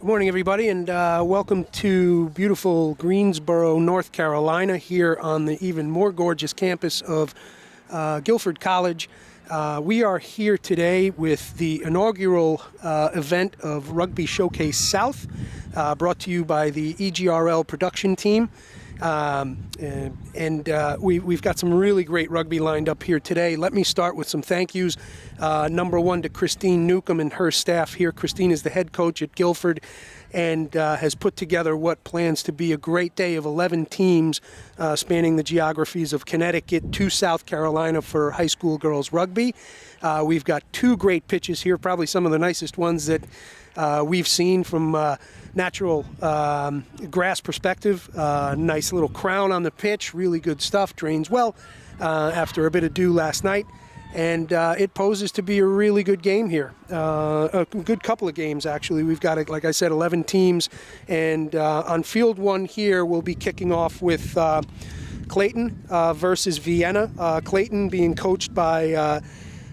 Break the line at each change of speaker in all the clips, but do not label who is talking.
Good morning, everybody, and welcome to beautiful Greensboro, North Carolina, here on the even more gorgeous campus of Guilford College. We are here today with the inaugural event of Rugby Showcase South, brought to you by the EGRL production team. We've got some really great rugby lined up here today. Let me start with some thank yous. Number one to Christine Newcomb and her staff here. Christine is the head coach at Guilford and has put together what plans to be a great day of 11 teams spanning the geographies of Connecticut to South Carolina for high school girls rugby. We've got two great pitches here, probably some of the nicest ones that we've seen from natural grass perspective. Nice little crown on the pitch, really good stuff, drains well after a bit of dew last night. And it poses to be a really good game here. A good couple of games, actually. We've got, like I said, 11 teams. And on field one here, we'll be kicking off with Clayton versus Vienna. Clayton being coached by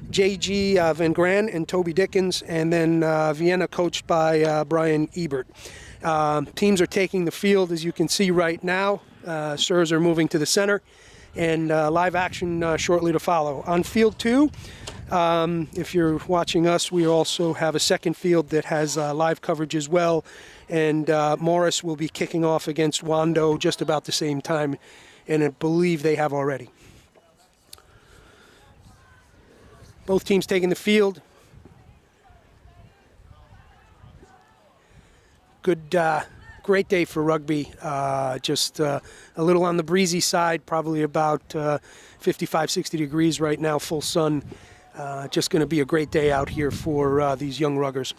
J.G. Van Gran and Toby Dickens, and then Vienna coached by Brian Ebert. Teams are taking the field, as you can see right now. Sirs are moving to the center, and live action shortly to follow. On field two, if you're watching us, we also have a second field that has live coverage as well, and Morris will be kicking off against Wando just about the same time, and I believe they have already. Both teams taking the field. Good, great day for rugby. Just a little on the breezy side, probably about 55, 60 degrees right now, full sun. Just going to be a great day out here for these young ruggers.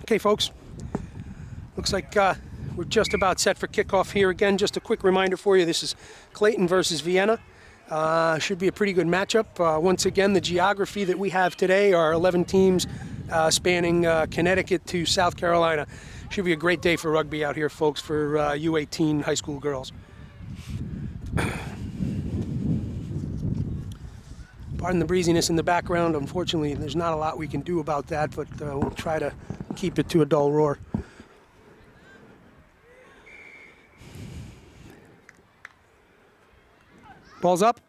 Okay, folks, looks like we're just about set for kickoff here. Again, just a quick reminder for you, this is Clayton versus Vienna. Should be a pretty good matchup. Once again, the geography that we have today are 11 teams spanning Connecticut to South Carolina. Should be a great day for rugby out here, folks, for U18 high school girls. Pardon the breeziness in the background. Unfortunately, there's not a lot we can do about that, but we'll try to keep it to a dull roar. Ball's up.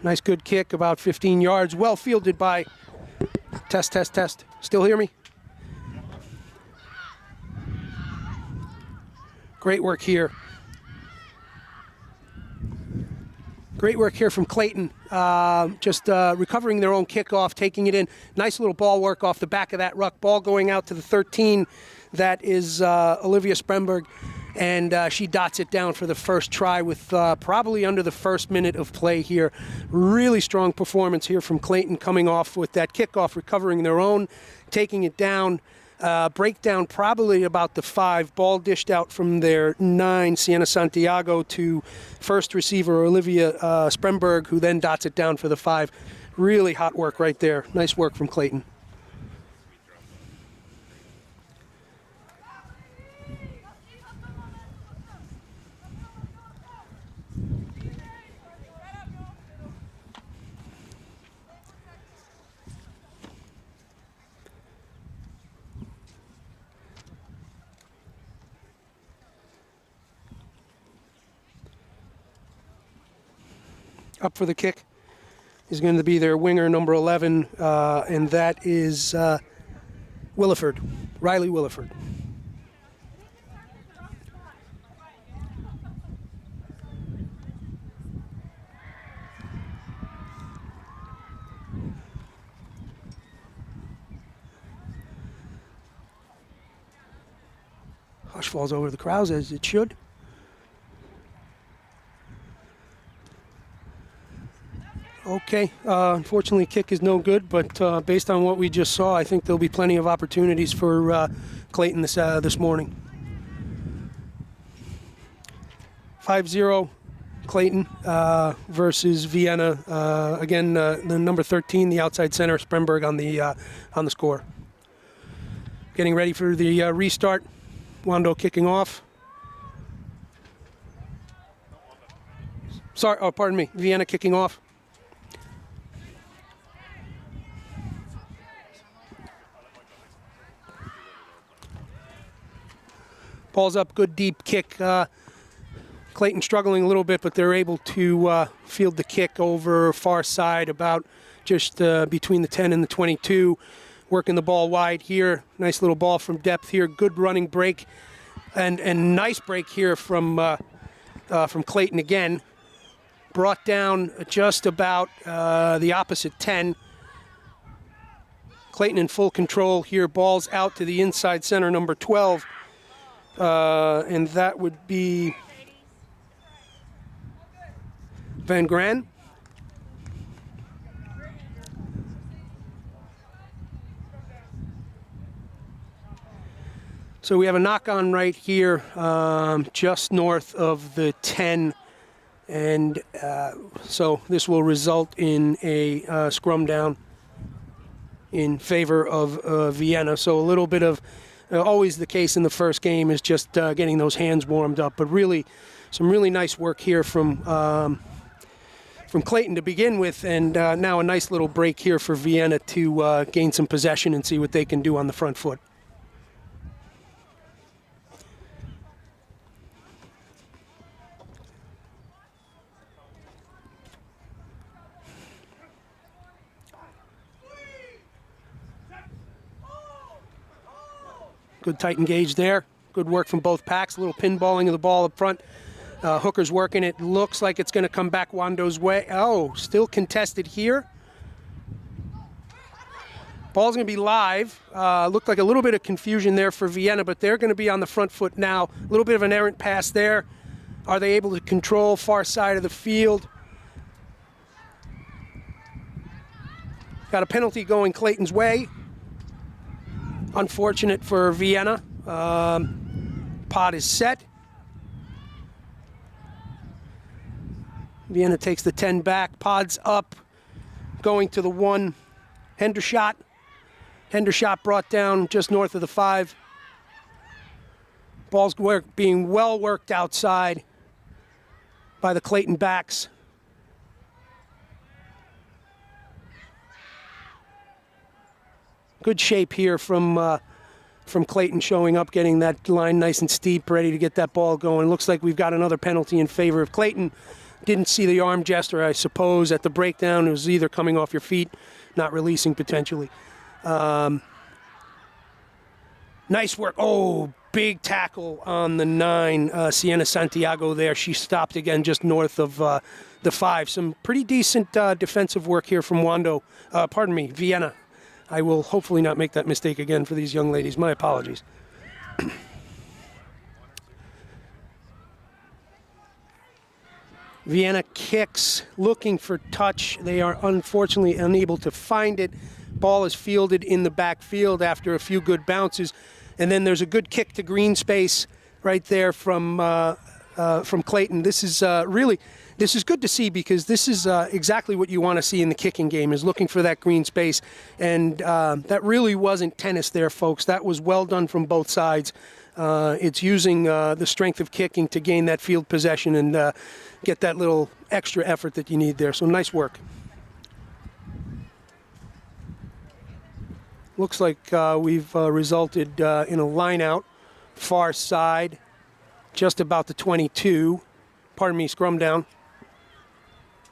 Nice good kick, about 15 yards. Well fielded by... Test, test, test. Still hear me? Great work here. Great work here from Clayton, just recovering their own kickoff, taking it in. Nice little ball work off the back of that ruck. Ball going out to the 13. That is Olivia Spremberg, and she dots it down for the first try with probably under the first minute of play here. Really strong performance here from Clayton, coming off with that kickoff, recovering their own, taking it down. Breakdown probably about the 5. Ball dished out from their 9, Sienna Santiago, to first receiver Olivia Spremberg, who then dots it down for the 5. Really hot work right there. Nice work from Clayton. Up for the kick is going to be their winger, number 11, and that is Williford, Riley Williford. Hush falls over the crowds, as it should. Okay, unfortunately kick is no good, but based on what we just saw, I think there'll be plenty of opportunities for Clayton this morning. 5-0 Clayton versus Vienna. Again, the number 13, the outside center, Spremberg on the score. Getting ready for the restart. Wando kicking off. Sorry, oh, pardon me. Vienna kicking off. Ball's up, good deep kick. Clayton struggling a little bit, but they're able to field the kick over far side, about just between the 10 and the 22. Working the ball wide here. Nice little ball from depth here. Good running break, and nice break here from Clayton again. Brought down just about the opposite 10. Clayton in full control here. Ball's out to the inside center, number 12. And that would be Van Gran. So we have a knock-on right here, just north of the 10. And so this will result in a scrum down in favor of Vienna. So a little bit of, always the case in the first game is just getting those hands warmed up. But really, some really nice work here from Clayton to begin with. And now a nice little break here for Vienna to gain some possession and see what they can do on the front foot. Good tight engage there. Good work from both packs. A little pinballing of the ball up front. Hooker's working it. Looks like it's going to come back Wando's way. Oh, still contested here. Ball's going to be live. Looked like a little bit of confusion there for Vienna, but they're going to be on the front foot now. A little bit of an errant pass there. Are they able to control far side of the field? Got a penalty going Clayton's way. Unfortunate for Vienna. Pod is set. Vienna takes the 10 back. Pod's up. Going to the 1. Hendershot. Hendershot brought down just north of the 5. Ball's being well worked outside by the Clayton backs. Good shape here from Clayton, showing up, getting that line nice and steep, ready to get that ball going. Looks like we've got another penalty in favor of Clayton. Didn't see the arm gesture, I suppose, at the breakdown. It was either coming off your feet, not releasing potentially. Nice work. Oh, big tackle on the 9. Sienna Santiago there. She stopped again just north of the 5. Some pretty decent defensive work here from Vienna. I will hopefully not make that mistake again for these young ladies. My apologies. Vienna kicks, looking for touch. They are unfortunately unable to find it. Ball is fielded in the backfield after a few good bounces. And then there's a good kick to green space right there from Clayton. This is this is good to see, because this is exactly what you want to see in the kicking game, is looking for that green space. And that really wasn't tennis there, folks. That was well done from both sides. It's using the strength of kicking to gain that field possession and get that little extra effort that you need there. So nice work. Looks like we've resulted in a line out, far side, just about the 22. Pardon me, scrum down.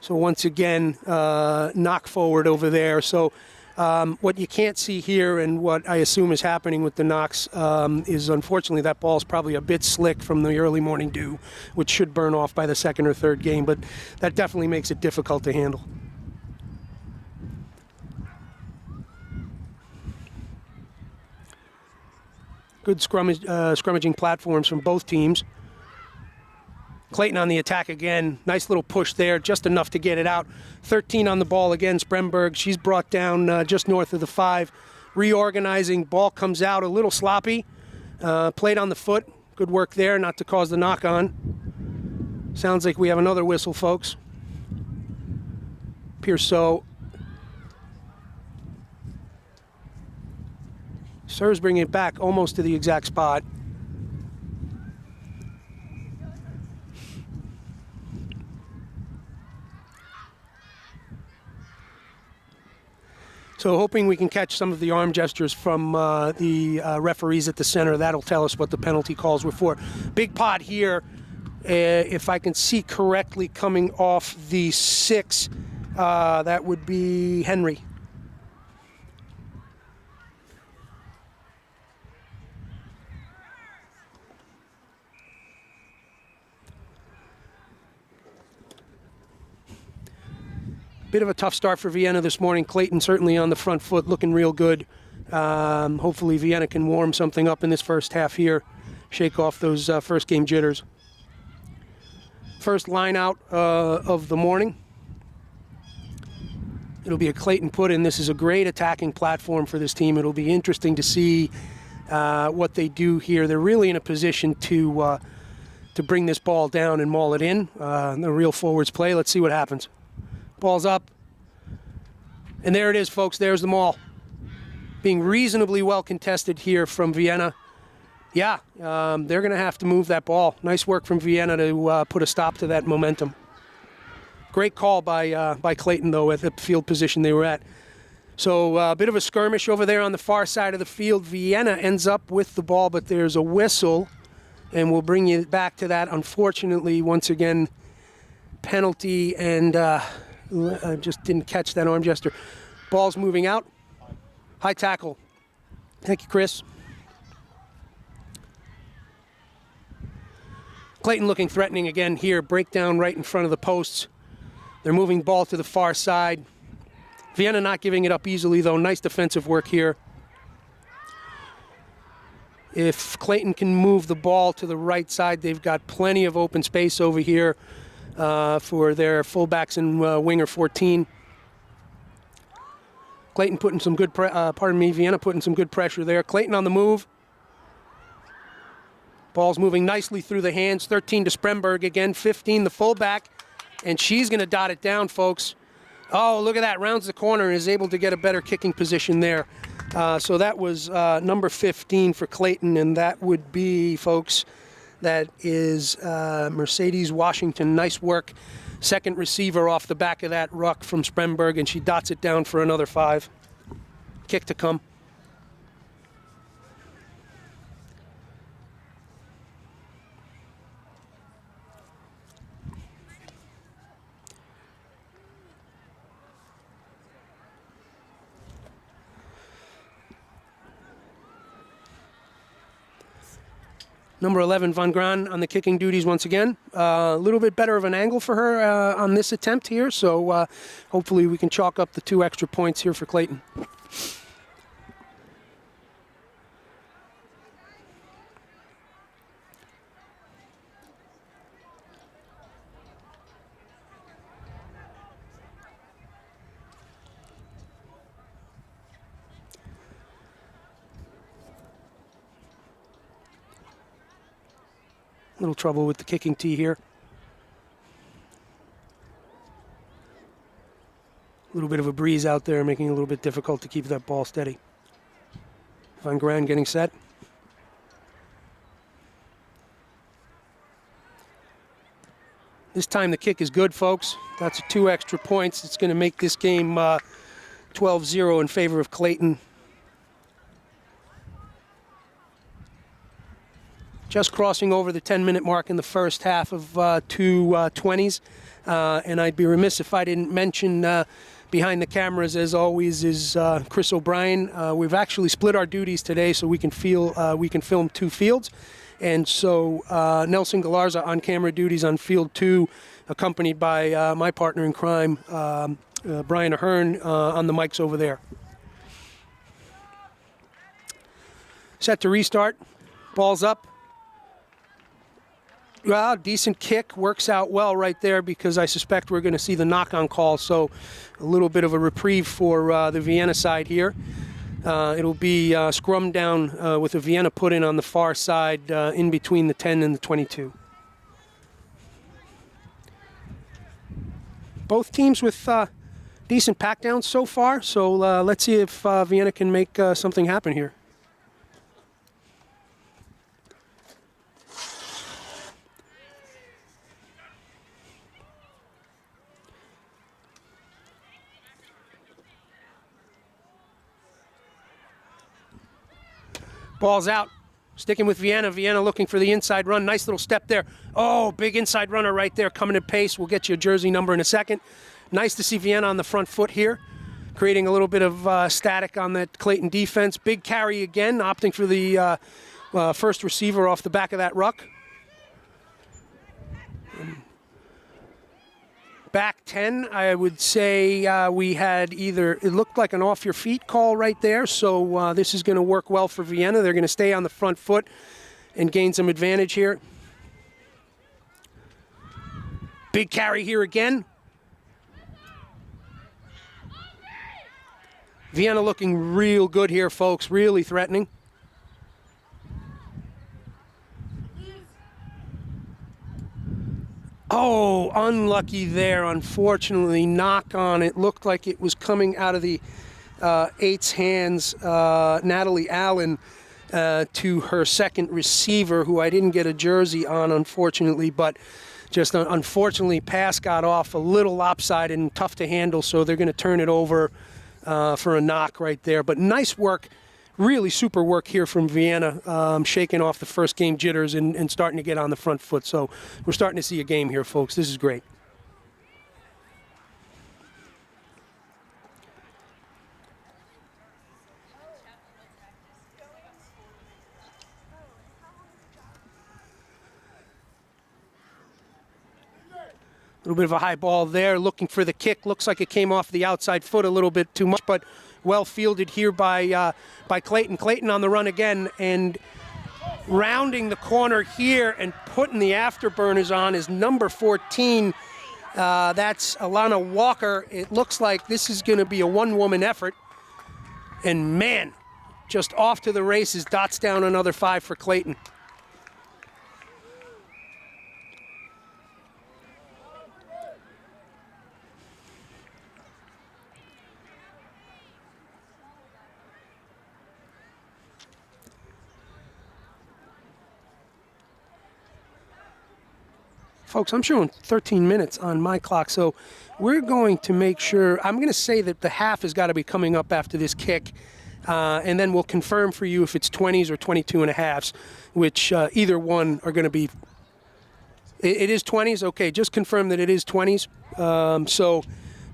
So once again, knock forward over there. So what you can't see here, and what I assume is happening with the knocks, is unfortunately that ball's probably a bit slick from the early morning dew, which should burn off by the second or third game, but that definitely makes it difficult to handle. Good scrummaging platforms from both teams. Clayton on the attack again. Nice little push there, just enough to get it out. 13 on the ball again, Spremberg. She's brought down just north of the 5. Reorganizing, ball comes out a little sloppy. Played on the foot. Good work there, not to cause the knock-on. Sounds like we have another whistle, folks. Appears so. Serves bringing it back almost to the exact spot. So hoping we can catch some of the arm gestures from the referees at the center. That'll tell us what the penalty calls were for. Big pot here, if I can see correctly, coming off the 6. That would be Henry. Bit of a tough start for Vienna this morning. Clayton certainly on the front foot, looking real good. Hopefully Vienna can warm something up in this first half here, shake off those first game jitters. First line out of the morning. It'll be a Clayton put-in. This is a great attacking platform for this team. It'll be interesting to see what they do here. They're really in a position to bring this ball down and maul it in. The real forwards play. Let's see what happens. Ball's up. And there it is, folks. There's the maul. Being reasonably well contested here from Vienna. Yeah, they're going to have to move that ball. Nice work from Vienna to put a stop to that momentum. Great call by Clayton, though, at the field position they were at. So a bit of a skirmish over there on the far side of the field. Vienna ends up with the ball, but there's a whistle. And we'll bring you back to that. Unfortunately, once again, penalty, and I just didn't catch that arm gesture. Ball's moving out. High tackle. Thank you, Chris. Clayton looking threatening again here. Breakdown right in front of the posts. They're moving ball to the far side. Vienna not giving it up easily, though. Nice defensive work here. If Clayton can move the ball to the right side, they've got plenty of open space over here for their fullbacks and winger 14. Clayton putting some good, Vienna putting some good pressure there. Clayton on the move. Ball's moving nicely through the hands. 13 to Spremberg again. 15 the fullback, and she's going to dot it down, folks. Oh, look at that! Rounds the corner and is able to get a better kicking position there. So that was number 15 for Clayton, and that would be, folks, that is Mercedes Washington. Nice work. Second receiver off the back of that ruck from Spremberg, and she dots it down for another 5. Kick to come. Number 11, Van Gran on the kicking duties once again. A little bit better of an angle for her on this attempt here, so hopefully we can chalk up the 2 extra points here for Clayton. Little trouble with the kicking tee here. A little bit of a breeze out there, making it a little bit difficult to keep that ball steady. Van Gran getting set. This time the kick is good, folks. That's 2 extra points. It's going to make this game 12-0 in favor of Clayton. Just crossing over the 10-minute mark in the first half of 2:20s. And I'd be remiss if I didn't mention behind the cameras, as always, is Chris O'Brien. We've actually split our duties today so we can film 2 fields. And so Nelson Galarza on camera duties on field 2, accompanied by my partner in crime, Brian Ahern, on the mics over there. Set to restart. Ball's up. Well, decent kick, works out well right there because I suspect we're going to see the knock-on call, so a little bit of a reprieve for the Vienna side here. It'll be scrum down with a Vienna put in on the far side in between the 10 and the 22. Both teams with decent pack downs so far, so let's see if Vienna can make something happen here. Ball's out. Sticking with Vienna. Vienna looking for the inside run. Nice little step there. Oh, big inside runner right there coming at pace. We'll get you a jersey number in a second. Nice to see Vienna on the front foot here, creating a little bit of static on that Clayton defense. Big carry again, opting for the first receiver off the back of that ruck. Back 10, I would say we had either, it looked like an off your feet call right there, so this is going to work well for Vienna. They're going to stay on the front foot and gain some advantage here. Big carry here again. Vienna looking real good here, folks, really threatening. Oh, unlucky there, unfortunately. Knock on. It looked like it was coming out of the 8's hands, Natalie Allen, to her second receiver, who I didn't get a jersey on, unfortunately, but just unfortunately, pass got off a little lopsided and tough to handle, so they're going to turn it over for a knock right there. But nice work. Really super work here from Vienna, shaking off the first game jitters and starting to get on the front foot. So we're starting to see a game here, folks. This is great. A little bit of a high ball there, looking for the kick. Looks like it came off the outside foot a little bit too much, but well fielded here by Clayton. Clayton on the run again, and rounding the corner here and putting the afterburners on is number 14. That's Alana Walker. It looks like this is going to be a one-woman effort. And man, just off to the races, dots down another 5 for Clayton. Folks, I'm showing 13 minutes on my clock, so we're going to make sure, I'm going to say that the half has got to be coming up after this kick, and then we'll confirm for you if it's 20s or 22 and a halves, which either one are going to be, it is 20s? Okay, just confirm that it is 20s. So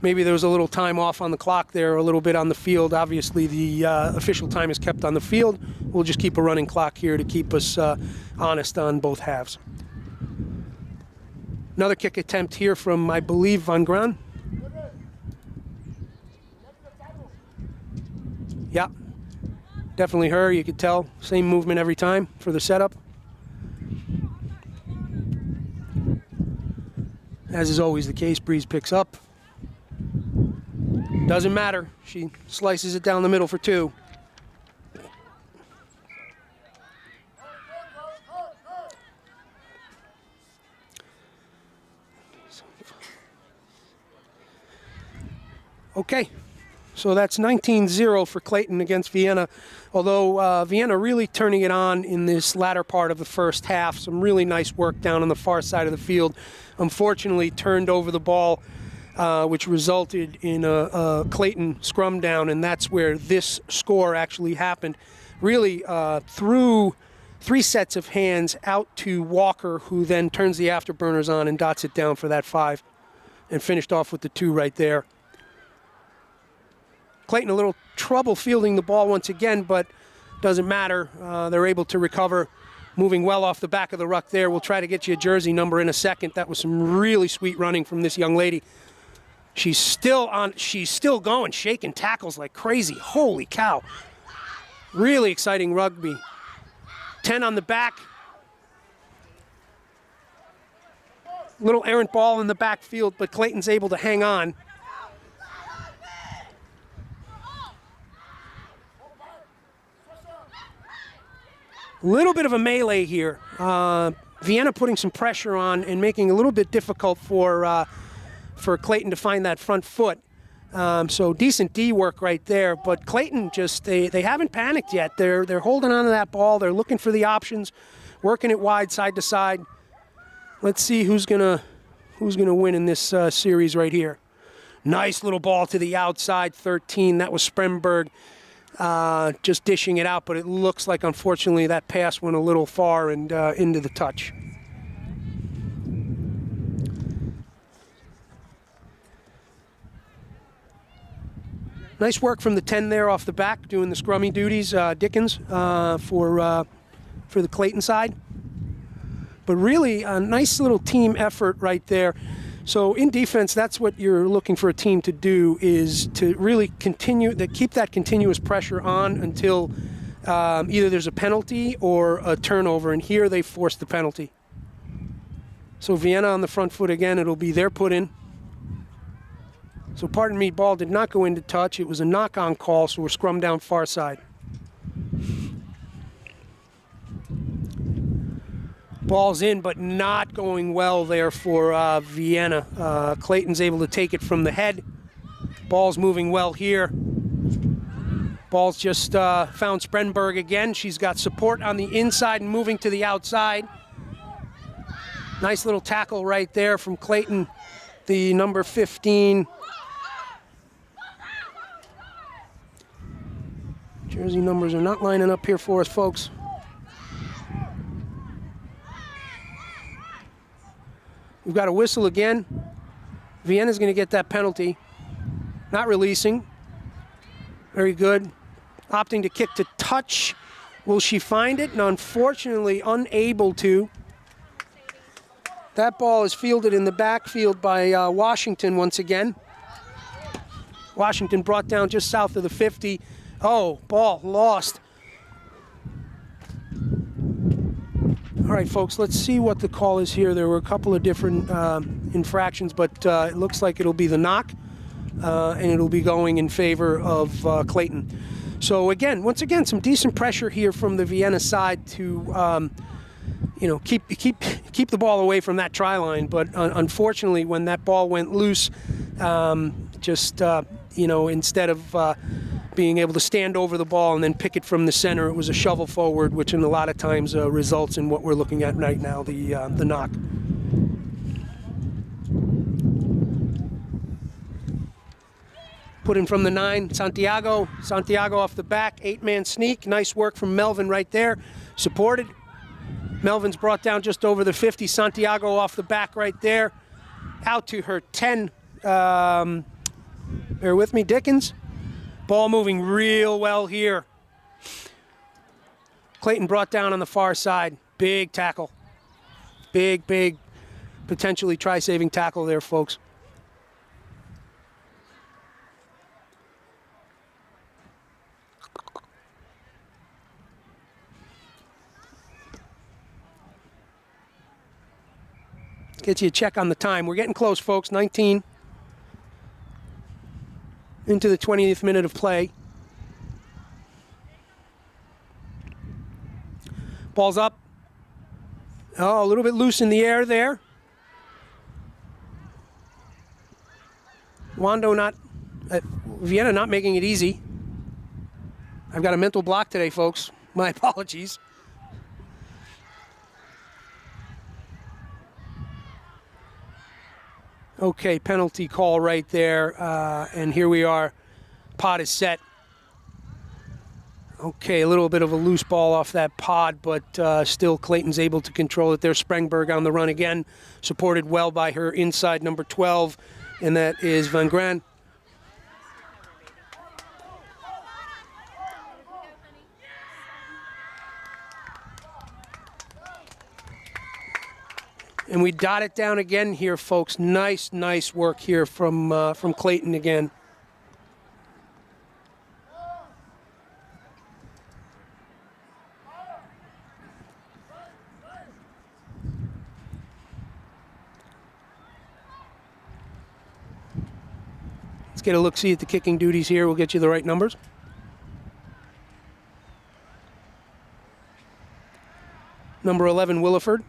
maybe there was a little time off on the clock there, a little bit on the field. Obviously, the official time is kept on the field. We'll just keep a running clock here to keep us honest on both halves. Another kick attempt here from, I believe, Van Graan. Yeah, definitely her. You could tell. Same movement every time for the setup. As is always the case, Breeze picks up. Doesn't matter. She slices it down the middle for 2. Okay, so that's 19-0 for Clayton against Vienna, although Vienna really turning it on in this latter part of the first half. Some really nice work down on the far side of the field. Unfortunately, turned over the ball, which resulted in a Clayton scrum down, and that's where this score actually happened. Really through 3 sets of hands out to Walker, who then turns the afterburners on and dots it down for that 5, and finished off with the 2 right there. Clayton a little trouble fielding the ball once again, but doesn't matter. They're able to recover, moving well off the back of the ruck there. We'll try to get you a jersey number in a second. That was some really sweet running from this young lady. She's still going, shaking tackles like crazy. Holy cow. Really exciting rugby. 10 on the back. Little errant ball in the backfield, but Clayton's able to hang on. A little bit of a melee here. Vienna putting some pressure on and making it a little bit difficult for Clayton to find that front foot. So decent D work right there, but Clayton just, they haven't panicked yet. They're holding on to that ball. They're looking for the options, working it wide, side to side. Let's see who's gonna win in this series right here. Nice little ball to the outside, 13. That was Spremberg just dishing it out, but it looks like, unfortunately, that pass went a little far and into the touch. Nice work from the 10 there off the back, doing the scrummy duties, Dickens, for the Clayton side. But really, a nice little team effort right there. So in defense, that's what you're looking for a team to do, is to really keep that continuous pressure on until either there's a penalty or a turnover, and here they forced the penalty. So Vienna on the front foot again, it'll be their put in. So pardon me, ball did not go into touch. It was a knock-on call, so we're scrum down far side. Ball's in, but not going well there for Vienna. Clayton's able to take it from the head. Ball's moving well here. Ball's just found Sprenberg again. She's got support on the inside and moving to the outside. Nice little tackle right there from Clayton, the number 15. Jersey numbers are not lining up here for us, folks. We've got a whistle again. Vienna's going to get that penalty. Not releasing. Very good. Opting to kick to touch. Will she find it? And unfortunately, unable to. That ball is fielded in the backfield by Washington once again. Washington brought down just south of the 50. Oh, ball lost. All right, folks, let's see what the call is here. There were a couple of different infractions, but it looks like it'll be the knock, and it'll be going in favor of Clayton. So again, once again, some decent pressure here from the Vienna side to, keep the ball away from that try line. But unfortunately, when that ball went loose, instead of being able to stand over the ball and then pick it from the center, it was a shovel forward, which in a lot of times results in what we're looking at right now, the knock. Put in from the 9, Santiago. Santiago off the back, 8-man sneak. Nice work from Melvin right there. Supported. Melvin's brought down just over the 50. Santiago off the back right there. Out to her 10. Bear with me, Dickens. Ball moving real well here. Clayton brought down on the far side. Big tackle. Big, potentially try-saving tackle there, folks. Let's get you a check on the time. We're getting close, folks. 19. Into the 20th minute of play. Ball's up. Oh, a little bit loose in the air there. Vienna not making it easy. I've got a mental block today, folks. My apologies. Okay, penalty call right there, and here we are. Pod is set. Okay, a little bit of a loose ball off that pod, but still Clayton's able to control it. There's Sprengberg on the run again, supported well by her inside number 12, and that is Van Gran. And we dot it down again here, folks. Nice work here from Clayton again. get a look-see at the kicking duties here. We'll get you the right numbers. Number 11, Williford.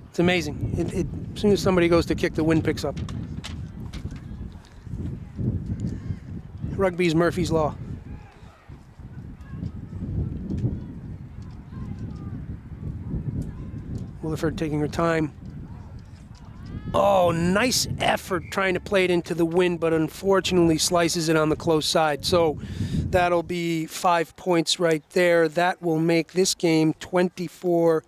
It's amazing. As soon as somebody goes to kick, the wind picks up. Rugby's Murphy's Law. Williford taking her time. Oh, nice effort trying to play it into the wind, but unfortunately slices it on the close side. So that'll be 5 points right there. That will make this game 24-0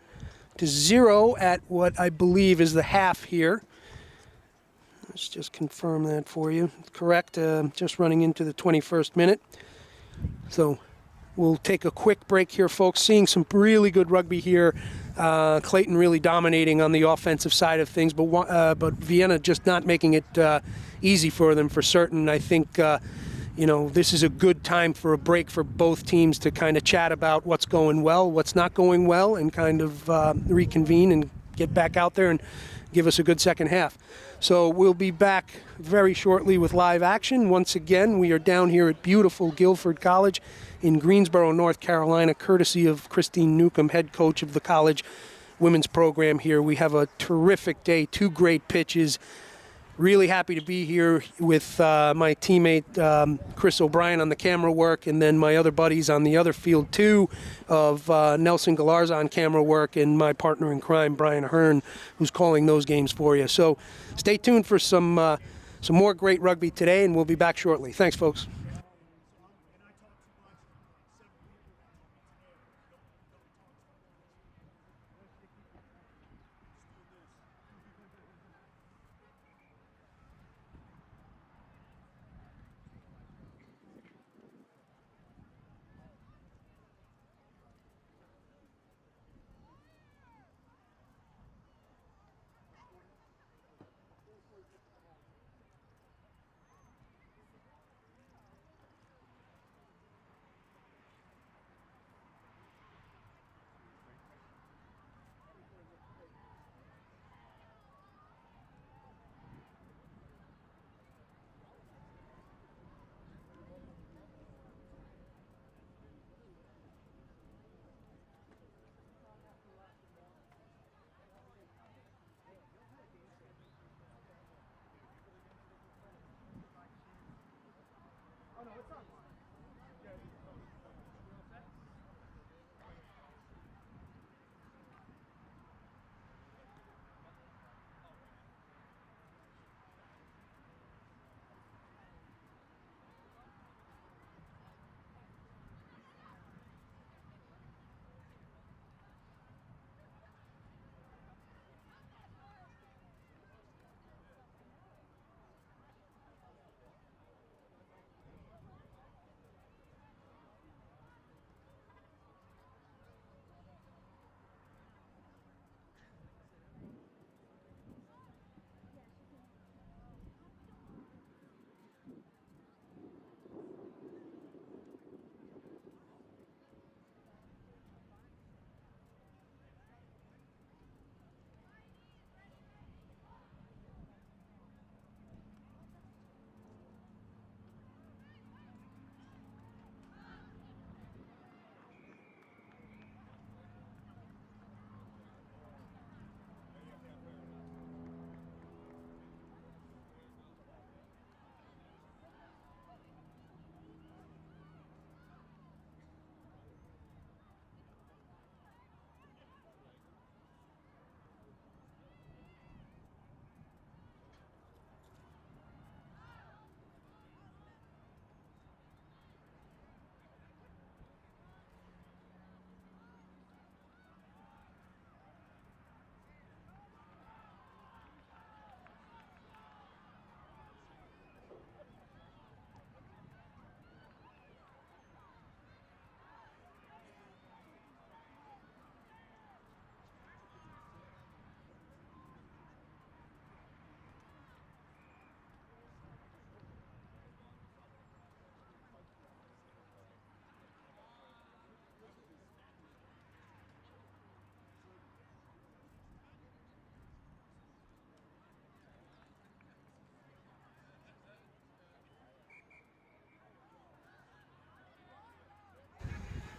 at what I believe is the half here. Let's just confirm that for you. Correct, just running into the 21st minute. So we'll take a quick break here, folks. Seeing some really good rugby here. Clayton really dominating on the offensive side of things, but Vienna just not making it easy for them for certain. I think this is a good time for a break for both teams to kind of chat about what's going well, what's not going well, and kind of reconvene and get back out there and give us a good second half. So we'll be back very shortly with live action. Once again, we are down here at beautiful Guilford College in Greensboro, North Carolina, courtesy of Christine Newcomb, head coach of the college women's program here. We have a terrific day, 2 great pitches. Really happy to be here with my teammate Chris O'Brien on the camera work, and then my other buddies on the other field too, of Nelson Galarza on camera work, and my partner in crime, Brian Ahern, who's calling those games for you. So stay tuned for some more great rugby today, and we'll be back shortly. Thanks, folks.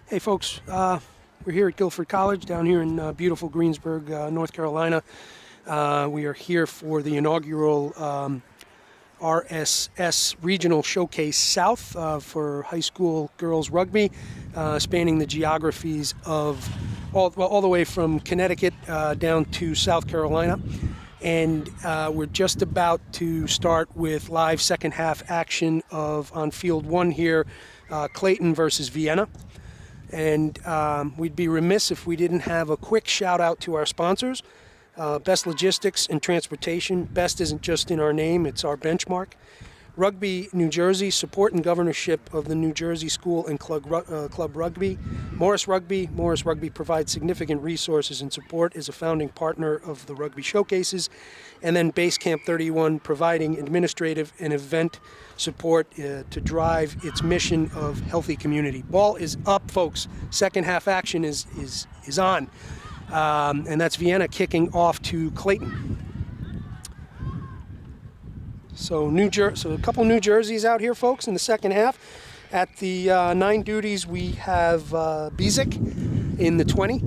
Hey folks, we're here at Guilford College down here in beautiful Greensburg, North Carolina. We are here for the inaugural RSS Regional Showcase South for high school girls rugby, spanning the geographies of all the way from Connecticut down to South Carolina. And we're just about to start with live second half action of on field one here, Clayton versus Vienna. And we'd be remiss if we didn't have a quick shout out to our sponsors. Best Logistics and Transportation. Best isn't just in our name, it's our benchmark. Rugby New Jersey, support and governorship of the New Jersey School and Club Rugby. Morris Rugby provides significant resources and support, is a founding partner of the Rugby Showcases. And then Basecamp 31 providing administrative and event support to drive its mission of healthy community. Ball is up, folks. Second half action is on. And that's Vienna kicking off to Clayton. So a couple New Jerseys out here, folks, in the second half. At the 9 duties, we have Bizik in the 20.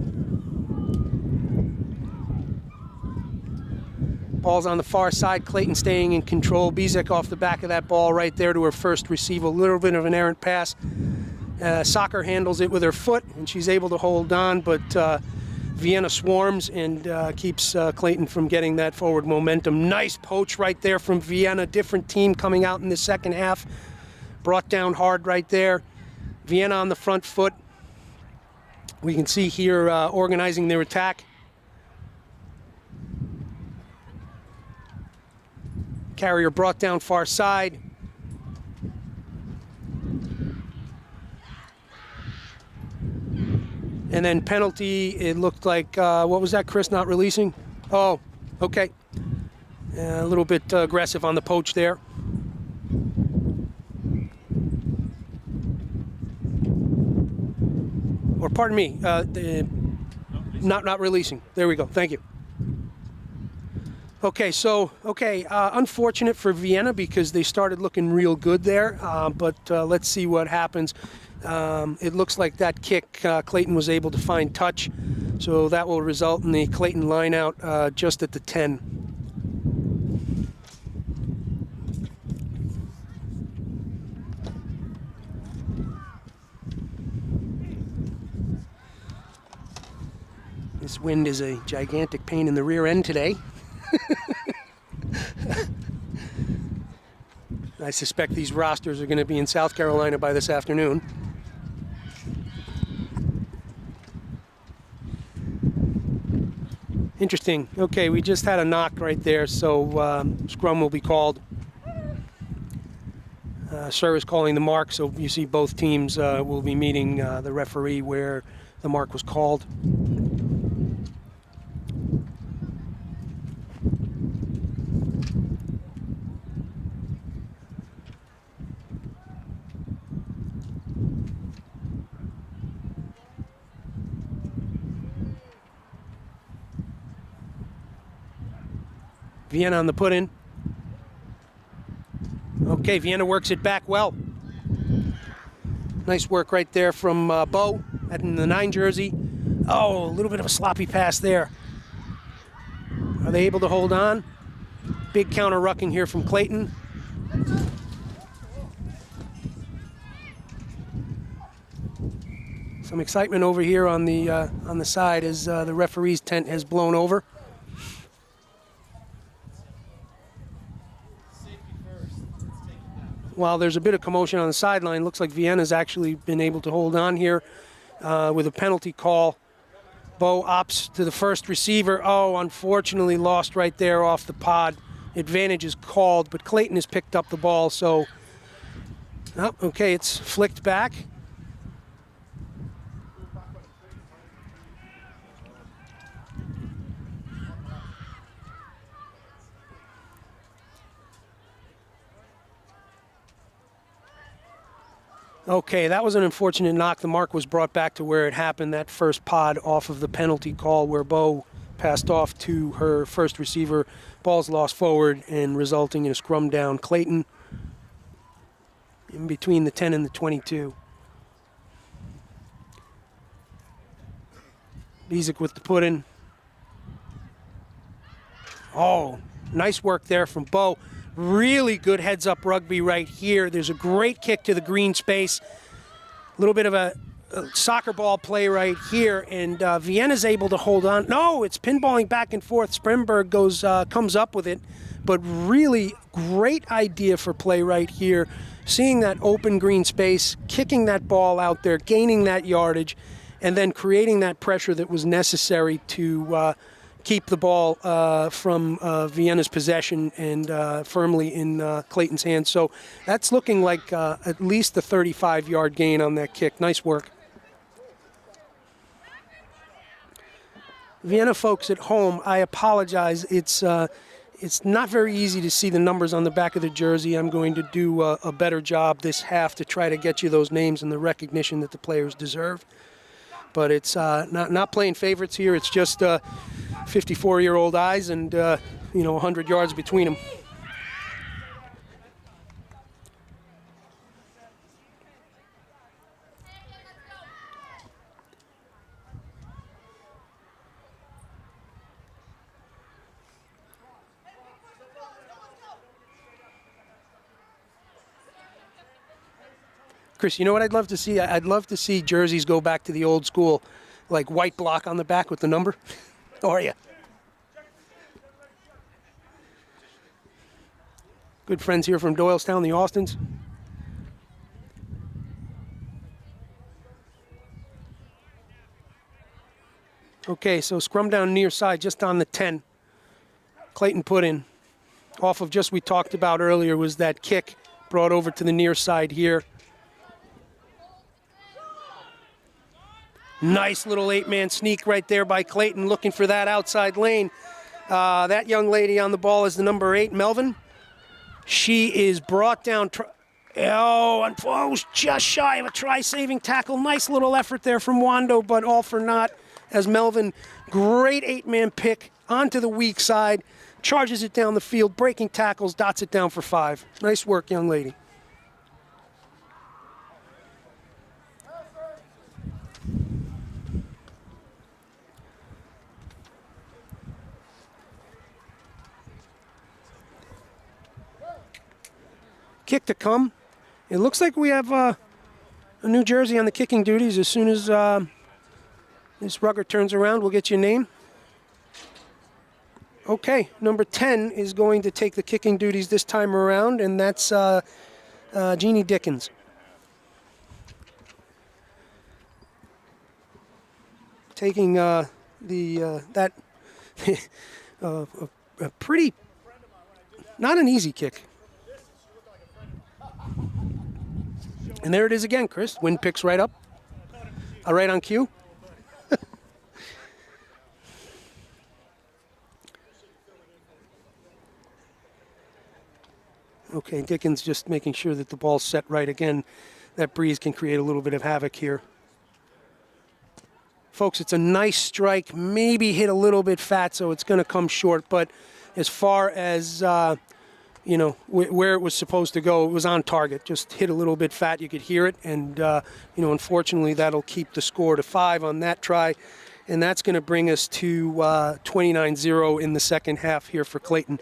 Ball's on the far side. Clayton staying in control. Bizik off the back of that ball right there to her first receive. A little bit of an errant pass. Soccer handles it with her foot, and she's able to hold on, but Vienna swarms and keeps Clayton from getting that forward momentum. Nice poach right there from Vienna. Different team coming out in the second half. Brought down hard right there. Vienna on the front foot. We can see here organizing their attack. Carrier brought down far side. And then penalty, it looked like, what was that, Chris, not releasing? Oh, okay. A little bit aggressive on the poach there. Or pardon me, not releasing. There we go, thank you. Okay, so, unfortunate for Vienna because they started looking real good there, but let's see what happens. It looks like that kick, Clayton was able to find touch, so that will result in the Clayton line out just at the 10. This wind is a gigantic pain in the rear end today. I suspect these rosters are going to be in South Carolina by this afternoon. Interesting. Okay, we just had a knock right there, so scrum will be called. Sir is calling the mark, so you see both teams will be meeting the referee where the mark was called. Vienna on the put-in. Okay, Vienna works it back well. Nice work right there from Bo in the 9 jersey. Oh, a little bit of a sloppy pass there. Are they able to hold on? Big counter rucking here from Clayton. Some excitement over here on the side as the referee's tent has blown over. While there's a bit of commotion on the sideline, looks like Vienna's actually been able to hold on here with a penalty call. Bo opts to the first receiver. Oh, unfortunately lost right there off the pod. Advantage is called, but Clayton has picked up the ball, so... Oh, okay, it's flicked back. Okay, that was an unfortunate knock. The mark was brought back to where it happened, that first pod off of the penalty call where Bo passed off to her first receiver. Ball's lost forward and resulting in a scrum down. Clayton in between the 10 and the 22. Bezic with the put-in. Oh, nice work there from Bo. Really good heads-up rugby right here. There's a great kick to the green space. A little bit of a soccer ball play right here, and Vienna's able to hold on. No, it's pinballing back and forth. Spremberg comes up with it, but really great idea for play right here. Seeing that open green space, kicking that ball out there, gaining that yardage, and then creating that pressure that was necessary to keep the ball from Vienna's possession and firmly in Clayton's hands. So that's looking like at least a 35-yard gain on that kick. Nice work. Vienna folks at home, I apologize. It's not very easy to see the numbers on the back of the jersey. I'm going to do a better job this half to try to get you those names and the recognition that the players deserve. But it's not playing favorites here. It's just 54-year-old eyes and 100 yards between them. Chris, you know what I'd love to see? I'd love to see jerseys go back to the old school, like white block on the back with the number. How are you? Good friends here from Doylestown, the Austins. Okay, so scrum down near side, just on the 10. Clayton put in. Off of just we talked about earlier was that kick brought over to the near side here. Nice little 8-man sneak right there by Clayton, looking for that outside lane. That young lady on the ball is the number 8, Melvin. She is brought down. Just shy of a try-saving tackle. Nice little effort there from Wando, but all for naught as Melvin, great 8-man pick onto the weak side, charges it down the field, breaking tackles, dots it down for 5. Nice work, young lady. Kick to come. It looks like we have a new jersey on the kicking duties. As soon as this rugger turns around, we'll get your name. Okay, number 10 is going to take the kicking duties this time around, and that's Jeannie Dickens. Taking a pretty, not an easy kick. And there it is again, Chris. Wind picks right up. All right on cue. Okay, Dickens just making sure that the ball's set right again. That breeze can create a little bit of havoc here. Folks, it's a nice strike. Maybe hit a little bit fat, so it's going to come short. But as far as where it was supposed to go, it was on target. Just hit a little bit fat. You could hear it. And, unfortunately, that'll keep the score to 5 on that try. And that's going to bring us to 29-0 in the second half here for Clayton.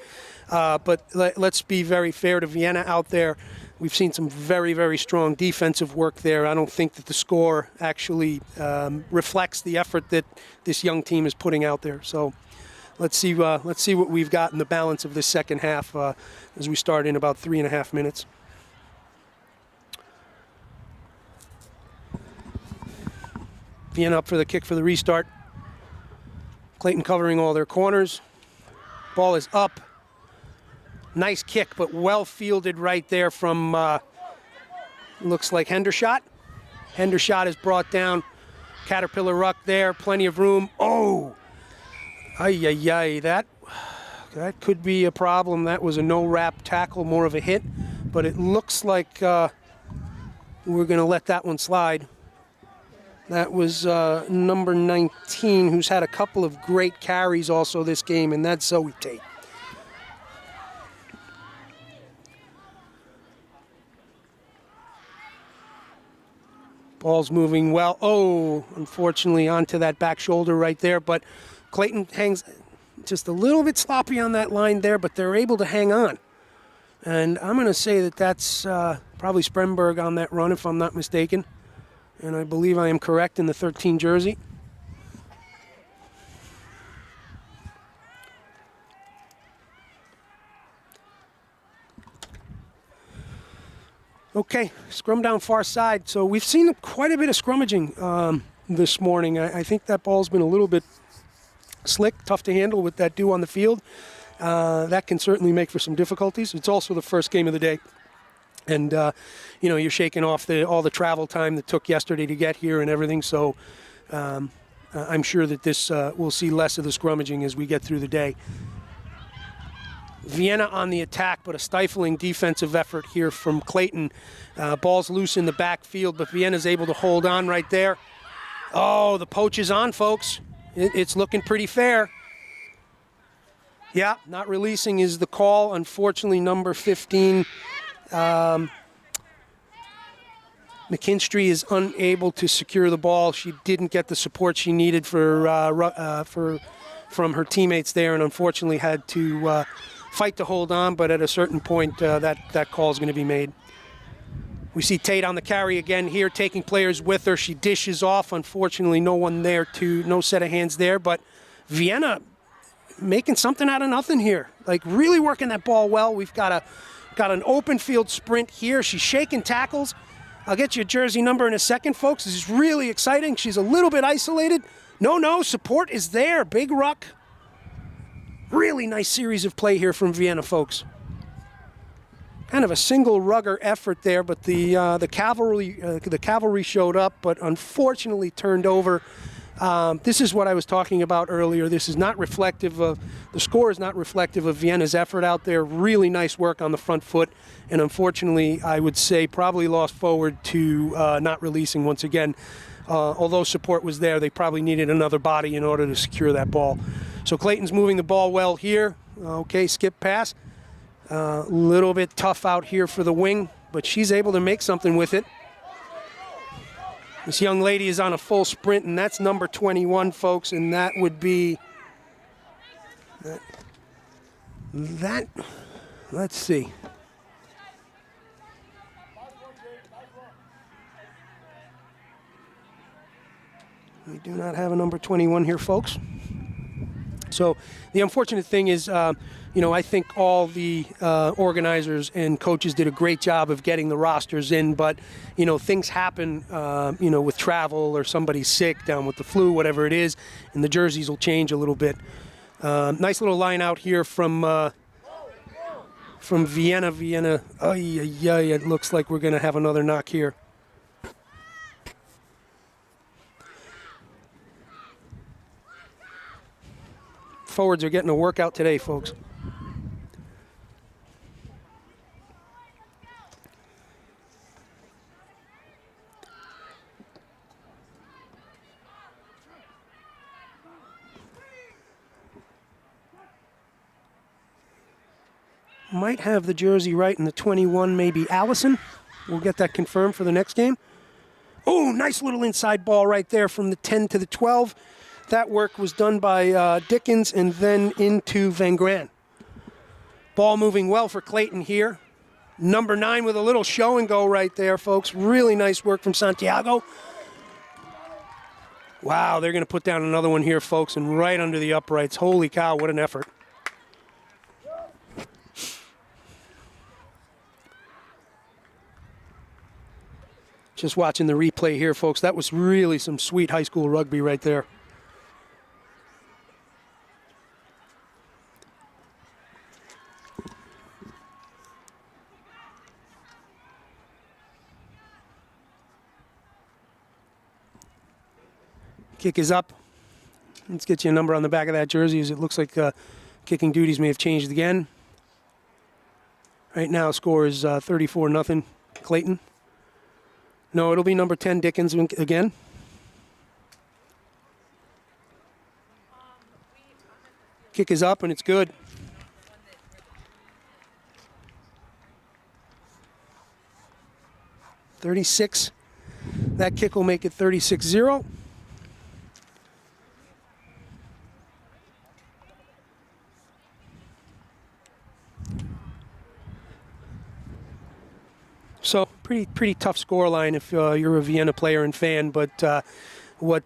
But let's be very fair to Vienna out there. We've seen some very, very strong defensive work there. I don't think that the score actually reflects the effort that this young team is putting out there. So let's see what we've got in the balance of this second half as we start in about 3.5 minutes. Vienna up for the kick for the restart. Clayton covering all their corners. Ball is up. Nice kick, but well fielded right there from, looks like Hendershot. Hendershot is brought down. Caterpillar ruck there, plenty of room. Oh! Ay, that could be a problem. That was a no-wrap tackle, more of a hit. But it looks like we're going to let that one slide. That was number 19, who's had a couple of great carries also this game, and that's Zoe Tate. Ball's moving well. Oh, unfortunately onto that back shoulder right there, but Clayton hangs just a little bit sloppy on that line there, but they're able to hang on. And I'm going to say that that's probably Spremberg on that run, if I'm not mistaken. And I believe I am correct in the 13 jersey. Okay, scrum down far side. So we've seen quite a bit of scrummaging this morning. I think that ball's been a little bit slick, tough to handle with that dew on the field. That can certainly make for some difficulties. It's also the first game of the day. And, you're shaking off all the travel time that took yesterday to get here and everything. So I'm sure that this we'll see less of the scrummaging as we get through the day. Vienna on the attack, but a stifling defensive effort here from Clayton. Ball's loose in the backfield, but Vienna's able to hold on right there. Oh, the poach is on, folks. It's looking pretty fair. Yeah, not releasing is the call. Unfortunately, number 15, McKinstry is unable to secure the ball. She didn't get the support she needed from her teammates there, and unfortunately had to fight to hold on, but at a certain point that call is going to be made. We see Tate on the carry again here, taking players with her. She dishes off. Unfortunately, no set of hands there, but Vienna making something out of nothing here. Like really working that ball well. We've got an open field sprint here. She's shaking tackles. I'll get you a jersey number in a second, folks. This is really exciting. She's a little bit isolated. No, support is there. Big ruck. Really nice series of play here from Vienna, folks. Kind of a single rugger effort there, but the cavalry showed up, but unfortunately turned over. This is what I was talking about earlier. This is not reflective of the score. Is not reflective of Vienna's effort out there. Really nice work on the front foot, and unfortunately, I would say probably lost forward to not releasing once again. Although support was there, they probably needed another body in order to secure that ball. So Clayton's moving the ball well here. Okay, skip pass. A little bit tough out here for the wing, but she's able to make something with it. This young lady is on a full sprint, and that's number 21, folks, and that would be that. Let's see. We do not have a number 21 here, folks. So the unfortunate thing is, I think all the organizers and coaches did a great job of getting the rosters in, but, things happen, with travel or somebody's sick, down with the flu, whatever it is, and the jerseys will change a little bit. Nice little line out here from Vienna. It looks like we're going to have another knock here. Forwards are getting a workout today, folks. Might have the jersey right in the 21, maybe Allison. We'll get that confirmed for the next game. Oh, nice little inside ball right there from the 10 to the 12. That work was done by Dickens and then into Van Gran. Ball moving well for Clayton here. Number 9 with a little show and go right there, folks. Really nice work from Santiago. Wow, they're going to put down another one here, folks, and right under the uprights. Holy cow, what an effort. Just watching the replay here, folks. That was really some sweet high school rugby right there. Kick is up. Let's get you a number on the back of that jersey, as it looks like kicking duties may have changed again. Right now, score is 34-0, Clayton. No, it'll be number 10, Dickens, again. Kick is up, and it's good. That kick will make it 36-0. So pretty tough scoreline if you're a Vienna player and fan, but what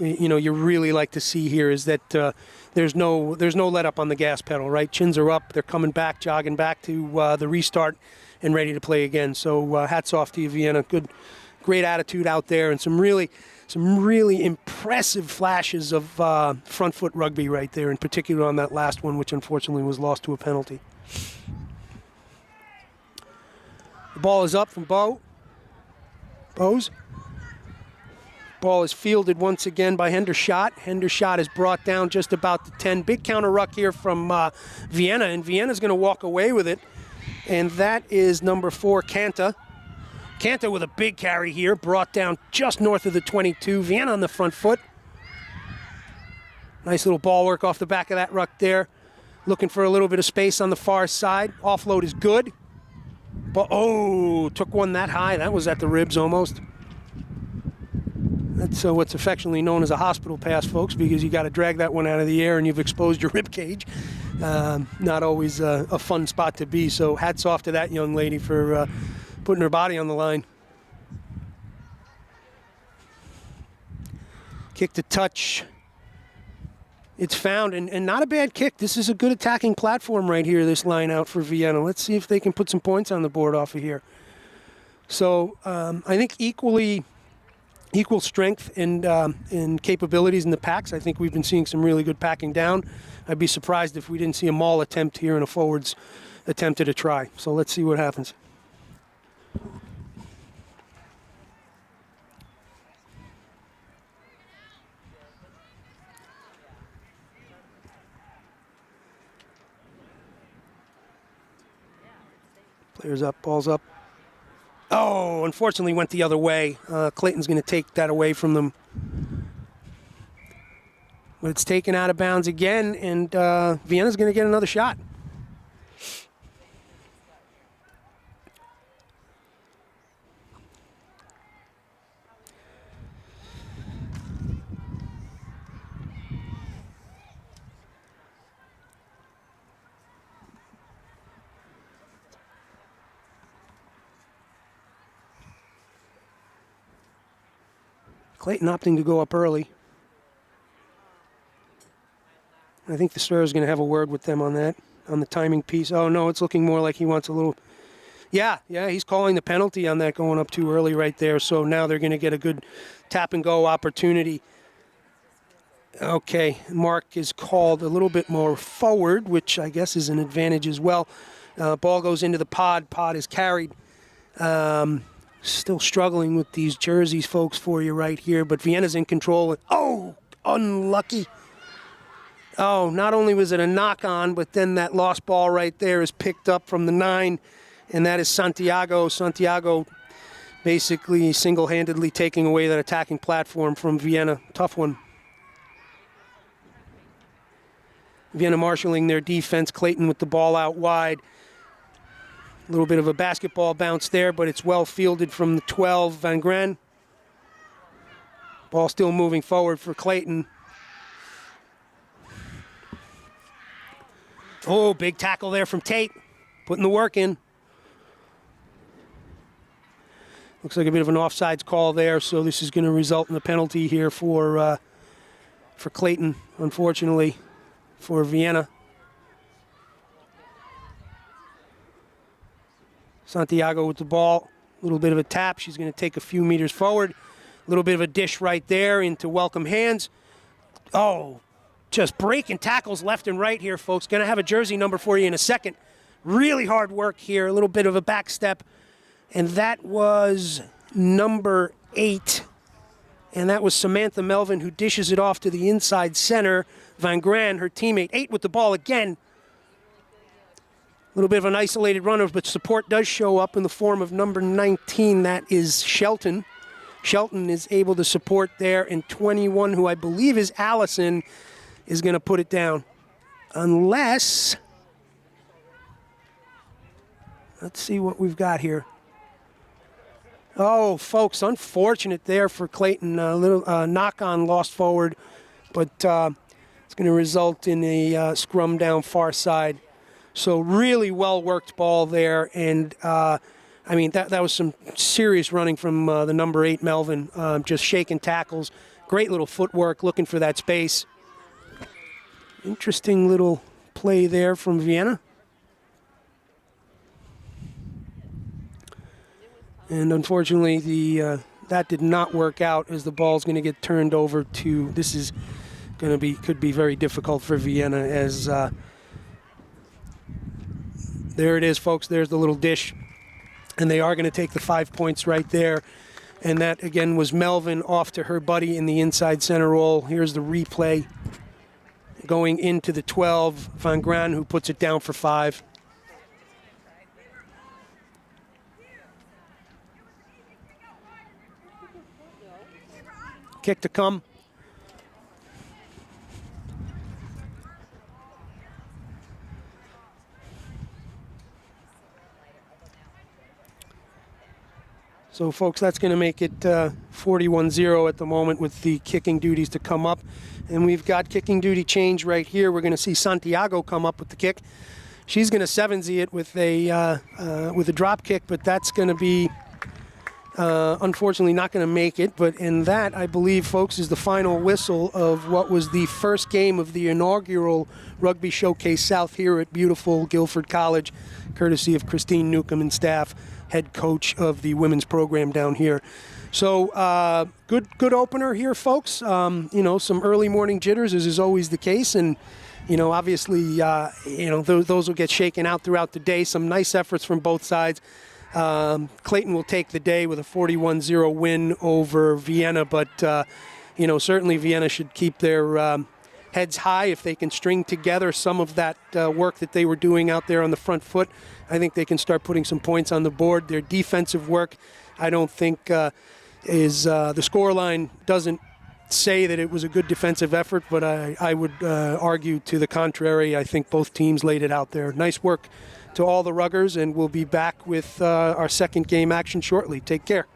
you really like to see here is that there's no let up on the gas pedal, right? Chins are up, they're coming back, jogging back to the restart and ready to play again. So hats off to you, Vienna. Great attitude out there, and some really impressive flashes of front foot rugby right there, in particular on that last one, which unfortunately was lost to a penalty. The ball is up from Bose. Ball is fielded once again by Hendershot. Hendershot is brought down just about the 10. Big counter ruck here from Vienna, and Vienna's going to walk away with it. And that is number 4, Kanta. Kanta with a big carry here, brought down just north of the 22. Vienna on the front foot. Nice little ball work off the back of that ruck there. Looking for a little bit of space on the far side. Offload is good. But, took one that high. That was at the ribs almost. That's what's affectionately known as a hospital pass, folks, because you got to drag that one out of the air and you've exposed your rib cage. Not always a fun spot to be. So hats off to that young lady for putting her body on the line. Kick to touch. It's found, and not a bad kick. This is a good attacking platform right here, this line out for Vienna. Let's see if they can put some points on the board off of here. So I think equal strength and capabilities in the packs. I think we've been seeing some really good packing down. I'd be surprised if we didn't see a maul attempt here and a forwards attempt at a try. So let's see what happens. Players up, ball's up. Oh, unfortunately went the other way. Clayton's going to take that away from them. But it's taken out of bounds again, and Vienna's going to get another shot. Clayton opting to go up early. I think the star is going to have a word with them on that, on the timing piece. Oh, no, it's looking more like he wants a little... Yeah, he's calling the penalty on that going up too early right there. So now they're going to get a good tap-and-go opportunity. Okay, mark is called a little bit more forward, which I guess is an advantage as well. Ball goes into the pod. Pod is carried. Still struggling with these jerseys, folks, for you right here. But Vienna's in control. Oh, unlucky. Oh, not only was it a knock-on, but then that lost ball right there is picked up from the 9, and that is Santiago. Santiago basically single-handedly taking away that attacking platform from Vienna. Tough one. Vienna marshalling their defense. Clayton with the ball out wide. A little bit of a basketball bounce there, but it's well fielded from the 12, Van Gren. Ball still moving forward for Clayton. Oh, big tackle there from Tate, putting the work in. Looks like a bit of an offsides call there, so this is going to result in a penalty here for Clayton, unfortunately, for Vienna. Santiago with the ball, a little bit of a tap. She's going to take a few meters forward. A little bit of a dish right there into welcome hands. Oh, just breaking tackles left and right here, folks. Going to have a jersey number for you in a second. Really hard work here, a little bit of a back step. And that was number 8. And that was Samantha Melvin, who dishes it off to the inside center. Van Gran, her teammate, 8 with the ball again. A little bit of an isolated runner, but support does show up in the form of number 19. That is Shelton. Shelton is able to support there, and 21, who I believe is Allison, is going to put it down. Unless, let's see what we've got here. Oh, folks, unfortunate there for Clayton. A little knock-on lost forward, but it's going to result in a scrum down far side. So really well-worked ball there, and I mean, that was some serious running from the number 8, Melvin, just shaking tackles. Great little footwork, looking for that space. Interesting little play there from Vienna. And unfortunately, that did not work out, as the ball's going to get turned over to. This is going to could be very difficult for Vienna, as there it is, folks. There's the little dish, and they are going to take the 5 points right there. And that again was Melvin off to her buddy in the inside center role. Here's the replay going into the 12. Van Gran, who puts it down for 5. Kick to come. So, folks, that's going to make it 41-0 at the moment with the kicking duties to come up. And we've got kicking duty change right here. We're going to see Santiago come up with the kick. She's going to 7-Z it with a drop kick, but that's going to be unfortunately not going to make it. But in that, I believe, folks, is the final whistle of what was the first game of the inaugural Rugby Showcase South here at beautiful Guilford College, courtesy of Christine Newcomb and staff, head coach of the women's program down here. So good opener here, folks. You know, some early morning jitters, as is always the case, and you know, obviously, you know, those will get shaken out throughout the day. Some nice efforts from both sides. Clayton will take the day with a 41-0 win over Vienna, but you know, certainly Vienna should keep their heads high if they can string together some of that work that they were doing out there on the front foot. I think they can start putting some points on the board. Their defensive work, I don't think is the scoreline doesn't say that it was a good defensive effort, but I would argue to the contrary. I think both teams laid it out there. Nice work to all the Ruggers, and we'll be back with our second game action shortly. Take care.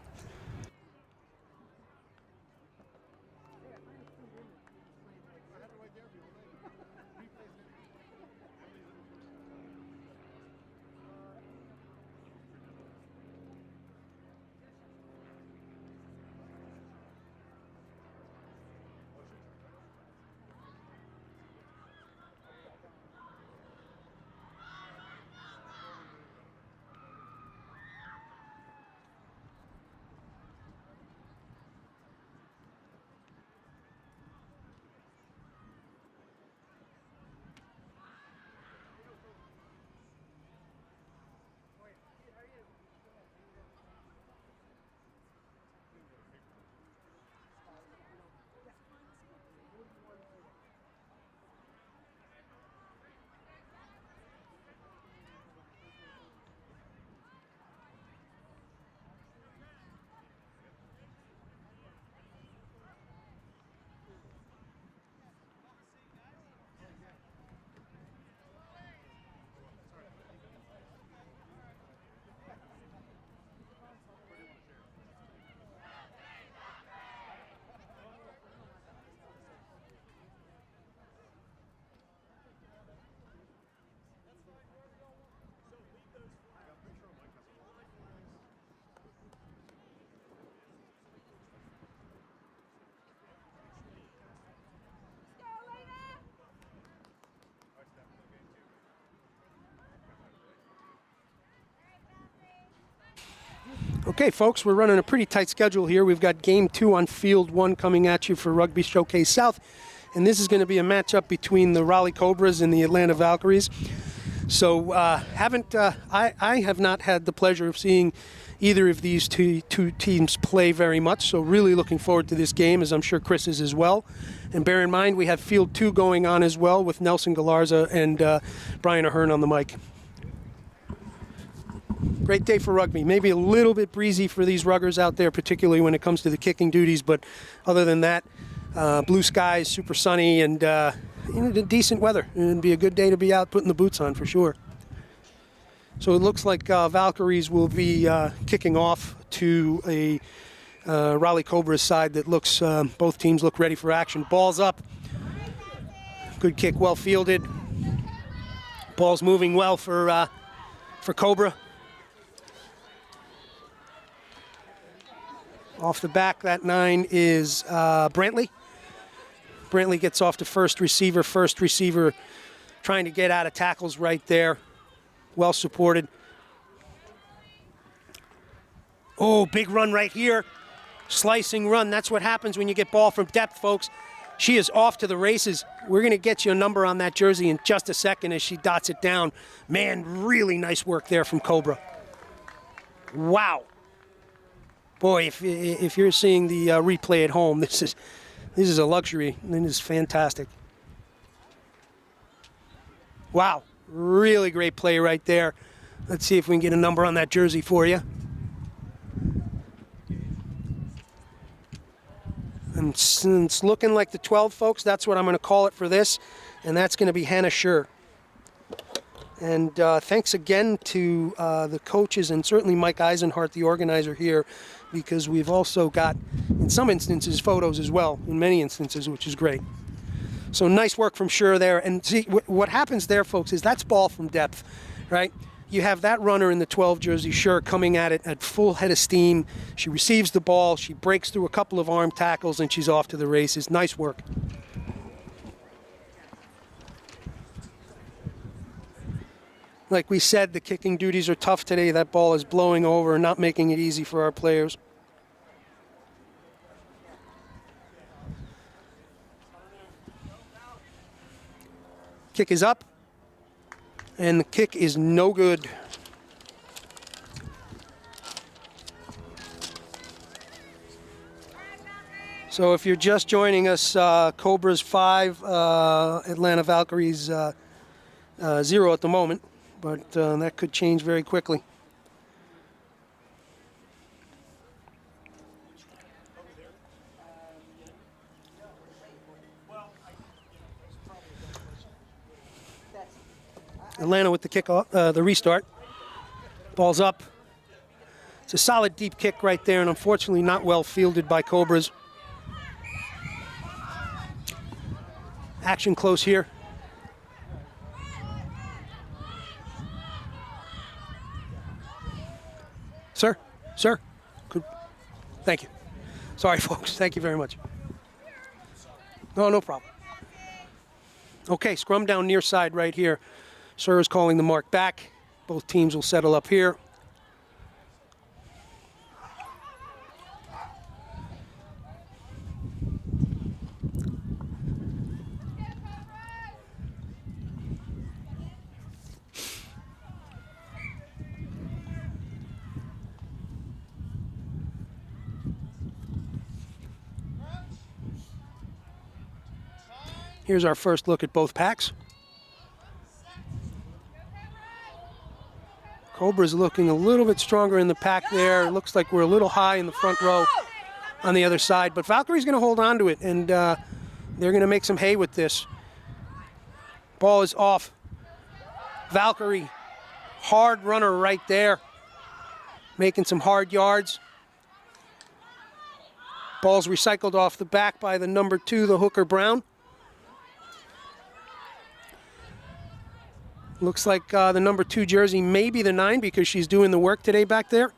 Okay, folks, we're running a pretty tight schedule here. We've got Game 2 on Field 1 coming at you for Rugby Showcase South. And this is going to be a matchup between the Raleigh Cobras and the Atlanta Valkyries. So I have not had the pleasure of seeing either of these two teams play very much. So really looking forward to this game, as I'm sure Chris is as well. And bear in mind, we have Field 2 going on as well with Nelson Galarza and Brian Ahern on the mic. Great day for rugby. Maybe a little bit breezy for these ruggers out there, particularly when it comes to the kicking duties. But other than that, blue skies, super sunny, and you know, decent weather. It'd be a good day to be out putting the boots on for sure. So it looks like Valkyries will be kicking off to a Raleigh Cobras side that looks, both teams look ready for action. Ball's up. Good kick, well fielded. Ball's moving well for Cobra. Off the back, that 9 is Brantley. Brantley gets off to first receiver. First receiver trying to get out of tackles right there. Well supported. Oh, big run right here. Slicing run. That's what happens when you get ball from depth, folks. She is off to the races. We're going to get you a number on that jersey in just a second as she dots it down. Man, really nice work there from Cobra. Wow. Boy, if you're seeing the replay at home, this is a luxury. This is fantastic. Wow, really great play right there. Let's see if we can get a number on that jersey for you. And it's looking like the 12, folks. That's what I'm going to call it for this, and that's going to be Hannah Scher. And thanks again to the coaches and certainly Mike Eisenhart, the organizer here, because we've also got, in some instances, photos as well, in many instances, which is great. So nice work from Scher there. And see, what happens there, folks, is that's ball from depth, right? You have that runner in the 12 jersey, Scher, coming at it at full head of steam. She receives the ball, she breaks through a couple of arm tackles, and she's off to the races. Nice work. Like we said, the kicking duties are tough today. That ball is blowing over and not making it easy for our players. Kick is up, and the kick is no good. So if you're just joining us, Cobras 5, Atlanta Valkyries 0 at the moment. But that could change very quickly. Atlanta with the kickoff, the restart. Ball's up. It's a solid deep kick right there, and unfortunately not well fielded by Cobras. Action close here. Sir, good. Thank you. Sorry, folks. Thank you very much. No problem. Okay, scrum down near side right here. Sir is calling the mark back. Both teams will settle up here. Here's our first look at both packs. Cobra's looking a little bit stronger in the pack there. It looks like we're a little high in the front row on the other side, but Valkyrie's going to hold on to it, and they're going to make some hay with this. Ball is off. Valkyrie, hard runner right there, making some hard yards. Ball's recycled off the back by the number 2, the hooker Brown. Looks like the number 2 jersey may be the 9 because she's doing the work today back there.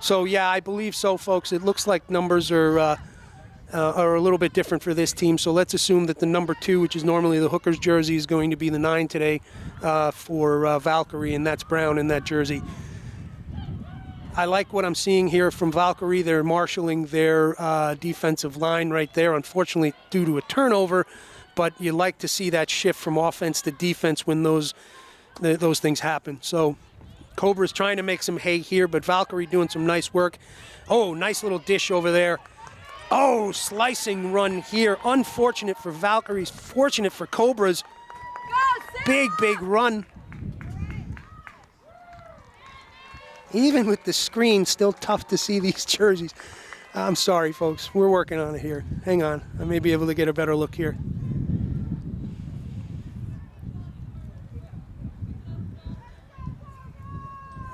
So yeah, I believe so, folks. It looks like numbers are a little bit different for this team. So let's assume that the number 2, which is normally the hooker's jersey, is going to be the 9 today for Valkyrie, and that's Brown in that jersey. I like what I'm seeing here from Valkyrie. They're marshaling their defensive line right there, unfortunately due to a turnover, but you like to see that shift from offense to defense when those things happen. So Cobra's trying to make some hay here, but Valkyrie doing some nice work. Oh, nice little dish over there. Oh, slicing run here. Unfortunate for Valkyries, fortunate for Cobras. Big run. Even with the screen, still tough to see these jerseys. I'm sorry, folks. We're working on it here. Hang on. I may be able to get a better look here.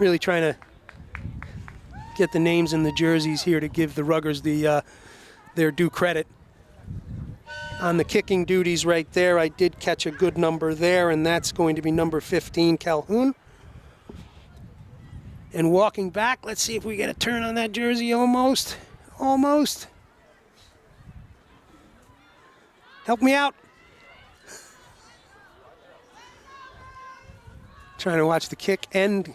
really trying to get the names in the jerseys here to give the Ruggers their due credit. On the kicking duties right there, I did catch a good number there, and that's going to be number 15, Calhoun. And walking back, let's see if we get a turn on that jersey. Almost. Almost. Help me out. Trying to watch the kick end.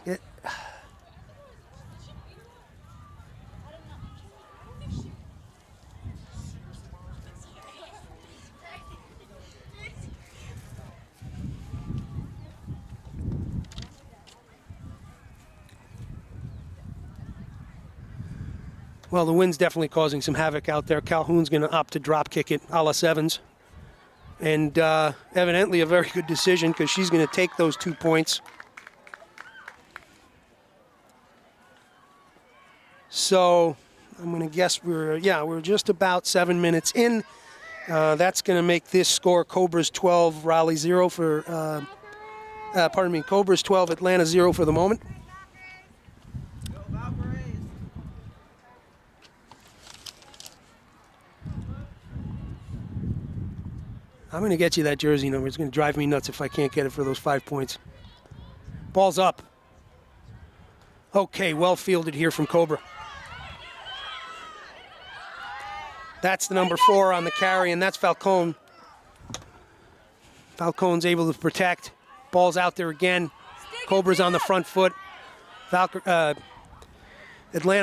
Well, the wind's definitely causing some havoc out there. Calhoun's going to opt to drop kick it a la Sevens. And evidently a very good decision because she's going to take those 2 points. So I'm going to guess we're just about 7 minutes in. That's going to make this score Cobras 12, Raleigh 0 for, Cobras 12, Atlanta 0 for the moment. I'm going to get you that jersey number. It's going to drive me nuts if I can't get it for those 5 points. Ball's up. Okay, well fielded here from Cobra. That's the number 4 on the carry, and that's Falcone. Falcone's able to protect. Ball's out there again. Cobra's on the front foot. Atlanta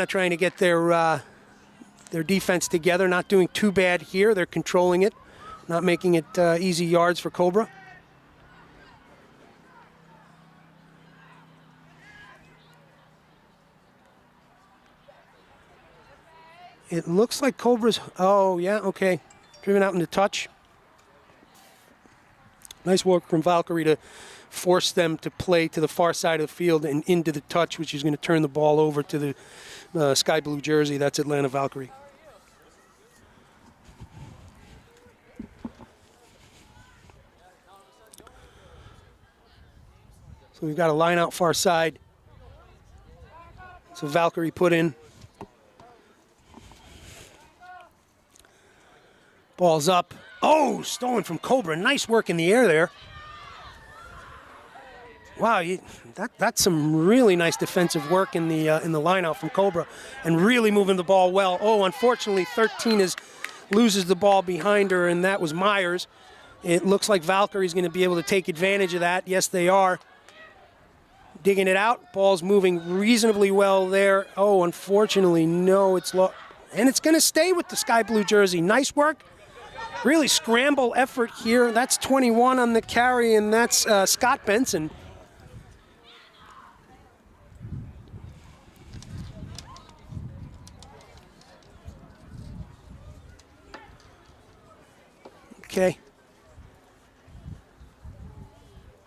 trying to get their defense together. Not doing too bad here. They're controlling it. Not making it easy yards for Cobra. It looks like Cobra's, oh yeah, okay. Driven out into touch. Nice work from Valkyrie to force them to play to the far side of the field and into the touch, which is going to turn the ball over to the sky blue jersey. That's Atlanta Valkyrie. So we've got a line out far side. So Valkyrie put in. Ball's up. Oh, stolen from Cobra. Nice work in the air there. Wow, that's some really nice defensive work in the line out from Cobra, and really moving the ball well. Oh, unfortunately, 13 loses the ball behind her, and that was Myers. It looks like Valkyrie's going to be able to take advantage of that. Yes, they are. Digging it out. Ball's moving reasonably well there. Oh, unfortunately, no, it's low. And it's going to stay with the sky blue jersey. Nice work. Really scramble effort here. That's 21 on the carry, and that's Scott Benson. Okay.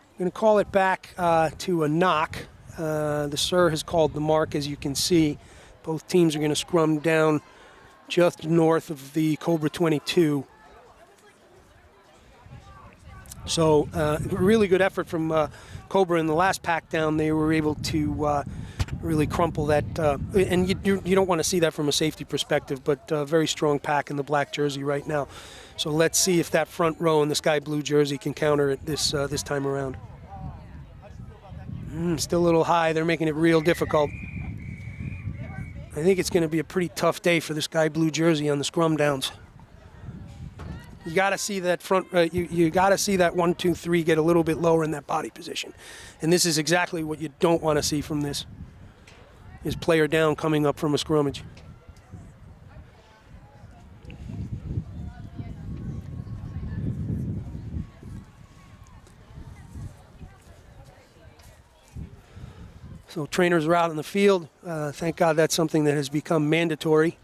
I'm going to call it back to a knock. The Sir has called the mark, as you can see. Both teams are going to scrum down just north of the Cobra 22. So really good effort from Cobra in the last pack down. They were able to really crumple that. And you don't want to see that from a safety perspective, but very strong pack in the black jersey right now. So let's see if that front row in the sky blue jersey can counter it this time around. Still a little high. They're making it real difficult. I think it's going to be a pretty tough day for the sky blue jersey on the scrum downs. You got to see that front. You got to see that 1, 2, 3 get a little bit lower in that body position, and this is exactly what you don't want to see from this. Is player down coming up from a scrummage. So trainers are out in the field. Thank God that's something that has become mandatory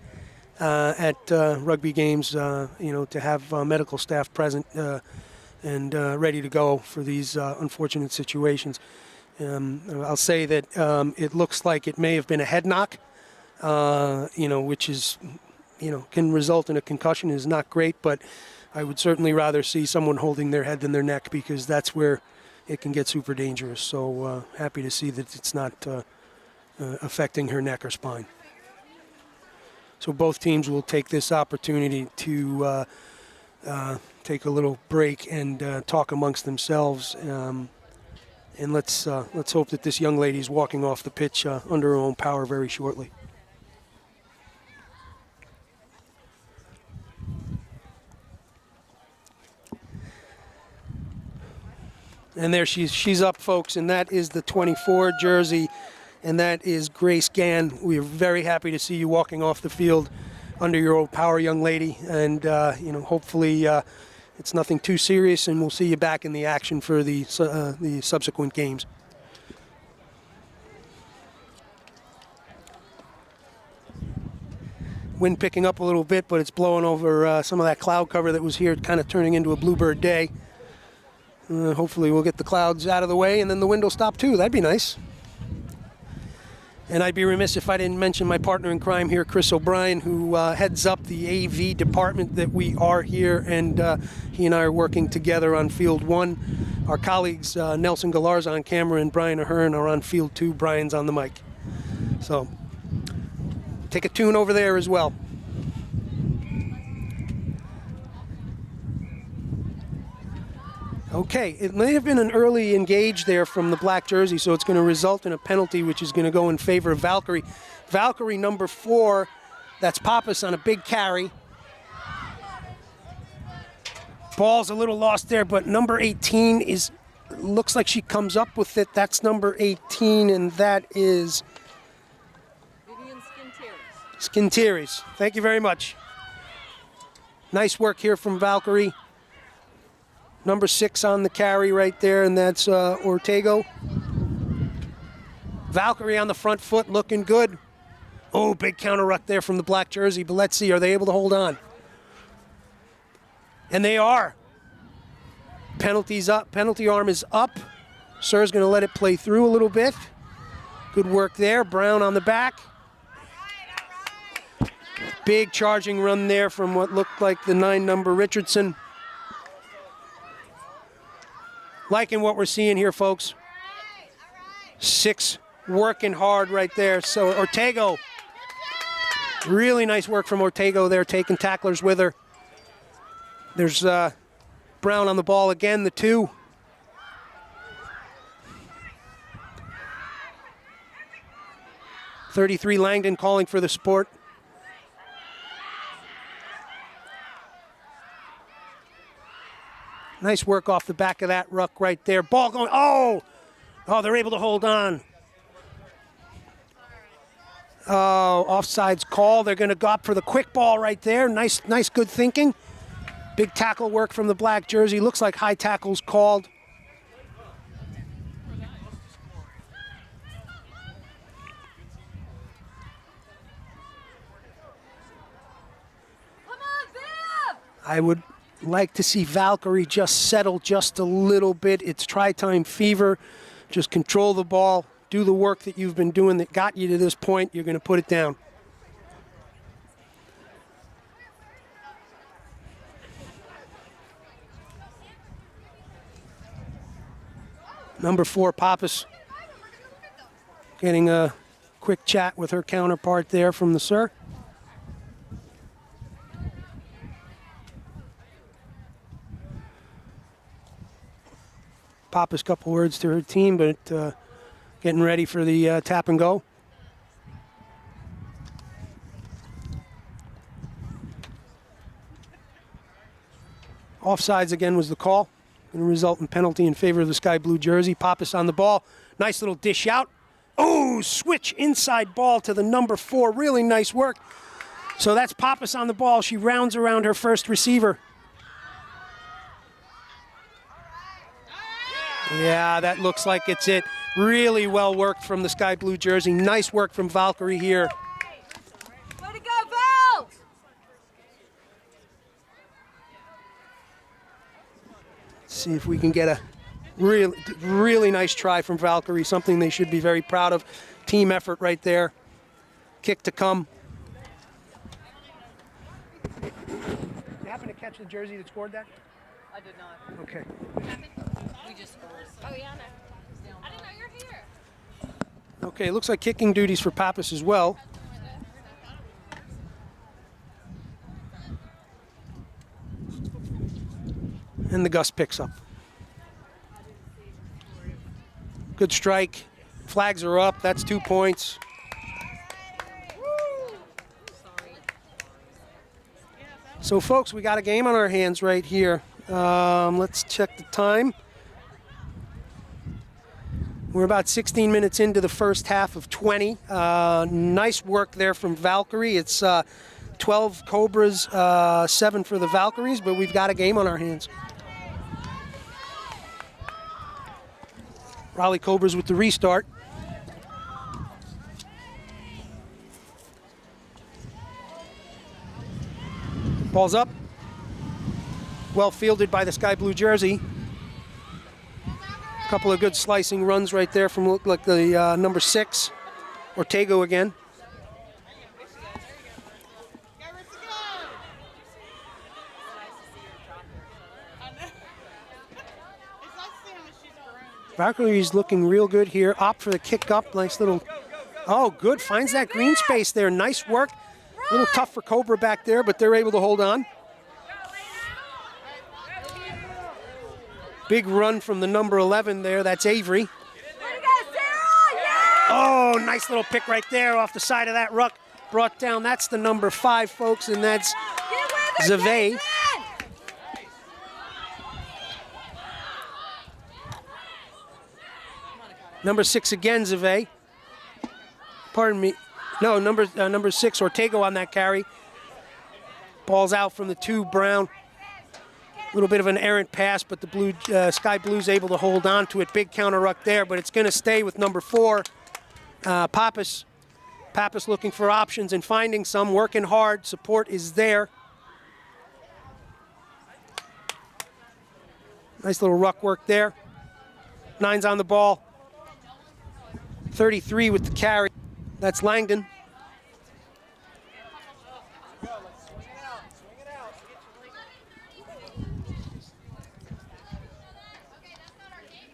at rugby games, to have medical staff present and ready to go for these unfortunate situations. I'll say that it looks like it may have been a head knock, which is, can result in a concussion. Is not great, but I would certainly rather see someone holding their head than their neck, because that's where it can get super dangerous. So happy to see that it's not affecting her neck or spine. So both teams will take this opportunity to take a little break and talk amongst themselves. And let's hope that this young lady is walking off the pitch under her own power very shortly. And there she's up, folks, and that is the 24 jersey, and that is Grace Gann. We are very happy to see you walking off the field under your own power, young lady, and hopefully it's nothing too serious, and we'll see you back in the action for the subsequent games. Wind picking up a little bit, but it's blowing over some of that cloud cover that was here, kind of turning into a bluebird day. Hopefully we'll get the clouds out of the way and then the wind will stop too. That'd be nice. And I'd be remiss if I didn't mention my partner in crime here, Chris O'Brien, who heads up the AV department that we are here, and he and I are working together on Field 1. Our colleagues Nelson Galar's on camera and Brian Ahern are on Field 2. Brian's on the mic. So take a tune over there as well. Okay, it may have been an early engage there from the black jersey, so it's going to result in a penalty, which is going to go in favor of Valkyrie. Valkyrie number 4, that's Pappas on a big carry. Ball's a little lost there, but number 18 looks like she comes up with it. That's number 18, and that is Skintiris. Thank you very much. Nice work here from Valkyrie. Number 6 on the carry right there, and that's Ortego. Valkyrie on the front foot, looking good. Oh, big counter ruck there from the black jersey, but let's see, are they able to hold on? And they are. Penalty's up, penalty arm is up. Sir's gonna let it play through a little bit. Good work there, Brown on the back. Big charging run there from what looked like the 9 number Richardson. Liking what we're seeing here, folks. 6 working hard right there. So Ortego, really nice work from Ortego there, taking tacklers with her. There's Brown on the ball again, the 2. .33 Langdon calling for the sport. Nice work off the back of that ruck right there. Ball going, oh, they're able to hold on. Oh, offsides call. They're going to go up for the quick ball right there. Nice, good thinking. Big tackle work from the black jersey. Looks like high tackle's called.
Come on, Viv!
I would like to see Valkyrie just settle just a little bit. It's try-time fever. Just control the ball. Do the work that you've been doing that got you to this point. You're going to put it down. Number 4, Pappas, getting a quick chat with her counterpart there from the Sir. Pappas, a couple words to her team, but getting ready for the tap and go. Offsides again was the call. Going to result in penalty in favor of the sky blue jersey. Pappas on the ball. Nice little dish out. Oh, switch inside ball to the number 4. Really nice work. So that's Pappas on the ball. She rounds around her first receiver. Yeah, that looks like it's it. Really well worked from the sky blue jersey. Nice work from Valkyrie here.
Way to go, Val!
Let's see if we can get a really nice try from Valkyrie, something they should be very proud of. Team effort right there. Kick to come. You happen to catch the jersey that scored that?
I did not.
Okay.
We just scored.
Oh, yeah, no. I didn't know you were here.
Okay, looks like kicking duties for Pappas as well. And the Gus picks up. Good strike. Flags are up. That's 2 points. So, folks, we got a game on our hands right here. Let's check the time. We're about 16 minutes into the first half of 20. Nice work there from Valkyrie. It's 12 Cobras, 7 for the Valkyries, but we've got a game on our hands. Raleigh Cobras with the restart. Ball's up. Well fielded by the sky blue jersey. A couple of good slicing runs right there from look like the number 6, Ortego again. Valkyrie's looking real good here. Opt for the kick up. Nice little. Oh, good. Finds that green space there. Nice work. A little tough for Cobra back there, but they're able to hold on. Big run from the number 11 there. That's Avery. Oh, nice little pick right there off the side of that ruck. Brought down. That's the number 5, folks, and that's Zave. Number 6 again, Zave. Pardon me. No, number 6, Ortego on that carry. Ball's out from the 2, Brown. A little bit of an errant pass, but the blue Sky Blue's able to hold on to it. Big counter ruck there, but it's going to stay with number 4, Pappas. Pappas looking for options and finding some, working hard. Support is there. Nice little ruck work there. 9's on the ball. 33 with the carry. That's Langdon.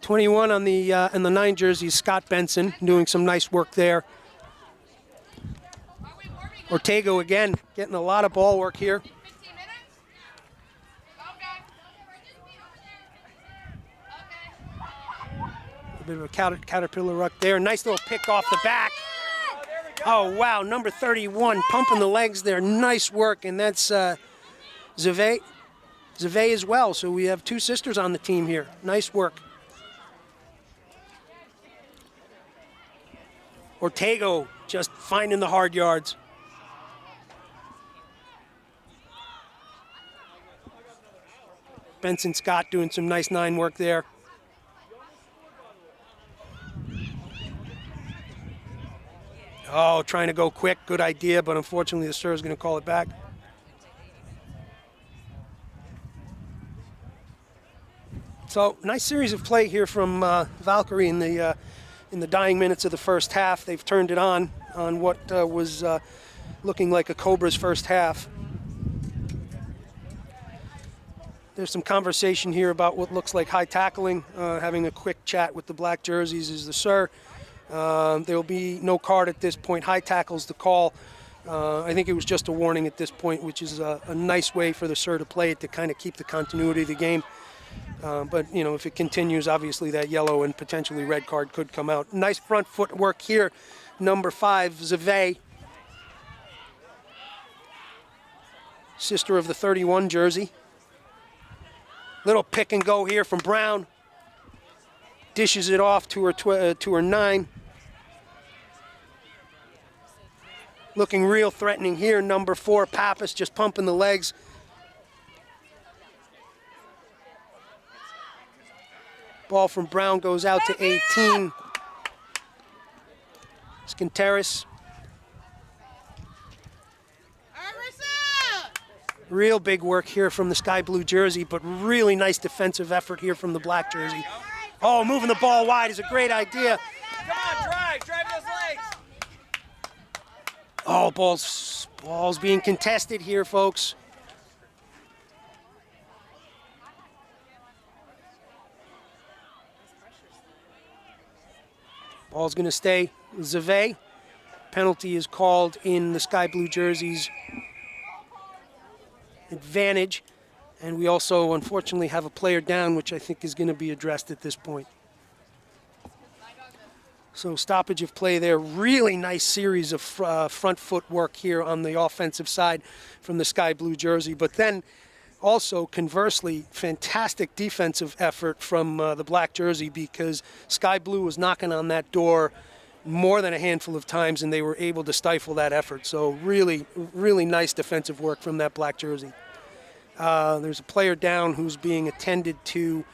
(21) on the in the 9 jersey, Scott Benson, doing some nice work there. Ortego again, getting a lot of ball work here. A bit of a caterpillar ruck there. Nice little pick off the back. Oh, wow, number 31, pumping the legs there. Nice work, and that's Zave as well. So we have 2 sisters on the team here. Nice work. Ortego just finding the hard yards. Benson Scott doing some nice 9 work there. Oh, trying to go quick, good idea, but unfortunately the sir is going to call it back. So nice series of play here from Valkyrie in the dying minutes of the first half. They've turned it on what was looking like a Cobras first half. There's some conversation here about what looks like high tackling. Having a quick chat with the black jerseys is the sir. There will be no card at this point. High tackle's the call. I think it was just a warning at this point, which is a nice way for the sir to play it to kind of keep the continuity of the game. But, you know, if it continues, obviously that yellow and potentially red card could come out. Nice front foot work here. Number 5, Zave. Sister of the 31 jersey. Little pick and go here from Brown. Dishes it off to her 9. Looking real threatening here. Number 4, Pappas, just pumping the legs. Ball from Brown goes out to 18. Skinteris. Real big work here from the sky blue jersey, but really nice defensive effort here from the black jersey. Oh, moving the ball wide is a great idea.
Come on, drive those legs.
Oh, ball's being contested here, folks. Ball's going to stay Zave. Penalty is called in the sky blue jerseys advantage. And we also, unfortunately, have a player down, which I think is going to be addressed at this point. So stoppage of play there. Really nice series of front foot work here on the offensive side from the sky blue jersey. But then also, conversely, fantastic defensive effort from the black jersey, because sky blue was knocking on that door more than a handful of times, and they were able to stifle that effort. So really, really nice defensive work from that black jersey. There's a player down who's being attended to.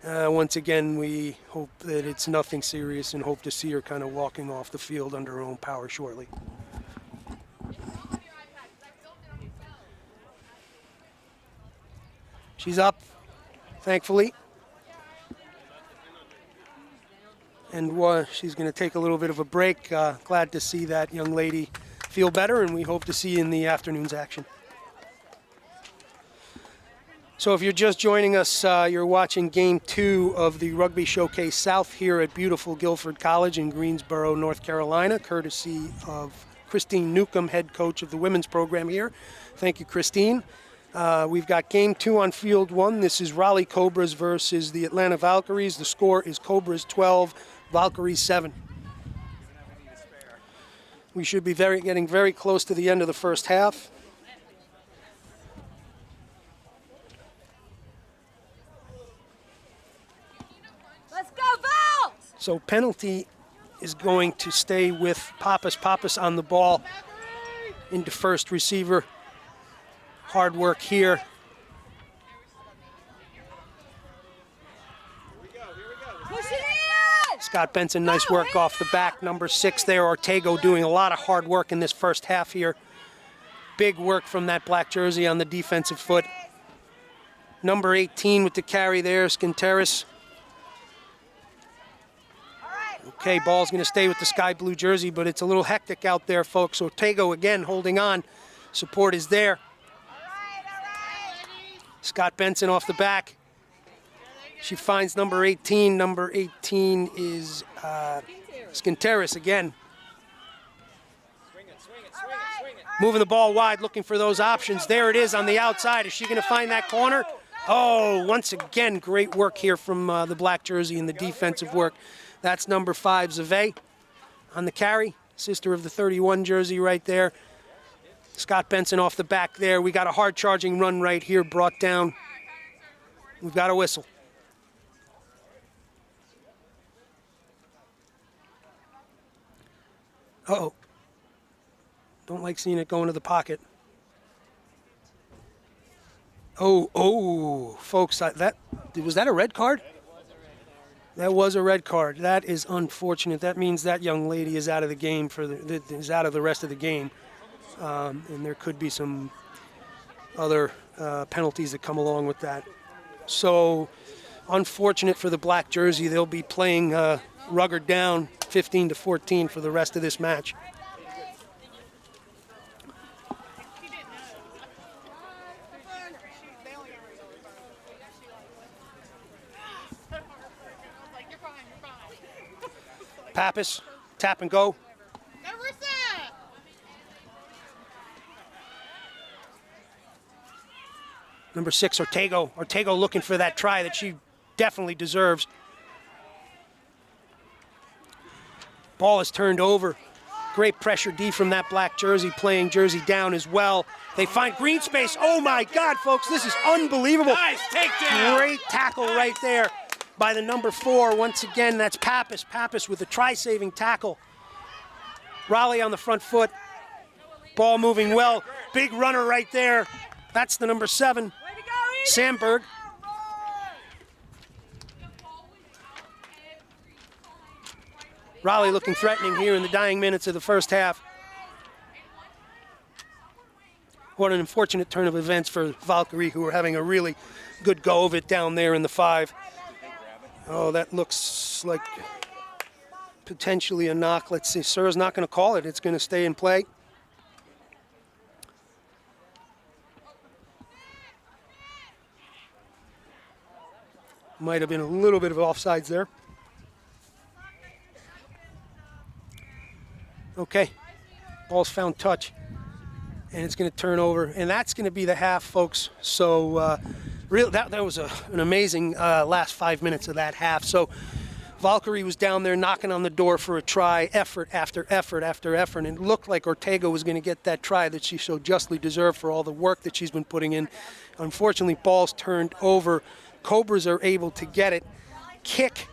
Once again, we hope that it's nothing serious and hope to see her kind of walking off the field under her own power shortly. She's up, thankfully. And she's going to take a little bit of a break. Glad to see that young lady feel better, and we hope to see you in the afternoon's action. So if you're just joining us, you're watching Game 2 of the Rugby Showcase South here at beautiful Guilford College in Greensboro, North Carolina, courtesy of Christine Newcomb, head coach of the women's program here. Thank you, Christine. We've got Game 2 on Field 1. This is Raleigh Cobras versus the Atlanta Valkyries. The score is Cobras 12, Valkyries 7. We should be getting very close to the end of the first half.
Let's go, Val!
So penalty is going to stay with Pappas. Pappas on the ball into first receiver. Hard work here.
Push it in!
Scott Benson, nice work off the back. Number 6 there, Ortego, doing a lot of hard work in this first half here. Big work from that black jersey on the defensive foot. Number 18 with the carry there, Skinteris. Okay, ball's going to stay with the sky blue jersey, but it's a little hectic out there, folks. Ortego again holding on. Support is there. Scott Benson off the back. She finds number 18. Number 18 is Skinteris again. Moving the ball wide, looking for those options. There it is on the outside. Is she going to find that corner? Oh, once again, great work here from the black jersey and the defensive work. That's number 5, Zave, on the carry. Sister of the 31 jersey right there. Scott Benson off the back there. We got a hard charging run right here brought down. We've got a whistle. Uh-oh. Don't like seeing it go into the pocket. Oh, folks, was that a red card? That was a red card. That is unfortunate. That means that young lady is out of the game is out of the rest of the game. And there could be some other penalties that come along with that. So, unfortunate for the black jersey. They'll be playing Rugger down 15-14 for the rest of this match. Pappas, tap and go. Number 6, Ortego. Ortego looking for that try that she definitely deserves. Ball is turned over. Great pressure D from that black jersey, playing jersey down as well. They find green space. Oh my God, folks, this is unbelievable.
Nice takedown.
Great tackle right there by the number 4. Once again, that's Pappas. Pappas with a try-saving tackle. Raleigh on the front foot. Ball moving well. Big runner right there. That's the number 7,
Way to go,
Sandberg. Raleigh looking threatening here in the dying minutes of the first half. What an unfortunate turn of events for Valkyrie, who are having a really good go of it down there in the 5. Oh, that looks like potentially a knock. Let's see. Sir's not going to call it. It's going to stay in play. Might have been a little bit of offsides there. Okay, ball's found touch, and it's going to turn over, and that's going to be the half, folks. So that was an amazing last 5 minutes of that half. So Valkyrie was down there knocking on the door for a try, effort after effort after effort, and it looked like Ortega was going to get that try that she so justly deserved for all the work that she's been putting in. Unfortunately, ball's turned over. Cobras are able to get it, kick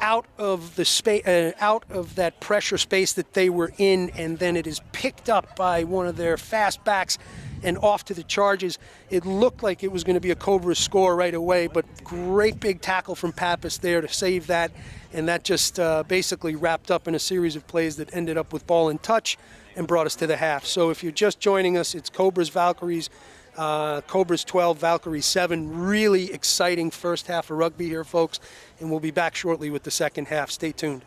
out of the space, out of that pressure space that they were in, and then it is picked up by one of their fast backs and off to the charges. It looked like it was going to be a Cobra score right away, but great big tackle from Pappas there to save that, and that just basically wrapped up in a series of plays that ended up with ball in touch and brought us to the half. So if you're just joining us, it's Cobras Valkyries, Cobras 12, Valkyries 7. Really exciting first half of rugby here, folks, and we'll be back shortly with the second half. Stay tuned.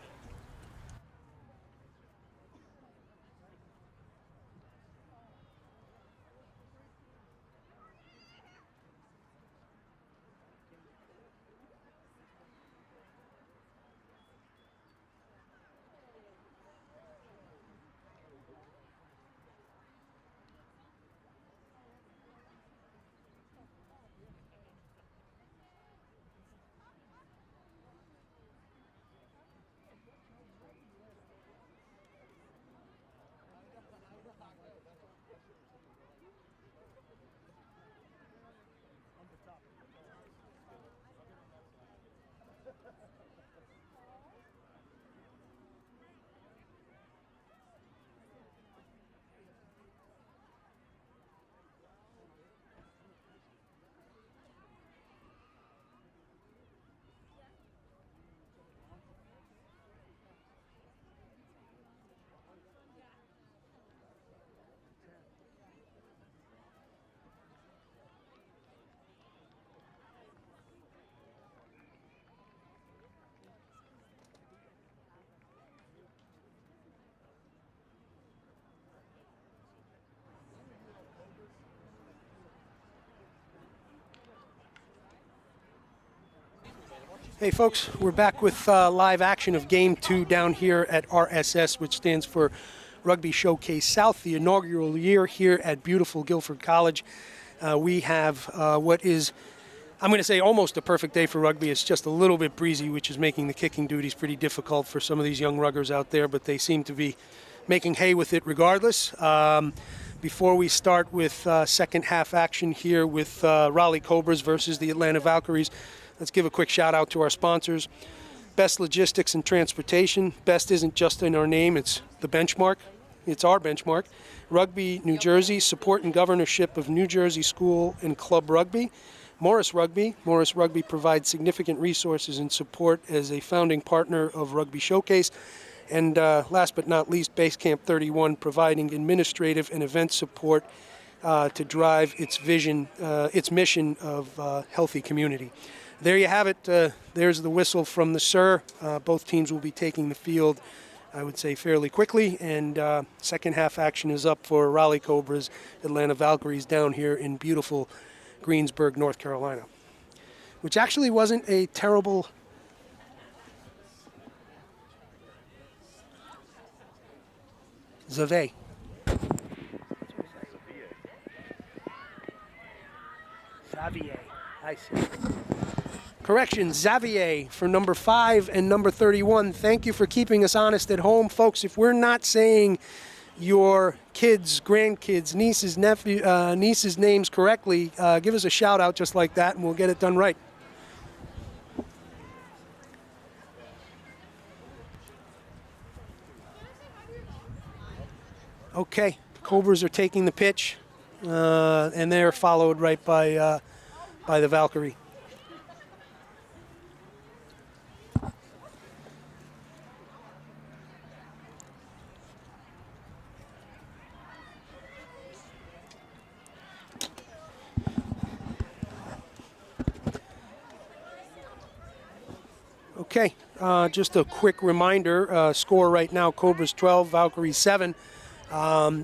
Hey folks, we're back with live action of Game 2 down here at RSS, which stands for Rugby Showcase South, the inaugural year here at beautiful Guilford College. We have what is, I'm going to say, almost a perfect day for rugby. It's just a little bit breezy, which is making the kicking duties pretty difficult for some of these young ruggers out there, but they seem to be making hay with it regardless. Before we start with second half action here with Raleigh Cobras versus the Atlanta Valkyries, let's give a quick shout out to our sponsors. Best Logistics and Transportation. Best isn't just in our name, it's the benchmark. It's our benchmark. Rugby New Jersey, support and governorship of New Jersey School and Club Rugby. Morris Rugby. Morris Rugby provides significant resources and support as a founding partner of Rugby Showcase. And last but not least, Base Camp 31, providing administrative and event support to drive its vision, its mission of healthy community. There you have it. There's the whistle from the Sir. Both teams will be taking the field, I would say, fairly quickly. And second half action is up for Raleigh Cobras, Atlanta Valkyries down here in beautiful Greensburg, North Carolina, which actually wasn't a terrible Xavier. Xavier, I see. Correction, Xavier for number 5 and number 31. Thank you for keeping us honest at home. Folks, if we're not saying your kids, grandkids, nieces, nieces' names correctly, give us a shout out just like that and we'll get it done right. Okay, Cobras are taking the pitch, and they're followed right by the Valkyrie. Okay, just a quick reminder, score right now, Cobras 12, Valkyries 7.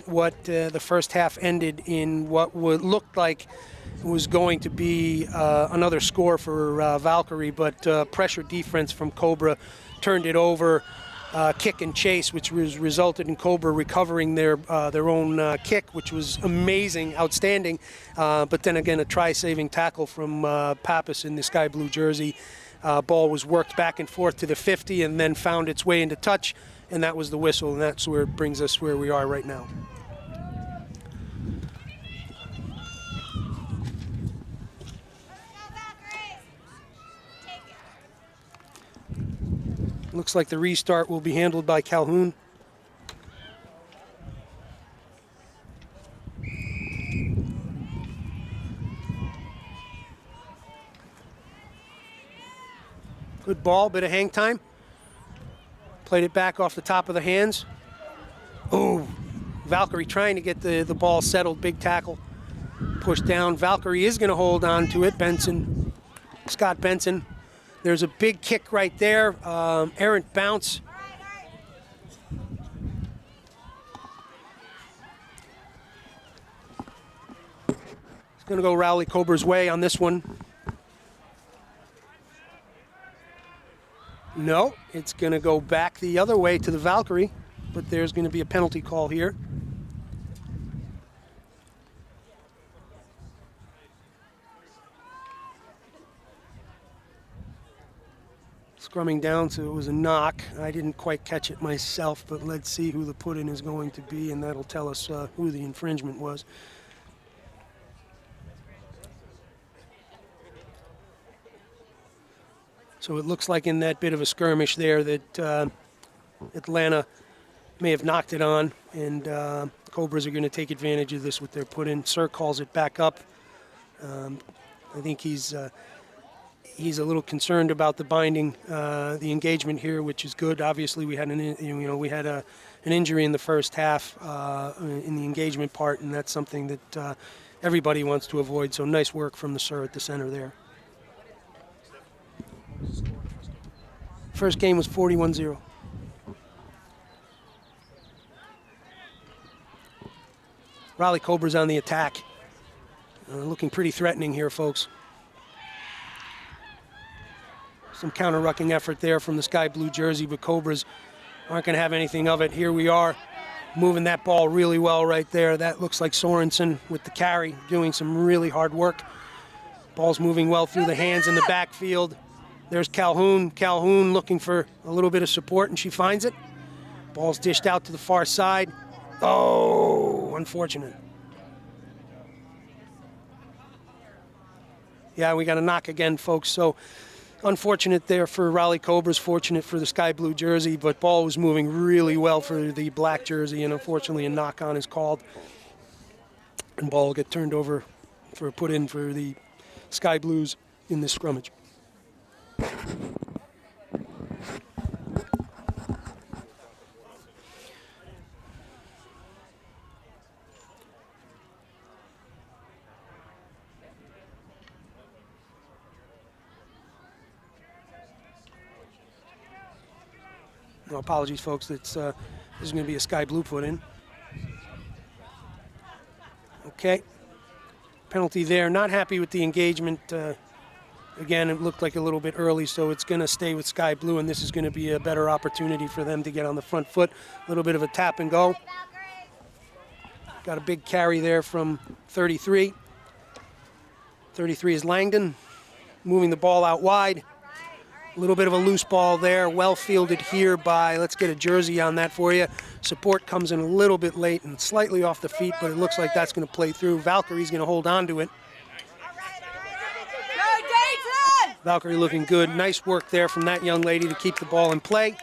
What the first half ended in what looked like was going to be another score for Valkyrie, but pressure defense from Cobra turned it over. kick and chase, which resulted in Cobra recovering their own kick, which was amazing, outstanding. But then again, a try-saving tackle from Pappas in the sky blue jersey. Ball was worked back and forth to the 50 and then found its way into touch, and that was the whistle, and that's where it brings us where we are right now. Looks like the restart will be handled by Calhoun. Good ball, bit of hang time. Played it back off the top of the hands. Oh, Valkyrie trying to get the ball settled, big tackle. Pushed down, Valkyrie is gonna hold on to it, Benson, Scott Benson. There's a big kick right there, errant bounce. It's gonna go Rally Cobra's way on this one. No, it's gonna go back the other way to the Valkyrie, but there's gonna be a penalty call here. Scrumming down, so it was a knock. I didn't quite catch it myself, but let's see who the put-in is going to be, and that'll tell us who the infringement was. So it looks like in that bit of a skirmish there that Atlanta may have knocked it on, and Cobras are going to take advantage of this with their put-in. Sir calls it back up. I think he's a little concerned about the binding, the engagement here, which is good. Obviously, we had an injury in the first half in the engagement part, and that's something that everybody wants to avoid. So nice work from the Sir at the center there. First game was 41-0. Raleigh Cobras on the attack. Looking pretty threatening here, folks. Some counter-rucking effort there from the sky blue jersey, but Cobras aren't going to have anything of it. Here we are, moving that ball really well right there. That looks like Sorensen with the carry, doing some really hard work. Ball's moving well through the hands in the backfield. There's Calhoun. Calhoun looking for a little bit of support, and she finds it. Ball's dished out to the far side. Oh, unfortunate. Yeah, we got a knock again, folks. So unfortunate there for Raleigh Cobras, fortunate for the sky blue jersey, but ball was moving really well for the black jersey, and unfortunately a knock on is called. And ball will get turned over for a put in for the sky blues in this scrummage. No, apologies, folks. This is going to be a sky blue put in. Okay. Penalty there. Not happy with the engagement. Again, it looked like a little bit early, so it's going to stay with sky blue, and this is going to be a better opportunity for them to get on the front foot. A little bit of a tap and go. Got a big carry there from 33. 33 is Langdon, moving the ball out wide. A little bit of a loose ball there, well fielded here by, let's get a jersey on that for you. Support comes in a little bit late and slightly off the feet, but it looks like that's going to play through. Valkyrie's going to hold on to it. Valkyrie looking good. Nice work there from that young lady to keep the ball in play.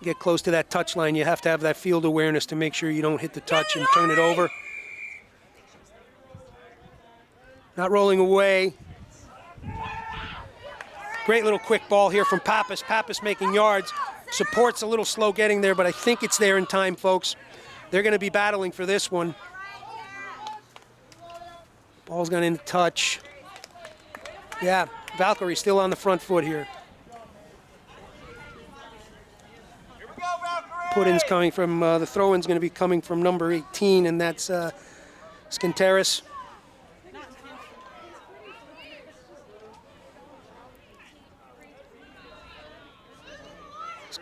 Get close to that touch line. You have to have that field awareness to make sure you don't hit the touch and turn it over. Not rolling away. Great little quick ball here from Pappas. Pappas making yards. Support's a little slow getting there, but I think it's there in time, folks. They're going to be battling for this one. Ball's gone into touch. Yeah, Valkyrie still on the front foot here. Put-in's coming from, the throw-in's going to be coming from number 18, and that's Skinteris.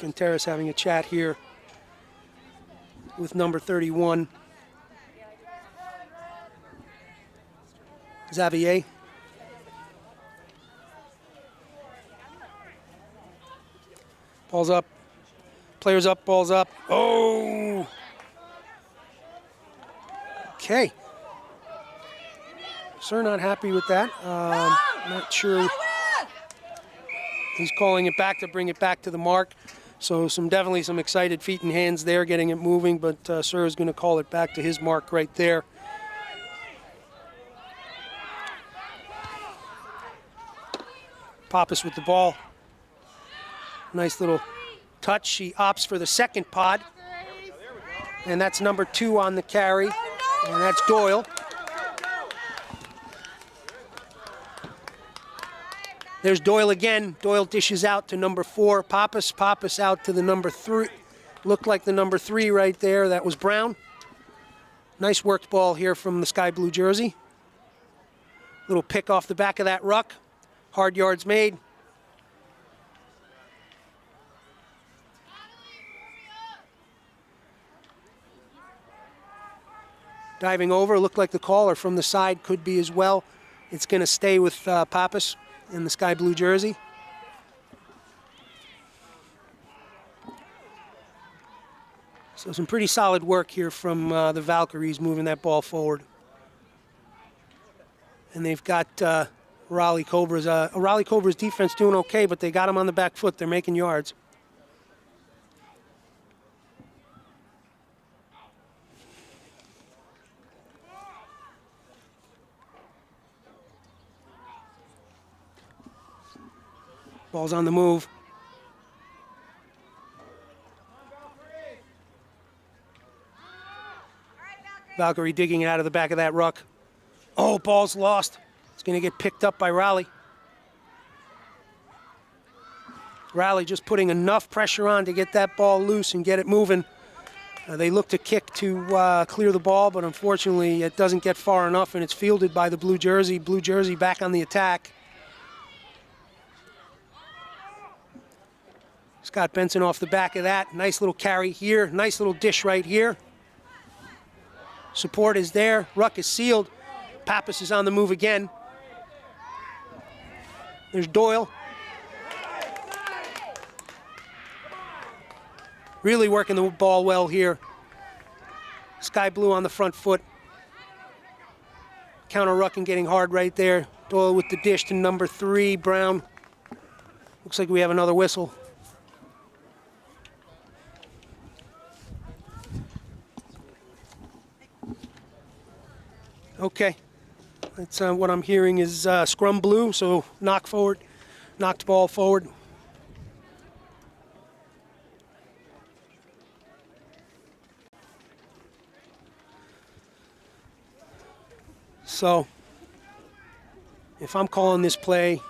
Quinteras having a chat here with number 31, Xavier. Ball's up. Players up, ball's up. Oh! Okay. Sir not happy with that. Not sure. He's calling it back to bring it back to the mark. So definitely some excited feet and hands there getting it moving, but Sir is going to call it back to his mark right there. Pappas with the ball. Nice little touch. She opts for the second pod. And that's number 2 on the carry. And that's Doyle. There's Doyle again. Doyle dishes out to number 4. Pappas out to the number 3. Looked like the number 3 right there. That was Brown. Nice worked ball here from the sky blue jersey. Little pick off the back of that ruck. Hard yards made. Diving over, looked like the caller from the side could be as well. It's going to stay with Pappas in the sky blue jersey. So some pretty solid work here from the Valkyries moving that ball forward. And they've got Raleigh Cobras. Raleigh Cobras defense doing okay, but they got them on the back foot. They're making yards. Ball's on the move. Valkyrie digging it out of the back of that ruck. Oh, ball's lost. It's going to get picked up by Raleigh. Raleigh just putting enough pressure on to get that ball loose and get it moving. They look to kick to clear the ball, but unfortunately it doesn't get far enough, and it's fielded by the blue jersey. Blue jersey back on the attack. Scott Benson off the back of that. Nice little carry here. Nice little dish right here. Support is there. Ruck is sealed. Pappas is on the move again. There's Doyle. Really working the ball well here. Sky blue on the front foot. Counter rucking getting hard right there. Doyle with the dish to number 3, Brown. Looks like we have another whistle. Okay, that's what I'm hearing is scrum blue, so knocked ball forward. So, if I'm calling this play,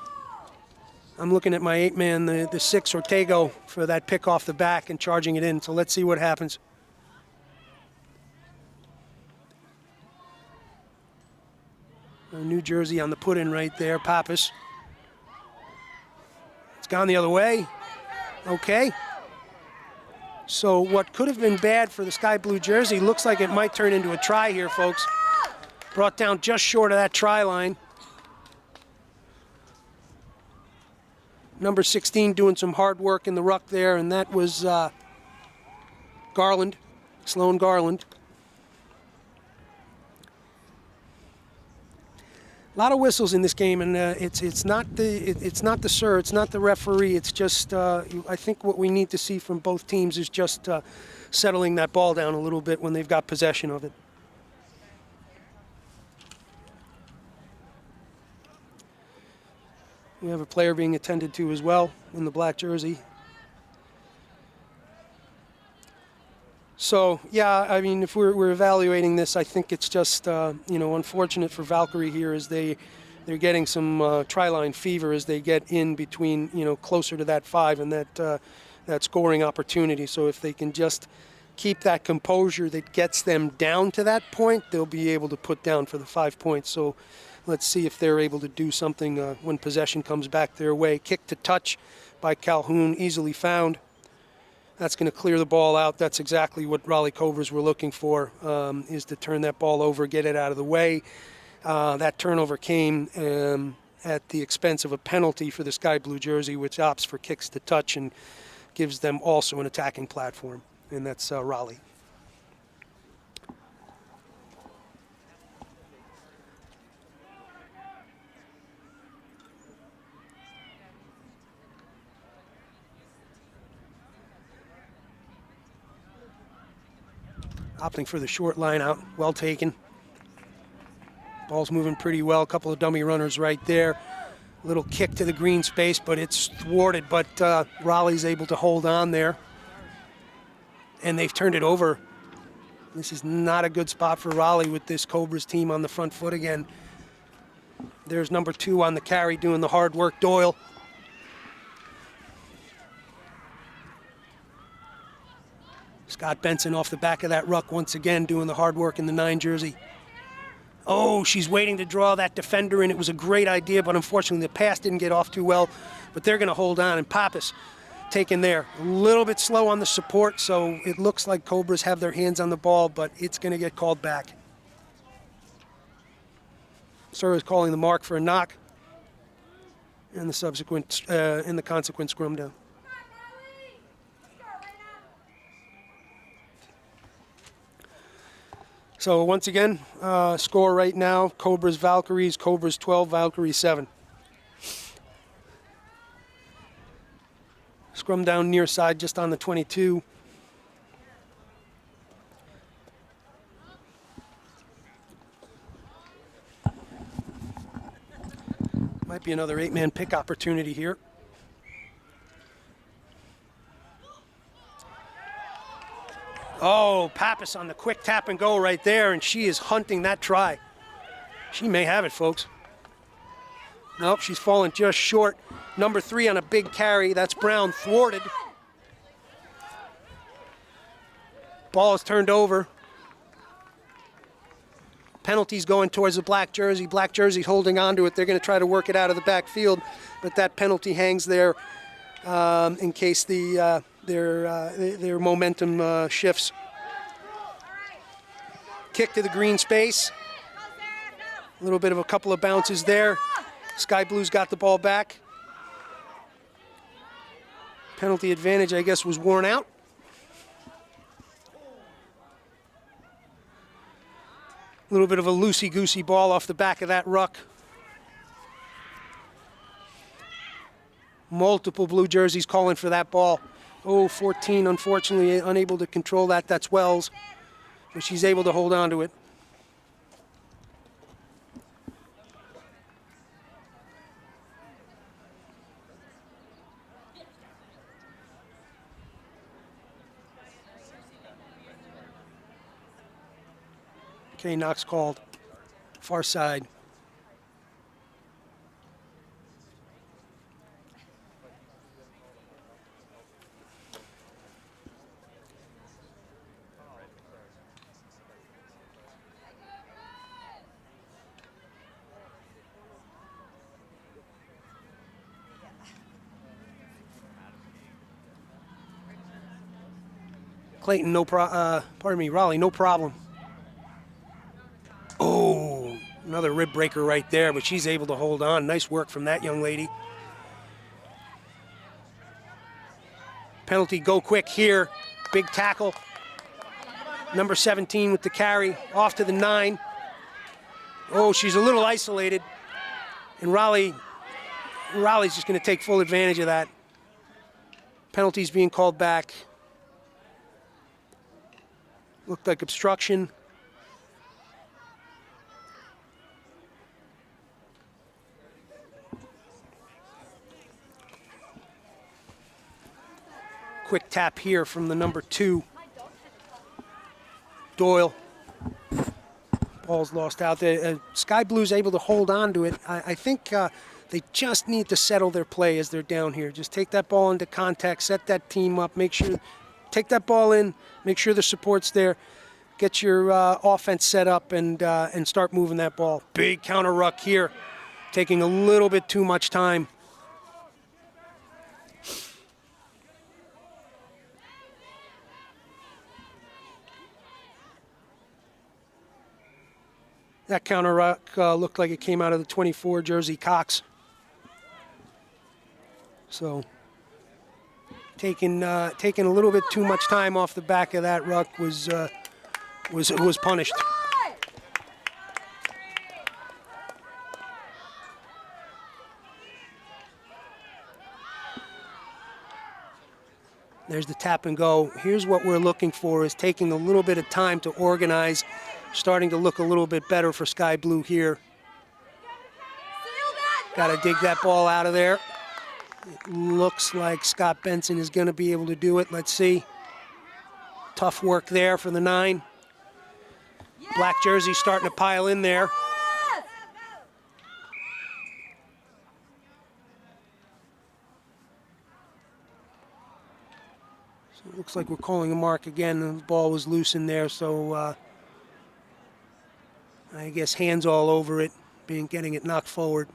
I'm looking at my 8-man, the 6 Ortego for that pick off the back and charging it in, so let's see what happens. New Jersey on the put-in right there, Pappas. It's gone the other way. Okay. So what could have been bad for the sky blue jersey looks like it might turn into a try here, folks. Brought down just short of that try line. Number 16 doing some hard work in the ruck there, and that was Garland, Sloan Garland. A lot of whistles in this game, and it's not the sir, it's not the referee. It's just I think what we need to see from both teams is just settling that ball down a little bit when they've got possession of it. We have a player being attended to as well in the black jersey. So, yeah, I mean, if we're evaluating this, I think it's just, unfortunate for Valkyrie here as they're getting some try-line fever as they get in between, closer to that 5 and that scoring opportunity. So if they can just keep that composure that gets them down to that point, they'll be able to put down for the 5 points. So let's see if they're able to do something when possession comes back their way. Kick to touch by Calhoun, easily found. That's going to clear the ball out. That's exactly what Raleigh Cobras were looking for, is to turn that ball over, get it out of the way. That turnover came at the expense of a penalty for the sky blue jersey, which opts for kicks to touch and gives them also an attacking platform, and that's Raleigh. Opting for the short line out, well taken. Ball's moving pretty well, a couple of dummy runners right there. Little kick to the green space, but it's thwarted, but Raleigh's able to hold on there. And they've turned it over. This is not a good spot for Raleigh with this Cobras team on the front foot again. There's number 2 on the carry doing the hard work, Doyle. Scott Benson off the back of that ruck once again doing the hard work in the 9 jersey. Oh, she's waiting to draw that defender in. It was a great idea, but unfortunately the pass didn't get off too well. But they're going to hold on, and Pappas taken there. A little bit slow on the support, so it looks like Cobras have their hands on the ball, but it's going to get called back. Sir is calling the mark for a knock, and the subsequent, in the consequent scrum down. So once again, score right now, Cobras Valkyries, Cobras 12, Valkyries 7. Scrum down near side just on the 22. Might be another 8-man pick opportunity here. Oh, Pappas on the quick tap and go right there, and she is hunting that try. She may have it, folks. Nope, she's falling just short. Number 3 on a big carry. That's Brown, thwarted. Ball is turned over. Penalties going towards the black jersey. Black jersey holding on to it. They're going to try to work it out of the backfield, but that penalty hangs there in case their momentum shifts. Kick to the green space. A little bit of a couple of bounces there. Sky Blues got the ball back. Penalty advantage, I guess, was worn out. A little bit of a loosey-goosey ball off the back of that ruck. Multiple blue jerseys calling for that ball. Oh, 14, unfortunately, unable to control that. That's Wells, but she's able to hold on to it. Okay, knock's called. Far side. Clayton, Raleigh, no problem. Oh, another rib breaker right there, but she's able to hold on. Nice work from that young lady. Penalty, go quick here. Big tackle. Number 17 with the carry, off to the 9. Oh, she's a little isolated. And Raleigh's just going to take full advantage of that. Penalties being called back. Looked like obstruction. Quick tap here from the number 2. Doyle. Ball's lost out there. Sky Blues able to hold on to it. I think they just need to settle their play as they're down here. Just take that ball into contact, set that team up, make sure, take that ball in, make sure the support's there, get your offense set up, and start moving that ball. Big counter ruck here, taking a little bit too much time. That counter ruck looked like it came out of the 24 jersey, Cox. So taking a little bit too much time off the back of that ruck was punished. There's the tap and go. Here's what we're looking for, is taking a little bit of time to organize, starting to look a little bit better for Sky Blue here. Got to dig that ball out of there. It looks like Scott Benson is going to be able to do it. Let's see. Tough work there for the 9. Black jersey starting to pile in there. So it looks like we're calling a mark again. The ball was loose in there, so I guess hands all over it, getting it knocked forward.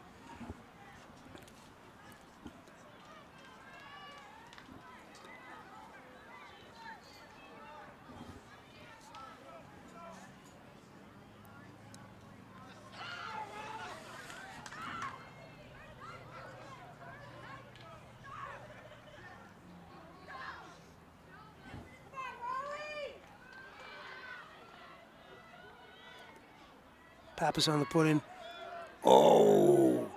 Pappas on the put-in. Oh!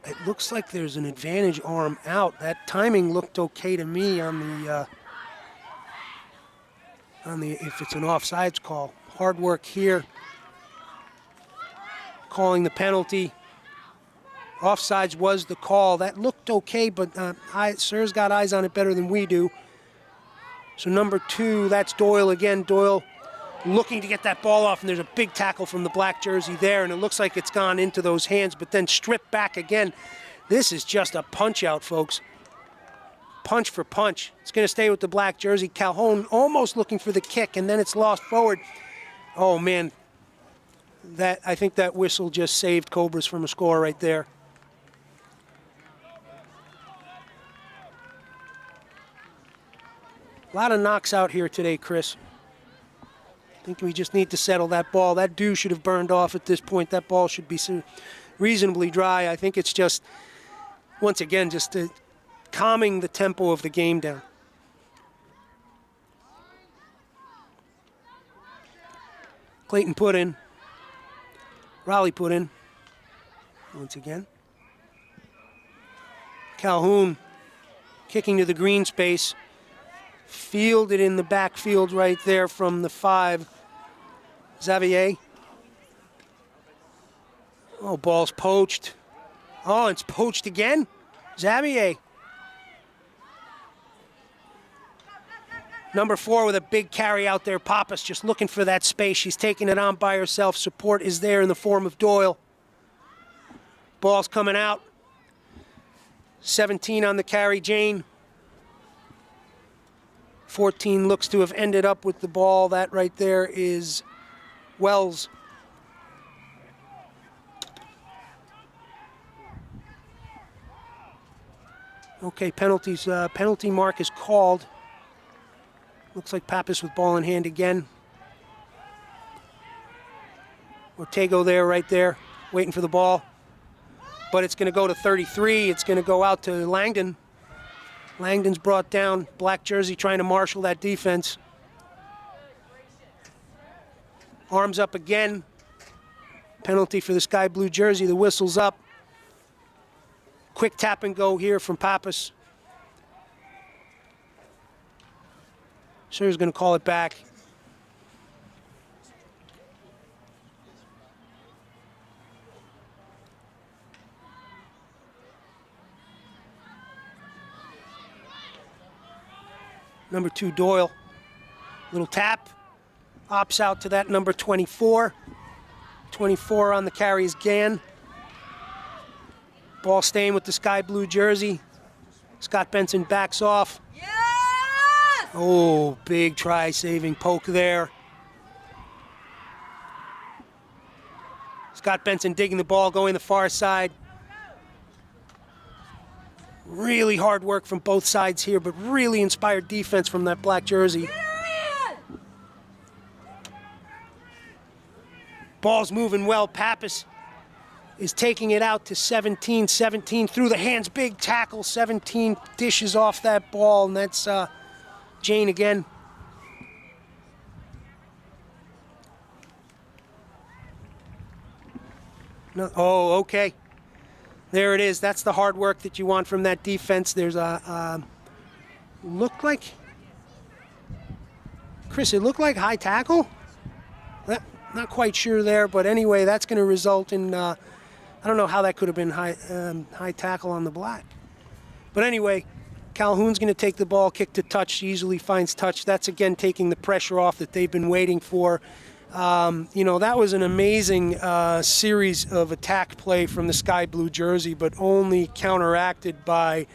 It looks like there's an advantage arm out. That timing looked okay to me on the if it's an offsides call. Hard work here. Calling the penalty. Offsides was the call. That looked okay, but Sir's got eyes on it better than we do. So number 2, that's Doyle again. Doyle looking to get that ball off, and there's a big tackle from the black jersey there, and it looks like it's gone into those hands, but then stripped back again. This is just a punch out, folks. Punch for punch. It's going to stay with the black jersey. Calhoun almost looking for the kick, and then it's lost forward. Oh, man. I think that whistle just saved Cobras from a score right there. A lot of knocks out here today, Chris. I think we just need to settle that ball. That dew should have burned off at this point. That ball should be reasonably dry. I think it's just, once again, just calming the tempo of the game down. Clayton put in. Raleigh put in. Once again. Calhoun kicking to the green space. Fielded in the backfield right there from the 5. Xavier. Oh, ball's poached. Oh, it's poached again. Xavier. Number 4 with a big carry out there. Pappas just looking for that space. She's taking it on by herself. Support is there in the form of Doyle. Ball's coming out. 17 on the carry, Jane. 14 looks to have ended up with the ball. That right there is Wells. Okay, penalties. Penalty mark is called. Looks like Pappas with ball in hand again. Ortego there, right there, waiting for the ball. But it's going to go to 33. It's going to go out to Langdon. Langdon's brought down. Black jersey trying to marshal that defense. Arms up again. Penalty for the sky blue jersey. The whistle's up. Quick tap and go here from Pappas. Sir's going to call it back. Number 2, Doyle. Little tap. Opts out to that number 24. 24 on the carry is Gann. Ball staying with the sky blue jersey. Scott Benson backs off.
Yes!
Oh, big try saving poke there. Scott Benson digging the ball, going the far side. Really hard work from both sides here, but really inspired defense from that black jersey. Ball's moving well. Pappas is taking it out to 17. 17 through the hands, big tackle. 17 dishes off that ball, and that's Jane again. No, oh, okay. There it is. That's the hard work that you want from that defense. There's a looked like, Chris, it looked like high tackle. Not quite sure there, but anyway, that's going to result in, I don't know how that could have been high tackle on the black. But anyway, Calhoun's going to take the ball, kick to touch. She easily finds touch. That's, again, taking the pressure off that they've been waiting for. You know, that was an amazing series of attack play from the sky blue jersey, but only counteracted by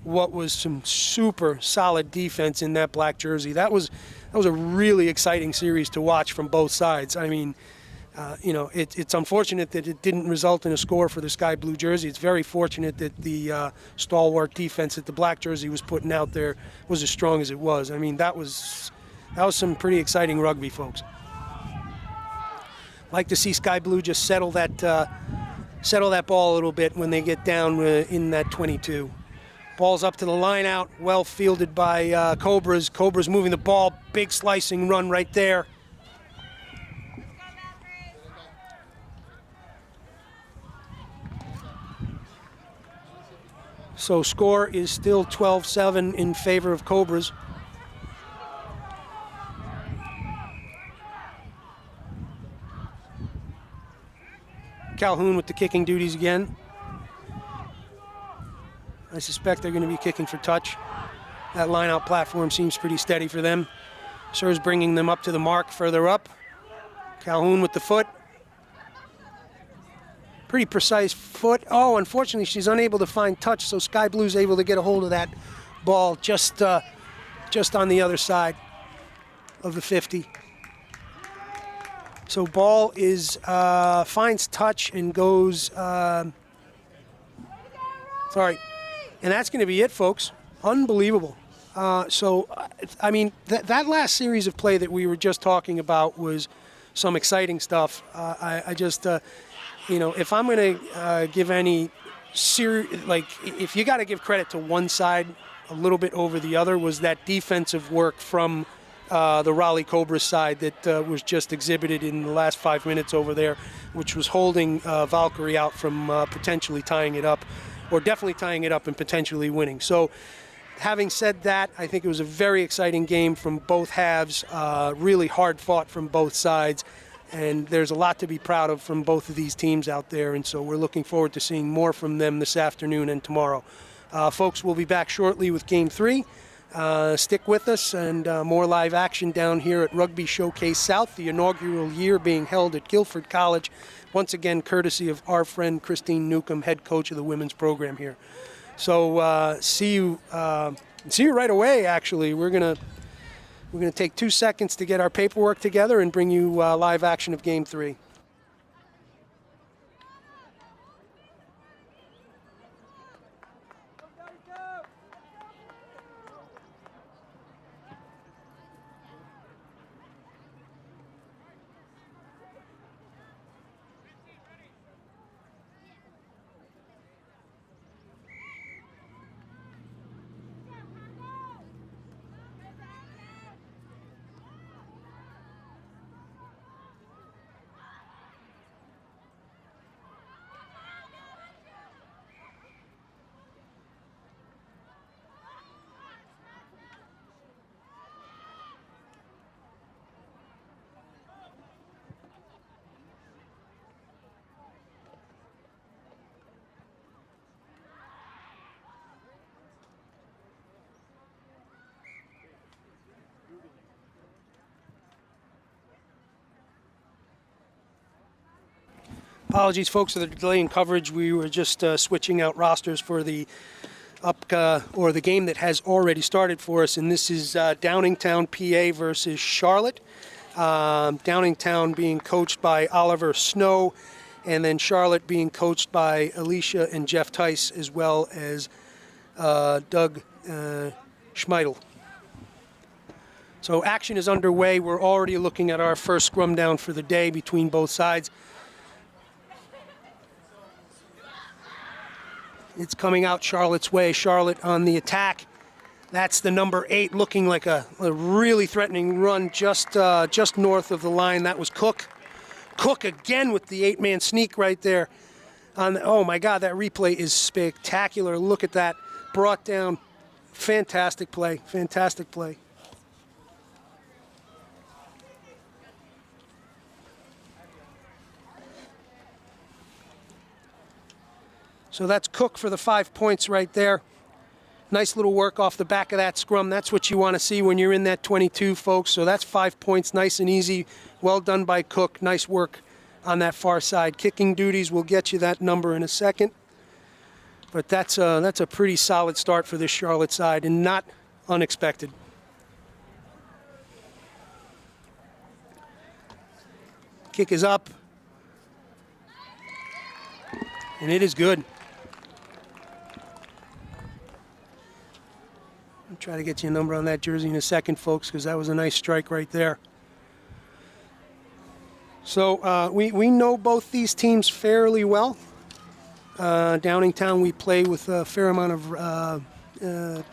what was some super solid defense in that black jersey. That was a really exciting series to watch from both sides. I mean, you know, it's unfortunate that it didn't result in a score for the sky blue jersey. It's very fortunate that the stalwart defense that the black jersey was putting out there was as strong as it was. I mean, that was some pretty exciting rugby, folks. Like to see sky blue just settle that ball a little bit when they get down in that 22. Ball's up to the line out, well fielded by Cobras. Cobras moving the ball, big slicing run right there. So score is still 12-7 in favor of Cobras. Calhoun with the kicking duties again. I suspect they're going to be kicking for touch. That line-out platform seems pretty steady for them. Sir's bringing them up to the mark further up. Calhoun with the foot. Pretty precise foot. Oh, unfortunately, she's unable to find touch, so Sky Blue's able to get a hold of that ball just on the other side of the 50. So ball is finds touch and goes. Sorry, and that's going to be it, folks. Unbelievable. So, I mean, that last series of play that we were just talking about was some exciting stuff. I just, you know, if I'm going to give any if you got to give credit to one side a little bit over the other, was that defensive work from the Raleigh Cobras side that was just exhibited in the last 5 minutes over there, which was holding Valkyrie out from potentially tying it up, or definitely tying it up and potentially winning. So having said that, I think it was a very exciting game from both halves, really hard fought from both sides, and there's a lot to be proud of from both of these teams out there, and so we're looking forward to seeing more from them this afternoon and tomorrow. Folks, we'll be back shortly with Game 3. Stick with us, and more live action down here at Rugby Showcase South, the inaugural year being held at Guilford College, once again courtesy of our friend Christine Newcomb, head coach of the women's program here. So see you right away. Actually, we're gonna take 2 seconds to get our paperwork together and bring you live action of Game 3. Apologies, folks, for the delay in coverage. We were just switching out rosters for the the game that has already started for us, and this is Downingtown, PA versus Charlotte. Downingtown being coached by Oliver Snow, and then Charlotte being coached by Alicia and Jeff Tice, as well as Doug Schmeidel. So action is underway. We're already looking at our first scrum down for the day between both sides. It's coming out Charlotte's way. Charlotte on the attack. That's the number 8 looking like a really threatening run just north of the line. That was Cook. Cook again with the 8-man sneak right there. Oh my God, that replay is spectacular. Look at that. Brought down. Fantastic play. Fantastic play. So that's Cook for the 5 points right there. Nice little work off the back of that scrum. That's what you want to see when you're in that 22, folks. So that's 5 points, nice and easy. Well done by Cook. Nice work on that far side. Kicking duties will get you that number in a second. But that's a pretty solid start for this Charlotte side and not unexpected. Kick is up. And it is good. I'll try to get you a number on that jersey in a second, folks, because that was a nice strike right there. So we know both these teams fairly well. Downingtown we play with a fair amount of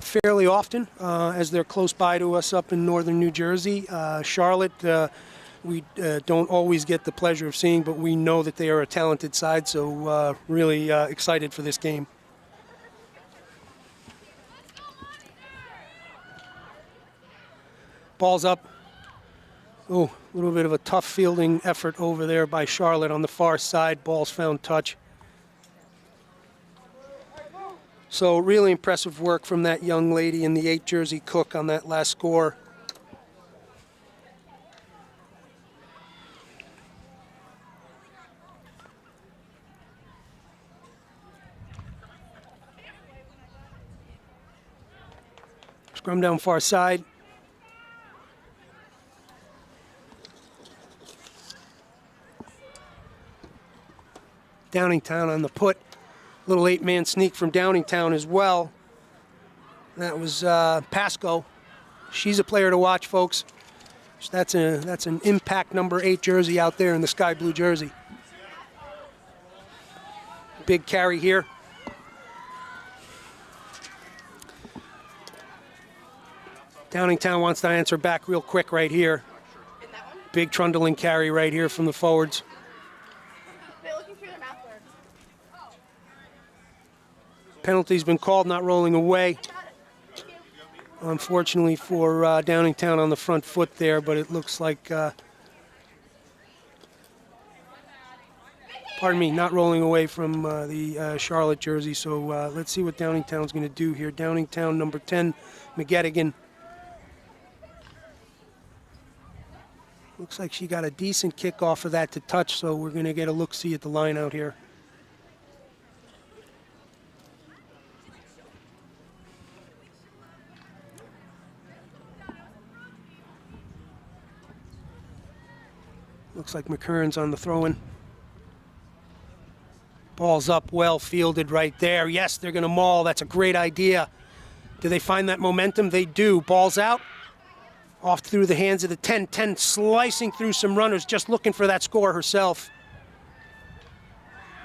fairly often, as they're close by to us up in northern New Jersey. Charlotte, we don't always get the pleasure of seeing, but we know that they are a talented side, so really excited for this game. Ball's up. Oh, a little bit of a tough fielding effort over there by Charlotte on the far side. Ball's found touch. So really impressive work from that young lady in the 8 jersey, Cook, on that last score. Scrum down far side. Downingtown on the put. Little 8-man sneak from Downingtown as well. That was Pasco. She's a player to watch, folks. That's an impact number 8 jersey out there in the sky blue jersey. Big carry here. Downingtown wants to answer back real quick right here. Big trundling carry right here from the forwards. Penalty's been called, not rolling away. Unfortunately for Downingtown on the front foot there, but it looks like, pardon me, not rolling away from the Charlotte jersey. So let's see what Downingtown's going to do here. Downingtown, number 10, McGettigan. Looks like she got a decent kick off of that to touch, so we're going to get a look-see at the line out here. Looks like McKern's on the throw-in. Ball's up, well fielded right there. Yes, they're going to maul. That's a great idea. Do they find that momentum? They do. Ball's out. Off through the hands of the 10. 10 slicing through some runners, just looking for that score herself.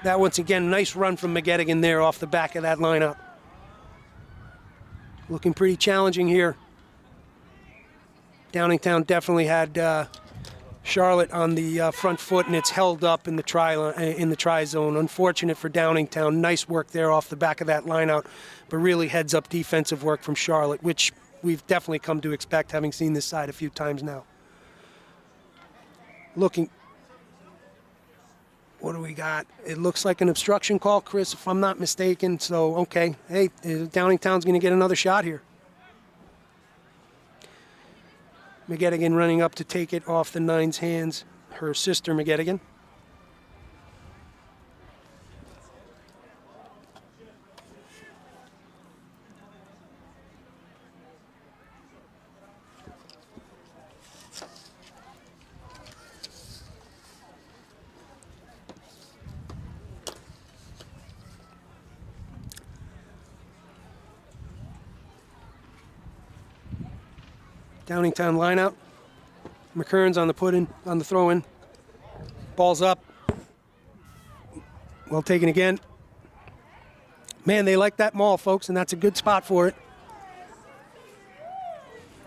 That, once again, nice run from McGettigan there off the back of that lineup. Looking pretty challenging here. Downingtown definitely had Charlotte on the front foot, and it's held up in the try zone. Unfortunate for Downingtown. Nice work there off the back of that line out, but really heads up defensive work from Charlotte, which we've definitely come to expect, having seen this side a few times now. Looking, what do we got? It looks like an obstruction call, Chris, if I'm not mistaken. So, okay, hey, Downingtown's going to get another shot here. McGettigan running up to take it off the 9's hands. Her sister, McGettigan. Downingtown line out. McKern's on the put-in, on the throw-in. Ball's up. Well taken again. Man, they like that maul, folks, and that's a good spot for it.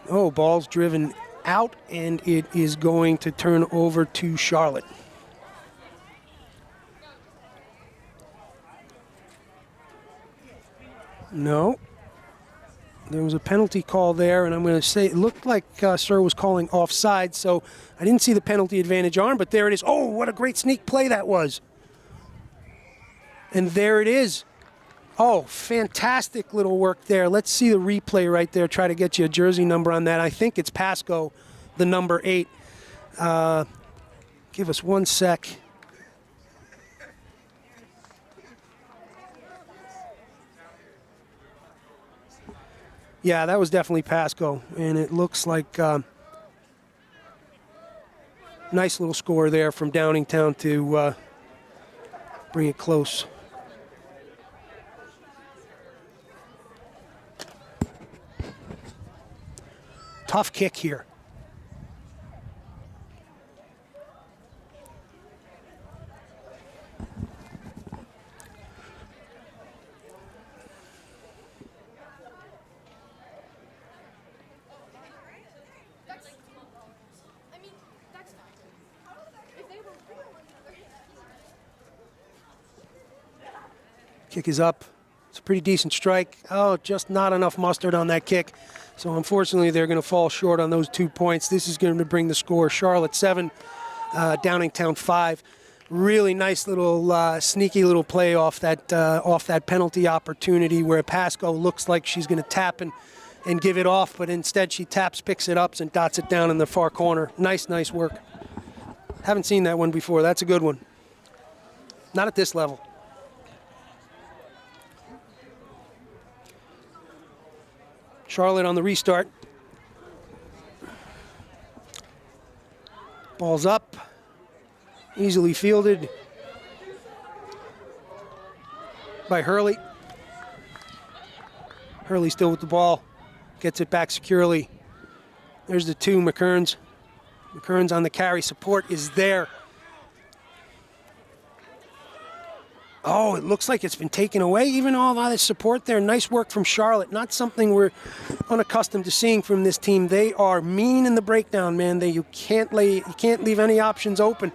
Oh, ball's driven out, and it is going to turn over to Charlotte. No. There was a penalty call there, and I'm going to say it looked like Sir was calling offside, so I didn't see the penalty advantage arm, but there it is. Oh, what a great sneak play that was. And there it is. Oh, fantastic little work there. Let's see the replay right there. Try to get you a jersey number on that. I think it's Pasco, the number 8. Give us 1 sec. Yeah, that was definitely Pasco, and it looks like nice little score there from Downingtown to bring it close. Tough kick here. Kick is up. It's a pretty decent strike. Oh, just not enough mustard on that kick. So unfortunately, they're going to fall short on those 2 points. This is going to bring the score Charlotte 7, Downingtown 5. Really nice little sneaky little play off that penalty opportunity where Pasco looks like she's going to tap and give it off, but instead she taps, picks it up, and dots it down in the far corner. Nice work. Haven't seen that one before. That's a good one. Not at this level. Charlotte on the restart. Ball's up. Easily fielded by Hurley. Hurley still with the ball. Gets it back securely. There's the 2, McKern's. McKern's on the carry. Support is there. Oh, it looks like it's been taken away. Even all that support there. Nice work from Charlotte. Not something we're unaccustomed to seeing from this team. They are mean in the breakdown, man. You can't leave any options open.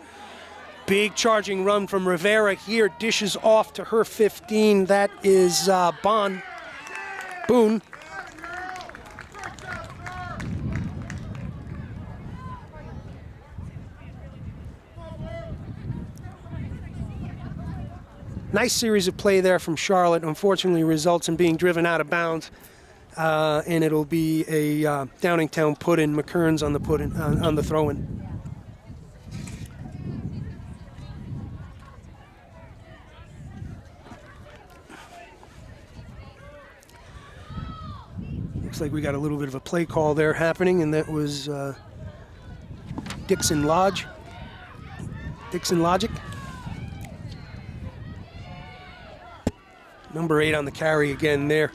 Big charging run from Rivera here. Dishes off to her 15. That is Boone. Nice series of play there from Charlotte. Unfortunately, results in being driven out of bounds, and it'll be a Downingtown put-in. McKern's on the put-in on the throw-in. Looks like we got a little bit of a play call there happening, and that was Dixon Logic. Number 8 on the carry again there.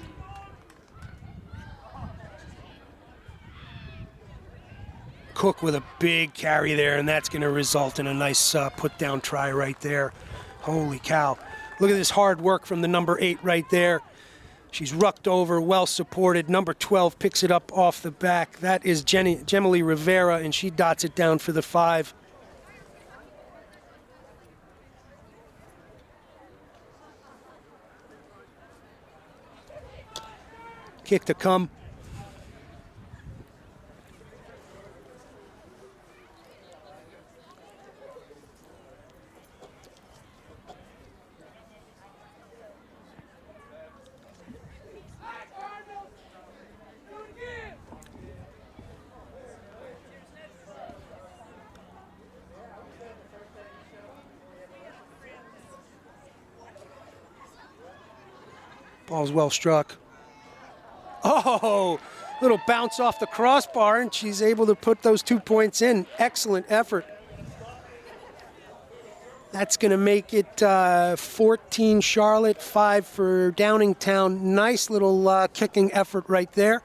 Cook with a big carry there, and that's going to result in a nice put-down try right there. Holy cow. Look at this hard work from the number 8 right there. She's rucked over, well supported. Number 12 picks it up off the back. That is Gemily Rivera, and she dots it down for the 5. Kick to come. Ball's well struck. Oh, little bounce off the crossbar, and she's able to put those 2 points in. Excellent effort. That's going to make it 14 Charlotte, 5 for Downingtown. Nice little kicking effort right there.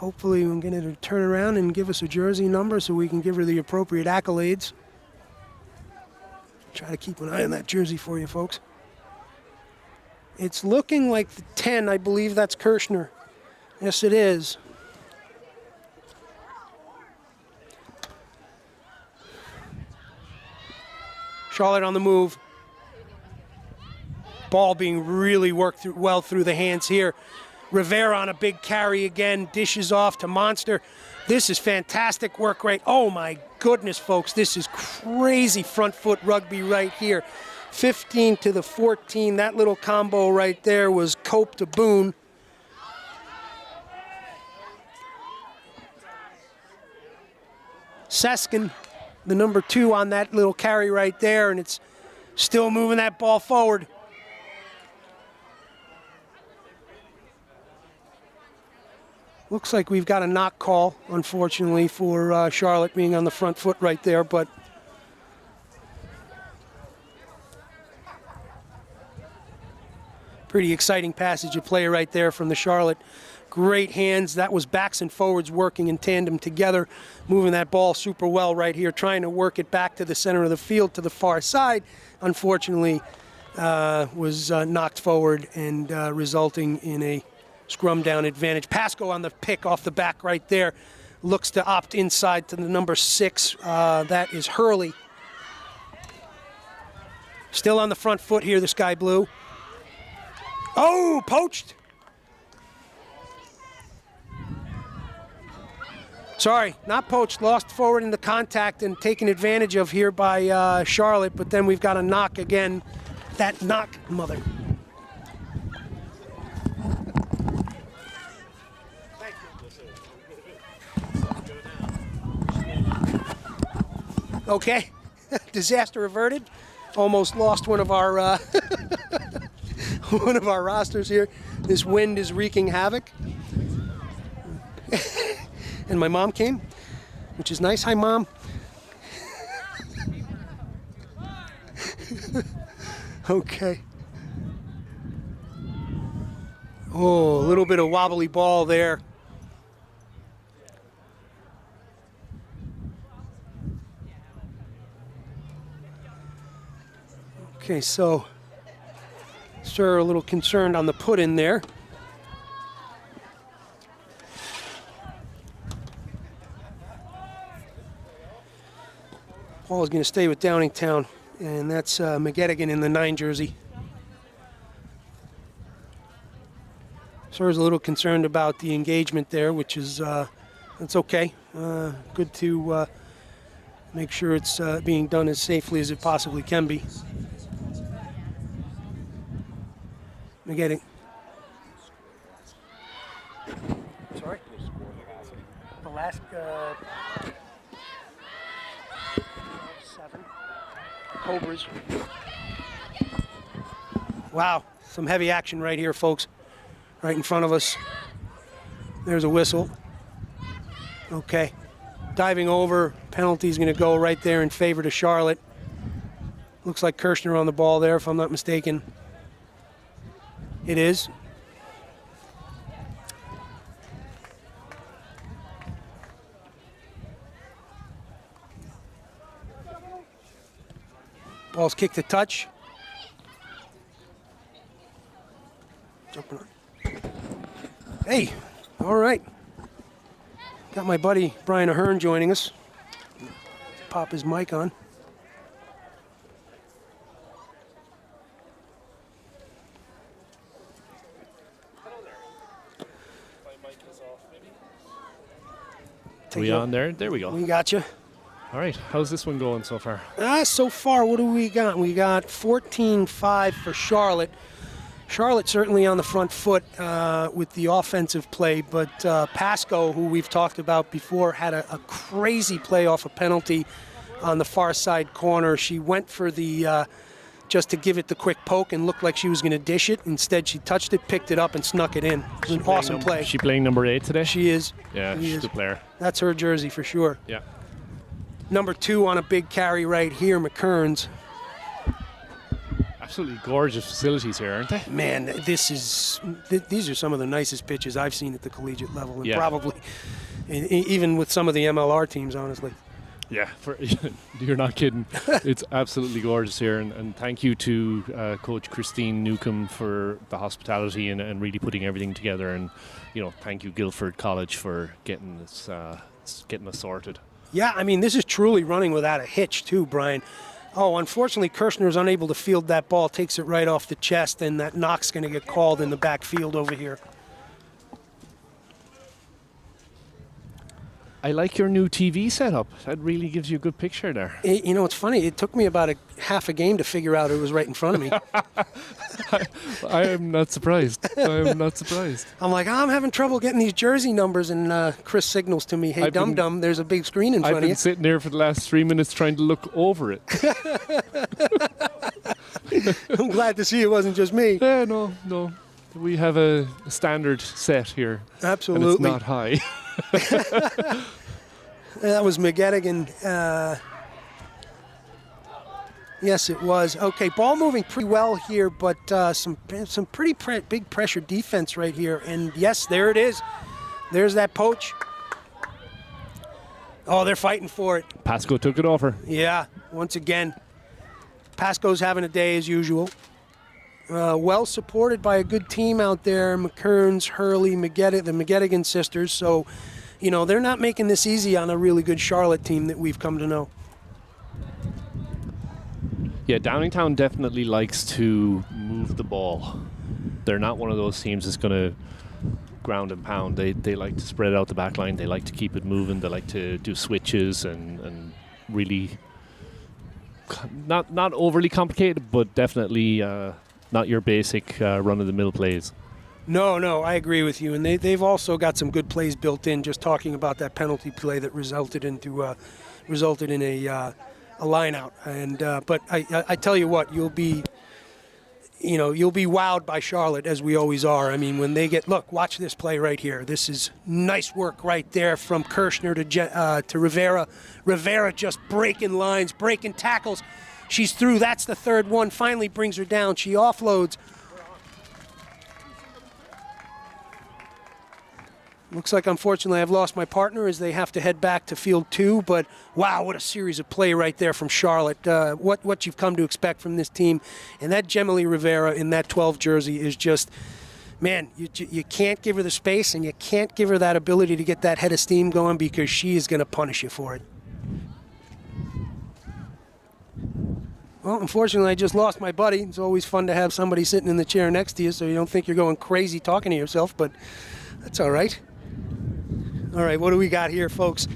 Hopefully we'll get her to turn around and give us a jersey number so we can give her the appropriate accolades. Try to keep an eye on that jersey for you, folks. It's looking like the 10. I believe that's Kirshner. Yes, it is. Charlotte on the move. Ball being really worked well through the hands here. Rivera on a big carry again, dishes off to Monster. This is fantastic work right. Oh my goodness, folks, this is crazy front foot rugby right here. 15 to the 14, that little combo right there was Cope to Boone. Seskin, the number 2 on that little carry right there, and it's still moving that ball forward. Looks like we've got a knock call, unfortunately, for Charlotte being on the front foot right there, but pretty exciting passage of play right there from the Charlotte. Great hands. That was backs and forwards working in tandem together, moving that ball super well right here, trying to work it back to the center of the field to the far side. Unfortunately, was knocked forward and resulting in a scrum down advantage. Pasco on the pick off the back right there. Looks to opt inside to the number 6. That is Hurley. Still on the front foot here, the Sky Blue. Oh, poached. Sorry, not poached. Lost forward in the contact and taken advantage of here by Charlotte, but then we've got a knock again. That knock, mother. Okay, disaster averted. Almost lost one of our one of our rosters here. This wind is wreaking havoc. And my mom came, which is nice. Hi, Mom. Okay. Oh, a little bit of wobbly ball there. Okay, so sir, a little concerned on the put in there. Ball is going to stay with Downingtown, and that's McGettigan in the 9 jersey. Sir is a little concerned about the engagement there, which is that's okay. Good to make sure it's being done as safely as it possibly can be. McGettigan. Sorry? The last 7. Cobras. Wow, some heavy action right here, folks. Right in front of us. There's a whistle. Okay. Diving over. Penalty's going to go right there in favor to Charlotte. Looks like Kirshner on the ball there, if I'm not mistaken. It is. Ball's kicked to touch. Jumping on. Hey, all right. Got my buddy Brian Ahern joining us. Pop his mic on.
Are we on there? There we go.
We got you.
All right. How's this one going so far?
So far, what do we got? We got 14-5 for Charlotte. Charlotte certainly on the front foot with the offensive play, but Pasco, who we've talked about before, had a crazy play off a penalty on the far side corner. She went for the just to give it the quick poke and looked like she was going to dish it. Instead, she touched it, picked it up, and snuck it in. It was an awesome play.
Is she playing number 8 today?
She is.
Yeah, she's a good player.
That's her jersey for sure.
Yeah.
Number 2 on a big carry right here, McKearns.
absolutely gorgeous facilities here, aren't they?
Man, these are some of the nicest pitches I've seen at the collegiate level, and
Yeah.
probably even with some of the MLR teams, honestly.
Yeah, you're not kidding. It's absolutely gorgeous here, and thank you to Coach Christine Newcomb for the hospitality and really putting everything together, and thank you Guilford College for getting this getting us sorted.
Yeah, I mean, this is truly running without a hitch too, Brian. Oh, unfortunately, Kirshner is unable to field that ball, takes it right off the chest, and that knock's going to get called in the backfield over here.
I like your new TV setup. That really gives you a good picture there.
It's funny. It took me about half a game to figure out it was right in front of me.
I am not surprised.
I'm like, I'm having trouble getting these jersey numbers, and Chris signals to me, hey, dum-dum, there's a big screen in front of you.
I've been sitting there for the last 3 minutes trying to look over it.
I'm glad to see it wasn't just me.
Yeah, no. We have a standard set here.
Absolutely.
And it's not high.
That was McGettigan. Yes, it was. Okay, ball moving pretty well here, but some pretty big pressure defense right here. And yes, there it is. There's that poach. Oh, they're fighting for it.
Pasco took it over.
Yeah, once again. Pasco's having a day as usual. Well supported by a good team out there. McKearns, Hurley, the McGettigan sisters. So, they're not making this easy on a really good Charlotte team that we've come to know.
Yeah, Downingtown definitely likes to move the ball. They're not one of those teams that's going to ground and pound. They like to spread out the back line. They like to keep it moving. They like to do switches and really not overly complicated, but definitely not your basic run-of-the-mill plays. No,
I agree with you. And they've also got some good plays built in, just talking about that penalty play that resulted in a line out. And but I tell you what, you'll be wowed by Charlotte, as we always are. I mean, when they watch this play right here. This is nice work right there from Kirshner to Rivera. Rivera just breaking lines, breaking tackles. She's through. That's the third one. Finally brings her down. She offloads. Looks like, unfortunately, I've lost my partner as they have to head back to field 2. But, wow, what a series of play right there from Charlotte. What you've come to expect from this team. And that Gemily Rivera in that 12 jersey is just, man, you can't give her the space and you can't give her that ability to get that head of steam going, because she is going to punish you for it. Well, unfortunately, I just lost my buddy. It's always fun to have somebody sitting in the chair next to you so you don't think you're going crazy talking to yourself, but that's all right. All right, what do we got here, folks?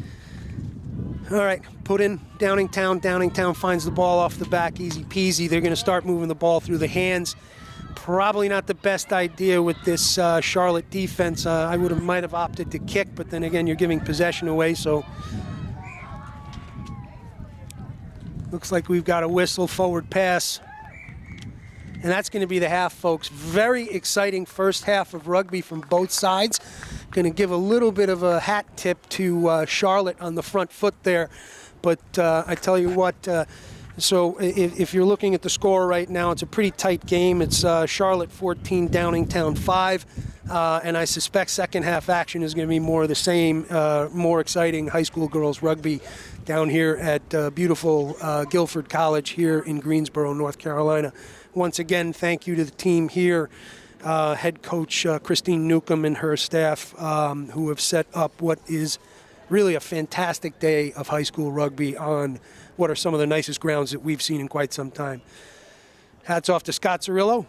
All right, put in Downingtown. Downingtown finds the ball off the back, easy peasy. They're going to start moving the ball through the hands. Probably not the best idea with this Charlotte defense. I might have opted to kick, but then again, you're giving possession away, so looks like we've got a whistle, forward pass. And that's going to be the half, folks. Very exciting first half of rugby from both sides. Going to give a little bit of a hat tip to Charlotte on the front foot there. But I tell you what, so if you're looking at the score right now, it's a pretty tight game. It's Charlotte 14, Downingtown 5. And I suspect second half action is going to be more of the same, more exciting high school girls rugby down here at beautiful Guilford College here in Greensboro, North Carolina. Once again, thank you to the team here, head coach Christine Newcomb and her staff, who have set up what is really a fantastic day of high school rugby on what are some of the nicest grounds that we've seen in quite some time. Hats off to Scott Cirillo,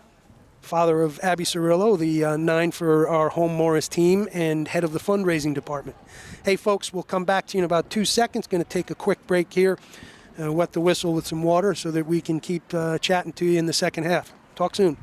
father of Abby Cirillo, the 9 for our home Morris team and head of the fundraising department. Hey, folks, we'll come back to you in about 2 seconds. Going to take a quick break here. Wet the whistle with some water so that we can keep chatting to you in the second half. Talk soon.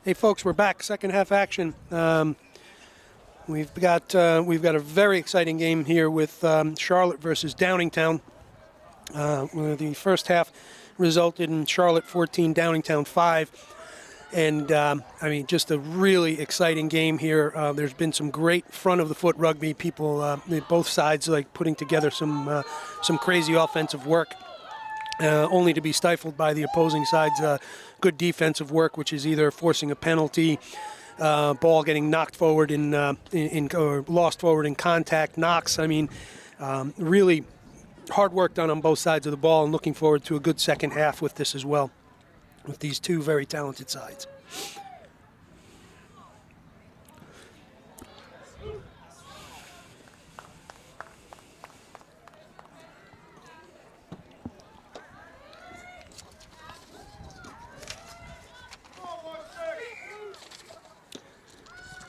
Hey folks, we're back. Second half action. We've got a very exciting game here with Charlotte versus Downingtown. Where the first half resulted in Charlotte 14, Downingtown 5. And, I mean, just a really exciting game here. There's been some great front-of-the-foot rugby. People, both sides, like putting together some crazy offensive work, only to be stifled by the opposing side's good defensive work, which is either forcing a penalty, ball getting knocked forward or lost forward in contact, knocks. I mean, really hard work done on both sides of the ball, and looking forward to a good second half with this as well, with these two very talented sides.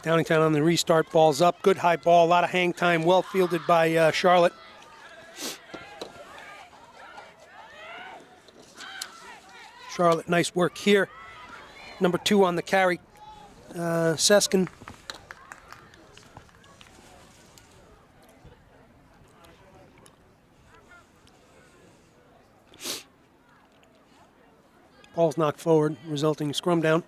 Downingtown on the restart, ball's up, good high ball, a lot of hang time, well fielded by Charlotte. Charlotte, nice work here. Number 2 on the carry, Seskin. Ball's knocked forward, resulting in scrum down.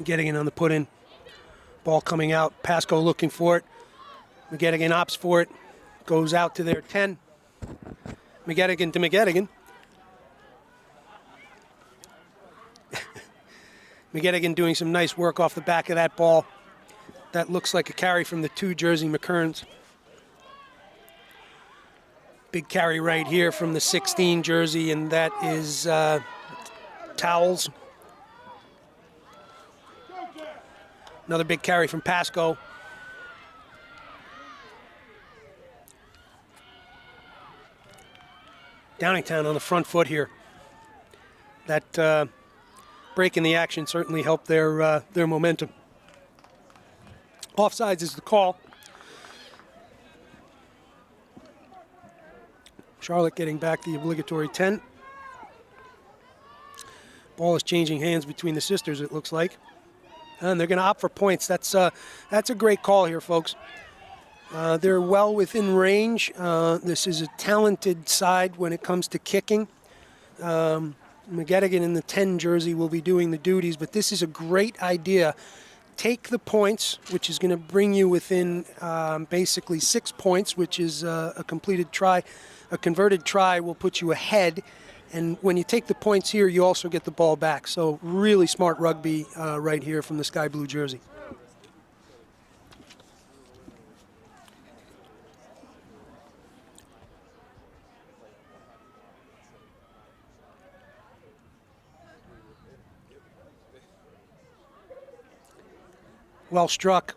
Getting on the put-in. Ball coming out. Pasco looking for it. McGettigan opts for it. Goes out to their 10. McGettigan to McGettigan. McGettigan doing some nice work off the back of that ball. That looks like a carry from the 2 jersey McKerns. Big carry right here from the 16 jersey, and that is Towels. Another big carry from Pasco. Downingtown on the front foot here. That break in the action certainly helped their momentum. Offsides is the call. Charlotte getting back the obligatory 10. Ball is changing hands between the sisters, it looks like. And they're going to opt for points. That's a great call here, folks. They're well within range. This is a talented side when it comes to kicking. McGettigan in the 10 jersey will be doing the duties, but this is a great idea. Take the points, which is going to bring you within basically 6 points, which is a completed try. A converted try will put you ahead. And when you take the points here, you also get the ball back. So really smart rugby right here from the sky blue jersey. Well struck.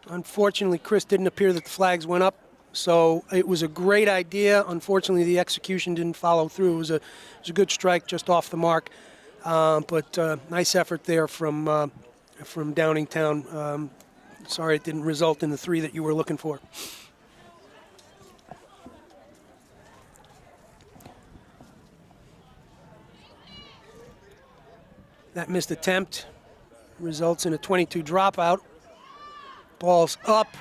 Unfortunately, Chris, didn't appear that the flags went up. So it was a great idea. Unfortunately, the execution didn't follow through. It was a good strike just off the mark. But nice effort there from Downingtown. Sorry it didn't result in the 3 that you were looking for. That missed attempt results in a 22 dropout. Ball's up.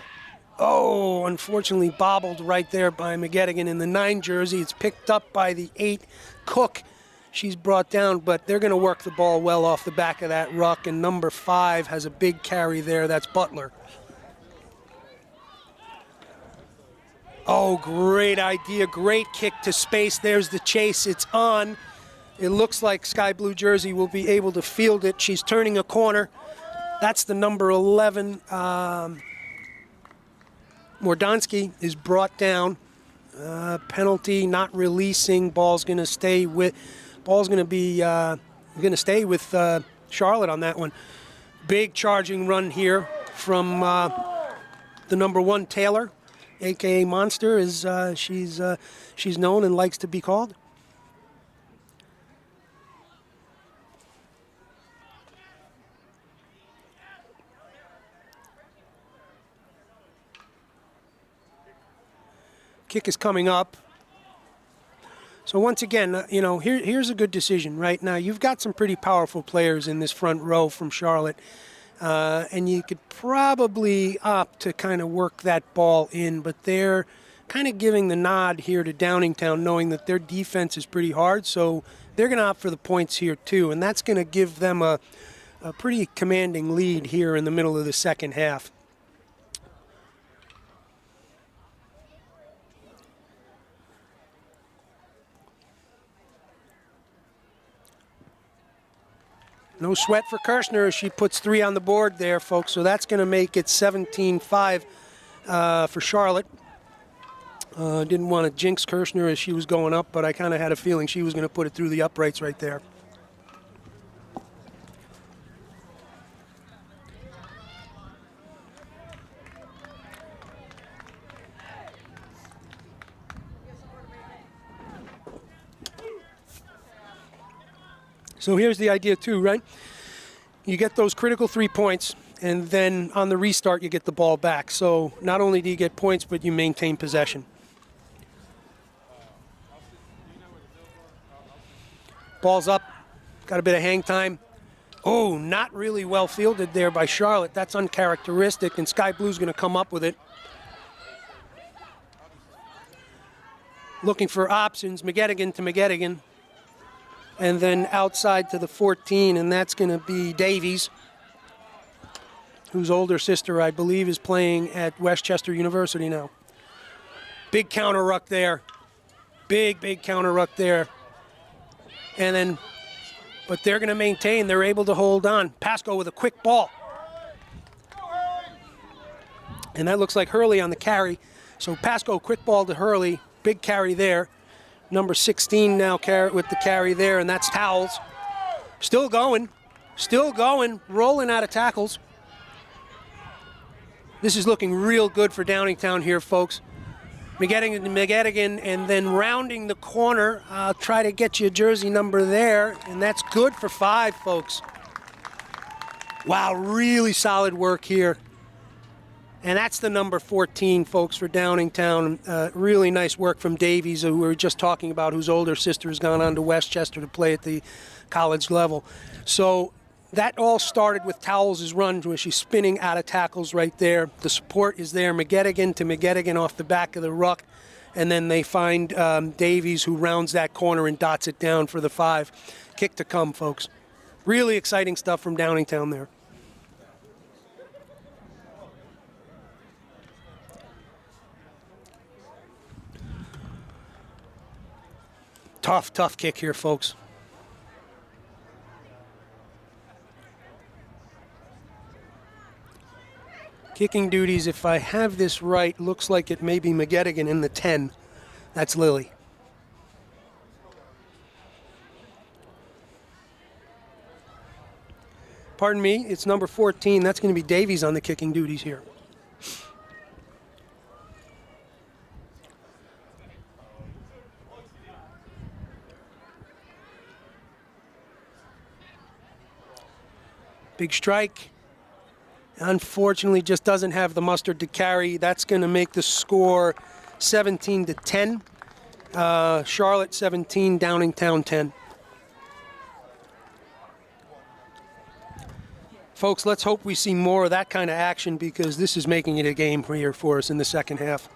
Oh, unfortunately bobbled right there by McGettigan in the 9 jersey. It's picked up by the 8 Cook. She's brought down, but they're going to work the ball well off the back of that ruck, and number 5 has a big carry there. That's Butler. Oh, great idea. Great kick to space. There's the chase. It's on. It looks like Sky Blue jersey will be able to field it. She's turning a corner. That's the number 11. Mordansky is brought down. Penalty, not releasing. Ball's going to stay with. Ball's going to be going to stay with Charlotte on that one. Big charging run here from the number 1 Taylor, aka Monster, as she's known and likes to be called. Kick is coming up. So once again, you know, here's a good decision right now. You've got some pretty powerful players in this front row from Charlotte, and you could probably opt to kind of work that ball in, but they're kind of giving the nod here to Downingtown, knowing that their defense is pretty hard, so they're going to opt for the points here too, and that's going to give them a pretty commanding lead here in the middle of the second half. No sweat for Kirshner as she puts 3 on the board there, folks. So that's going to make it 17-5 for Charlotte. Didn't want to jinx Kirshner as she was going up, but I kind of had a feeling she was going to put it through the uprights right there. So here's the idea too, right? You get those critical 3 points, and then on the restart you get the ball back. So not only do you get points, but you maintain possession. Ball's up, got a bit of hang time. Oh, not really well fielded there by Charlotte. That's uncharacteristic, and Sky Blue's going to come up with it. Looking for options, McGettigan to McGettigan. And then outside to the 14, and that's going to be Davies, whose older sister, I believe, is playing at Westchester University now. Big counter ruck there. Big counter ruck there. And then, but they're going to maintain. They're able to hold on. Pascoe with a quick ball. And that looks like Hurley on the carry. So Pascoe, quick ball to Hurley. Big carry there. Number 16 now with the carry there, and that's Towles. Still going, rolling out of tackles. This is looking real good for Downingtown here, folks. McGettigan, and then rounding the corner. I'll try to get you a jersey number there, and that's good for 5, folks. Wow, really solid work here. And that's the number 14, folks, for Downingtown. Really nice work from Davies, who we were just talking about, whose older sister has gone on to Westchester to play at the college level. So that all started with Towles' run, where she's spinning out of tackles right there. The support is there. McGettigan to McGettigan off the back of the ruck. And then they find Davies, who rounds that corner and dots it down for the 5. Kick to come, folks. Really exciting stuff from Downingtown there. Tough kick here, folks. Kicking duties, if I have this right, looks like it may be McGettigan in the 10. That's Lily. Pardon me, it's number 14. That's going to be Davies on the kicking duties here. Big strike. Unfortunately, just doesn't have the mustard to carry. That's going to make the score 17-10. Charlotte 17, Downingtown 10. Folks, let's hope we see more of that kind of action, because this is making it a game here for us in the second half.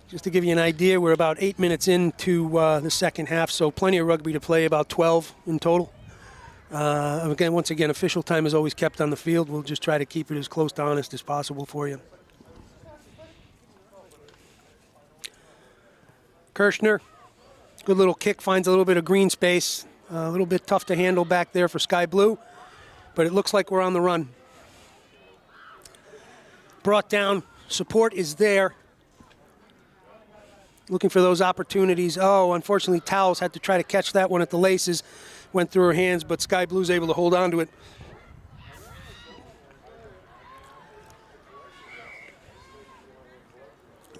Just to give you an idea, we're about 8 minutes into the second half, so plenty of rugby to play, about 12 in total. Once again, official time is always kept on the field. We'll just try to keep it as close to honest as possible for you. Kirshner, good little kick, finds a little bit of green space. A little bit tough to handle back there for Sky Blue, but it looks like we're on the run. Brought down, support is there. Looking for those opportunities. Oh, unfortunately, Towles had to try to catch that one at the laces. Went through her hands, but Sky Blue's able to hold on to it.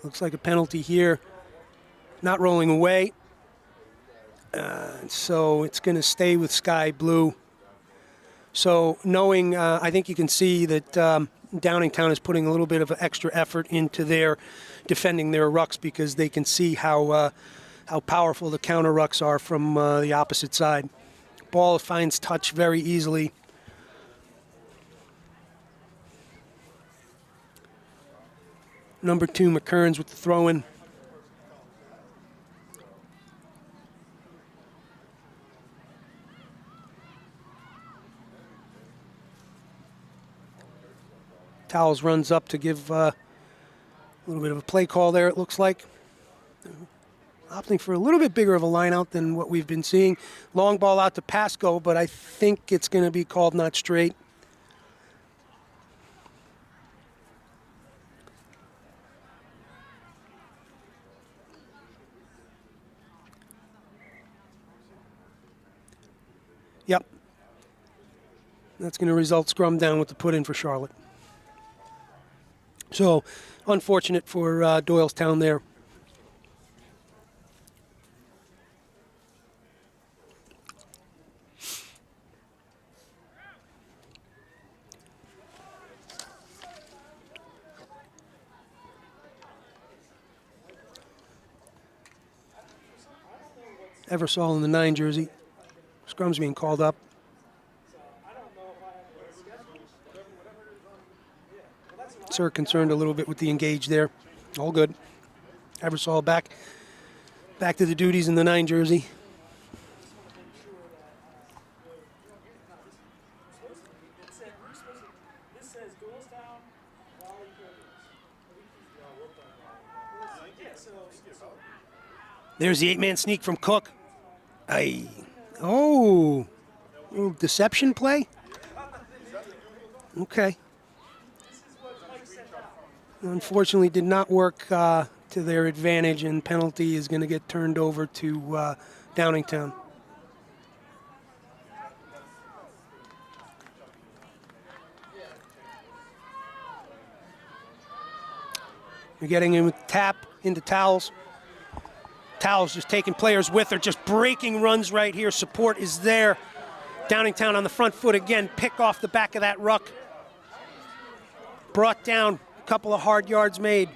Looks like a penalty here. Not rolling away. So it's going to stay with Sky Blue. So knowing, I think you can see that Downingtown is putting a little bit of extra effort into their defending their rucks because they can see how powerful the counter rucks are from the opposite side. Ball finds touch very easily. Number 2, McKearns with the throw-in. Towels runs up to give a little bit of a play call there, it looks like. Opting for a little bit bigger of a line out than what we've been seeing. Long ball out to Pasco, but I think it's going to be called not straight. Yep. That's going to result scrum down with the put in for Charlotte. So, unfortunate for Doylestown there. Eversole in the 9 jersey. Scrum's being called up. Sir concerned a little bit with the engage there. All good. Eversole back to the duties in the 9 jersey. There's the 8-man sneak from Cook. Oh, little deception play? Okay. Unfortunately, did not work to their advantage, and penalty is going to get turned over to Downingtown. You're getting in with tap into Towels. Towels just taking players with her, just breaking runs right here. Support is there. Downingtown on the front foot again. Pick off the back of that ruck. Brought down. A couple of hard yards made.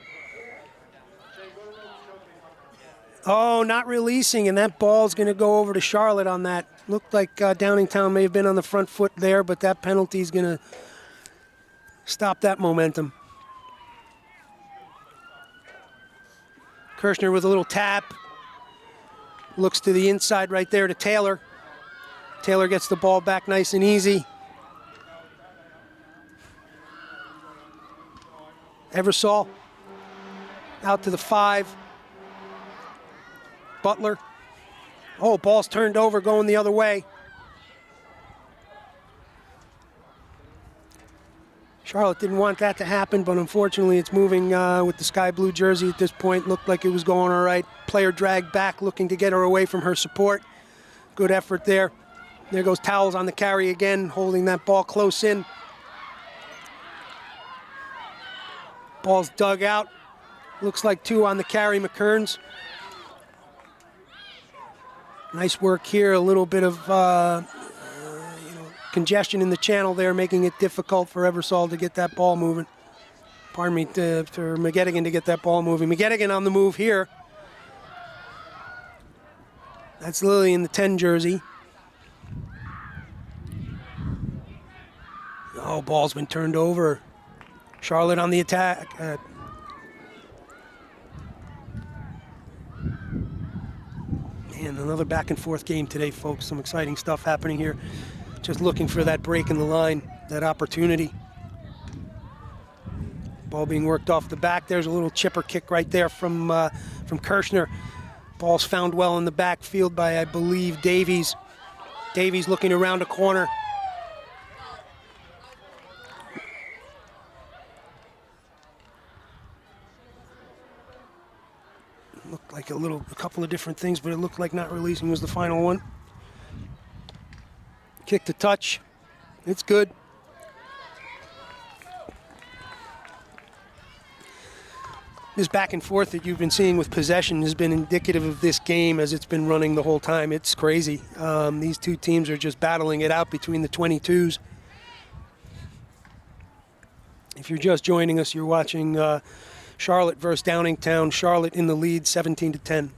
Oh, not releasing, and that ball's going to go over to Charlotte on that. Looked like Downingtown may have been on the front foot there, but that penalty is going to stop that momentum. Kirshner with a little tap. Looks to the inside right there to Taylor. Taylor gets the ball back nice and easy. Eversole out to the 5. Butler. Oh, ball's turned over, going the other way. Charlotte didn't want that to happen, but unfortunately it's moving with the sky blue jersey at this point. Looked like it was going all right. Player dragged back, looking to get her away from her support. Good effort there. There goes Towels on the carry again, holding that ball close in. Ball's dug out. Looks like 2 on the carry, McKearns. Nice work here, a little bit of congestion in the channel there, making it difficult for Eversole to get that ball moving. Pardon me, for McGettigan to get that ball moving. McGettigan on the move here. That's Lily in the 10 jersey. Oh, ball's been turned over. Charlotte on the attack. Man, another back and forth game today, folks. Some exciting stuff happening here. Just looking for that break in the line, that opportunity. Ball being worked off the back. There's a little chipper kick right there from Kirshner. Ball's found well in the backfield by, I believe, Davies. Davies looking around a corner. Looked like a couple of different things, but it looked like not releasing was the final one. Kick to touch. It's good. this back and forth that you've been seeing with possession has been indicative of this game as it's been running the whole time. It's crazy. These two teams are just battling it out between the 22s. If you're just joining us, you're watching Charlotte versus Downingtown. Charlotte in the lead, 17-10.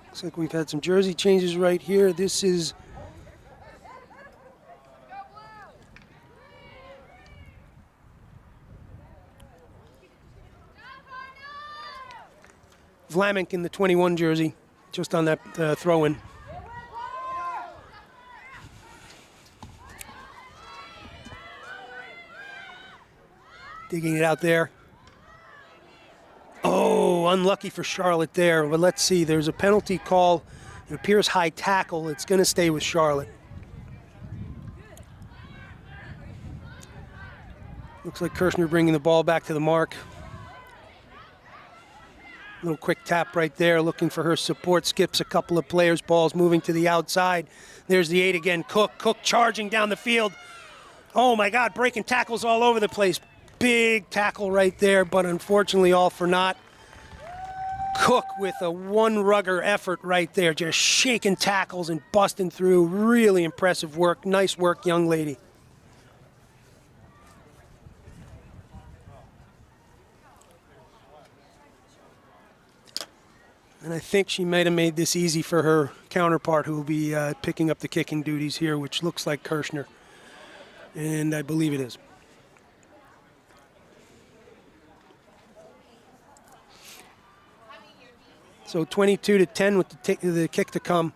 Looks like we've had some jersey changes right here. This is Vlaminck in the 21 jersey, just on that throw-in. Digging it out there. Oh, unlucky for Charlotte there. But let's see, there's a penalty call. It appears high tackle. It's going to stay with Charlotte. Looks like Kirshner bringing the ball back to the mark. Little quick tap right there, looking for her support. Skips a couple of players. Ball's moving to the outside. There's the 8 again. Cook charging down the field. Oh my God, breaking tackles all over the place. Big tackle right there, but unfortunately all for naught. Cook with a one-rugger effort right there, just shaking tackles and busting through. Really impressive work. Nice work, young lady. And I think she might have made this easy for her counterpart, who will be picking up the kicking duties here, which looks like Kirshner. And I believe it is. So 22-10 with the kick to come.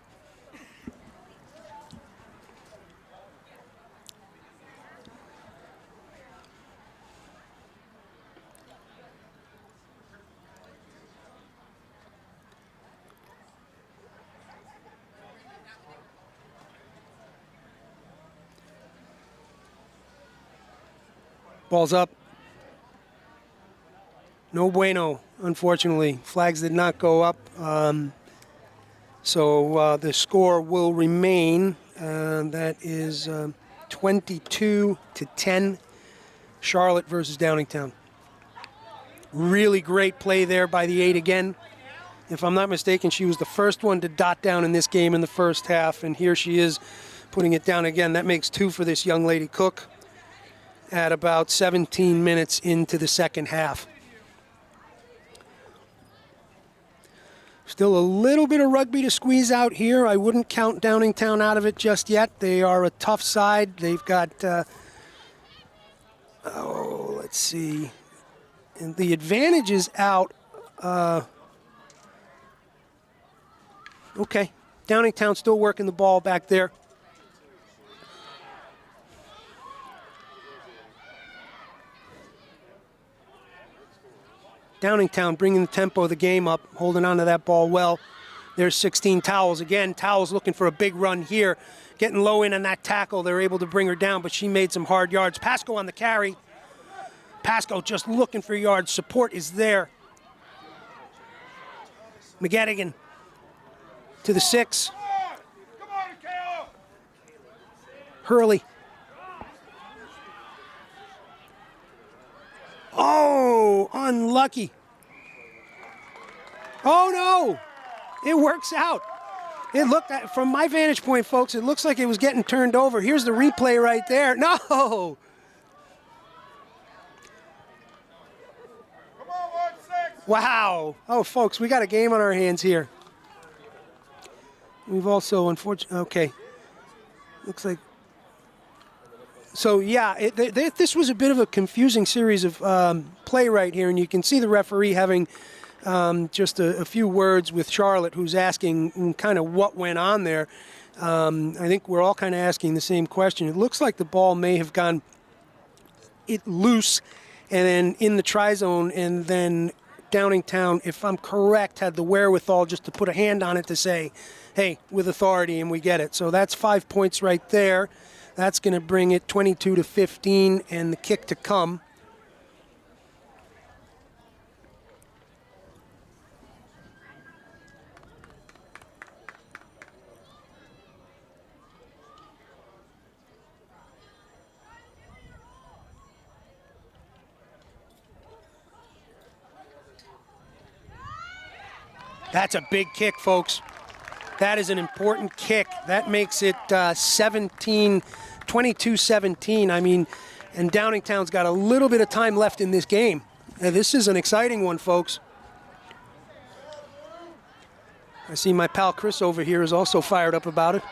Ball's up. No bueno, unfortunately. Flags did not go up. So the score will remain. That is 22-10, Charlotte versus Downingtown. Really great play there by the 8 again. If I'm not mistaken, she was the first one to dot down in this game in the first half, and here she is putting it down again. That makes 2 for this young lady, Cook, at about 17 minutes into the second half. Still a little bit of rugby to squeeze out here. I wouldn't count Downingtown out of it just yet. They are a tough side. They've got, let's see. And the advantage is out. Okay, Downingtown still working the ball back there. Downingtown bringing the tempo of the game up, holding on to that ball well. There's 16 Towels again. Towels looking for a big run here. Getting low in on that tackle. They're able to bring her down, but she made some hard yards. Pasco on the carry. Pasco just looking for yards. Support is there. McGettigan to the 6. Hurley. Oh, unlucky. Oh, no. It works out. It looked, from my vantage point, folks, it looks like it was getting turned over. Here's the replay right there. No.
Come on, 1-6.
Wow. Oh, folks, we got a game on our hands here. We've also, unfortunately, okay. Looks like. So, yeah, this was a bit of a confusing series of play right here, and you can see the referee having just a few words with Charlotte, who's asking kind of what went on there. I think we're all kind of asking the same question. It looks like the ball may have gone loose and then in the try zone, and then Downingtown, if I'm correct, had the wherewithal just to put a hand on it to say, hey, with authority, and we get it. So that's 5 points right there. That's going to bring it 22-15, and the kick to come. That's a big kick, folks. That is an important kick. That makes it 22-17. I mean, and Downingtown's got a little bit of time left in this game. This is an exciting one, folks. I see my pal Chris over here is also fired up about it.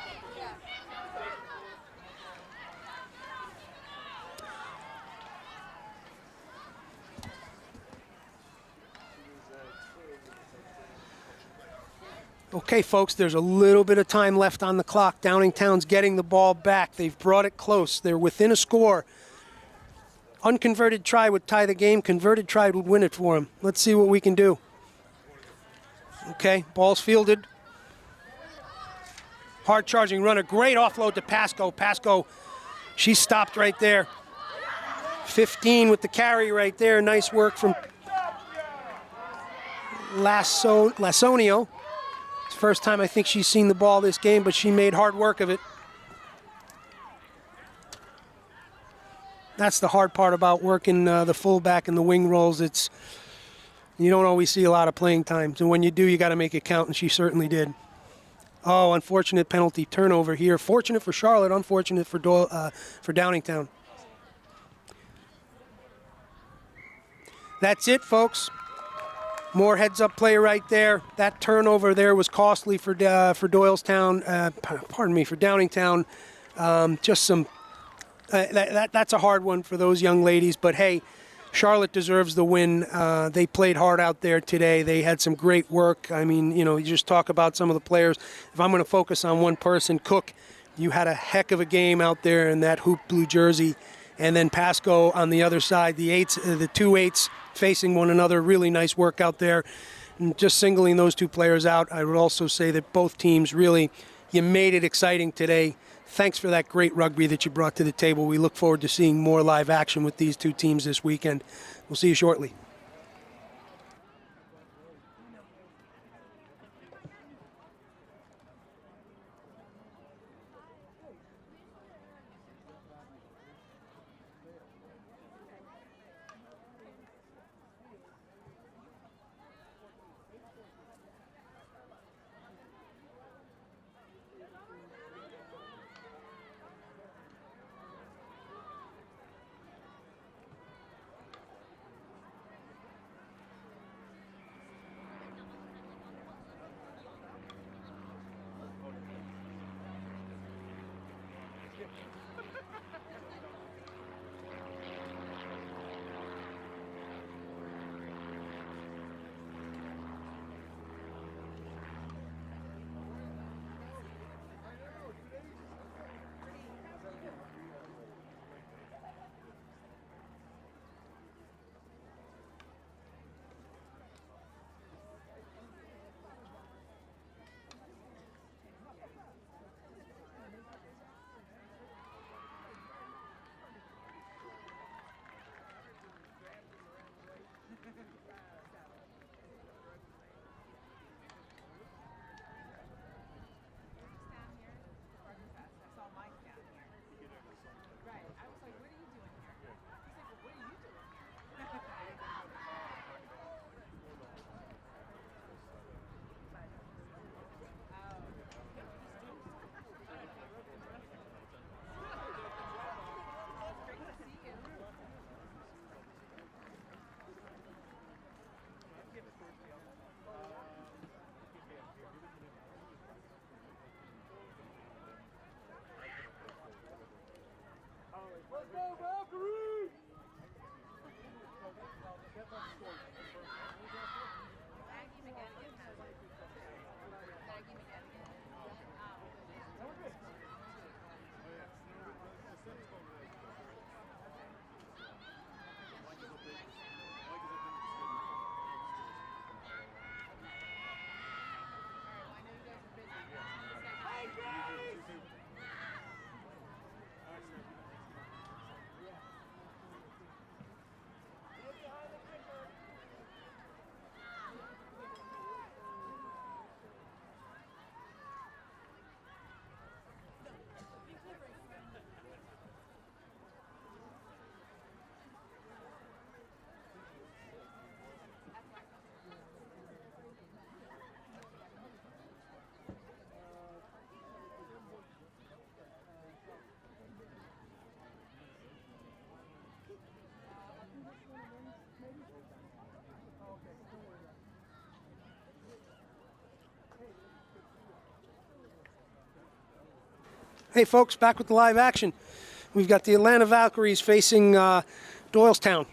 Okay, folks, there's a little bit of time left on the clock. Downingtown's getting the ball back. They've brought it close. They're within a score. Unconverted try would tie the game. Converted try would win it for them. Let's see what we can do. Okay, ball's fielded. Hard charging runner. Great offload to Pasco. Pasco, she stopped right there. 15 with the carry right there. Nice work from Lasonio. It's the first time I think she's seen the ball this game, but she made hard work of it. That's the hard part about working the fullback and the wing roles. It's you don't always see a lot of playing time. So when you do, you got to make it count, and she certainly did. Oh, unfortunate penalty turnover here. Fortunate for Charlotte, unfortunate for Downingtown. That's it, folks. More heads-up play right there. That turnover there was costly for Doylestown. For Downingtown. Just some. That's a hard one for those young ladies. But hey, Charlotte deserves the win. They played hard out there today. They had some great work. I mean, you just talk about some of the players. If I'm going to focus on one person, Cook, you had a heck of a game out there in that hoop blue jersey. And then Pasco on the other side, the two eights facing one another. Really nice work out there. And just singling those two players out, I would also say that both teams really, you made it exciting today. Thanks for that great rugby that you brought to the table. We look forward to seeing more live action with these two teams this weekend. We'll see you shortly. Hey folks, back with the live action. We've got the Atlanta Valkyries facing Doylestown.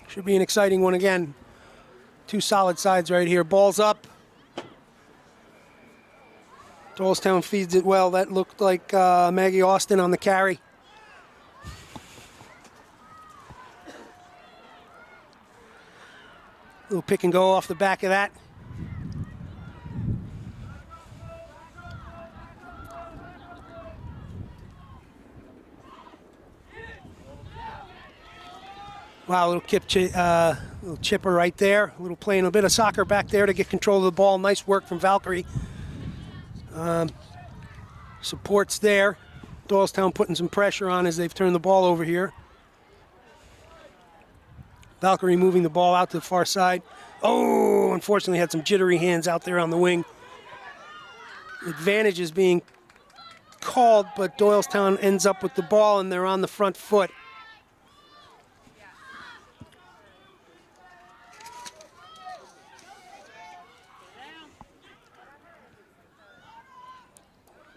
Should be an exciting one again. Two solid sides right here. Ball's up. Doylestown feeds it well. That looked like Maggie Austin on the carry. Little pick and go off the back of that. Wow, little little chipper right there. A little playing a bit of soccer back there to get control of the ball. Nice work from Valkyrie. Supports there. Doylestown putting some pressure on as they've turned the ball over here. Valkyrie moving the ball out to the far side. Oh, unfortunately had some jittery hands out there on the wing. Advantage is being called, but Doylestown ends up with the ball and they're on the front foot.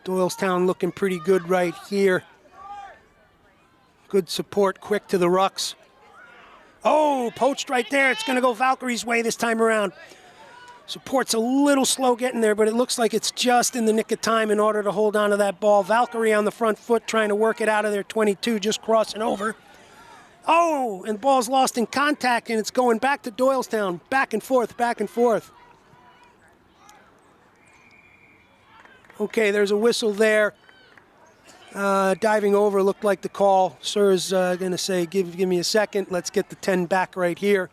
Doylestown looking pretty good right here. Good support, quick to the rucks. Oh, poached right there. It's going to go Valkyrie's way this time around. Support's a little slow getting there, but it looks like it's just in the nick of time in order to hold on to that ball. Valkyrie on the front foot trying to work it out of their 22, just crossing over. Oh, and the ball's lost in contact, and it's going back to Doylestown. Back and forth, back and forth. Okay, there's a whistle there. Diving over looked like the call. Sir is going to say, give me a second. Let's get the 10 back right here.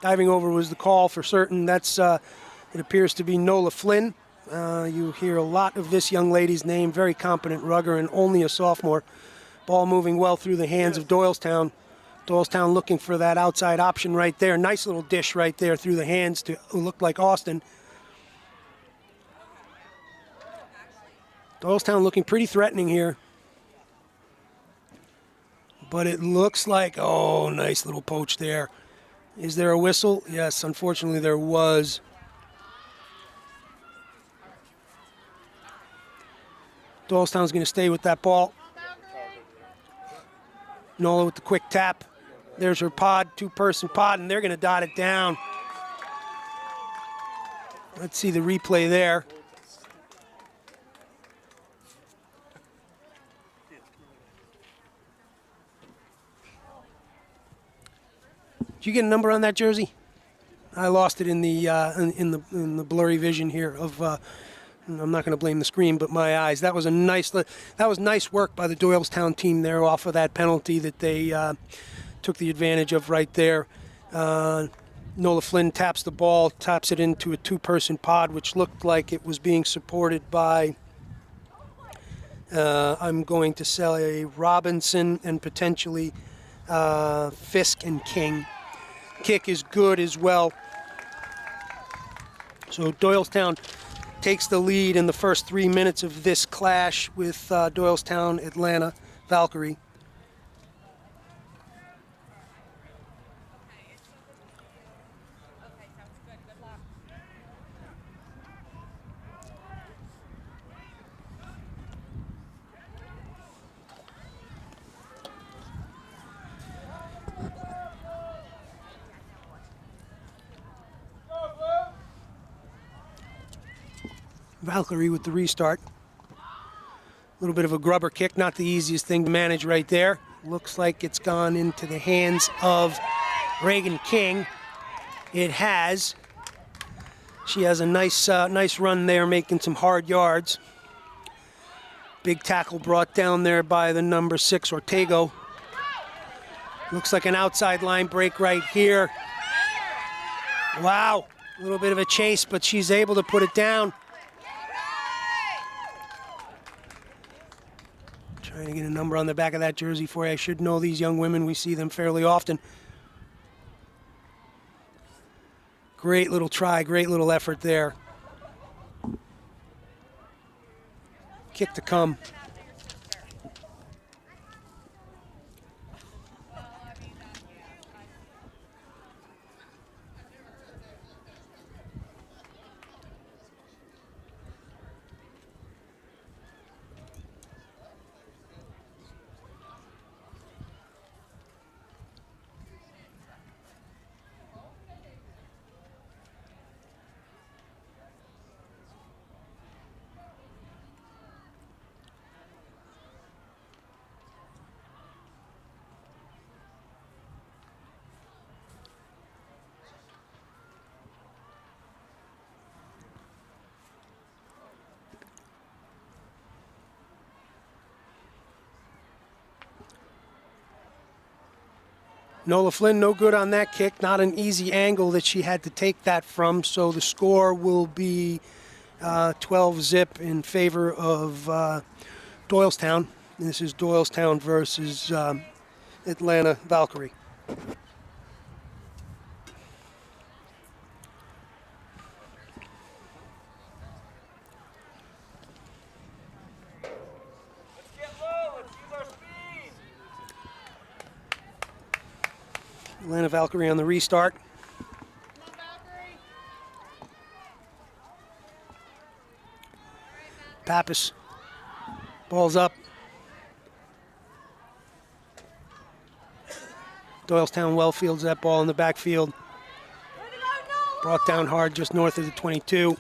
Diving over was the call for certain. That's it appears to be Nola Flynn. You hear a lot of this young lady's name. Very competent rugger and only a sophomore. Ball moving well through the hands of Doylestown. Doylestown looking for that outside option right there. Nice little dish right there through the hands to who looked like Austin. Doylestown looking pretty threatening here. But it looks like, oh, nice little poach there. Is there a whistle? Yes, unfortunately there was. Doylestown's going to stay with that ball. Nola with the quick tap. There's her pod, two-person pod, and they're going to dot it down. Let's see the replay there. Did you get a number on that jersey? I lost it in the blurry vision here of. I'm not going to blame the screen, but my eyes. That was nice work by the Doylestown team there off of that penalty that they took the advantage of right there. Nola Flynn taps the ball, taps it into a two-person pod, which looked like it was being supported by. I'm going to say Robinson and potentially Fisk and King. Kick is good as well. So Doylestown takes the lead in the first 3 minutes of this clash with Doylestown, Atlanta, Valkyrie. Valkyrie with the restart. A little bit of a grubber kick, not the easiest thing to manage right there. Looks like it's gone into the hands of Reagan King. It has. She has a nice run there, making some hard yards. Big tackle brought down there by the number 6, Ortego. Looks like an outside line break right here. Wow, a little bit of a chase, but she's able to put it down. Trying to get a number on the back of that jersey for you. I should know these young women. We see them fairly often. Great little try, great little effort there. Kick to come. Nola Flynn, no good on that kick. Not an easy angle that she had to take that from. So the score will be 12-zip in favor of Doylestown. This is Doylestown versus Atlanta Valkyrie. Atlanta Valkyrie on the restart. Pappas. Ball's up. Doylestown well fields that ball in the backfield. Brought down hard just north of the 22.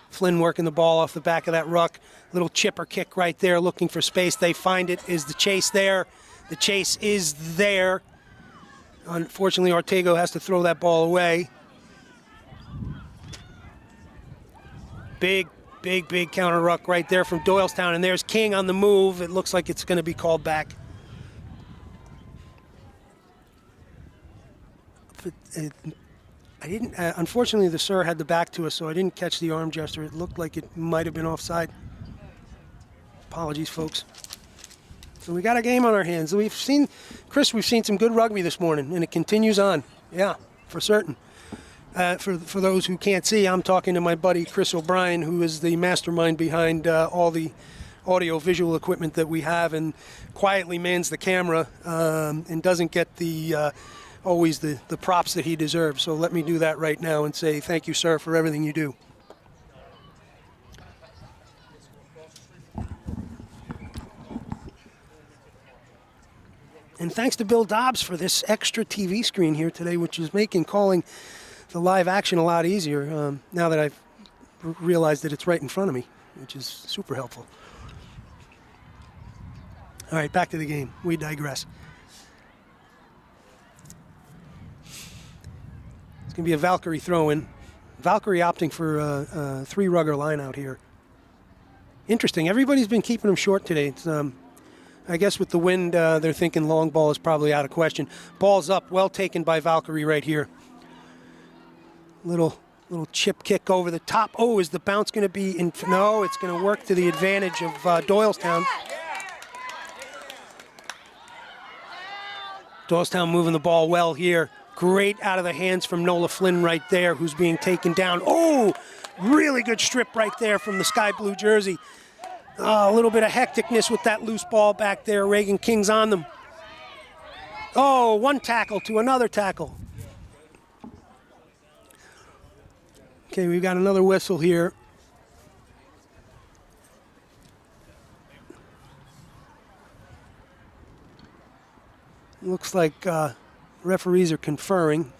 Flynn working the ball off the back of that ruck. Little chipper kick right there, looking for space. They find it. Is the chase there? The chase is there. Unfortunately, Ortego has to throw that ball away. Big counter ruck right there from Doylestown, and there's King on the move. It looks like it's going to be called back. I didn't. Unfortunately, the sir had the back to us, so I didn't catch the arm gesture. It looked like it might have been offside. Apologies, folks. So we got a game on our hands. We've seen some good rugby this morning, and it continues on. Yeah, for certain. For those who can't see, I'm talking to my buddy Chris O'Brien, who is the mastermind behind all the audio-visual equipment that we have, and quietly mans the camera and doesn't get always the props that he deserves. So let me do that right now and say thank you, sir, for everything you do. And thanks to Bill Dobbs for this extra TV screen here today, which is making calling the live action a lot easier now that I've realized that it's right in front of me, which is super helpful. All right, back to the game. We digress. It's going to be a Valkyrie throw-in. Valkyrie opting for a three-rugger line out here. Interesting. Everybody's been keeping them short today. It's, I guess with the wind, they're thinking long ball is probably out of question. Ball's up, well taken by Valkyrie right here. Little chip kick over the top. Oh, is the bounce going to be in? No, it's going to work to the advantage of Doylestown. Doylestown moving the ball well here. Great out of the hands from Nola Flynn right there, who's being taken down. Oh, really good strip right there from the sky blue jersey. A little bit of hecticness with that loose ball back there. Reagan King's on them. Oh, one tackle to another tackle. Okay, we've got another whistle here. Looks like referees are conferring.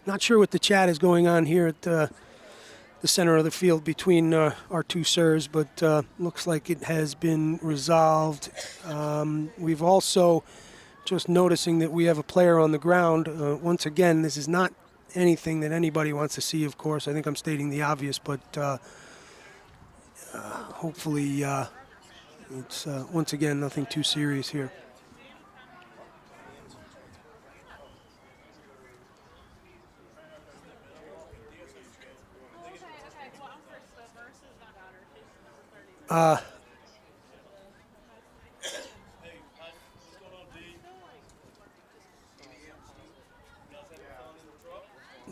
Not sure what the chat is going on here at the center of the field between our two sirs, but looks like it has been resolved. We've also just noticing that we have a player on the ground. Once again, this is not anything that anybody wants to see, of course. I think I'm stating the obvious, but hopefully it's, once again, nothing too serious here.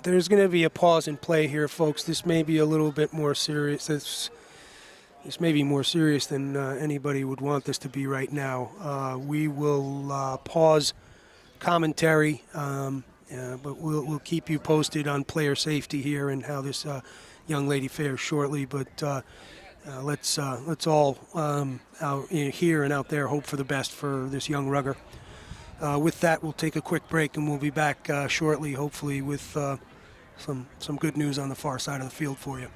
There's going to be a pause in play here, folks. This may be a little bit more serious. This may be more serious than anybody would want this to be right now. We will pause commentary, but we'll keep you posted on player safety here and how this young lady fares shortly. But Let's all out here and out there hope for the best for this young rugger. With that, we'll take a quick break and we'll be back shortly, hopefully with some good news on the far side of the field for you.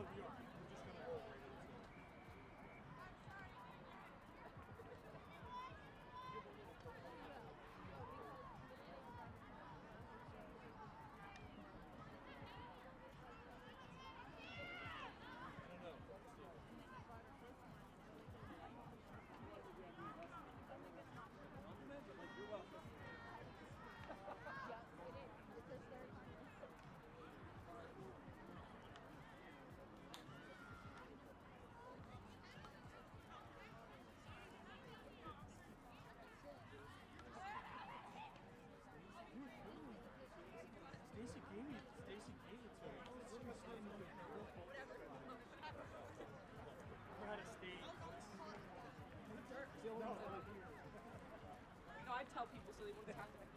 No, we are. We're just gonna go right into it. Stacy gave it to me. She was sitting in the I had a stage.
No, I tell people so they won't attack me.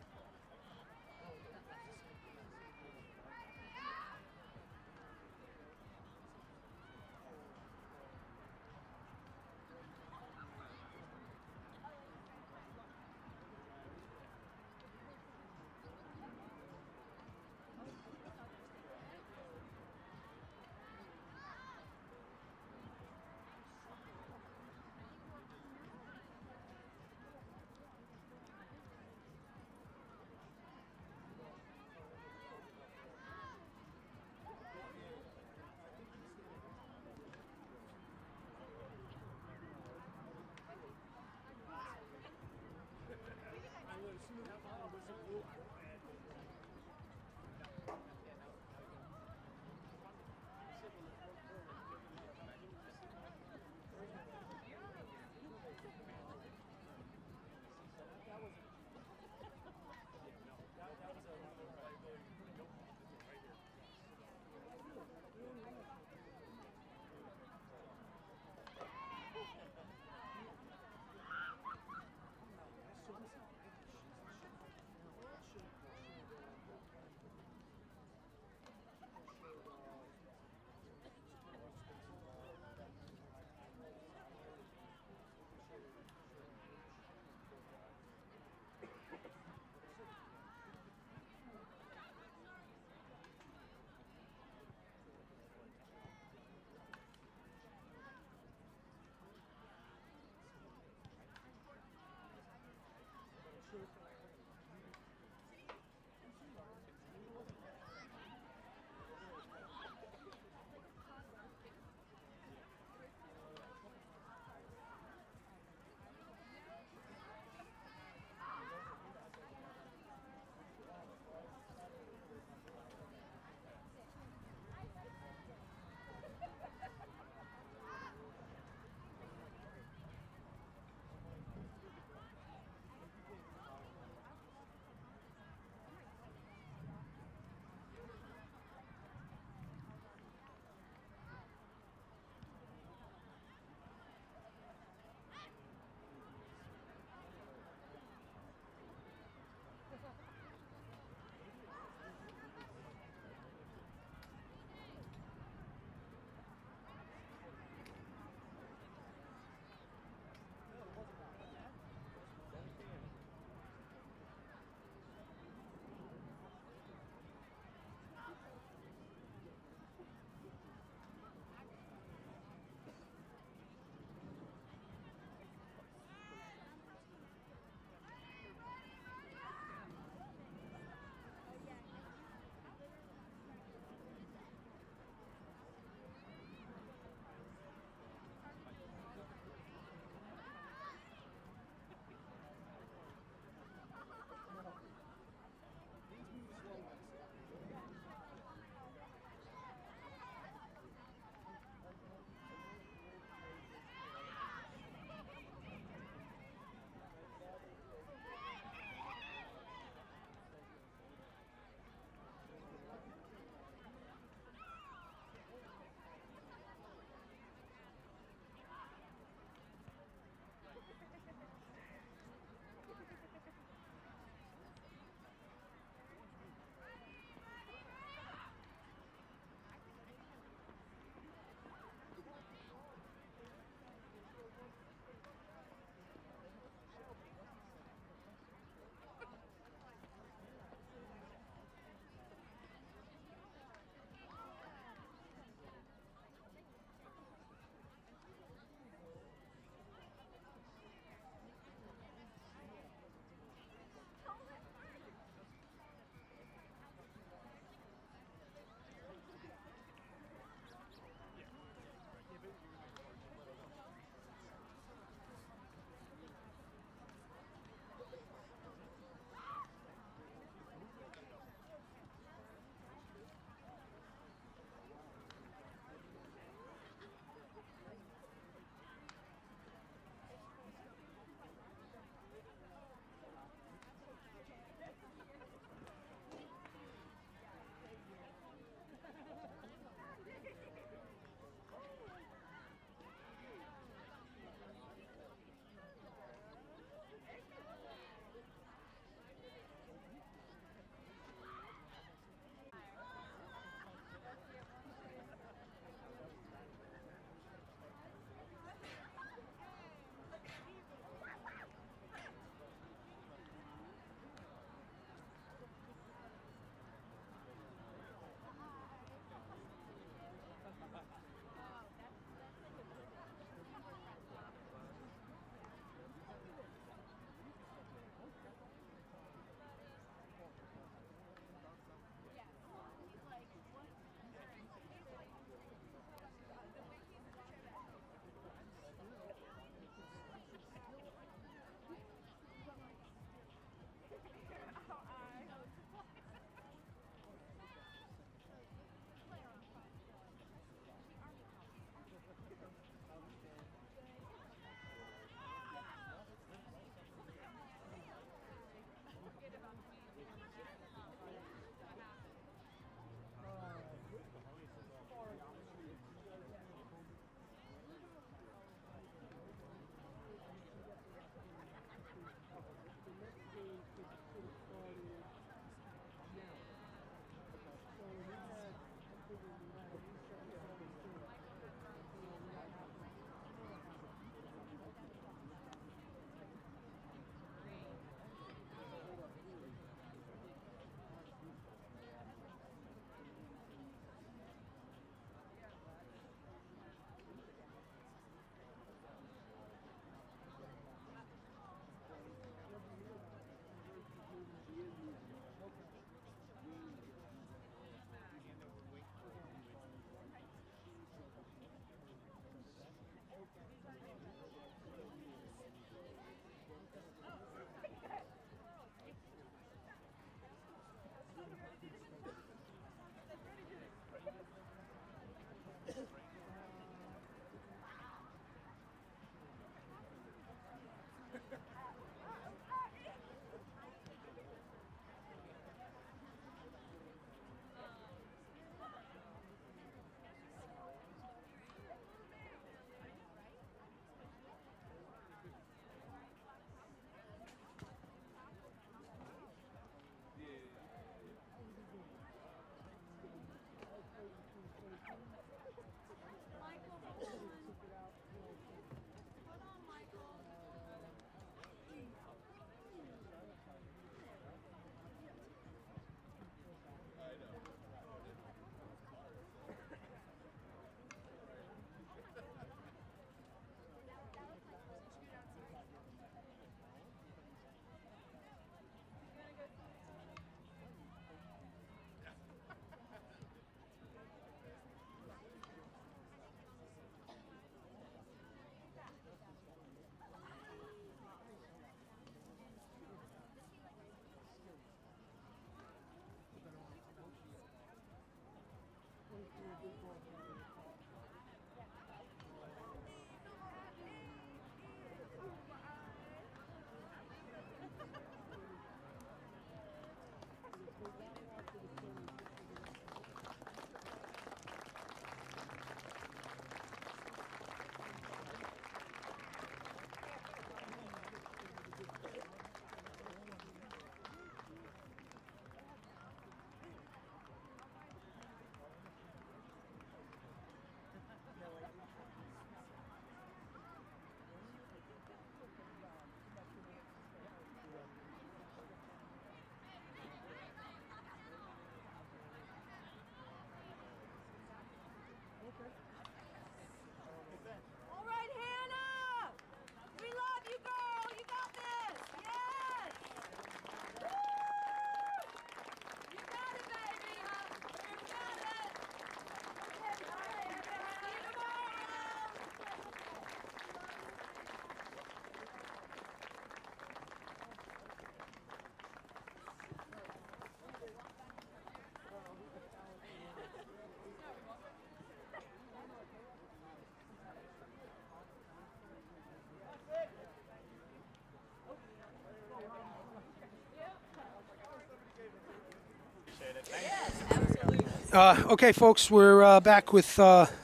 Okay, folks, we're back with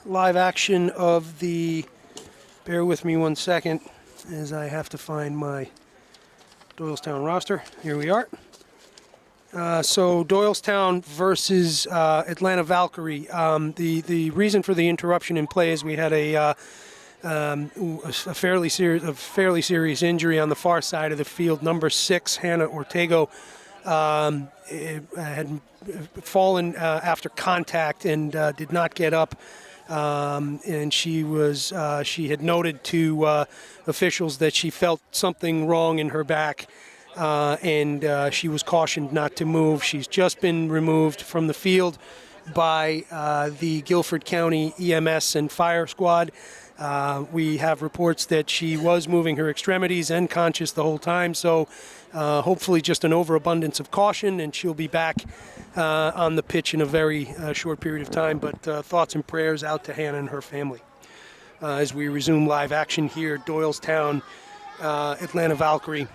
live action of the, bear with me 1 second as I have to find my Doylestown roster. Here we are. So Doylestown versus Atlanta Valkyrie. The reason for the interruption in play is we had a fairly serious injury on the far side of the field. Number 6, Hannah Ortego, had fallen after contact and did not get up. And she had noted to officials that she felt something wrong in her back. And she was cautioned not to move. She's just been removed from the field by the Guilford County EMS and fire squad. We have reports that she was moving her extremities and conscious the whole time, so hopefully just an overabundance of caution, and she'll be back on the pitch in a very short period of time. But thoughts and prayers out to Hannah and her family. As we resume live action here, Doylestown, Atlanta Valkyrie.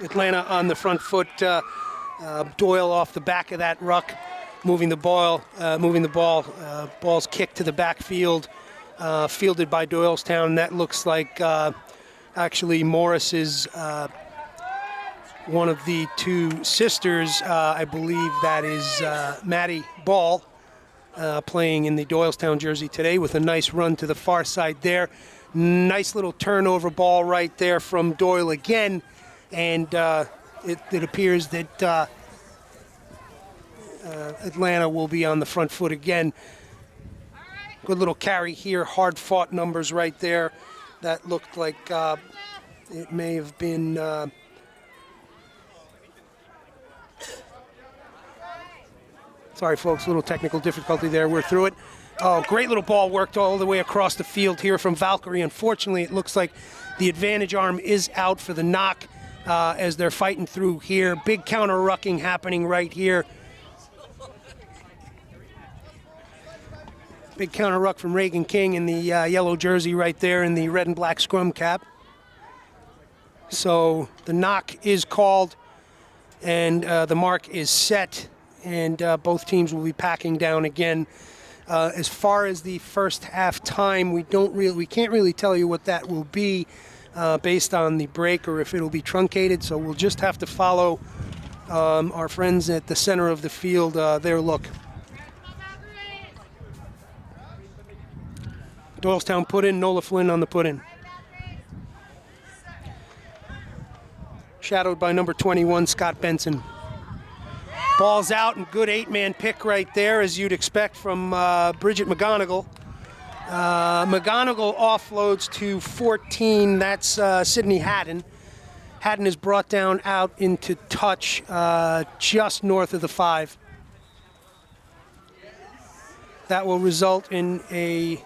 Atlanta on the front foot, Doyle off the back of that ruck, moving the ball. Ball's kicked to the backfield, fielded by Doylestown. That looks like actually Morris's one of the two sisters. I believe that is Maddie Ball, playing in the Doylestown jersey today, with a nice run to the far side there. Nice little turnover ball right there from Doyle again. And it appears that Atlanta will be on the front foot again. Good little carry here, hard-fought numbers right there. That looked like it may have been... Sorry, folks, a little technical difficulty there. We're through it. Oh, great little ball worked all the way across the field here from Valkyrie. Unfortunately, it looks like the advantage arm is out for the knock. As they're fighting through here. Big counter-rucking happening right here. Big counter-ruck from Reagan King in the yellow jersey right there in the red and black scrum cap. So the knock is called and the mark is set, and both teams will be packing down again. As far as the first half time, we can't really tell you what that will be. Based on the break, or if it'll be truncated, so we'll just have to follow our friends at the center of the field, their look. Doylestown put in, Nola Flynn on the put in. Shadowed by number 21, Scott Benson. Ball's out, and good 8-man pick right there, as you'd expect from Bridget McGonigal. McGonigal offloads to 14. That's Sydney Haddon. Haddon is brought down out into touch just north of the 5. That will result in a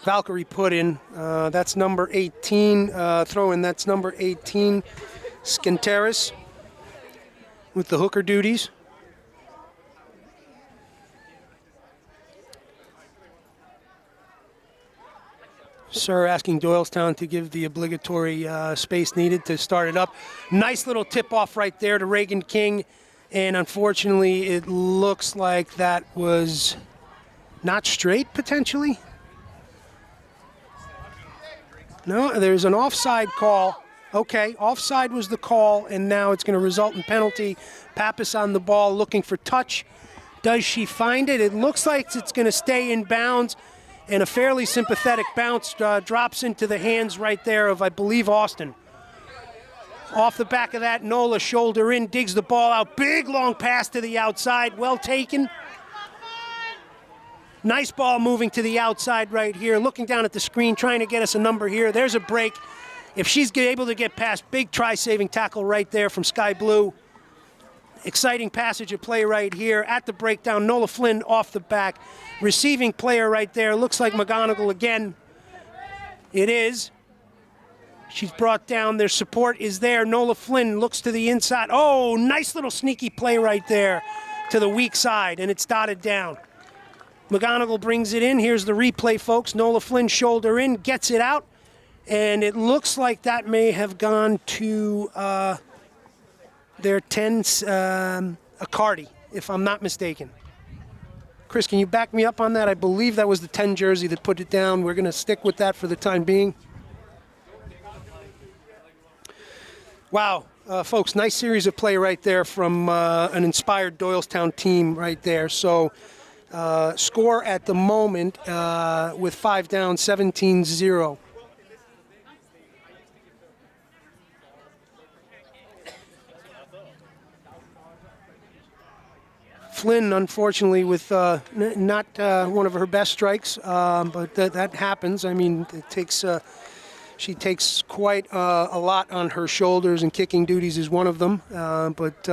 Valkyrie put-in. That's number 18. Throw-in, that's number 18, Skinteris, with the hooker duties. Sir asking Doylestown to give the obligatory space needed to start it up. Nice little tip-off right there to Reagan King, and unfortunately it looks like that was not straight, potentially. No, there's an offside call. Okay, offside was the call, and now it's going to result in penalty. Pappas on the ball looking for touch. Does she find it? It looks like it's going to stay in bounds. And a fairly sympathetic bounce drops into the hands right there of, I believe, Austin. Off the back of that, Nola shoulder in, digs the ball out. Big long pass to the outside, well taken. Nice ball moving to the outside right here. Looking down at the screen, trying to get us a number here. There's a break. If she's able to get past, big try-saving tackle right there from Sky Blue. Exciting passage of play right here at the breakdown. Nola Flynn off the back. Receiving player right there. Looks like McGonigal again. It is. She's brought down. Their support is there. Nola Flynn looks to the inside. Oh, nice little sneaky play right there to the weak side, and it's dotted down. McGonigal brings it in. Here's the replay, folks. Nola Flynn shoulder in, gets it out, and it looks like that may have gone to their 10, Accardi. if I'm not mistaken. Chris, can you back me up on that? I believe that was the 10 jersey that put it down. We're going to stick with that for the time being. Wow, folks, nice series of play right there from an inspired Doylestown team right there. So score at the moment with 5 down, 17-0. Flynn, unfortunately, with not one of her best strikes, but that happens. I mean, it takes she takes quite a lot on her shoulders, and kicking duties is one of them. But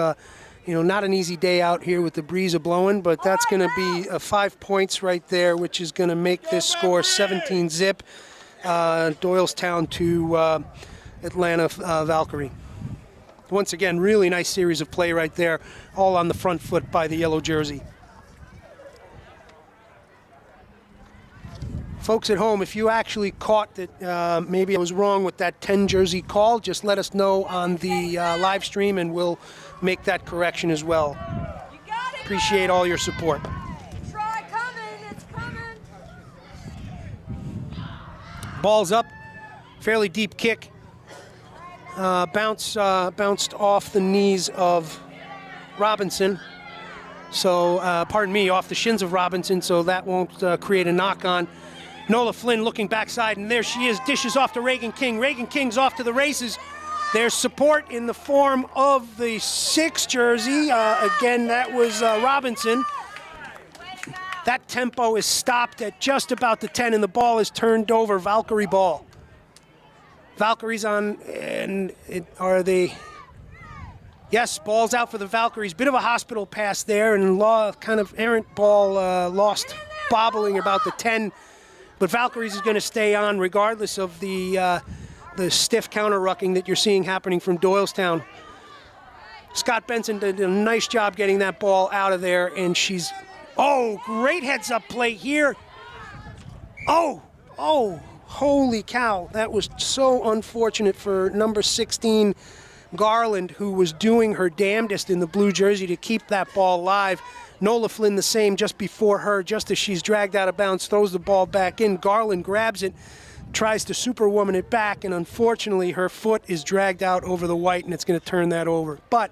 you know, not an easy day out here with the breeze a-blowing, but that's going to be 5 points right there, which is going to make this score 17-zip. Doylestown to Atlanta Valkyrie. Once again, really nice series of play right there, all on the front foot by the yellow jersey. Folks at home, if you actually caught that maybe I was wrong with that 10 jersey call, just let us know on the live stream and we'll make that correction as well.
You got it,
Appreciate all your support.
Try coming, it's coming.
Ball's up, fairly deep kick. Bounced off the knees of Robinson. So, pardon me, off the shins of Robinson, so that won't create a knock on. Nola Flynn looking backside, and there she is, dishes off to Reagan King. Reagan King's off to the races. There's support in the form of the 6 jersey. Again, that was Robinson. That tempo is stopped at just about the 10, and the ball is turned over. Valkyrie ball. Valkyries on, and are they? Yes, ball's out for the Valkyries. Bit of a hospital pass there, and kind of errant ball lost, bobbling about the 10. But Valkyries is going to stay on regardless of the stiff counter-rucking that you're seeing happening from Doylestown. Scott Benson did a nice job getting that ball out of there, and she's, oh, great heads-up play here. Oh, holy cow, that was so unfortunate for number 16, Garland, who was doing her damnedest in the blue jersey to keep that ball alive. Nola Flynn the same just before her, just as she's dragged out of bounds, throws the ball back in. Garland grabs it, tries to superwoman it back, and unfortunately her foot is dragged out over the white, and it's going to turn that over. But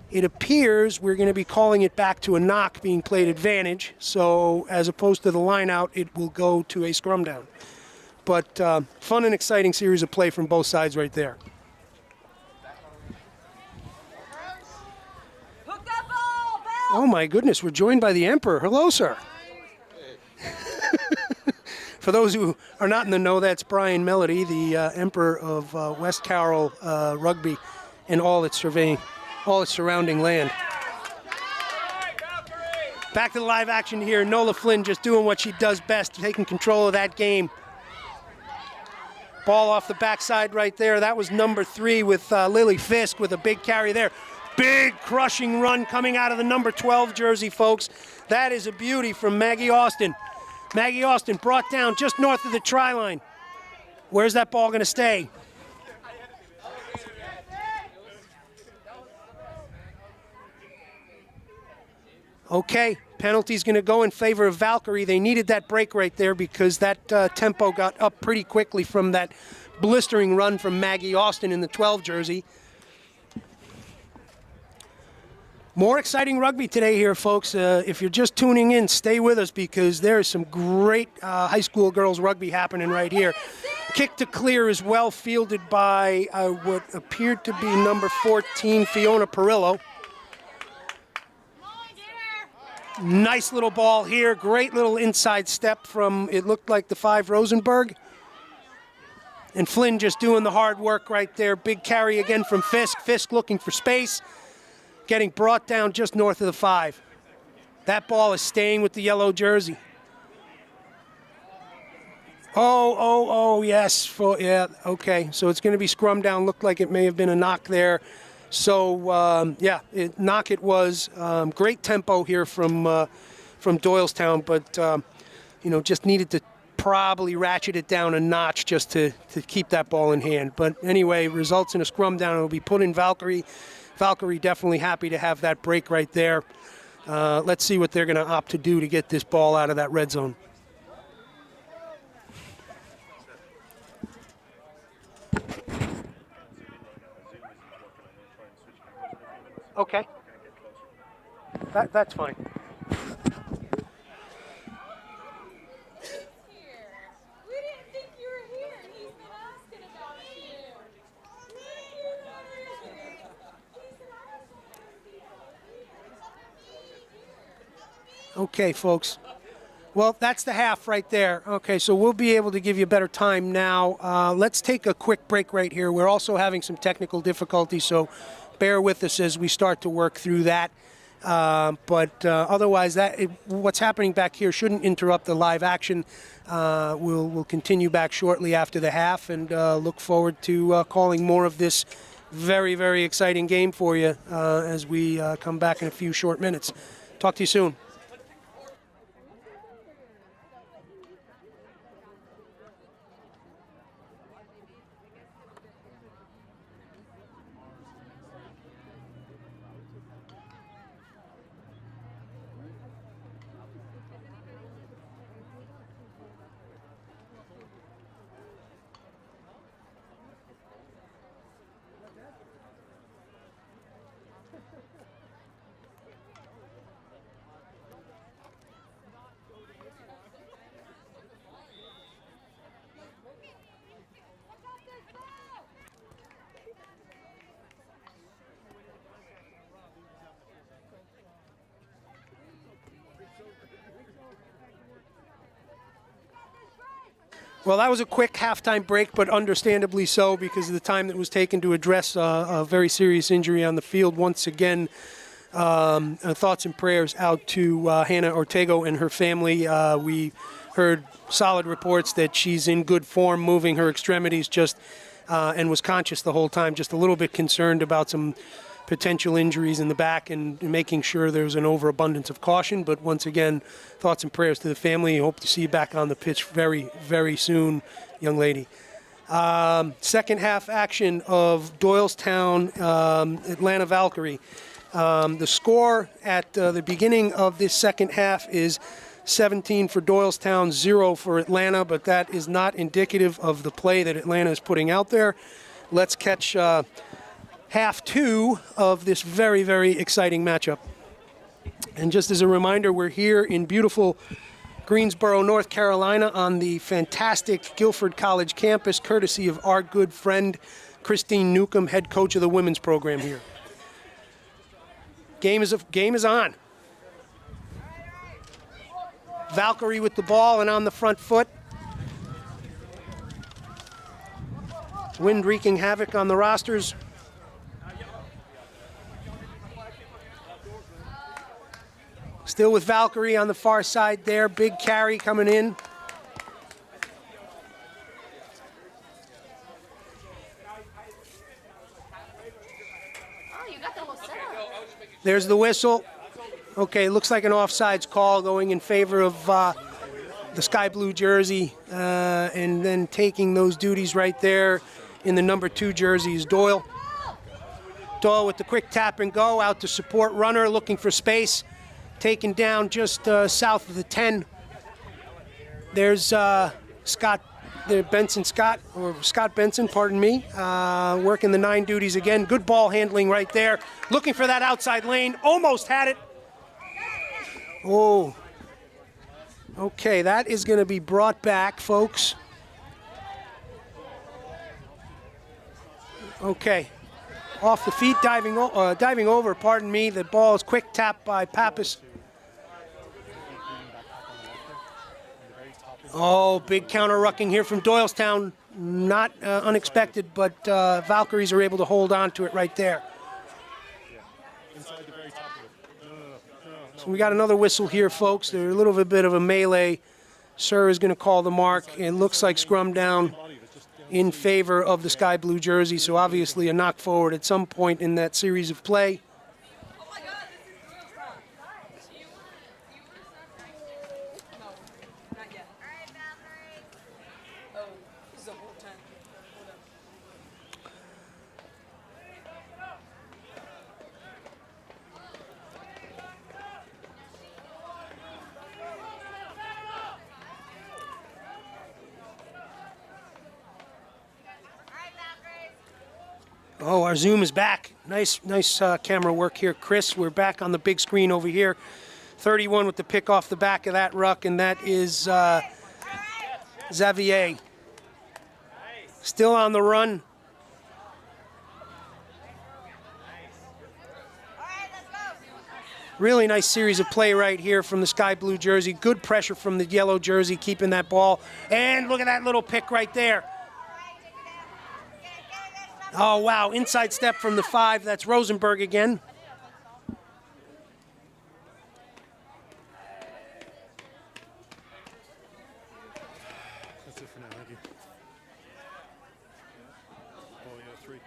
it appears we're going to be calling it back to a knock being played advantage, so as opposed to the line out, it will go to a scrum down. But fun and exciting series of play from both sides right there.
Hook that ball, Bell.
Oh my goodness, we're joined by the Emperor. Hello, sir. For those who are not in the know, that's Brian Melody, the Emperor of West Carroll Rugby and all its surrounding land. Back to the live action here. Nola Flynn just doing what she does best, taking control of that game. Ball off the backside right there. That was number 3 with Lily Fisk with a big carry there. Big crushing run coming out of the number 12 jersey, folks. That is a beauty from Maggie Austin. Maggie Austin brought down just north of the try line. Where's that ball going to stay? Okay, penalty's going to go in favor of Valkyrie. They needed that break right there because that tempo got up pretty quickly from that blistering run from Maggie Austin in the 12 jersey. More exciting rugby today here, folks. If you're just tuning in, stay with us because there is some great high school girls rugby happening right here. Kick to clear is well fielded by what appeared to be number 14, Fiona Perillo. Nice little ball here. Great little inside step from, it looked like the 5 Rosenberg. And Flynn just doing the hard work right there. Big carry again from Fisk. Fisk looking for space. Getting brought down just north of the 5. That ball is staying with the yellow jersey. Oh, yes. Yeah, okay. So it's going to be scrum down. Looked like it may have been a knock there. So, knock it was. Great tempo here from Doylestown, but, just needed to probably ratchet it down a notch just to keep that ball in hand. But anyway, results in a scrum down. It'll be put in Valkyrie. Valkyrie definitely happy to have that break right there. Let's see what they're going to opt to do to get this ball out of that red zone. Okay. That's fine.
We didn't think you were here, and he's been asking about you.
Okay, folks. Well, that's the half right there. Okay, so we'll be able to give you a better time now. Let's take a quick break right here. We're also having some technical difficulties, so bear with us as we start to work through that. But otherwise, what's happening back here shouldn't interrupt the live action. We'll continue back shortly after the half and look forward to calling more of this very, very exciting game for you as we come back in a few short minutes. Talk to you soon. Well, that was a quick halftime break, but understandably so because of the time that was taken to address a very serious injury on the field. Once again, thoughts and prayers out to Hannah Ortego and her family. We heard solid reports that she's in good form, moving her extremities and was conscious the whole time, just a little bit concerned about some potential injuries in the back and making sure there's an overabundance of caution. But once again, thoughts and prayers to the family. Hope to see you back on the pitch very, very soon, young lady. Second half action of Doylestown, Atlanta Valkyrie. The score at the beginning of this second half is 17 for Doylestown, 0 for Atlanta, but that is not indicative of the play that Atlanta is putting out there. Let's catch half two of this very, very exciting matchup. And just as a reminder, we're here in beautiful Greensboro, North Carolina on the fantastic Guilford College campus, courtesy of our good friend Christine Newcomb, head coach of the women's program here. Game is on. Valkyrie with the ball and on the front foot. Wind wreaking havoc on the rosters. Still with Valkyrie on the far side there. Big carry coming in.
Oh, you got the whole setup.
There's the whistle. Okay, looks like an offsides call going in favor of the sky blue jersey. And then taking those duties right there in the number 2 jersey is Doyle. Doyle with the quick tap and go out to support runner, looking for space. Taken down just south of the 10. There's Scott Benson, pardon me, working the 9 duties again. Good ball handling right there. Looking for that outside lane. Almost had it. Oh. Okay, that is going to be brought back, folks. Okay. Off the feet, diving over, pardon me. The ball is quick tap by Pappas. Oh, big counter rucking here from Doylestown. Not unexpected, but Valkyries are able to hold on to it right there. So we got another whistle here, folks. There's a little bit of a melee. Sir is going to call the mark. It looks like scrum down in favor of the sky blue jersey, so obviously a knock forward at some point in that series of play. Oh, our Zoom is back. Nice camera work here, Chris. We're back on the big screen over here. 31 with the pick off the back of that ruck, and that is Xavier. Still on the run. Really nice series of play right here from the sky blue jersey. Good pressure from the yellow jersey, keeping that ball. And look at that little pick right there. Oh, wow. Inside step from the 5. That's Rosenberg again.
That's it for now. Thank you. Oh, yeah, 3.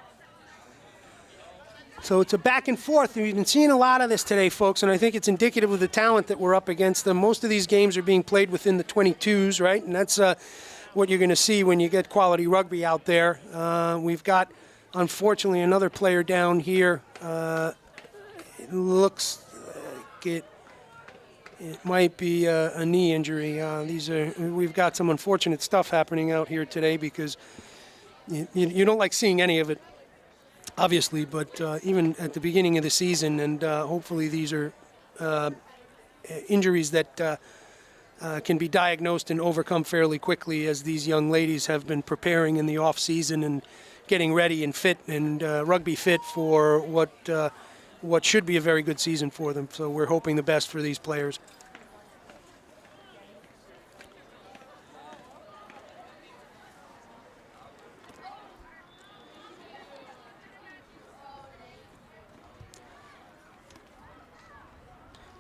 So it's a back and forth. We've been seeing a lot of this today, folks, and I think it's indicative of the talent that we're up against them. Most of these games are being played within the 22s, right? And that's what you're going to see when you get quality rugby out there. We've got, unfortunately, another player down here. It looks like it might be a knee injury. We've got some unfortunate stuff happening out here today because you don't like seeing any of it, obviously, but even at the beginning of the season, and hopefully these are injuries that can be diagnosed and overcome fairly quickly, as these young ladies have been preparing in the off season and getting ready and fit and rugby fit for what should be a very good season for them. So we're hoping the best for these players.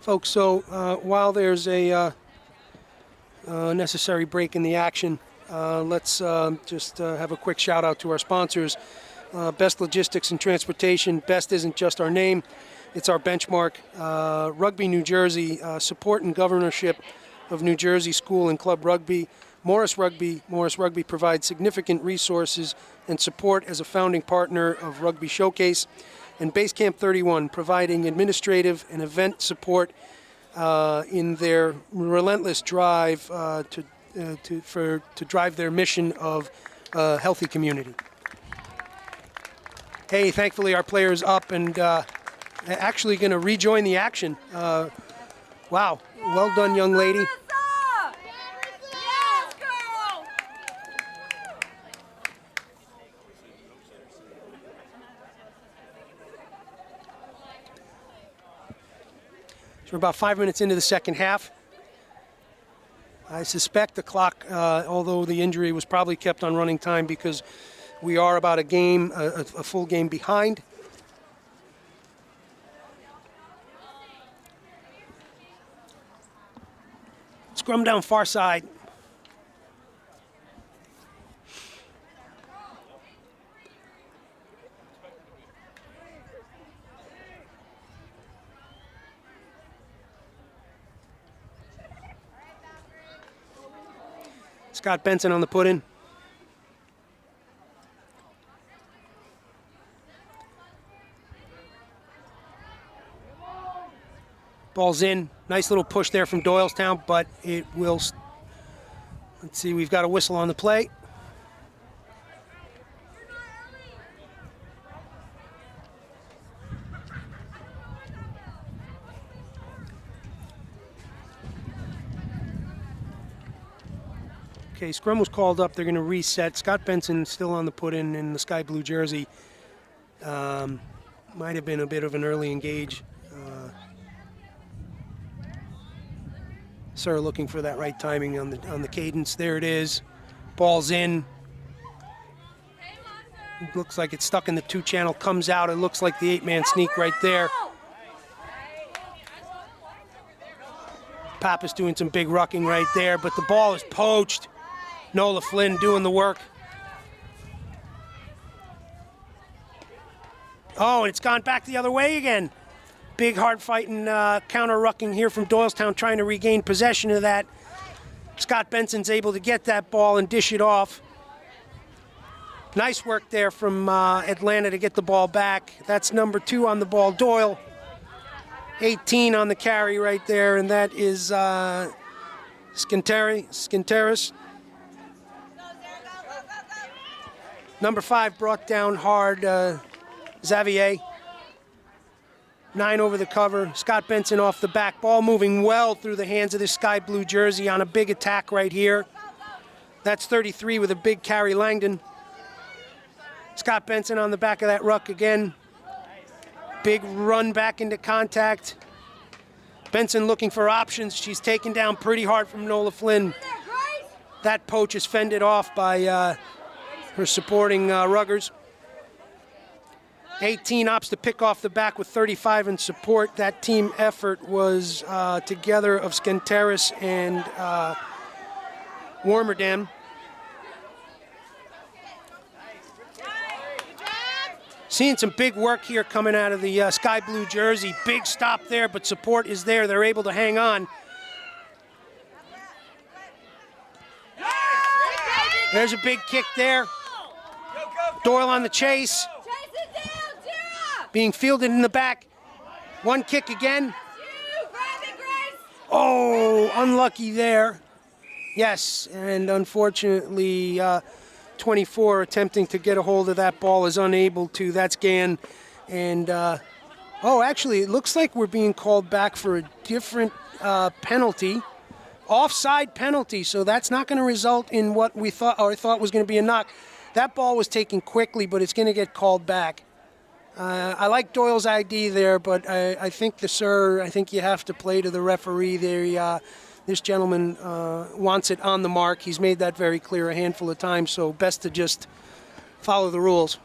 Folks, so while there's a necessary break in the action, let's just have a quick shout out to our sponsors. Best Logistics and Transportation. Best isn't just our name, it's our benchmark. Rugby New Jersey, support and governorship of New Jersey School and Club Rugby. Morris Rugby. Morris Rugby provides significant resources and support as a founding partner of Rugby Showcase. And Basecamp 31, providing administrative and event support in their relentless drive to drive their mission of a healthy community. Hey, thankfully our player's up and actually going to rejoin the action. Wow, well done, young lady.
Yes, girl!
So we're about 5 minutes into the second half. I suspect the clock, although the injury was probably kept on running time because we are about a full game behind. Scrum down far side. Scott Benson on the put-in. Ball's in. Nice little push there from Doylestown, but it will... Let's see, we've got a whistle on the play. Okay, scrum was called up. They're going to reset. Scott Benson still on the put-in in the sky blue jersey. Might have been a bit of an early engage. Sir looking for that right timing on the cadence. There it is. Ball's in. It looks like it's stuck in the 2-channel. Comes out. It looks like the 8-man sneak right there. Pappas doing some big rucking right there, but the ball is poached. Nola Flynn doing the work. Oh, and it's gone back the other way again. Big hard-fighting counter-rucking here from Doylestown, trying to regain possession of that. Scott Benson's able to get that ball and dish it off. Nice work there from Atlanta to get the ball back. That's number 2 on the ball, Doyle. 18 on the carry right there, and that is Skinteris. Number 5 brought down hard. Xavier. 9 over the cover. Scott Benson off the back. Ball moving well through the hands of this sky blue jersey on a big attack right here. That's 33 with a big carry, Langdon. Scott Benson on the back of that ruck again. Big run back into contact. Benson looking for options. She's taken down pretty hard from Nola Flynn. That poach is fended off by her supporting ruggers. 18 opts to pick off the back with 35 in support. That team effort was together of Skenteris and Warmerdam. Seeing some big work here coming out of the sky blue jersey. Big stop there, but support is there. They're able to hang on. There's a big kick there. Doyle on the chase. Being fielded in the back. One kick again. Oh, unlucky there. Yes, and unfortunately, 24 attempting to get a hold of that ball is unable to. That's Gann. And, oh, actually, it looks like we're being called back for a different penalty. Offside penalty, so that's not going to result in what we thought was going to be a knock. That ball was taken quickly, but it's going to get called back. I like Doyle's ID there, but I think I think you have to play to the referee there. This gentleman wants it on the mark. He's made that very clear a handful of times, so best to just follow the rules.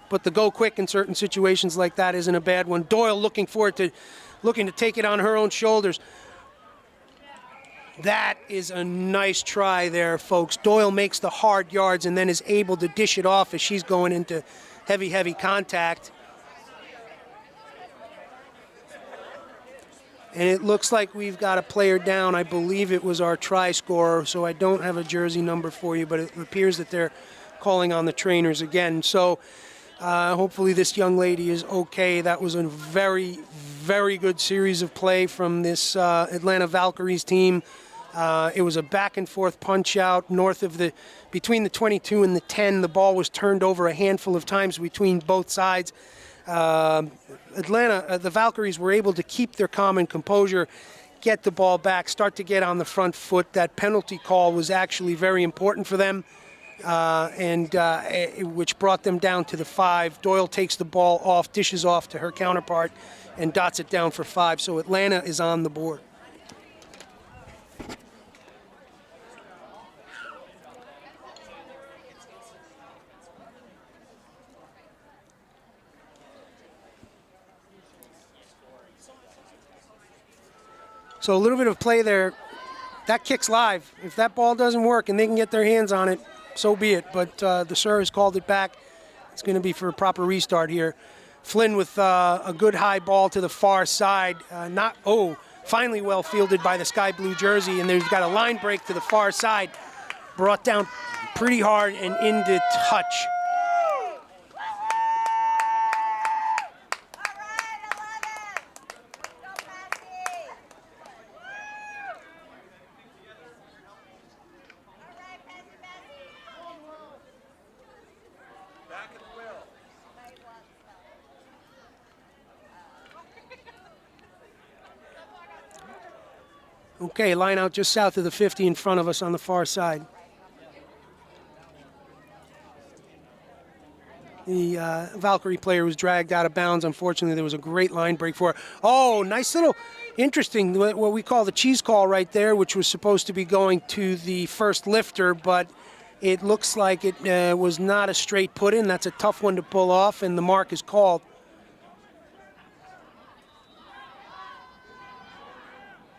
But the go quick in certain situations like that isn't a bad one. Doyle looking to take it on her own shoulders. That is a nice try there, folks. Doyle makes the hard yards and then is able to dish it off as she's going into heavy, heavy contact. And it looks like we've got a player down. I believe it was our try scorer, so I don't have a jersey number for you, but it appears that they're calling on the trainers again. So hopefully this young lady is okay. That was a very, very good series of play from this Atlanta Valkyries team. It was a back and forth punch out between the 22 and the 10. The ball was turned over a handful of times between both sides. The Valkyries were able to keep their calm and composure, get the ball back, start to get on the front foot. That penalty call was actually very important for them, which brought them down to the 5. Doyle takes the ball off, dishes off to her counterpart, and dots it down for 5. So Atlanta is on the board. So a little bit of play there. That kick's live. If that ball doesn't work and they can get their hands on it, so be it. But the sir has called it back. It's going to be for a proper restart here. Flynn with a good high ball to the far side. Finally well fielded by the sky blue jersey, and they've got a line break to the far side. Brought down pretty hard and into touch. Okay, line out just south of the 50 in front of us on the far side. The Valkyrie player was dragged out of bounds. Unfortunately, there was a great line break for her. Oh, nice little, interesting, what we call the cheese call right there, which was supposed to be going to the first lifter, but it looks like it was not a straight put in. That's a tough one to pull off, and the mark is called.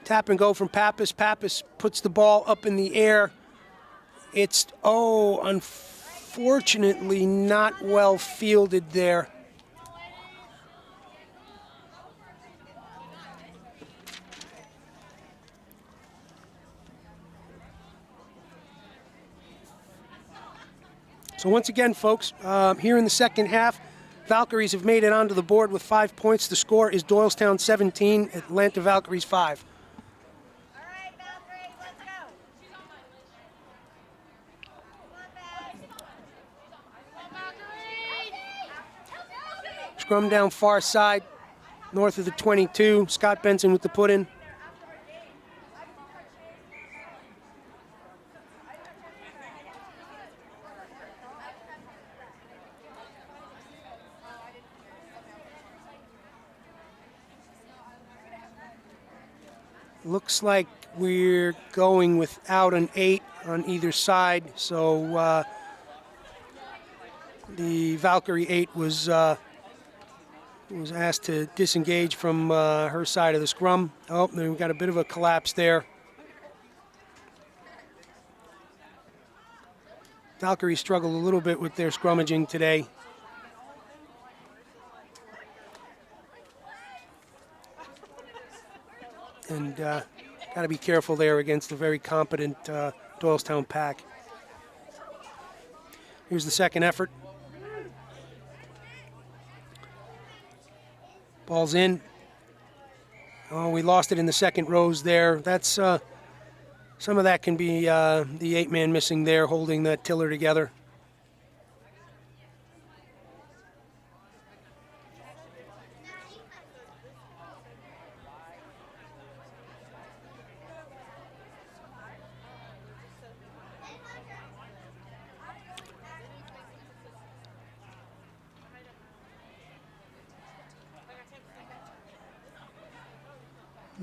Tap and go from Pappas. Pappas puts the ball up in the air. It's, unfortunately not well fielded there. So once again, folks, here in the second half, Valkyries have made it onto the board with 5 points. The score is Doylestown 17, Atlanta Valkyries 5. Scrum down far side, north of the 22. Scott Benson with the put-in. Looks like we're going without an 8 on either side, so the Valkyrie 8 was asked to disengage from her side of the scrum. Oh, then we got a bit of a collapse there. Valkyrie struggled a little bit with their scrummaging today. And got to be careful there against a very competent Doylestown pack. Here's the second effort. Ball's in. Oh, we lost it in the second rows there. That's some of that can be the 8-man missing there, holding that tiller together.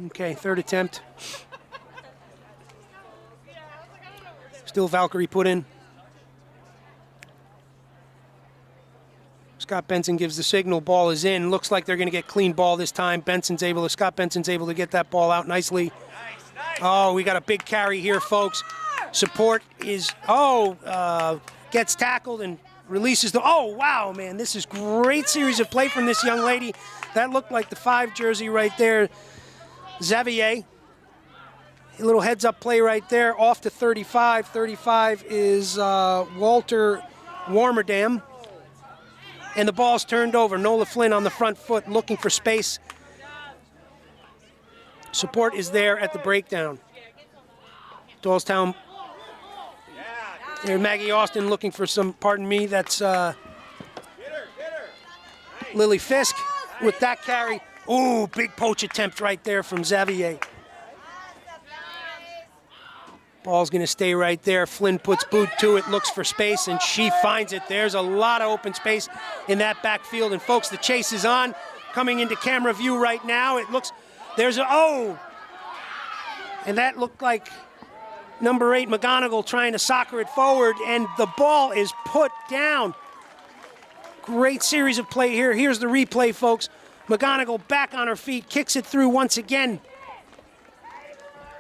Okay, third attempt. Still Valkyrie put in. Scott Benson gives the signal, ball is in. Looks like they're going to get clean ball this time. Scott Benson's able to get that ball out nicely. Oh, we got a big carry here, folks. Support is, gets tackled and releases the, oh, wow, man. This is great series of play from this young lady. That looked like the 5 jersey right there. Xavier, a little heads-up play right there, off to 35. 35 is Walter Warmerdam. And the ball's turned over. Nola Flynn on the front foot looking for space. Support is there at the breakdown. Doylestown. There's Maggie Austin looking for some, pardon me, that's Lily Fisk with that carry. Ooh, big poach attempt right there from Xavier. Ball's going to stay right there. Flynn puts boot to it, looks for space, and she finds it. There's a lot of open space in that backfield. And, folks, the chase is on. Coming into camera view right now. It looks, there's a, oh! And that looked like number 8, McGonigal, trying to soccer it forward, and the ball is put down. Great series of play here. Here's the replay, folks. McGonigal back on her feet, kicks it through once again.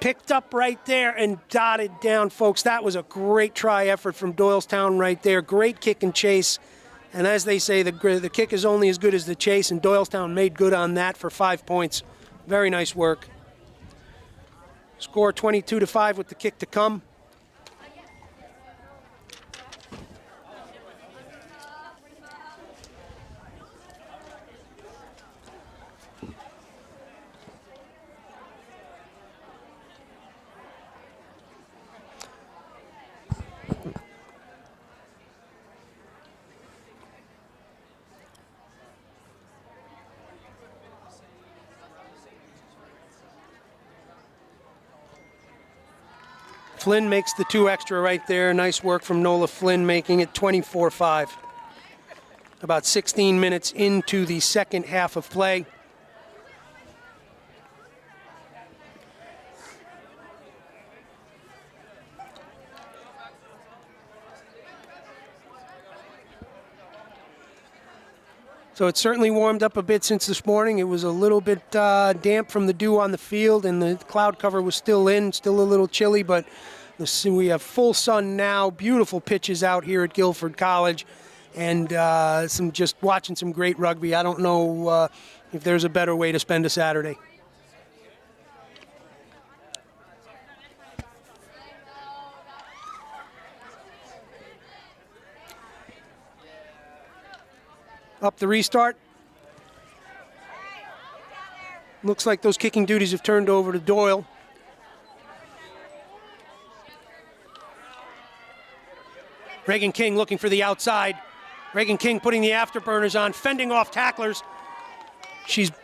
Picked up right there and dotted down, folks. That was a great try effort from Doylestown right there. Great kick and chase. And as they say, the kick is only as good as the chase, and Doylestown made good on that for 5 points. Very nice work. Score 22-5 with the kick to come. Flynn makes the 2 extra right there. Nice work from Nola Flynn, making it 24-5. About 16 minutes into the second half of play. So it's certainly warmed up a bit since this morning. It was a little bit damp from the dew on the field, and the cloud cover was still in, still a little chilly, but we have full sun now, beautiful pitches out here at Guilford College, and just watching some great rugby. I don't know if there's a better way to spend a Saturday. Up the restart. Looks like those kicking duties have turned over to Doyle. Reagan King looking for the outside. Reagan King putting the afterburners on, fending off tacklers.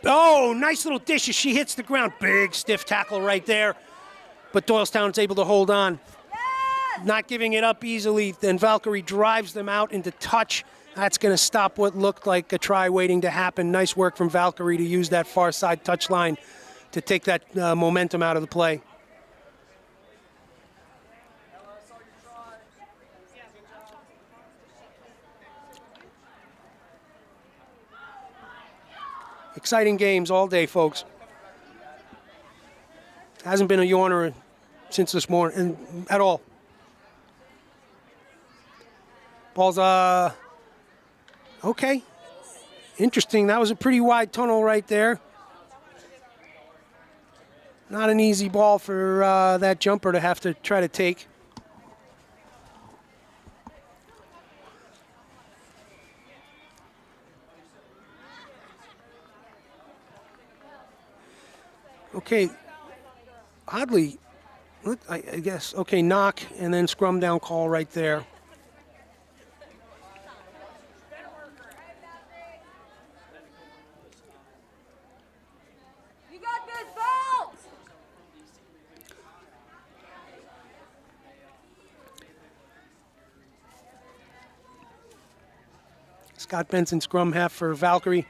Oh, nice little dish as she hits the ground. Big, stiff tackle right there. But Doylestown's able to hold on. Not giving it up easily. Then Valkyrie drives them out into touch. That's going to stop what looked like a try waiting to happen. Nice work from Valkyrie to use that far side touch line to take that momentum out of the play. Exciting games all day, folks. Hasn't been a yawner since this morning at all. Ball's, okay. Interesting. That was a pretty wide tunnel right there. Not an easy ball for that jumper to have to try to take. Okay, oddly, I guess, okay, knock and then scrum down call right there.
You got this, Val!
Scott Benson scrum half for Valkyrie.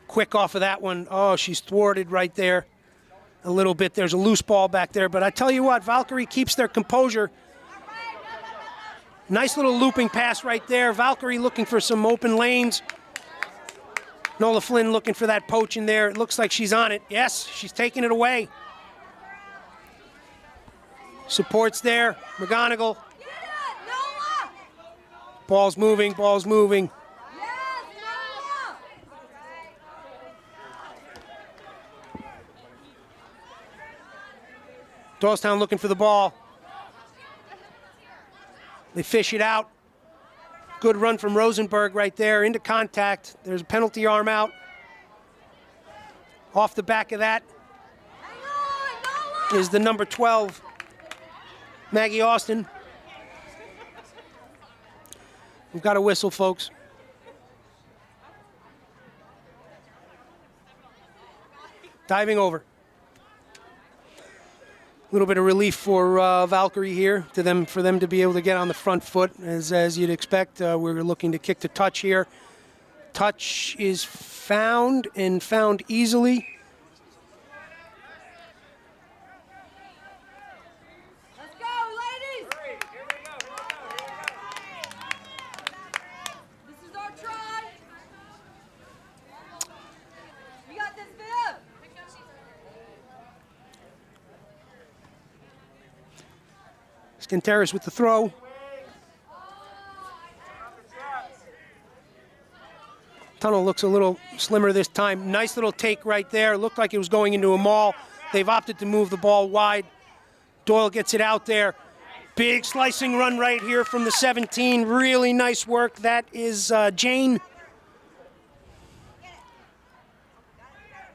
Quick off of that one. Oh, she's thwarted right there a little bit. There's a loose ball back there. But I tell you what, Valkyrie keeps their composure. Nice little looping pass right there. Valkyrie looking for some open lanes. Nola Flynn looking for that poach in there. It looks like she's on it. Yes, she's taking it away. Supports there. McGonigal. Ball's moving, ball's moving. Doylestown looking for the ball. They fish it out. Good run from Rosenberg right there into contact. There's a penalty arm out. Off the back of that is the number 12, Maggie Austin. We've got a whistle, folks. Diving over. A little bit of relief for Valkyrie here for them to be able to get on the front foot, as you'd expect. We're looking to kick to touch here. Touch is found and found easily.
Let's go, ladies! This is our try. You got this, Viv.
Skinteris with the throw. Tunnel looks a little slimmer this time. Nice little take right there. Looked like it was going into a maul. They've opted to move the ball wide. Doyle gets it out there. Big slicing run right here from the 17. Really nice work. That is Jane.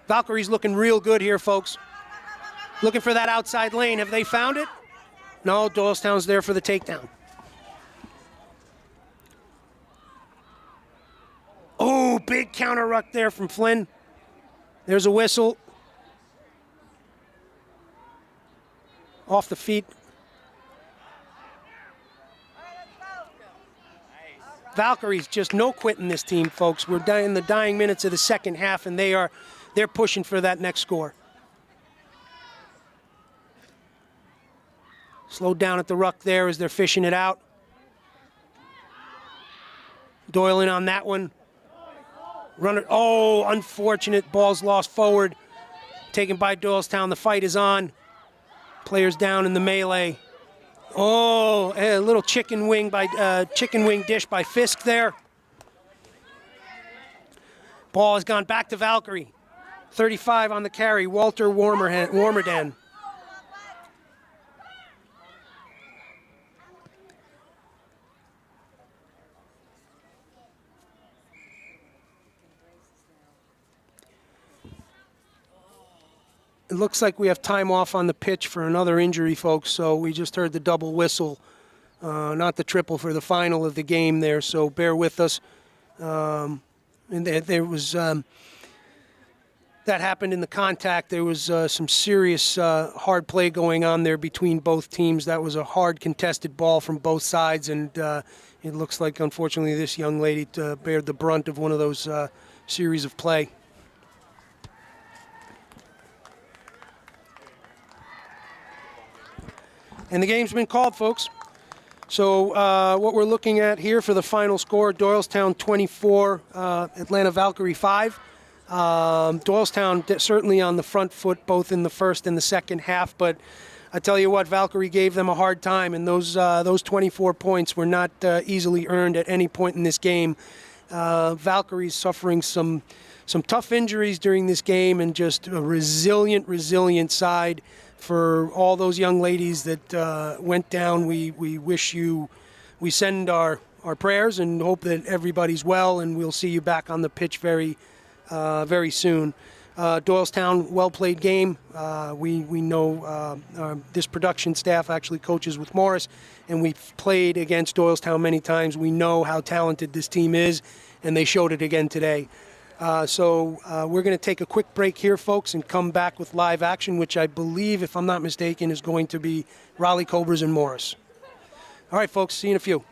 Valkyrie's looking real good here, folks. Looking for that outside lane. Have they found it? No, Doylestown's there for the takedown. Oh, big counter ruck there from Flynn. There's a whistle. Off the feet. Valkyries just no quitting this team, folks. We're in the dying minutes of the second half, and they're pushing for that next score. Slowed down at the ruck there as they're fishing it out. Doyle in on that one. Runner, oh, unfortunate. Ball's lost forward. Taken by Doylestown. The fight is on. Players down in the melee. Oh, a little chicken wing dish by Fisk there. Ball has gone back to Valkyrie. 35 on the carry. Walter Warmerden. It looks like we have time off on the pitch for another injury, folks, so we just heard the double whistle not the triple for the final of the game there, so bear with us. And there was that happened in the contact. There was some serious hard play going on there between both teams. That was a hard contested ball from both sides, and it looks like, unfortunately, this young lady bared the brunt of one of those series of play. And the game's been called, folks. So what we're looking at here for the final score, Doylestown 24, Atlanta Valkyrie 5. Doylestown certainly on the front foot both in the first and the second half, but I tell you what, Valkyrie gave them a hard time, and those 24 points were not easily earned at any point in this game. Valkyries suffering some tough injuries during this game, and just a resilient side. For all those young ladies that went down, we send our prayers and hope that everybody's well, and we'll see you back on the pitch very soon. Doylestown, well-played game. We know this production staff actually coaches with Morris, and we've played against Doylestown many times. We know how talented this team is, and they showed it again today. So we're going to take a quick break here, folks, and come back with live action, which I believe, if I'm not mistaken, is going to be Raleigh Cobras and Morris. All right, folks, see you in a few.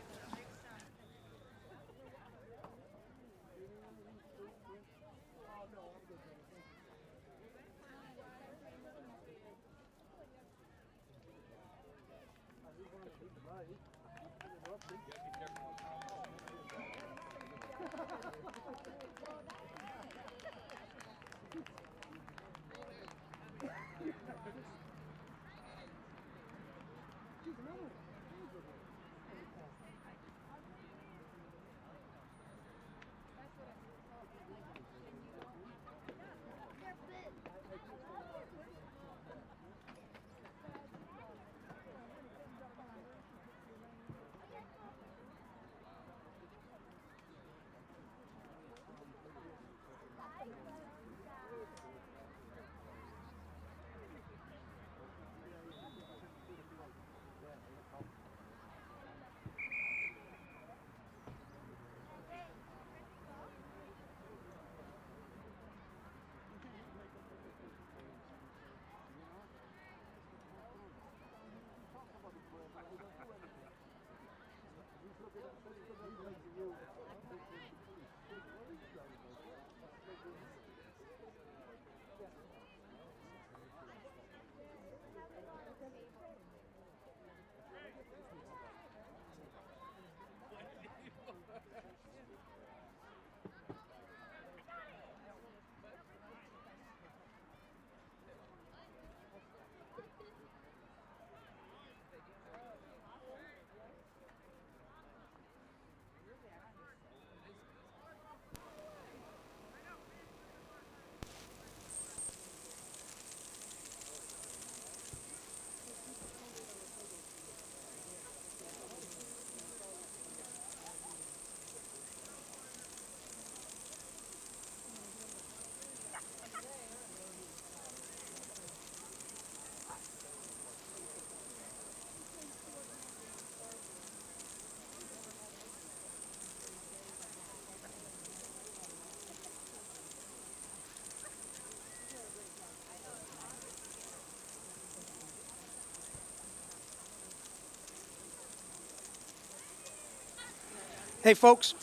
Hey, folks.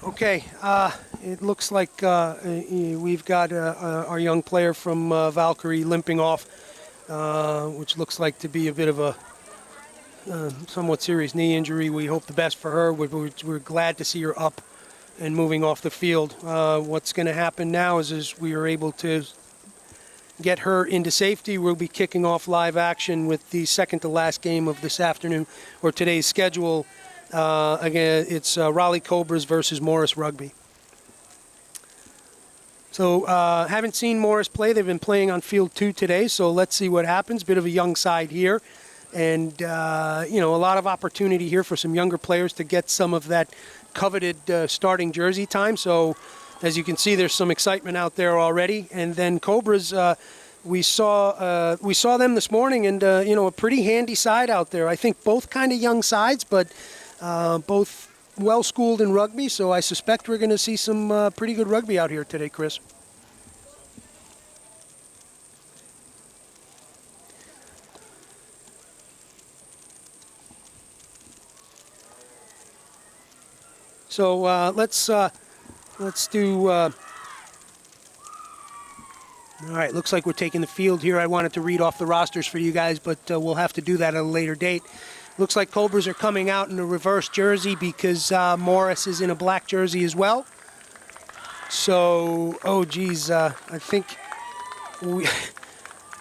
Okay, it looks like we've got our young player from Valkyrie limping off, which looks like to be a bit of a somewhat serious knee injury. We hope the best for her. We're glad to see her up and moving off the field. What's going to happen now is we are able to get her into safety. We'll be kicking off live action with the second to last game of this afternoon, or today's schedule. Again, it's Raleigh Cobras versus Morris Rugby. So haven't seen Morris play. They've been playing on field 2 today, so let's see what happens. Bit of a young side here. And, a lot of opportunity here for some younger players to get some of that coveted starting jersey time. So as you can see, there's some excitement out there already. And then Cobras, we saw them this morning, and a pretty handy side out there. I think both kind of young sides, but both well schooled in rugby. So I suspect we're going to see some pretty good rugby out here today, Chris. So let's do. All right, looks like we're taking the field here. I wanted to read off the rosters for you guys, but we'll have to do that at a later date. Looks like Cobras are coming out in a reverse jersey because Morris is in a black jersey as well. So, oh geez, I think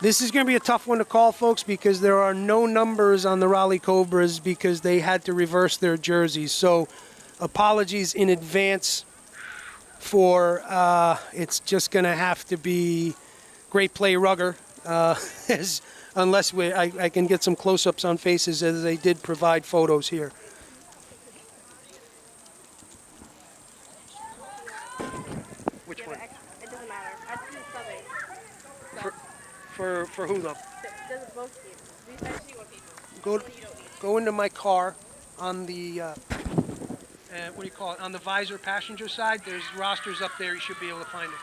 this is going to be a tough one to call, folks, because there are no numbers on the Raleigh Cobras because they had to reverse their jerseys. So, apologies in advance for it's just going to have to be Great Play Rugger, unless I can get some close-ups on faces, as they did provide photos here. Which one?
It doesn't matter. I just need subbing.
For who, though?
It doesn't both teams. I just need one people.
Go, go into my car on the, what do you call it, on the visor passenger side. There's rosters up there. You should be able to find it.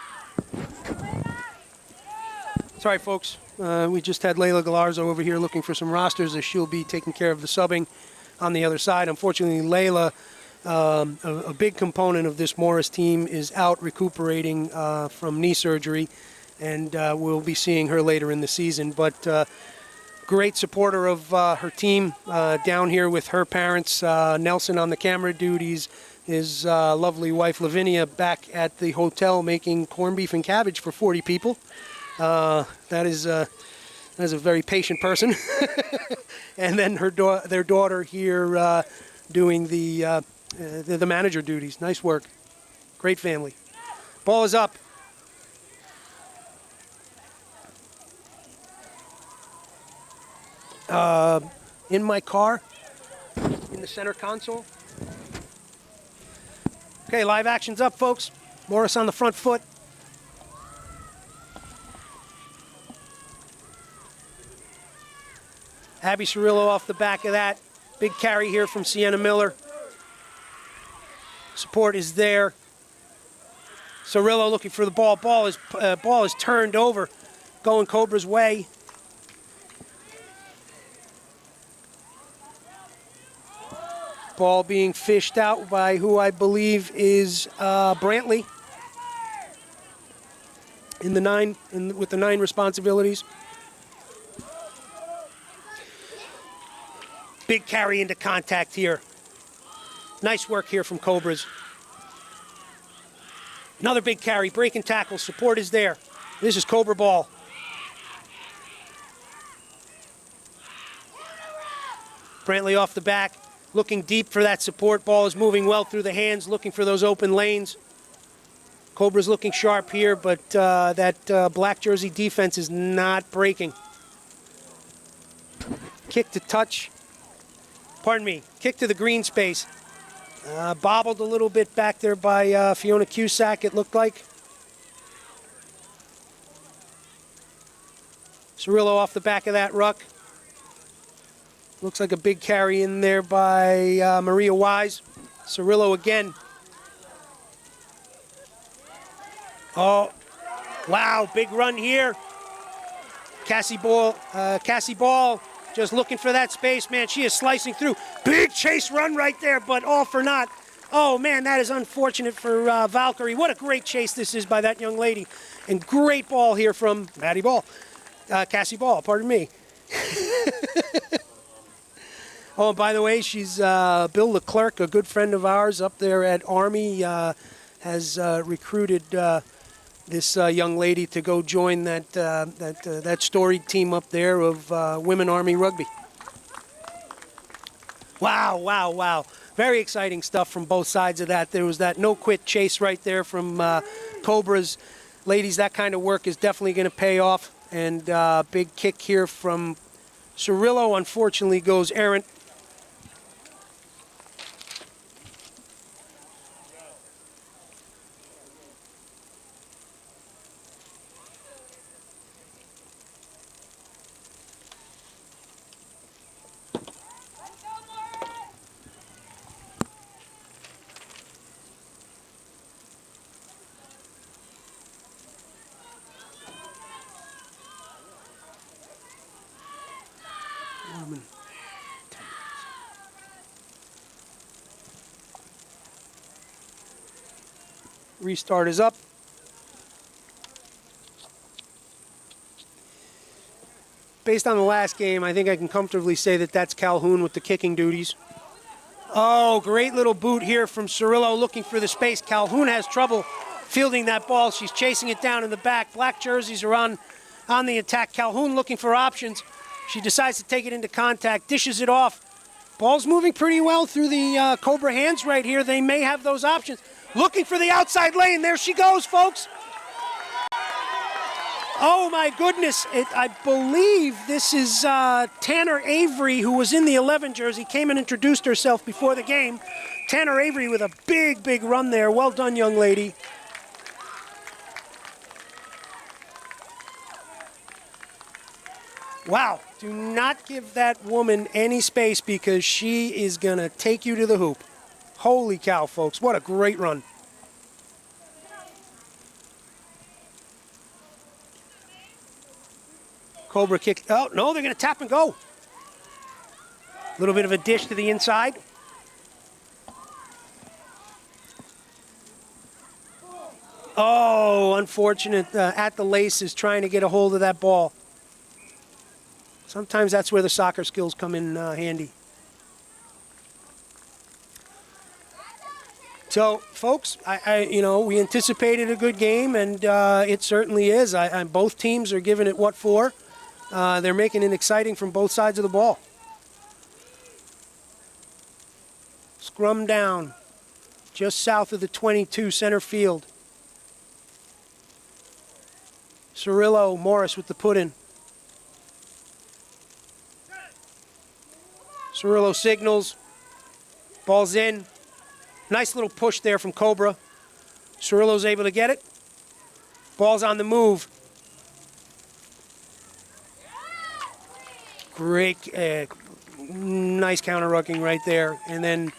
Sorry, folks. We just had Layla Galarzo over here looking for some rosters, as she'll be taking care of the subbing on the other side. Unfortunately, Layla, a big component of this Morris team, is out recuperating from knee surgery, and we'll be seeing her later in the season. But great supporter of her team down here with her parents, Nelson on the camera duties, his lovely wife Lavinia back at the hotel making corned beef and cabbage for 40 people. That is a very patient person. And then their daughter here doing the manager duties. Nice work. Great family. Ball is up. In my car, in the center console. Okay, live action's up, folks. Morris on the front foot. Abby Cirillo off the back of that. Big carry here from Sienna Miller. Support is there. Cirillo looking for the ball. Ball is turned over, going Cobra's way. Ball being fished out by who I believe is Brantley in the 9 with the 9 responsibilities. Big carry into contact here. Nice work here from Cobras. Another big carry, breaking tackle, support is there. This is Cobra ball. Brantley off the back, looking deep for that support. Ball is moving well through the hands, looking for those open lanes. Cobra's looking sharp here, but that black jersey defense is not breaking. Kick to touch. Pardon me, kick to the green space. Bobbled a little bit back there by Fiona Cusack, it looked like. Cirillo off the back of that ruck. Looks like a big carry in there by Maria Wise. Cirillo again. Oh, wow, big run here. Cassie Ball. Just looking for that space, man. She is slicing through. Big chase run right there, but all for naught. Oh, man, that is unfortunate for Valkyrie. What a great chase this is by that young lady. And great ball here from Maddie Ball. Cassie Ball, pardon me. Oh, and by the way, she's Bill Leclerc, a good friend of ours up there at Army, has recruited this young lady to go join that storied team up there of Women Army Rugby. Wow, wow, wow. Very exciting stuff from both sides of that. There was that no-quit chase right there from Cobras. Ladies, that kind of work is definitely going to pay off. And big kick here from Cirillo, unfortunately, goes errant. Restart is up. Based on the last game, I think I can comfortably say that that's Calhoun with the kicking duties. Oh, great little boot here from Cirillo looking for the space. Calhoun has trouble fielding that ball. She's chasing it down in the back. Black jerseys are on the attack. Calhoun looking for options. She decides to take it into contact, dishes it off. Ball's moving pretty well through the Cobra hands right here. They may have those options. Looking for the outside lane. There she goes, folks. Oh, my goodness. I believe this is Tanner Avery, who was in the 11 jersey, came and introduced herself before the game. Tanner Avery with a big, big run there. Well done, young lady. Wow. Do not give that woman any space because she is going to take you to the hoop. Holy cow, folks. What a great run. Cobra kick. Oh, no, they're going to tap and go. A little bit of a dish to the inside. Oh, unfortunate. At the laces trying to get a hold of that ball. Sometimes that's where the soccer skills come in handy. So, folks, we anticipated a good game, and it certainly is. Both teams are giving it what for. They're making it exciting from both sides of the ball. Scrum down, just south of the 22 center field. Cirillo Morris with the put-in. Cirillo signals. Ball's in. Nice little push there from Cobra. Cirillo's able to get it. Ball's on the move. Great, nice counter-rucking right there. And then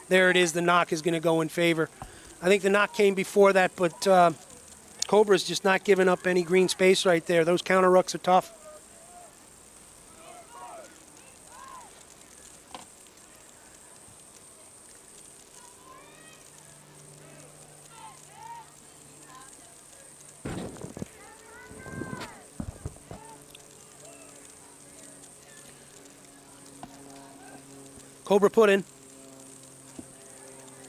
there it is. The knock is going to go in favor. I think the knock came before that, but Cobra's just not giving up any green space right there. Those counter-rucks are tough. Cobra put in.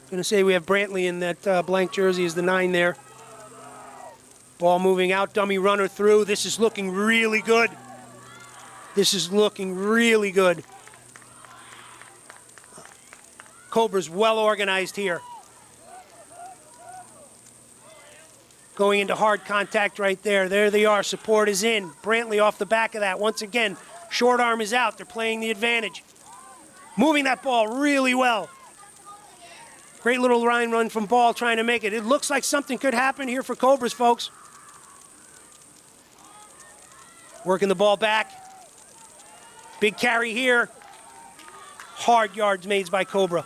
Going to say we have Brantley in that blank jersey is the 9 there. Ball moving out, dummy runner through. This is looking really good. This is looking really good. Cobra's well organized here. Going into hard contact right there. There they are. Support is in. Brantley off the back of that. Once again, short arm is out. They're playing the advantage. Moving that ball really well. Great little line run from Ball trying to make it. It looks like something could happen here for Cobras, folks. Working the ball back. Big carry here. Hard yards made by Cobra.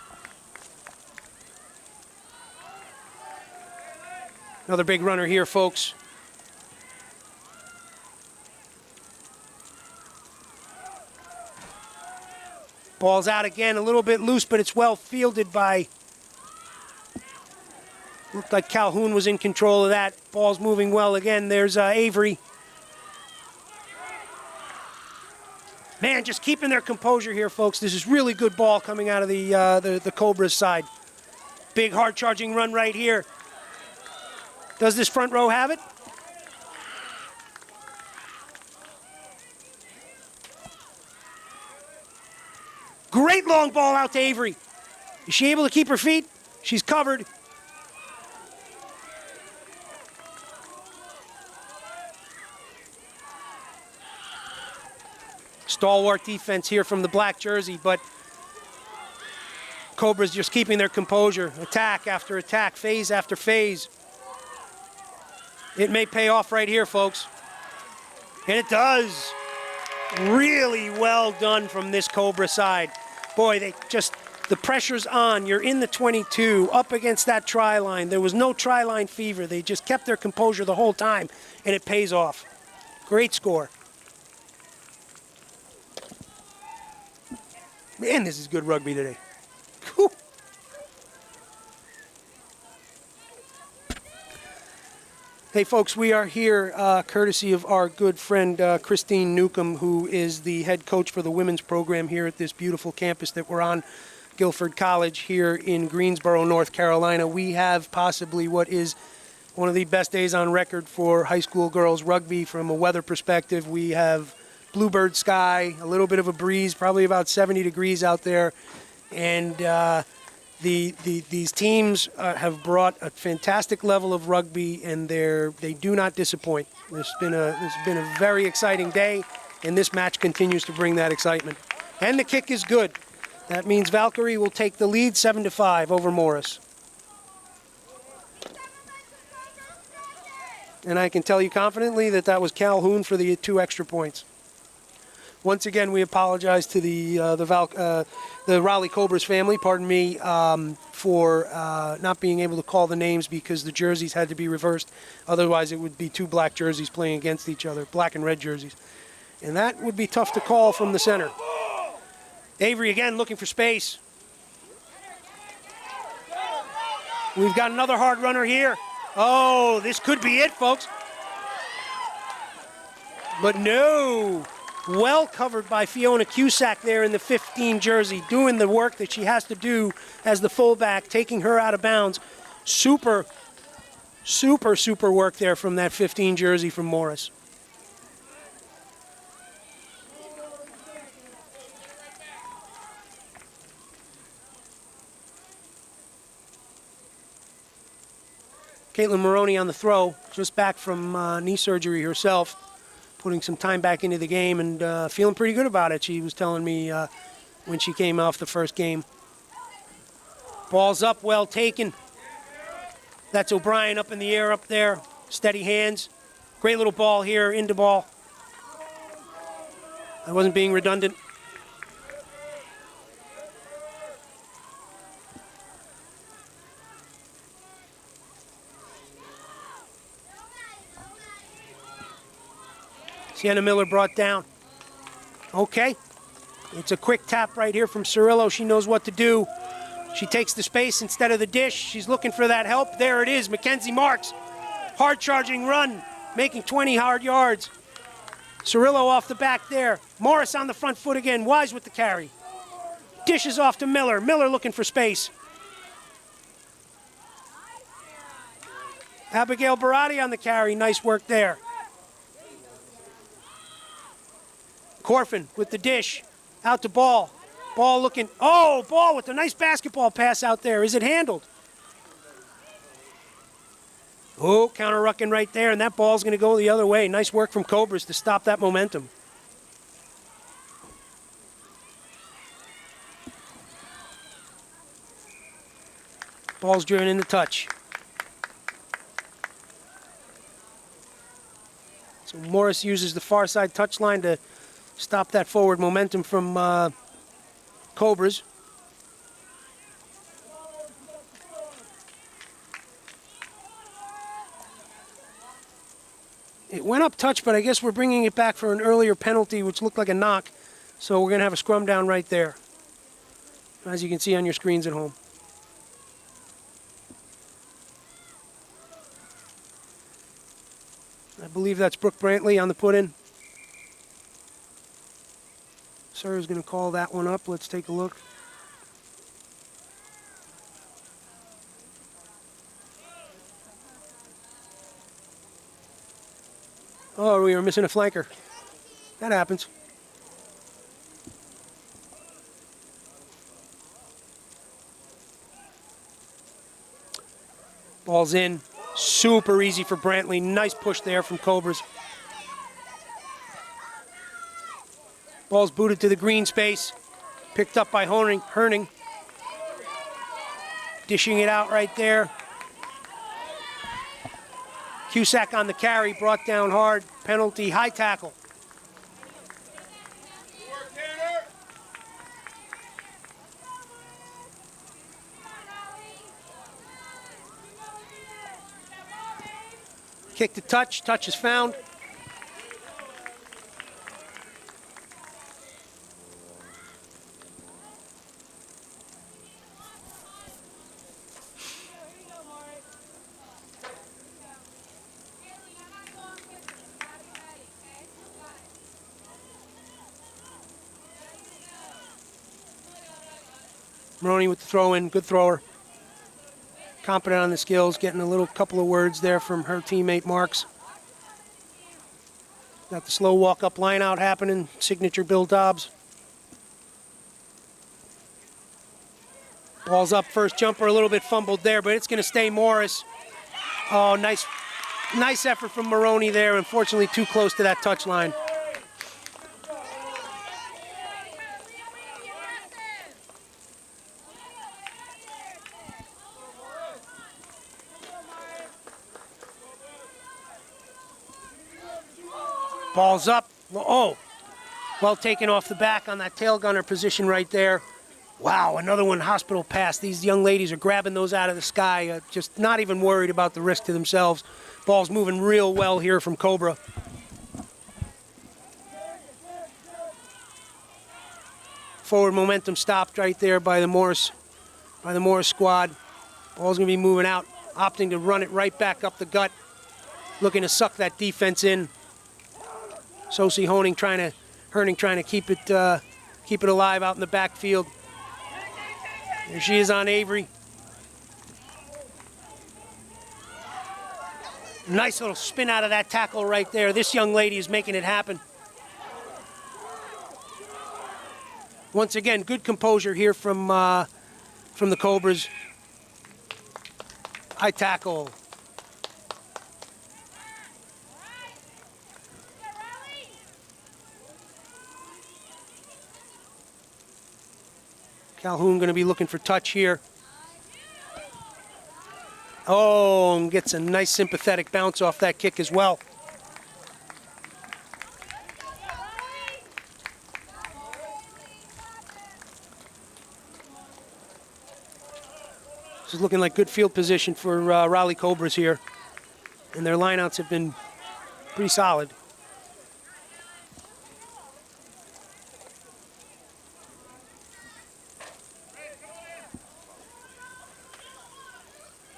Another big runner here, folks. Ball's out again, a little bit loose, but it's well fielded by... Looked like Calhoun was in control of that. Ball's moving well again. There's Avery. Man, just keeping their composure here, folks. This is really good ball coming out of the Cobras side. Big, hard-charging run right here. Does this front row have it? Great long ball out to Avery. Is she able to keep her feet? She's covered. Stalwart defense here from the black jersey, but Cobras just keeping their composure. Attack after attack, phase after phase. It may pay off right here, folks. And it does. Really well done from this Cobra side. Boy, the pressure's on. You're in the 22, up against that try line. There was no try line fever. They just kept their composure the whole time, and it pays off. Great score. Man, this is good rugby today. Whew. Hey, folks, we are here courtesy of our good friend Christine Newcomb, who is the head coach for the women's program here at this beautiful campus that we're on, Guilford College here in Greensboro, North Carolina. We have possibly what is one of the best days on record for high school girls rugby from a weather perspective. We have bluebird sky, a little bit of a breeze, probably about 70 degrees out there, and these teams have brought a fantastic level of rugby, and they do not disappoint. This has been a very exciting day, and this match continues to bring that excitement. And the kick is good. That means Valkyrie will take the lead 7-5 over Morris. And I can tell you confidently that that was Calhoun for the 2 extra points. Once again, we apologize to the Raleigh Cobras family, pardon me, for not being able to call the names because the jerseys had to be reversed. Otherwise, it would be 2 black jerseys playing against each other, black and red jerseys. And that would be tough to call from the center. Avery again looking for space. We've got another hard runner here. Oh, this could be it, folks. But no. Well covered by Fiona Cusack there in the 15 jersey, doing the work that she has to do as the fullback, taking her out of bounds. Super work there from that 15 jersey from Morris. Caitlin Maroney on the throw, just back from knee surgery herself, putting some time back into the game and feeling pretty good about it. She was telling me when she came off the first game. Ball's up, well taken. That's O'Brien up in the air up there. Steady hands. Great little ball here, into ball. I wasn't being redundant. Sienna Miller brought down. Okay. It's a quick tap right here from Cirillo. She knows what to do. She takes the space instead of the dish. She's looking for that help. There it is. Mackenzie Marks. Hard charging run, making 20 hard yards. Cirillo off the back there. Morris on the front foot again. Wise with the carry. Dishes off to Miller. Miller looking for space. Abigail Barati on the carry. Nice work there. Corfin with the dish, out to ball. Ball looking, oh, ball with a nice basketball pass out there. Is it handled? Oh, counter-rucking right there, and that ball's going to go the other way. Nice work from Cobras to stop that momentum. Ball's driven into touch. So Morris uses the far side touchline to stop that forward momentum from Cobras. It went up touch, but I guess we're bringing it back for an earlier penalty, which looked like a knock. So we're going to have a scrum down right there, as you can see on your screens at home. I believe that's Brooke Brantley on the put-in. Sir is going to call that one up. Let's take a look. Oh, we were missing a flanker. That happens. Ball's in. Super easy for Brantley. Nice push there from Cobras. Ball's booted to the green space. Picked up by Herning. Dishing it out right there. Cusack on the carry, brought down hard. Penalty, high tackle. Kick to touch. Touch is found. Maroney with the throw in, good thrower. Competent on the skills, getting a little couple of words there from her teammate Marks. Got the slow walk-up line-out happening, signature Bill Dobbs. Ball's up, first jumper, a little bit fumbled there, but it's going to stay Morris. Oh, nice effort from Maroney there. Unfortunately, too close to that touch line. Ball's up. Oh, well taken off the back on that tail gunner position right there. Wow, another one hospital pass. These young ladies are grabbing those out of the sky, just not even worried about the risk to themselves. Ball's moving real well here from Cobra. Forward momentum stopped right there by the Morris squad. Ball's gonna be moving out, opting to run it right back up the gut, looking to suck that defense in. Sosie Herning trying to keep it alive out in the backfield. There she is on Avery. Nice little spin out of that tackle right there. This young lady is making it happen. Once again, good composure here from the Cobras. High tackle. Calhoun going to be looking for touch here. Oh, and gets a nice sympathetic bounce off that kick as well. This is looking like good field position for Raleigh Cobras here. And their lineouts have been pretty solid.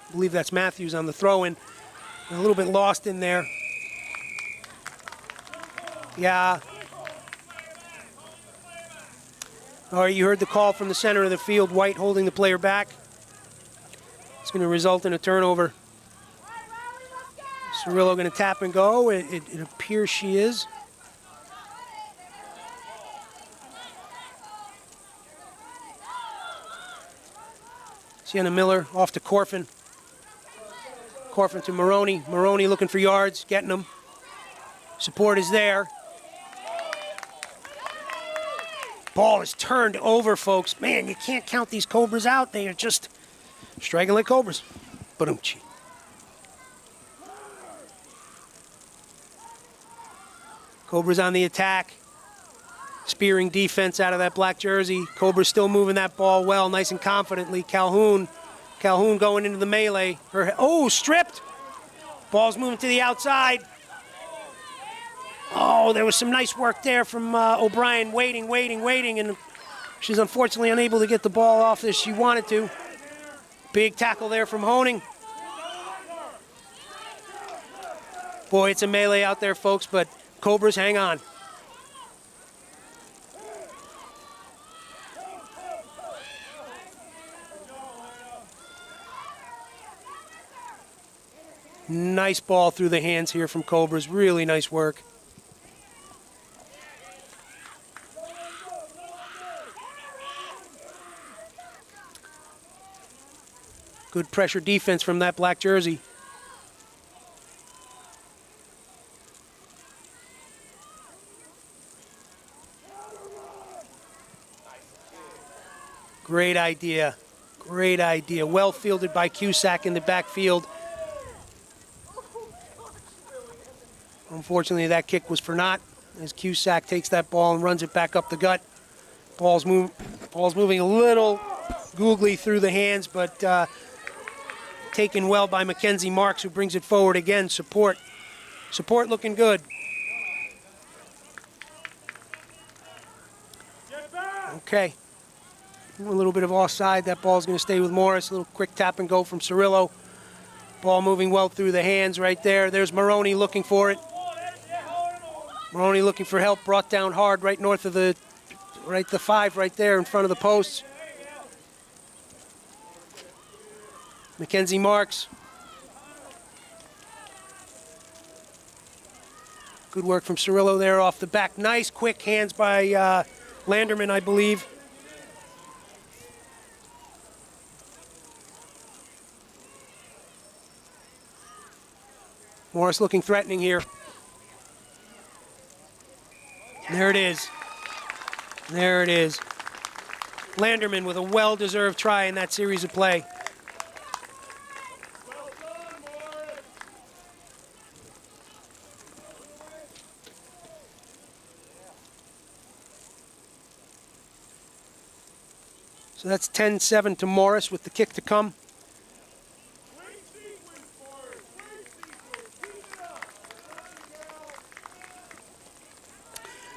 I believe that's Matthews on the throw-in. A little bit lost in there. Yeah. All right, you heard the call from the center of the field. White holding the player back. It's going to result in a turnover. Cirillo going to tap and go. It appears she is. Sienna Miller off to Corfin. Corfin to Maroney. Maroney looking for yards, getting them. Support is there. Ball is turned over, folks. Man, you can't count these Cobras out. They are just striking like Cobras. Ba-dum-chi. Cobras on the attack. Spearing defense out of that black jersey. Cobras still moving that ball well, nice and confidently. Calhoun going into the melee. Stripped. Ball's moving to the outside. Oh, there was some nice work there from O'Brien, waiting, and she's unfortunately unable to get the ball off as she wanted to. Big tackle there from Herning. Boy, it's a melee out there, folks, but Cobras hang on. Nice ball through the hands here from Cobras. Really nice work. Good pressure defense from that black jersey. Great idea. Great idea. Well fielded by Cusack in the backfield. Unfortunately, that kick was for naught as Cusack takes that ball and runs it back up the gut. Ball's moving a little googly through the hands, but taken well by Mackenzie Marks, who brings it forward again. Support looking good. Okay. A little bit of offside. That ball's going to stay with Morris. A little quick tap and go from Cirillo. Ball moving well through the hands right there. There's Maroney looking for it. Maroney looking for help, brought down hard right north of the 5 right there in front of the posts. Mackenzie Marks. Good work from Cirillo there off the back. Nice quick hands by Landerman, I believe. Morris looking threatening here. There it is. There it is. Landerman with a well-deserved try in that series of play. So that's 10-7 to Morris with the kick to come.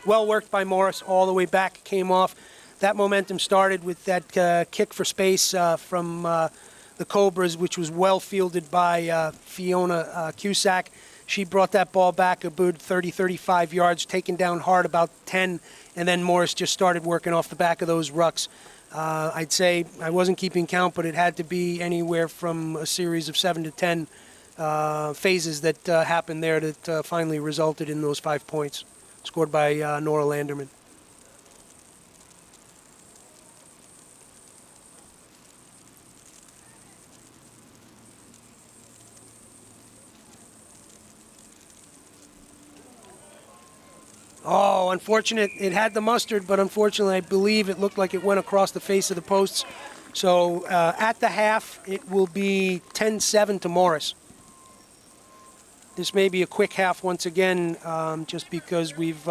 Well worked by Morris all the way back, came off. That momentum started with that kick for space from the Cobras, which was well fielded by Fiona Cusack. She brought that ball back a good 30, 35 yards, taken down hard about 10, and then Morris just started working off the back of those rucks. I'd say, I wasn't keeping count, but it had to be anywhere from a series of 7 to 10 phases that happened there that finally resulted in those 5 points, scored by Nora Landerman. Oh, unfortunate. It had the mustard, but unfortunately, I believe it looked like it went across the face of the posts. So at the half, it will be 10-7 to Morris. This may be a quick half once again, just because we've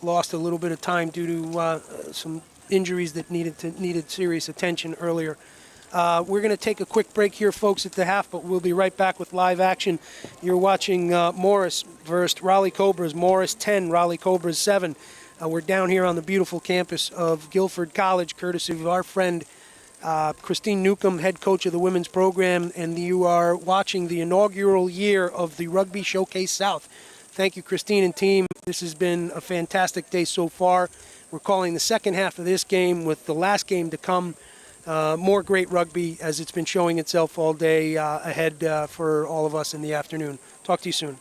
lost a little bit of time due to some injuries that needed serious attention earlier. We're going to take a quick break here, folks, at the half, but we'll be right back with live action. You're watching Morris versus Raleigh Cobras. Morris 10, Raleigh Cobras 7. We're down here on the beautiful campus of Guilford College, courtesy of our friend Christine Newcomb, head coach of the women's program, and you are watching the inaugural year of the Rugby Showcase South. Thank you, Christine and team. This has been a fantastic day so far. We're calling the second half of this game with the last game to come. More great rugby as it's been showing itself all day ahead for all of us in the afternoon. Talk to you soon.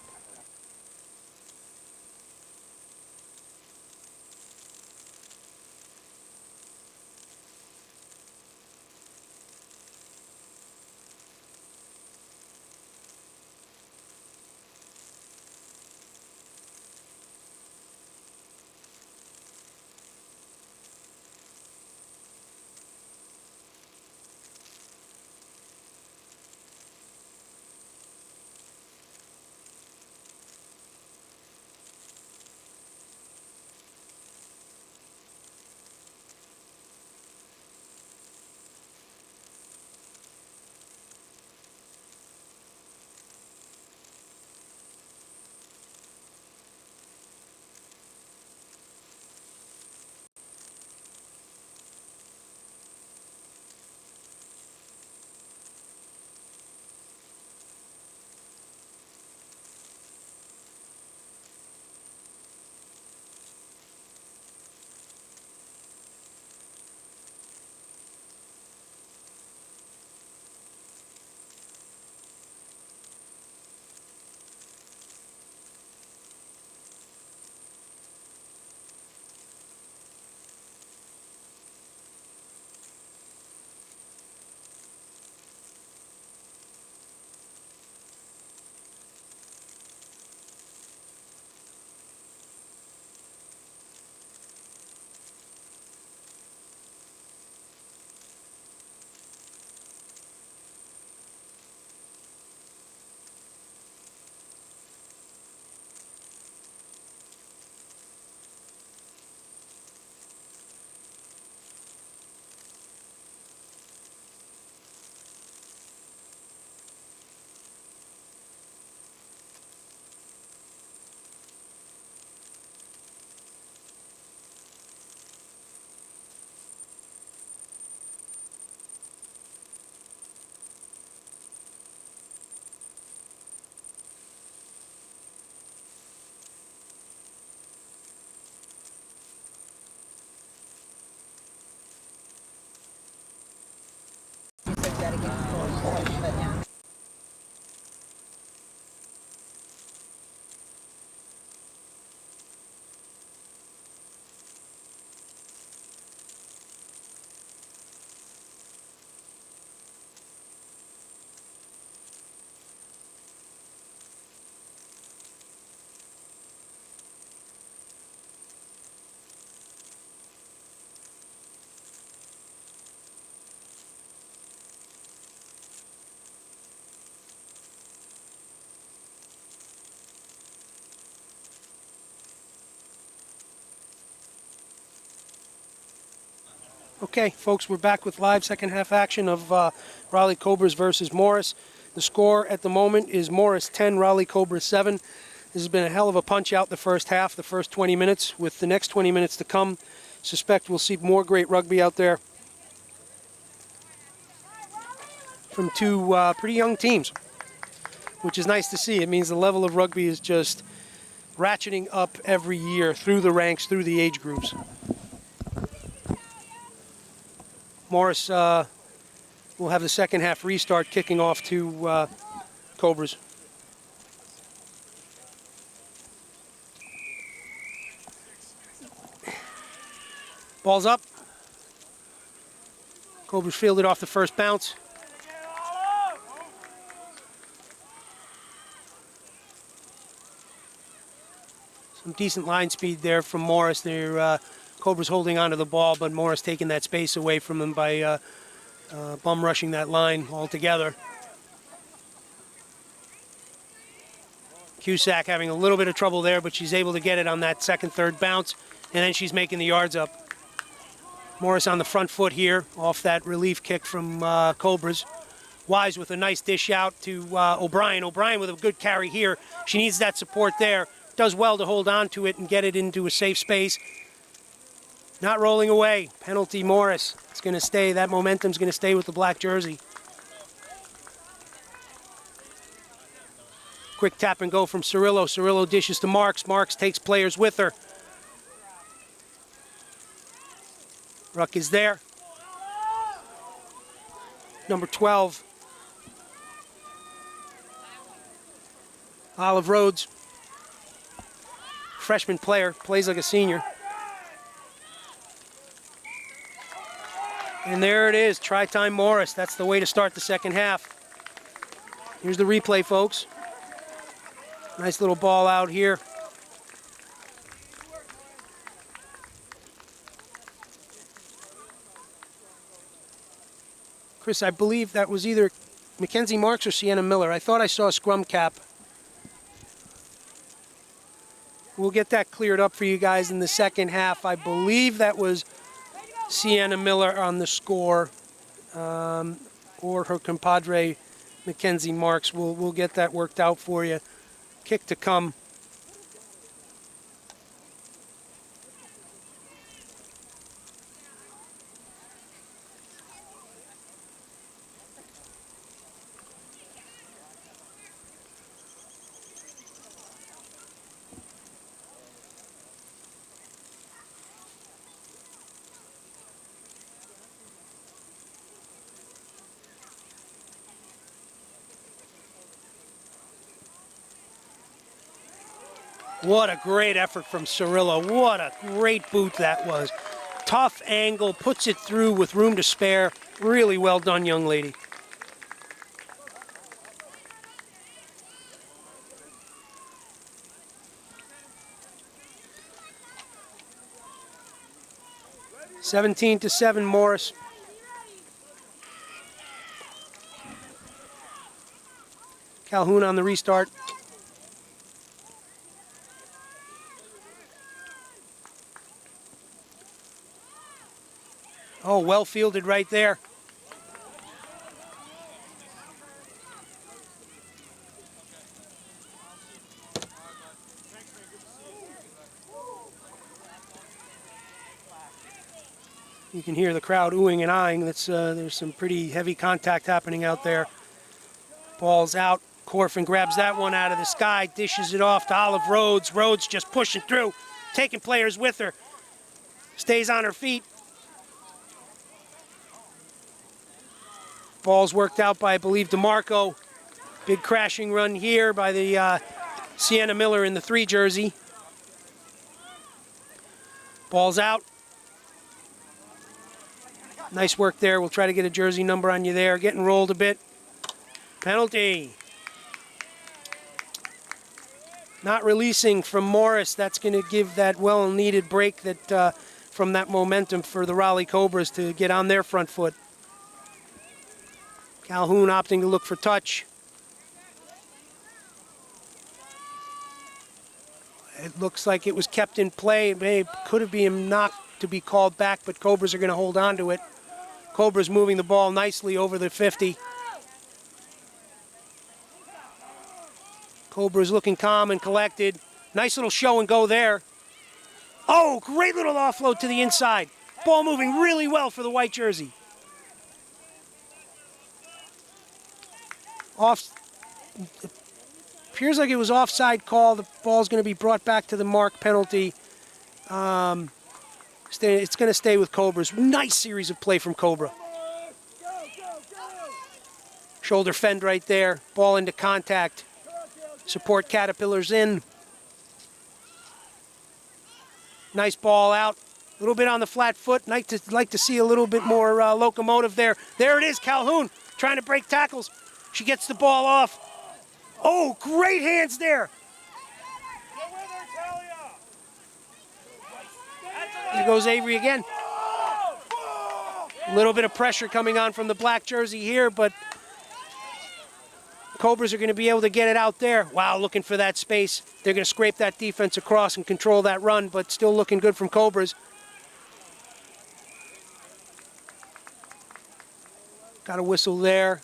to get forward, but yeah.
Okay, folks, we're back with live second half action of Raleigh Cobras versus Morris. The score at the moment is Morris 10, Raleigh Cobras 7. This has been a hell of a punch out the first half, the first 20 minutes. With the next 20 minutes to come, suspect we'll see more great rugby out there from two pretty young teams, which is nice to see. It means the level of rugby is just ratcheting up every year through the ranks, through the age groups. Morris will have the second half restart kicking off to Cobras. Ball's up. Cobras fielded off the first bounce. Some decent line speed there from Morris. They're Cobras holding onto the ball, but Morris taking that space away from him by bum rushing that line altogether. Cusack having a little bit of trouble there, but she's able to get it on that second, third bounce, and then she's making the yards up. Morris on the front foot here, off that relief kick from Cobras. Wise with a nice dish out to O'Brien. O'Brien with a good carry here. She needs that support there. Does well to hold on to it and get it into a safe space. Not rolling away. Penalty Morris. It's going to stay. That momentum's going to stay with the black jersey. Quick tap and go from Cirillo. Cirillo dishes to Marks. Marks takes players with her. Ruck is there. Number 12. Olive Rhodes. Freshman player. Plays like a senior. And there it is, try-time Morris. That's the way to start the second half. Here's the replay, folks. Nice little ball out here. Chris, I believe that was either Mackenzie Marks or Sienna Miller. I thought I saw a scrum cap. We'll get that cleared up for you guys in the second half. I believe that was Sienna Miller on the score, or her compadre, Mackenzie Marks. We'll get that worked out for you. Kick to come. What a great effort from Cirillo. What a great boot that was. Tough angle, puts it through with room to spare. Really well done, young lady. (17-7) Morris. Calhoun on the restart. Oh, well fielded right there. You can hear the crowd oohing and eyeing. There's some pretty heavy contact happening out there. Ball's out. Corfin grabs that one out of the sky, dishes it off to Olive Rhodes. Rhodes just pushing through, taking players with her. Stays on her feet. Ball's worked out by, I believe, DeMarco. Big crashing run here by the Sienna Miller in the 3 jersey. Ball's out. Nice work there. We'll try to get a jersey number on you there. Getting rolled a bit. Penalty. Not releasing from Morris. That's going to give that well-needed break that from that momentum for the Raleigh Cobras to get on their front foot. Calhoun opting to look for touch. It looks like it was kept in play. It could have been knocked to be called back, but Cobras are going to hold on to it. Cobras moving the ball nicely over the 50. Cobras looking calm and collected. Nice little show and go there. Oh, great little offload to the inside. Ball moving really well for the white jersey. Appears like it was offside call. The ball's going to be brought back to the mark. Penalty. It's going to stay with Cobras. Nice series of play from Cobra. Shoulder fend right there. Ball into contact. Support Caterpillars in. Nice ball out. A little bit on the flat foot. Like to see a little bit more locomotive there. There it is, Calhoun trying to break tackles. She gets the ball off. Oh, great hands there. There goes Avery again. A little bit of pressure coming on from the black jersey here, but Cobras are going to be able to get it out there. Wow, looking for that space. They're going to scrape that defense across and control that run, but still looking good from Cobras. Got a whistle there.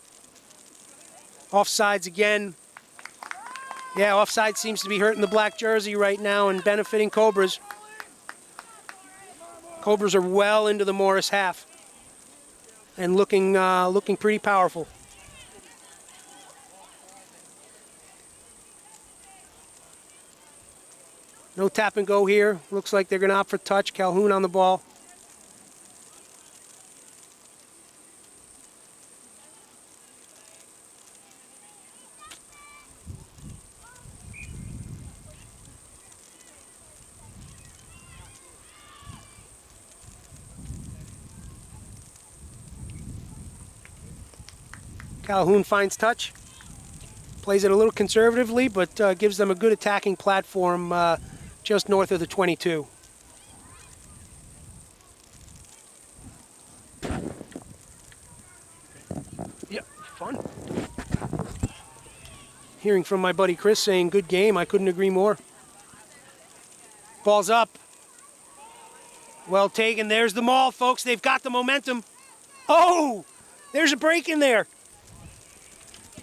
Offsides again. Yeah, offside seems to be hurting the black jersey right now and benefiting Cobras. Cobras are well into the Morris half and looking pretty powerful. No tap and go here. Looks like they're going to opt for touch. Calhoun on the ball. Calhoun finds touch. Plays it a little conservatively, but gives them a good attacking platform just north of the 22. Yep, fun. Hearing from my buddy Chris saying good game, I couldn't agree more. Ball's up. Well taken. There's the maul, folks. They've got the momentum. Oh, there's a break in there.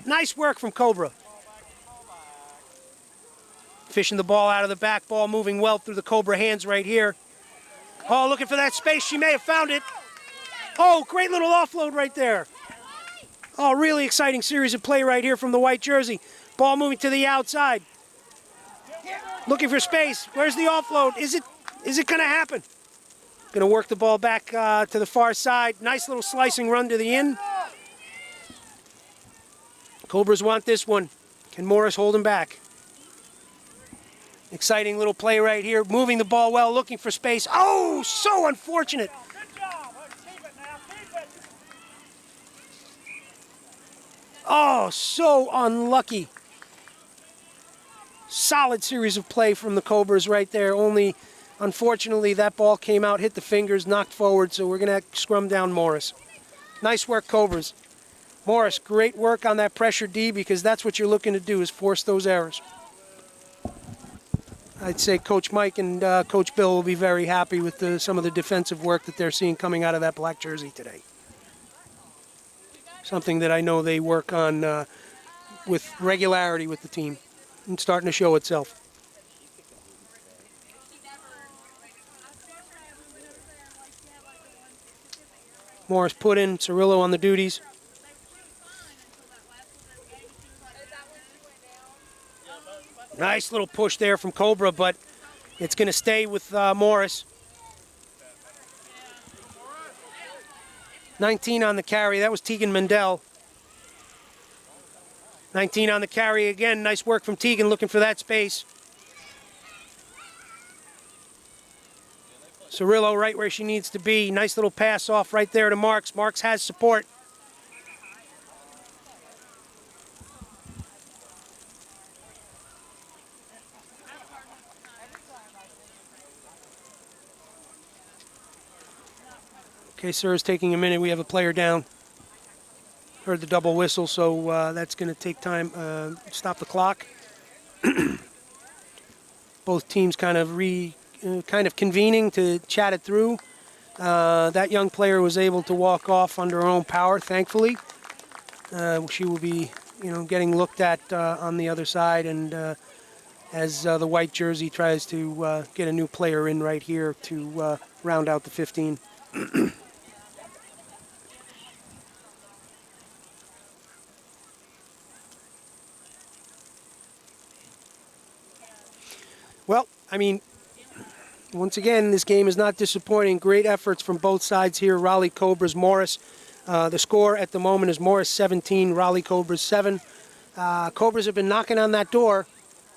Nice work from Cobra. Fishing the ball out of the back, ball moving well through the Cobra hands right here. Oh, looking for that space. She may have found it. Oh, great little offload right there. Oh, really exciting series of play right here from the white jersey. Ball moving to the outside. Looking for space. Where's the offload? Is it going to happen? Going to work the ball back to the far side. Nice little slicing run to the in. Cobras want this one. Can Morris hold him back? Exciting little play right here. Moving the ball well, looking for space. Oh, so unfortunate.
Good job. Keep it now. Keep it.
Oh, so unlucky. Solid series of play from the Cobras right there. Only, unfortunately, that ball came out, hit the fingers, knocked forward, so we're going to scrum down Morris. Nice work, Cobras. Morris, great work on that pressure D, because that's what you're looking to do, is force those errors. I'd say Coach Mike and Coach Bill will be very happy with some of the defensive work that they're seeing coming out of that black jersey today. Something that I know they work on with regularity with the team and starting to show itself. Morris put in, Cirillo on the duties. Nice little push there from Cobra, but it's going to stay with Morris. 19 on the carry. That was Tegan Mendel. 19 on the carry again. Nice work from Tegan looking for that space. Cirillo right where she needs to be. Nice little pass off right there to Marks. Marks has support. Okay, sir, is taking a minute. We have a player down. Heard the double whistle, so that's going to take time. Stop the clock. Both teams kind of convening to chat it through. That young player was able to walk off under her own power, thankfully. She will be, getting looked at on the other side, and as the white jersey tries to get a new player in right here to round out the 15. Well, I mean, once again, this game is not disappointing. Great efforts from both sides here. Raleigh Cobras, Morris. The score at the moment is Morris 17, Raleigh Cobras 7. Cobras have been knocking on that door.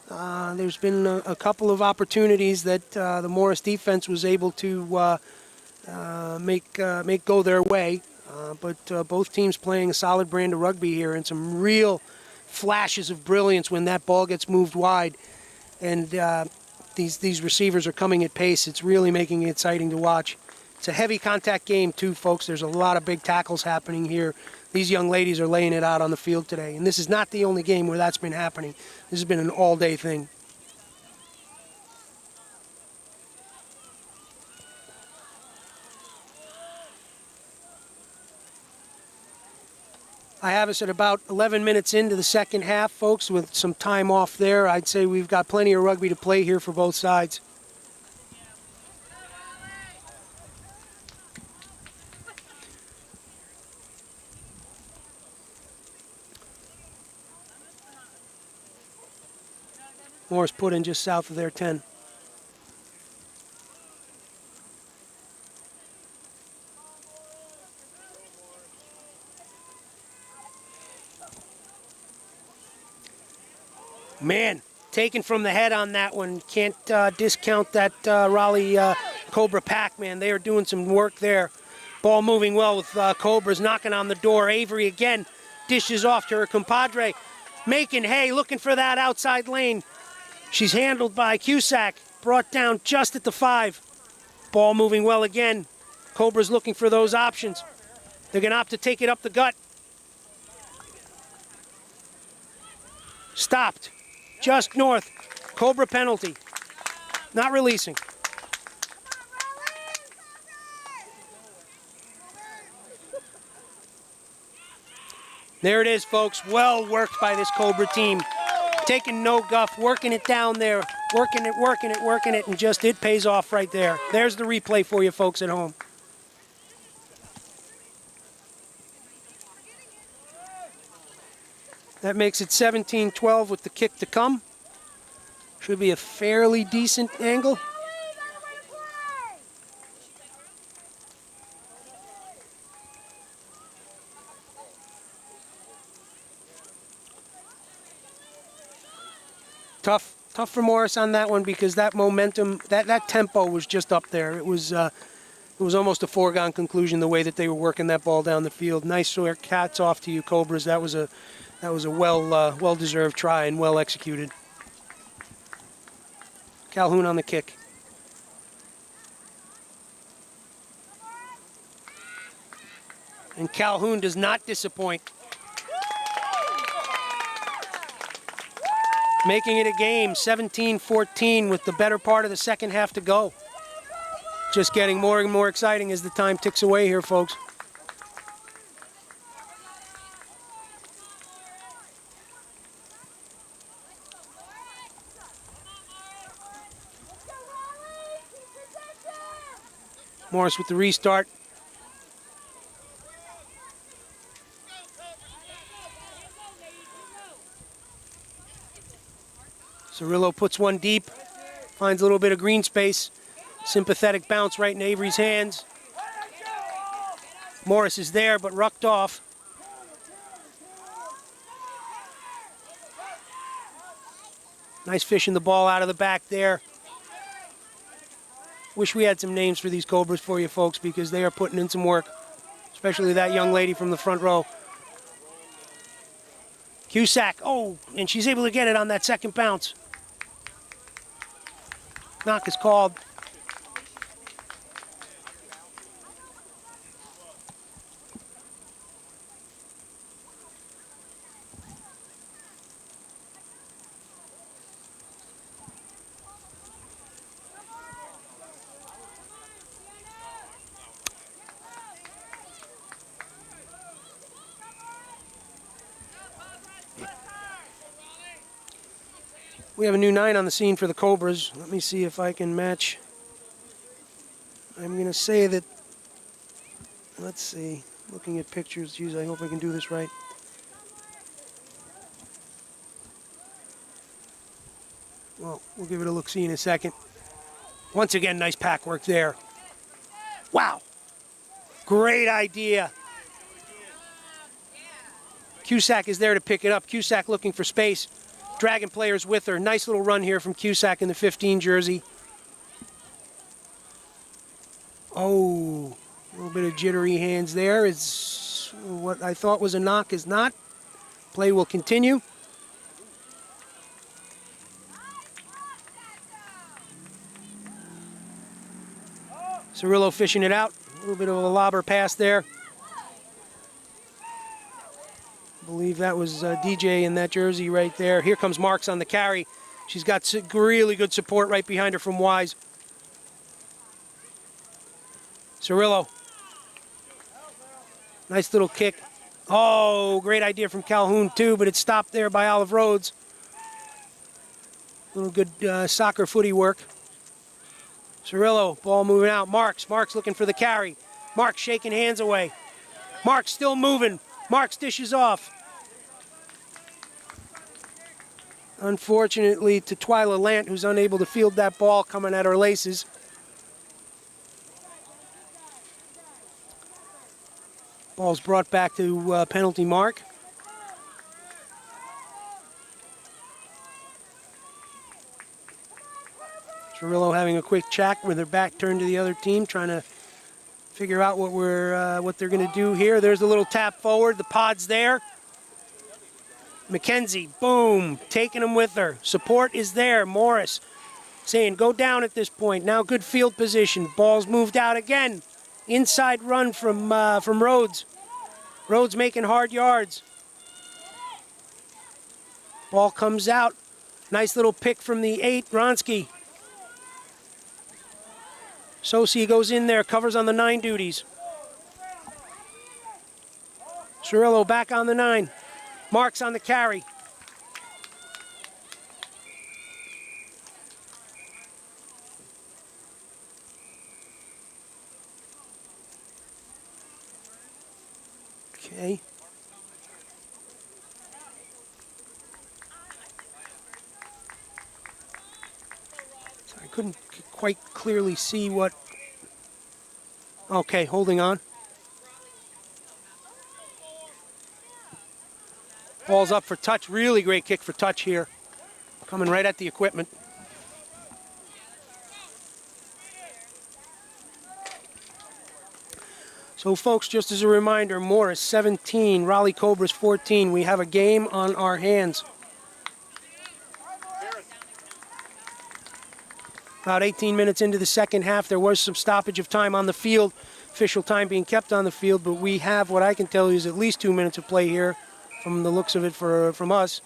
There's been a couple of opportunities that the Morris defense was able to make go their way. But both teams playing a solid brand of rugby here, and some real flashes of brilliance when that ball gets moved wide. And these receivers are coming at pace. It's really making it exciting to watch. It's a heavy contact game too, folks. There's a lot of big tackles happening here. These young ladies are laying it out on the field today. And this is not the only game where that's been happening. This has been an all-day thing. I have us at about 11 minutes into the second half, folks, with some time off there. I'd say we've got plenty of rugby to play here for both sides. Morris put in just south of their 10. Man, taken from the head on that one. Can't discount that Raleigh Cobra pack, man. They are doing some work there. Ball moving well with Cobras knocking on the door. Avery again dishes off to her compadre. Making hay, looking for that outside lane. She's handled by Cusack. Brought down just at the 5. Ball moving well again. Cobras looking for those options. They're going to opt to take it up the gut. Stopped. Just north. Cobra penalty. Not releasing. There it is, folks. Well worked by this Cobra team. Taking no guff, working it down there. Working it, and just it pays off right there. There's the replay for you folks at home. That makes it 17-12 with the kick to come. Should be a fairly decent angle. Tough for Morris on that one because that momentum, that tempo was just up there. It was almost a foregone conclusion the way that they were working that ball down the field. Nice work, hats off to you, Cobras. That was a well-deserved try and well executed. Calhoun on the kick. And Calhoun does not disappoint. Making it a game, 17-14 with the better part of the second half to go. Just getting more and more exciting as the time ticks away here, folks. Morris with the restart. Cirillo puts one deep, finds a little bit of green space. Sympathetic bounce right in Avery's hands. Morris is there, but rucked off. Nice fishing the ball out of the back there. Wish we had some names for these Cobras for you folks because they are putting in some work, especially that young lady from the front row. Cusack, oh, and she's able to get it on that second bounce. Knock is called. We have a new 9 on the scene for the Cobras. Let me see if I can match. I'm going to say that, let's see, looking at pictures, geez, I hope I can do this right. Well, we'll give it a look-see in a second. Once again, nice pack work there. Wow. Great idea. Cusack is there to pick it up. Cusack looking for space. Dragon players with her. Nice little run here from Cusack in the 15 jersey. Oh, a little bit of jittery hands there. Is what I thought was a knock is not. Play will continue. Cirillo fishing it out. A little bit of a lobber pass there. I believe that was DJ in that jersey right there. Here comes Marks on the carry. She's got really good support right behind her from Wise. Cirillo. Nice little kick. Oh, great idea from Calhoun too, but it's stopped there by Olive Rhodes. Little good soccer footy work. Cirillo, ball moving out. Marks looking for the carry. Marks shaking hands away. Marks still moving. Marks dishes off. Unfortunately to Twyla Lant, who's unable to field that ball coming at her laces. Ball's brought back to penalty mark. Cirillo having a quick chat with her back turned to the other team, trying to figure out what they're going to do here. There's a little tap forward. The pod's there. McKenzie, boom, taking him with her. Support is there. Morris saying go down at this point. Now good field position. Ball's moved out again. Inside run from Rhodes. Rhodes making hard yards. Ball comes out. Nice little pick from the 8, Ronsky. Sosi goes in there, covers on the 9 duties. Cirillo back on the 9. Marks on the carry. Okay. So I couldn't quite clearly see what. Okay, holding on. Ball's up for touch. Really great kick for touch here. Coming right at the equipment. So folks, just as a reminder, Morris 17, Raleigh Cobras 14. We have a game on our hands. About 18 minutes into the second half, there was some stoppage of time on the field. Official time being kept on the field, but we have what I can tell you is at least 2 minutes of play here from the looks of it from us.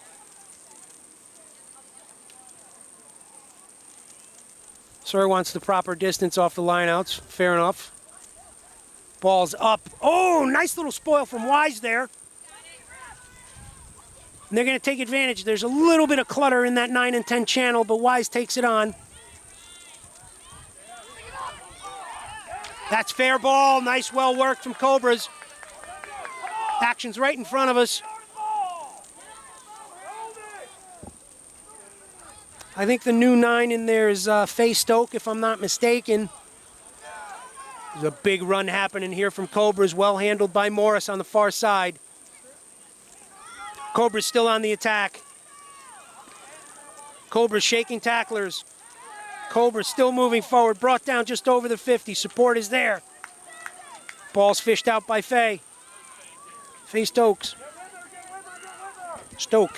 Sir wants the proper distance off the lineouts. Fair enough. Ball's up. Oh, nice little spoil from Wise there. And they're going to take advantage. There's a little bit of clutter in that 9 and 10 channel, but Wise takes it on. That's fair ball. Nice, well worked from Cobras. Action's right in front of us. I think the new 9 in there is Faye Stoke, if I'm not mistaken. There's a big run happening here from Cobras, well handled by Morris on the far side. Cobras still on the attack. Cobras shaking tacklers. Cobras still moving forward, brought down just over the 50. Support is there. Ball's fished out by Faye. Faye Stokes. Stoke.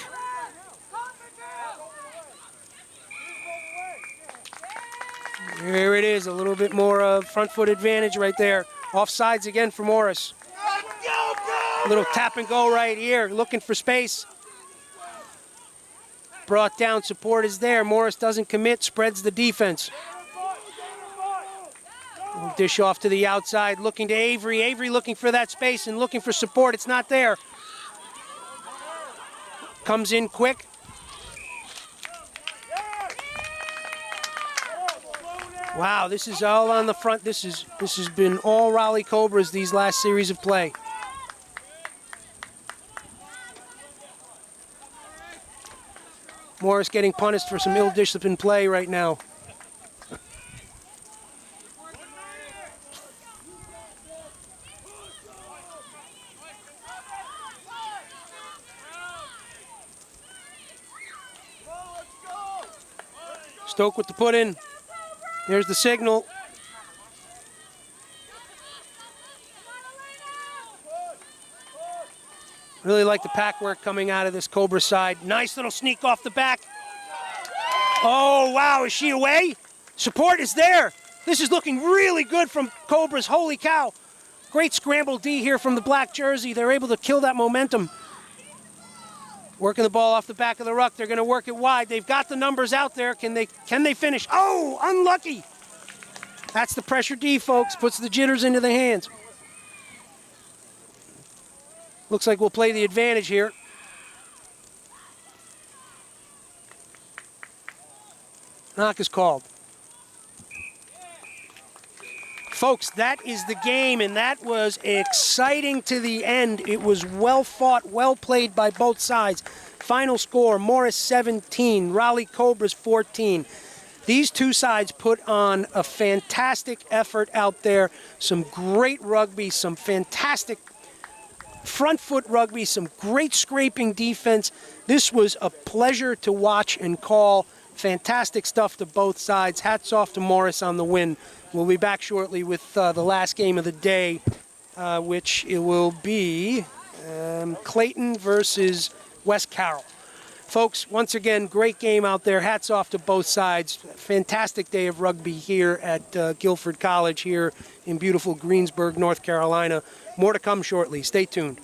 There it is, a little bit more front foot advantage right there. Offsides again for Morris. Little tap and go right here, looking for space. Brought down, support is there. Morris doesn't commit, spreads the defense. Dish off to the outside, looking to Avery. Avery looking for that space and looking for support. It's not there. Comes in quick. Wow, this is all on the front. This has been all Raleigh Cobras these last series of play. Morris getting punished for some ill-disciplined play right now. Stoke with the put in. There's the signal. Really like the pack work coming out of this Cobra side. Nice little sneak off the back. Oh, wow, is she away? Support is there. This is looking really good from Cobras. Holy cow. Great scramble D here from the black jersey. They're able to kill that momentum. Working the ball off the back of the ruck. They're going to work it wide. They've got the numbers out there. Can they finish? Oh, unlucky. That's the pressure D, folks. Puts the jitters into the hands. Looks like we'll play the advantage here. Knock is called. Folks, that is the game, and that was exciting to the end. It was well fought, well played by both sides. Final score, Morris 17, Raleigh Cobras 14. These two sides put on a fantastic effort out there. Some great rugby, some fantastic front foot rugby, some great scraping defense. This was a pleasure to watch and call. Fantastic stuff to both sides. Hats off to Morris on the win. We'll be back shortly with the last game of the day, which it will be Clayton versus West Carroll. Folks, once again, great game out there. Hats off to both sides. Fantastic day of rugby here at Guilford College here in beautiful Greensburg, North Carolina. More to come shortly. Stay tuned.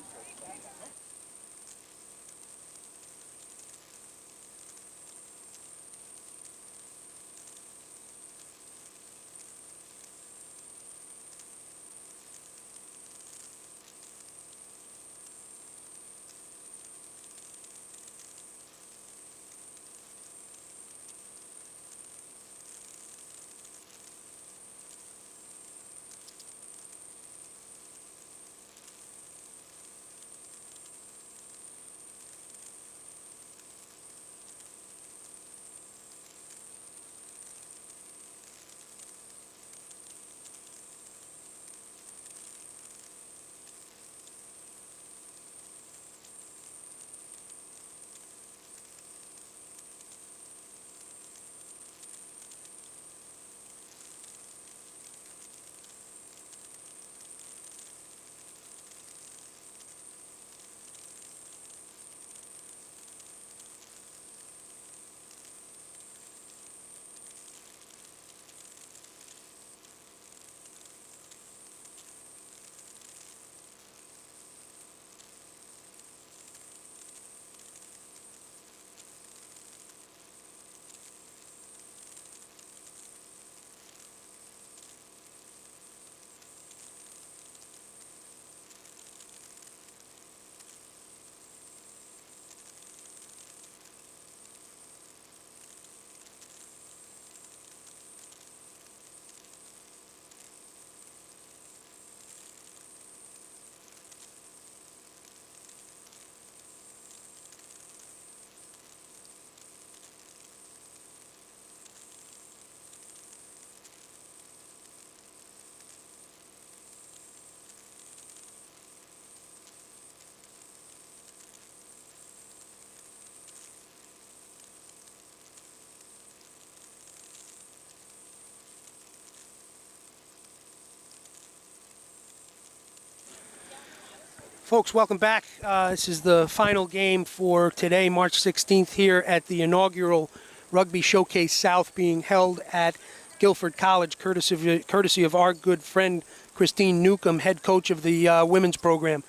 Folks, welcome back. This is the final game for today, March 16th, here at the inaugural Rugby Showcase South being held at Guilford College, courtesy of our good friend Christine Newcomb, head coach of the women's program.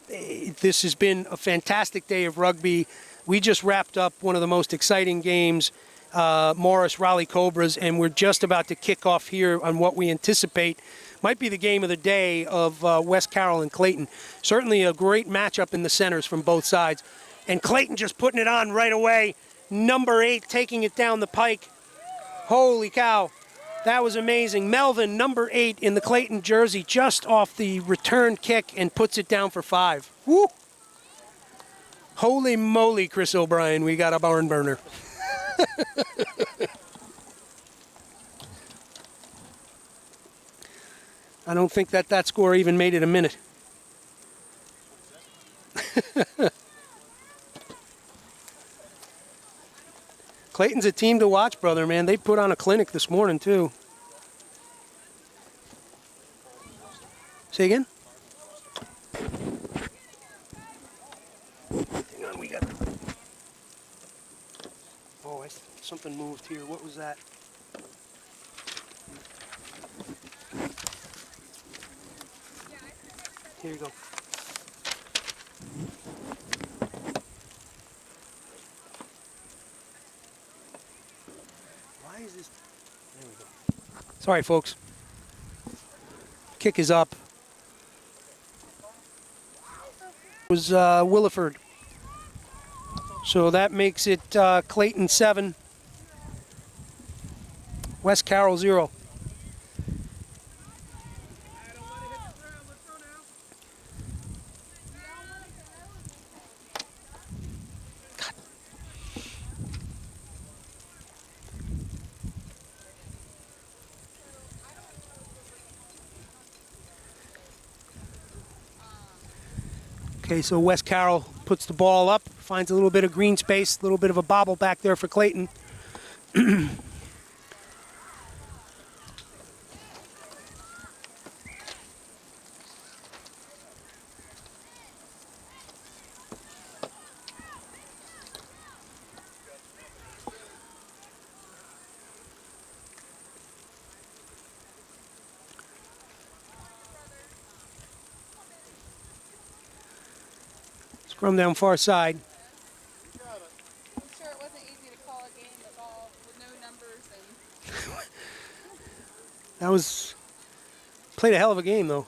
This has been a fantastic day of rugby. We just wrapped up one of the most exciting games, Morris Raleigh Cobras, and we're just about to kick off here on what we anticipate might be the game of the day of West Carroll and Clayton. Certainly a great matchup in the centers from both sides. And Clayton just putting it on right away. Number 8 taking it down the pike. Holy cow, that was amazing. Melvin, number 8 in the Clayton jersey, just off the return kick and puts it down for 5. Woo! Holy moly, Chris O'Brien, we got a barn burner. I don't think that score even made it a minute. Clayton's a team to watch, brother, man. They put on a clinic this morning, too. Say again? Hang on, we got... Oh, something moved here. What was that? Here you go. Why is this? There we go. Sorry, folks. Kick is up. It was Williford. So that makes it Clayton 7, West Carroll 0. Okay, so West Carroll puts the ball up, finds a little bit of green space, a little bit of a bobble back there for Clayton. Scrum down far side.
I'm sure it wasn't easy to call a game at all with no numbers and
That was... Played a hell of a game, though.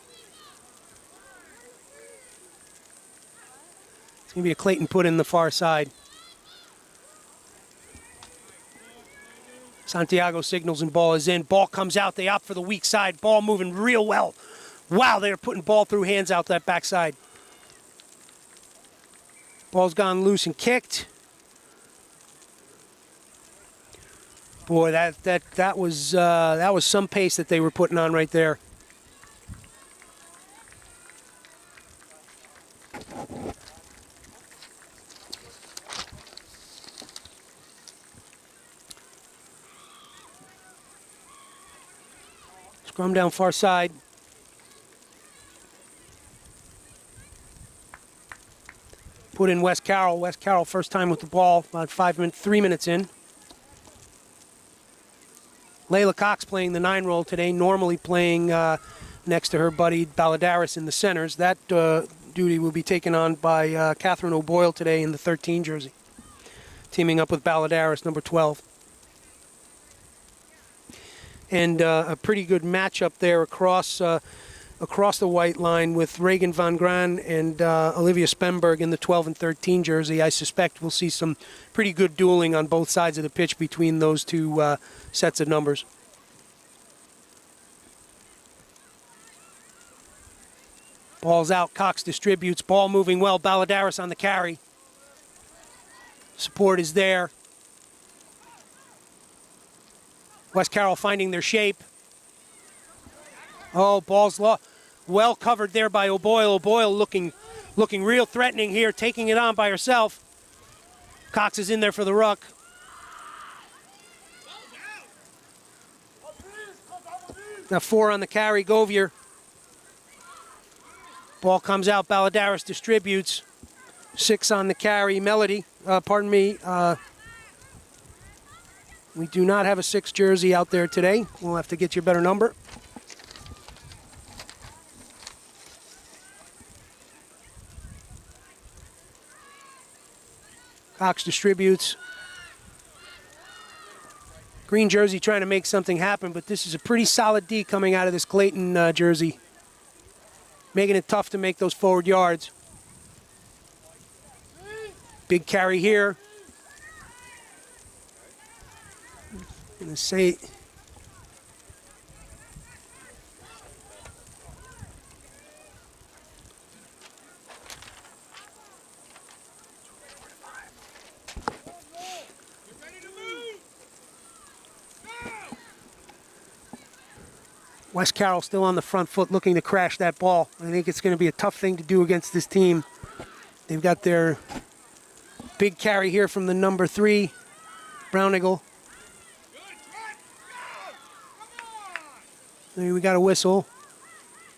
It's going to be a Clayton put in the far side. Santiago signals and ball is in. Ball comes out. They opt for the weak side. Ball moving real well. Wow, they're putting ball through hands out that backside. Ball's gone loose and kicked. Boy, that was some pace that they were putting on right there. Scrum down far side. Put in West Carroll. West Carroll first time with the ball, about 3 minutes in. Layla Cox playing the 9 role today, normally playing next to her buddy Balladaris in the centers. That duty will be taken on by Catherine O'Boyle today in the 13 jersey, teaming up with Balladaris, number 12. And a pretty good matchup there across the white line with Reagan Van Gran and Olivia Spenberg in the 12 and 13 jersey. I suspect we'll see some pretty good dueling on both sides of the pitch between those two sets of numbers. Ball's out. Cox distributes. Ball moving well. Balladaris on the carry. Support is there. West Carroll finding their shape. Oh, ball's lost. Well covered there by O'Boyle. O'Boyle looking real threatening here, taking it on by herself. Cox is in there for the ruck. Now 4 on the carry, Govier. Ball comes out, Balladaris distributes. 6 on the carry, Melody, pardon me. We do not have a 6 jersey out there today. We'll have to get you a better number. Cox distributes. Green jersey trying to make something happen, but this is a pretty solid D coming out of this Clayton jersey. Making it tough to make those forward yards. Big carry here. I'm gonna say West Carroll still on the front foot looking to crash that ball. I think it's going to be a tough thing to do against this team. They've got their big carry here from the number 3, Brownigal. We got a whistle.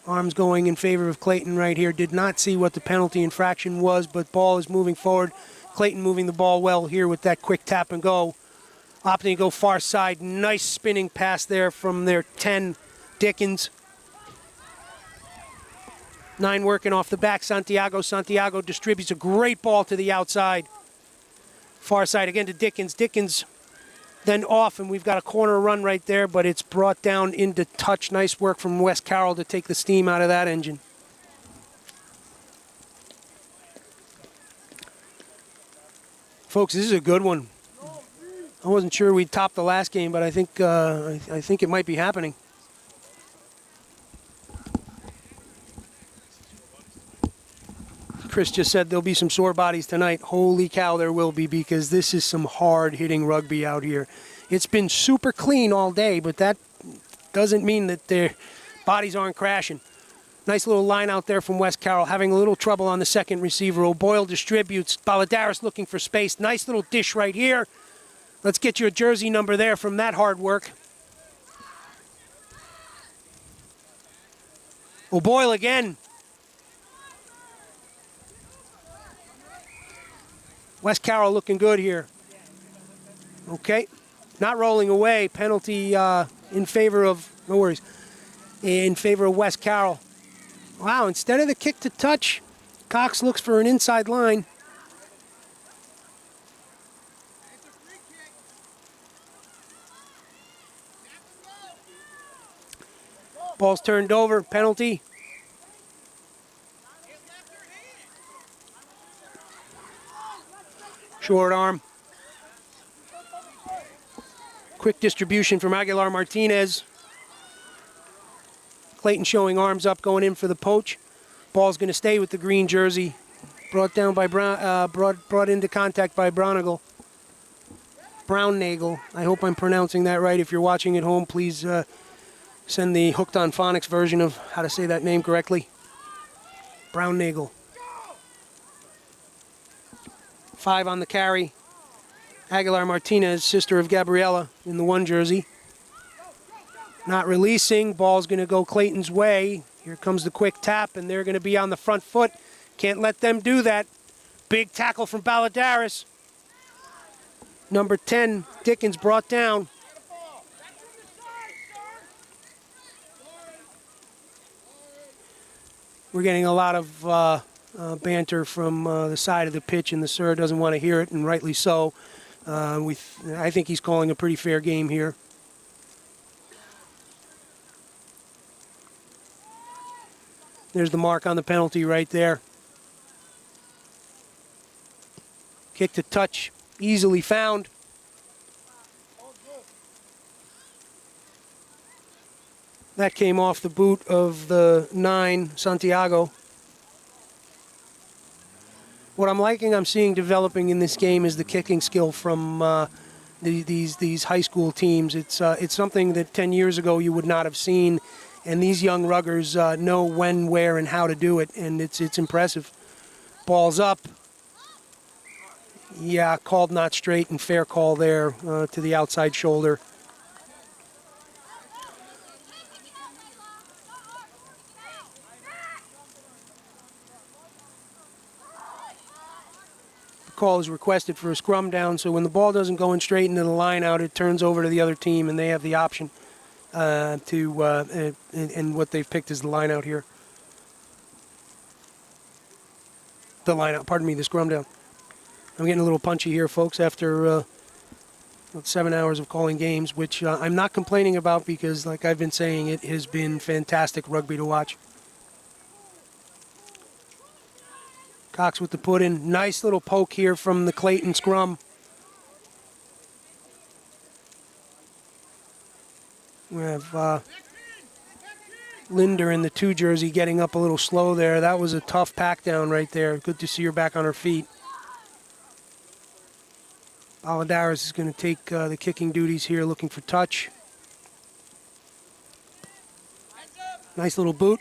Arms going in favor of Clayton right here. Did not see what the penalty infraction was, but ball is moving forward. Clayton moving the ball well here with that quick tap and go. Opting to go far side. Nice spinning pass there from their 10, Dickens. 9 working off the back, Santiago. Santiago distributes a great ball to the outside. Far side again to Dickens. Dickens then off, and we've got a corner run right there, but it's brought down into touch. Nice work from West Carroll to take the steam out of that engine. Folks, this is a good one. I wasn't sure we'd top the last game, but I think it might be happening. Chris just said there'll be some sore bodies tonight. Holy cow, there will be, because this is some hard-hitting rugby out here. It's been super clean all day, but that doesn't mean that their bodies aren't crashing. Nice little line out there from West Carroll, having a little trouble on the second receiver. O'Boyle distributes. Balladaris looking for space. Nice little dish right here. Let's get you a jersey number there from that hard work. O'Boyle again. West Carroll looking good here. Okay, not rolling away. Penalty in favor of, no worries, in favor of West Carroll. Wow, instead of the kick to touch, Cox looks for an inside line. Ball's turned over, penalty. Short arm. Quick distribution from Aguilar Martinez. Clayton showing arms up, going in for the poach. Ball's going to stay with the green jersey. Brought down by brought into contact by Brownigal. Brownnagel. I hope I'm pronouncing that right. If you're watching at home, please send the Hooked on Phonics version of how to say that name correctly. Brownnagel. 5 on the carry. Aguilar Martinez, sister of Gabriella, in the 1 jersey. Not releasing. Ball's going to go Clayton's way. Here comes the quick tap, and they're going to be on the front foot. Can't let them do that. Big tackle from Balladaris. Number 10, Dickens, brought down. We're getting a lot of banter from the side of the pitch, and the sir doesn't want to hear it, and rightly so. I think he's calling a pretty fair game here. There's the mark on the penalty right there. Kick to touch, easily found. That came off the boot of the 9, Santiago. What I'm seeing developing in this game is the kicking skill from these high school teams. It's something that 10 years ago you would not have seen, and these young ruggers know when, where, and how to do it, and it's impressive. Ball's up. Yeah, called not straight, and fair call there to the outside shoulder. call is requested for a scrum down, so when the ball doesn't go in straight into the line out, it turns over to the other team, and they have the option and what they've picked is the line out here. The line out, pardon me, the scrum down. I'm getting a little punchy here, folks, after about 7 hours of calling games, which I'm not complaining about because, like I've been saying, it has been fantastic rugby to watch. Cox with the put-in. Nice little poke here from the Clayton scrum. We have Linder in the 2 jersey getting up a little slow there. That was a tough pack down right there. Good to see her back on her feet. Valadares is going to take the kicking duties here, looking for touch. Nice little boot.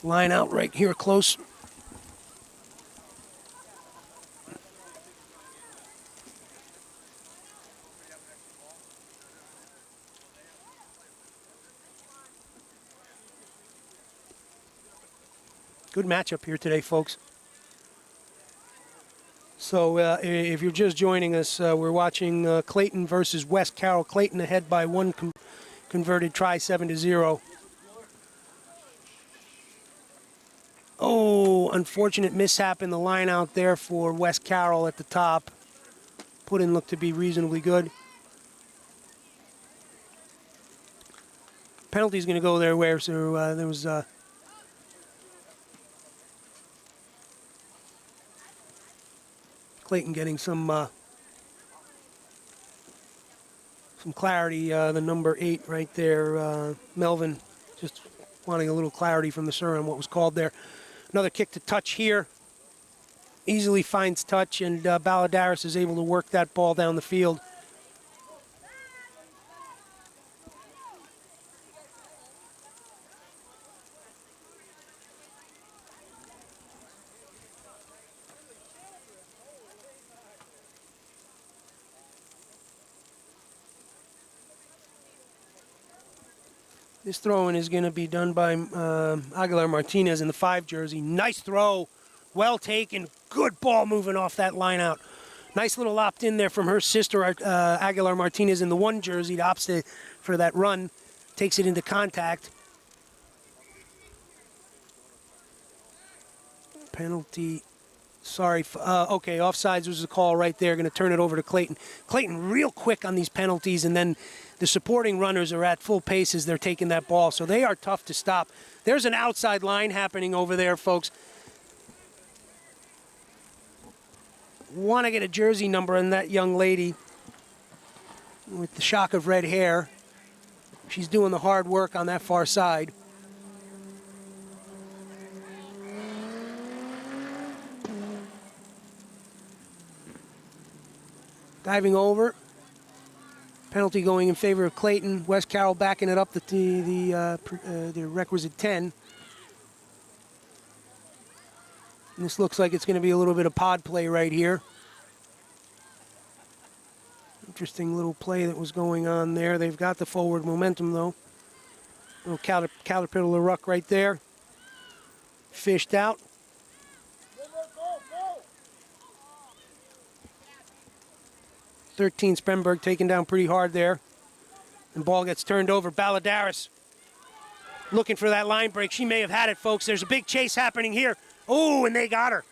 Line out right here close. Good matchup here today, folks. So if you're just joining us, we're watching Clayton versus West Carroll. Clayton ahead by 1 converted try, 7-0. Oh, unfortunate mishap in the line out there for West Carroll at the top. Put-in looked to be reasonably good. Penalty's going to go their way, so there was... Clayton getting some clarity. The number 8 right there, Melvin, just wanting a little clarity from the sir on what was called there. Another kick to touch here. Easily finds touch, and Valadares is able to work that ball down the field. This throw-in is going to be done by Aguilar Martinez in the 5 jersey. Nice throw. Well taken. Good ball moving off that line out. Nice little opt-in there from her sister, Aguilar Martinez, in the 1 jersey to opt for that run. Takes it into contact. Penalty. Sorry. Okay, offsides was the call right there. Going to turn it over to Clayton. Clayton real quick on these penalties, and then the supporting runners are at full pace as they're taking that ball, so they are tough to stop. There's an outside line happening over there, folks. Want to get a jersey number on that young lady with the shock of red hair. She's doing the hard work on that far side. Diving over. Penalty going in favor of Clayton. West Carroll backing it up the requisite 10. And this looks like it's going to be a little bit of pod play right here. Interesting little play that was going on there. They've got the forward momentum, though. Little caterpillar ruck right there. Fished out. 13 Spremberg taken down pretty hard there. And ball gets turned over. Valadares looking for that line break. She may have had it, folks. There's a big chase happening here. Oh, and they got her.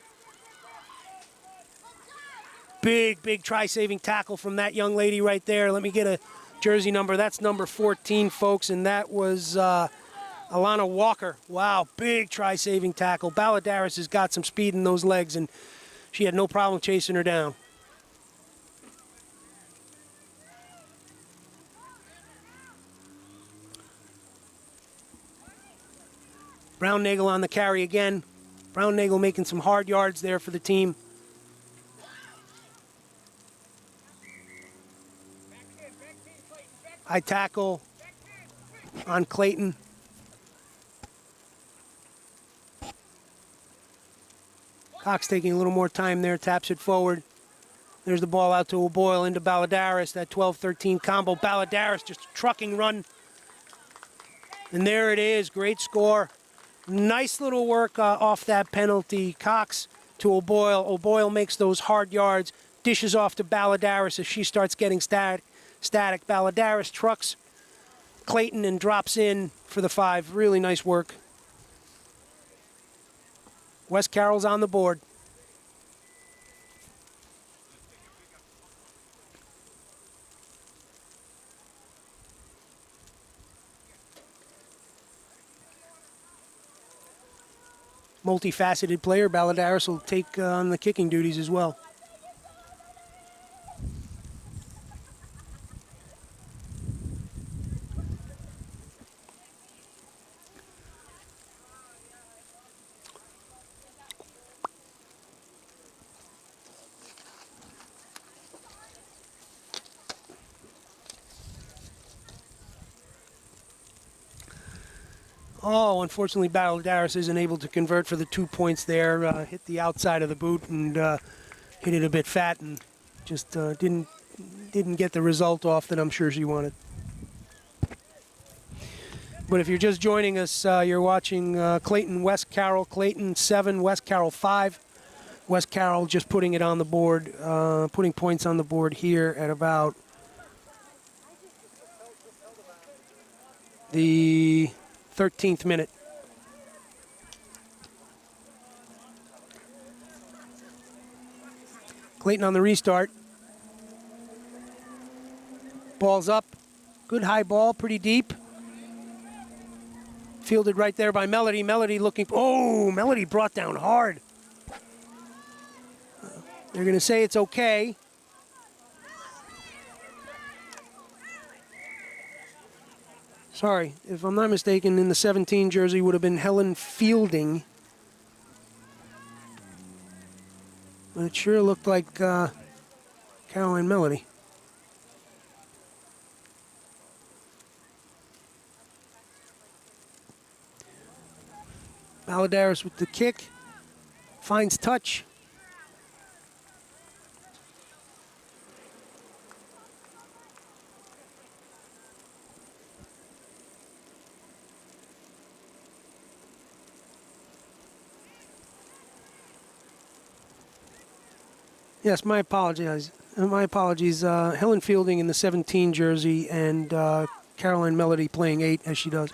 Big try-saving tackle from that young lady right there. Let me get a jersey number. That's number 14, folks, and that was Alana Walker. Wow, big try-saving tackle. Valadares has got some speed in those legs, and she had no problem chasing her down. Brown-Nagel on the carry again. Brown-Nagel making some hard yards there for the team. High tackle on Clayton. Cox taking a little more time there, taps it forward. There's the ball out to O'Boyle into Valadares, that 12-13 combo. Valadares just a trucking run. And there it is, great score. Nice little work off that penalty. Cox to O'Boyle. O'Boyle makes those hard yards, dishes off to Balladaris as she starts getting static. Balladaris trucks Clayton and drops in for the 5. Really nice work. West Carroll's on the board. Multifaceted player. Balladaris will take on the kicking duties as well. Oh, unfortunately, Balladaris isn't able to convert for the 2 points there. Hit the outside of the boot and hit it a bit fat and just didn't get the result off that I'm sure she wanted. But if you're just joining us, you're watching Clayton, West Carroll. Clayton 7, West Carroll 5. West Carroll just putting it on the board, putting points on the board here at about the 13th minute. Clayton on the restart. Ball's up. Good high ball, pretty deep. Fielded right there by Melody. Melody looking. Oh, Melody brought down hard. They're going to say it's okay. Sorry, if I'm not mistaken, in the 17 jersey would have been Helen Fielding. But it sure looked like Caroline Melody. Balladaris with the kick. Finds touch. Yes, my apologies. My apologies. Helen Fielding in the 17 jersey and Caroline Melody playing 8 as she does.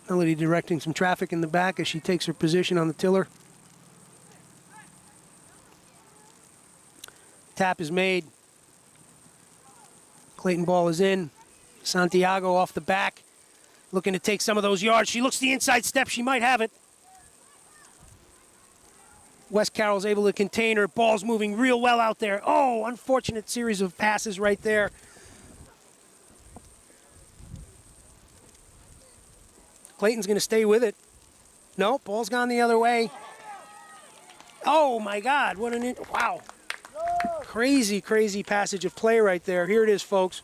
Melody directing some traffic in the back as she takes her position on the tiller. Tap is made. Clayton ball is in. Santiago off the back, looking to take some of those yards. She looks the inside step. She might have it. West Carroll's able to contain her. Ball's moving real well out there. Oh, unfortunate series of passes right there. Clayton's going to stay with it. No, ball's gone the other way. Oh, my God. What an... Wow. Crazy, crazy passage of play right there. Here it is, folks.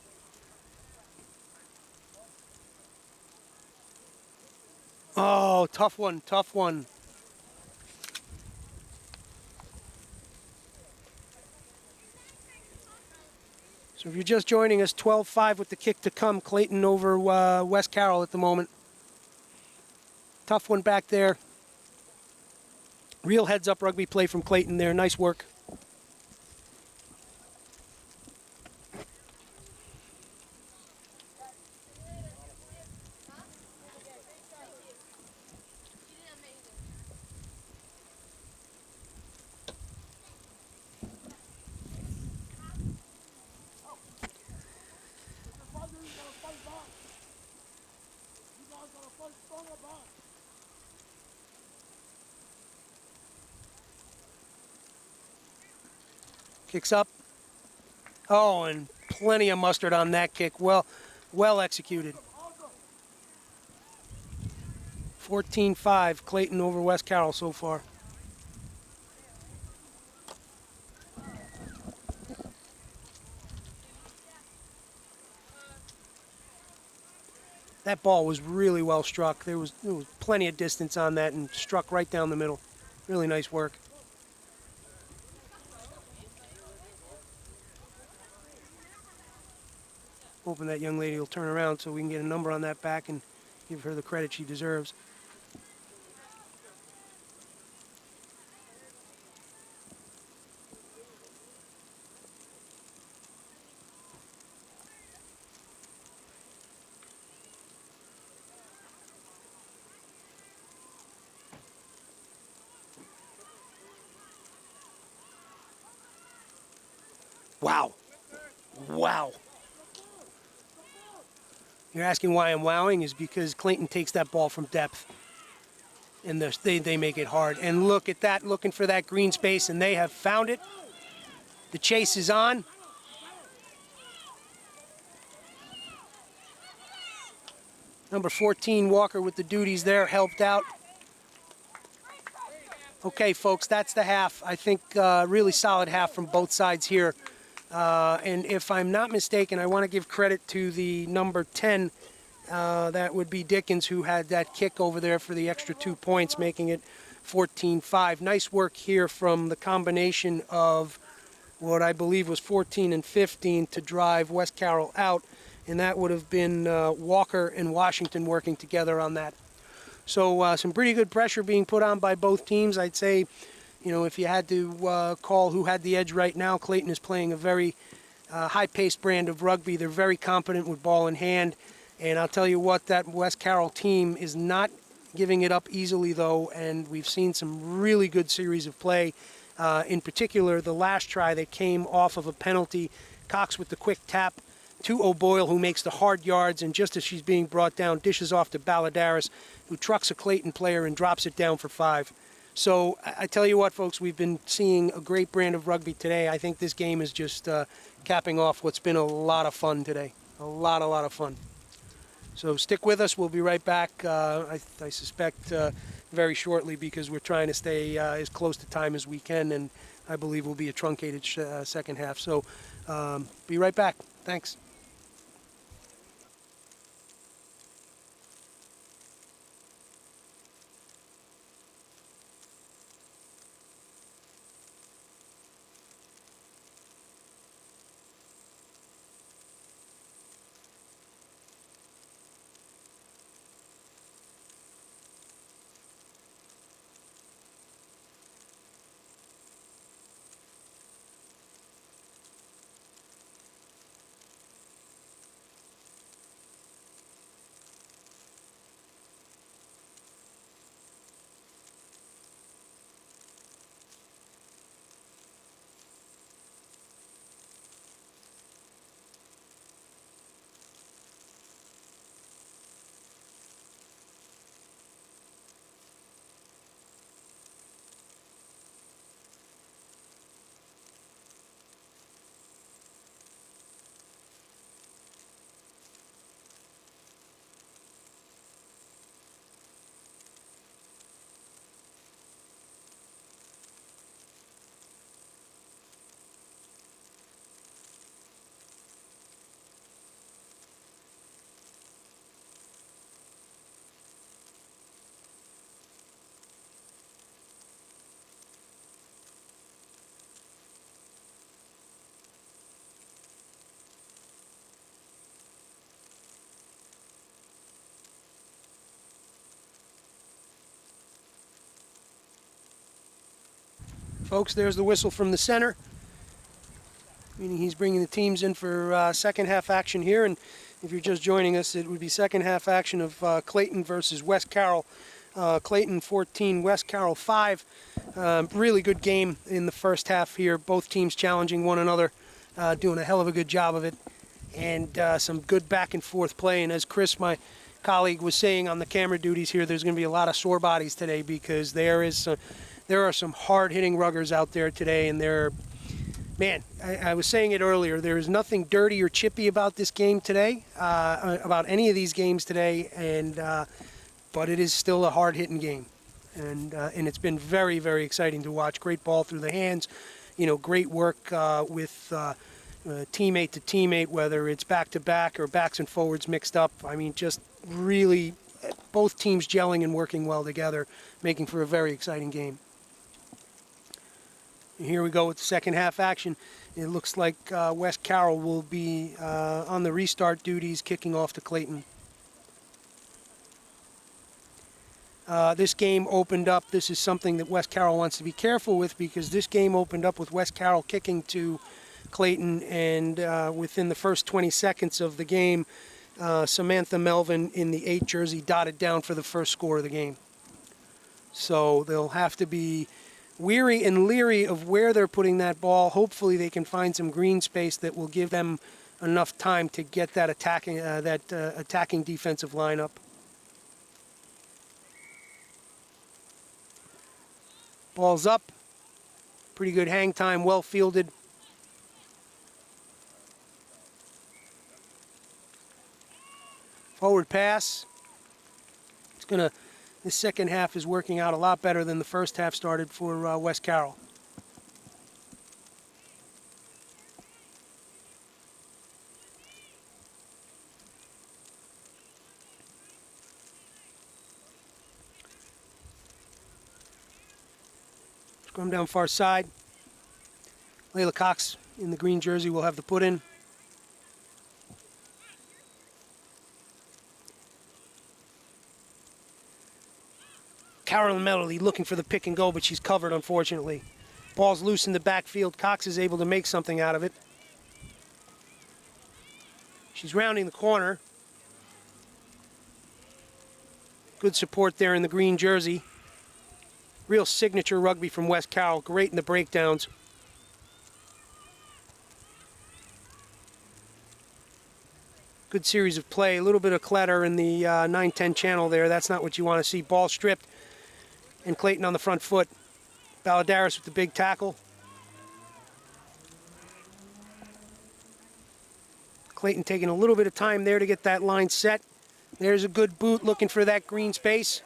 Oh, tough one, tough one. So if you're just joining us, 12-5 with the kick to come. Clayton over West Carroll at the moment. Tough one back there. Real heads-up rugby play from Clayton there. Nice work. Kicks up. Oh, and plenty of mustard on that kick. Well executed. 14-5, Clayton over West Carroll so far. That ball was really well struck. There was plenty of distance on that and struck right down the middle. Really nice work. Hoping that young lady will turn around so we can get a number on that back and give her the credit she deserves. Wow. Wow. You're asking why I'm wowing is because Clayton takes that ball from depth. And they make it hard. And look at that, looking for that green space, and they have found it. The chase is on. Number 14, Walker, with the duties there, helped out. Okay, folks, that's the half. I think really solid half from both sides here. And if I'm not mistaken, I want to give credit to the number 10. That would be Dickens, who had that kick over there for the extra 2 points, making it 14-5. Nice work here from the combination of what I believe was 14 and 15 to drive West Carroll out. And that would have been Walker and Washington working together on that. So some pretty good pressure being put on by both teams. I'd say, you know, if you had to call who had the edge right now, Clayton is playing a very high-paced brand of rugby. They're very competent with ball in hand. And I'll tell you what, that West Carroll team is not giving it up easily, though, and we've seen some really good series of play. In particular, the last try that came off of a penalty, Cox with the quick tap to O'Boyle, who makes the hard yards, and just as she's being brought down, dishes off to Balladaris, who trucks a Clayton player and drops it down for 5. So I tell you what, folks, we've been seeing a great brand of rugby today. I think this game is just capping off what's been a lot of fun today. A lot of fun. So stick with us. We'll be right back, I suspect, very shortly, because we're trying to stay as close to time as we can, and I believe will be a truncated second half. So be right back. Thanks. Folks, there's the whistle from the center, meaning he's bringing the teams in for second half action here. And if you're just joining us, it would be second half action of Clayton versus West Carroll. Clayton 14, West Carroll 5. Really good game in the first half here. Both teams challenging one another, doing a hell of a good job of it. And some good back and forth play. And as Chris, my colleague, was saying on the camera duties here, there's going to be a lot of sore bodies today, because there are some hard-hitting ruggers out there today, and man, I was saying it earlier, there is nothing dirty or chippy about this game today, about any of these games today, and but it is still a hard-hitting game, and it's been very, very exciting to watch. Great ball through the hands, you know, great work with teammate to teammate, whether it's back-to-back or backs and forwards mixed up. I mean, just really both teams gelling and working well together, making for a very exciting game. And here we go with the second half action. It looks like West Carroll will be on the restart duties, kicking off to Clayton. This game opened up, this is something that West Carroll wants to be careful with, because this game opened up with West Carroll kicking to Clayton, and within the first 20 seconds of the game, Samantha Melvin in the 8 jersey dotted down for the first score of the game. So they'll have to be weary and leery of where they're putting that ball. Hopefully they can find some green space that will give them enough time to get that attacking defensive lineup. Ball's up. Pretty good hang time, well fielded. Forward pass. This second half is working out a lot better than the first half started for West Carroll. Scrum down far side. Layla Cox in the green jersey will have the put in. Carolyn Melody looking for the pick and go, but she's covered, unfortunately. Ball's loose in the backfield. Cox is able to make something out of it. She's rounding the corner. Good support there in the green jersey. Real signature rugby from West Carroll. Great in the breakdowns. Good series of play. A little bit of clatter in the 9-10 channel there. That's not what you want to see. Ball stripped. And Clayton on the front foot. Balladaris with the big tackle. Clayton taking a little bit of time there to get that line set. There's a good boot looking for that green space.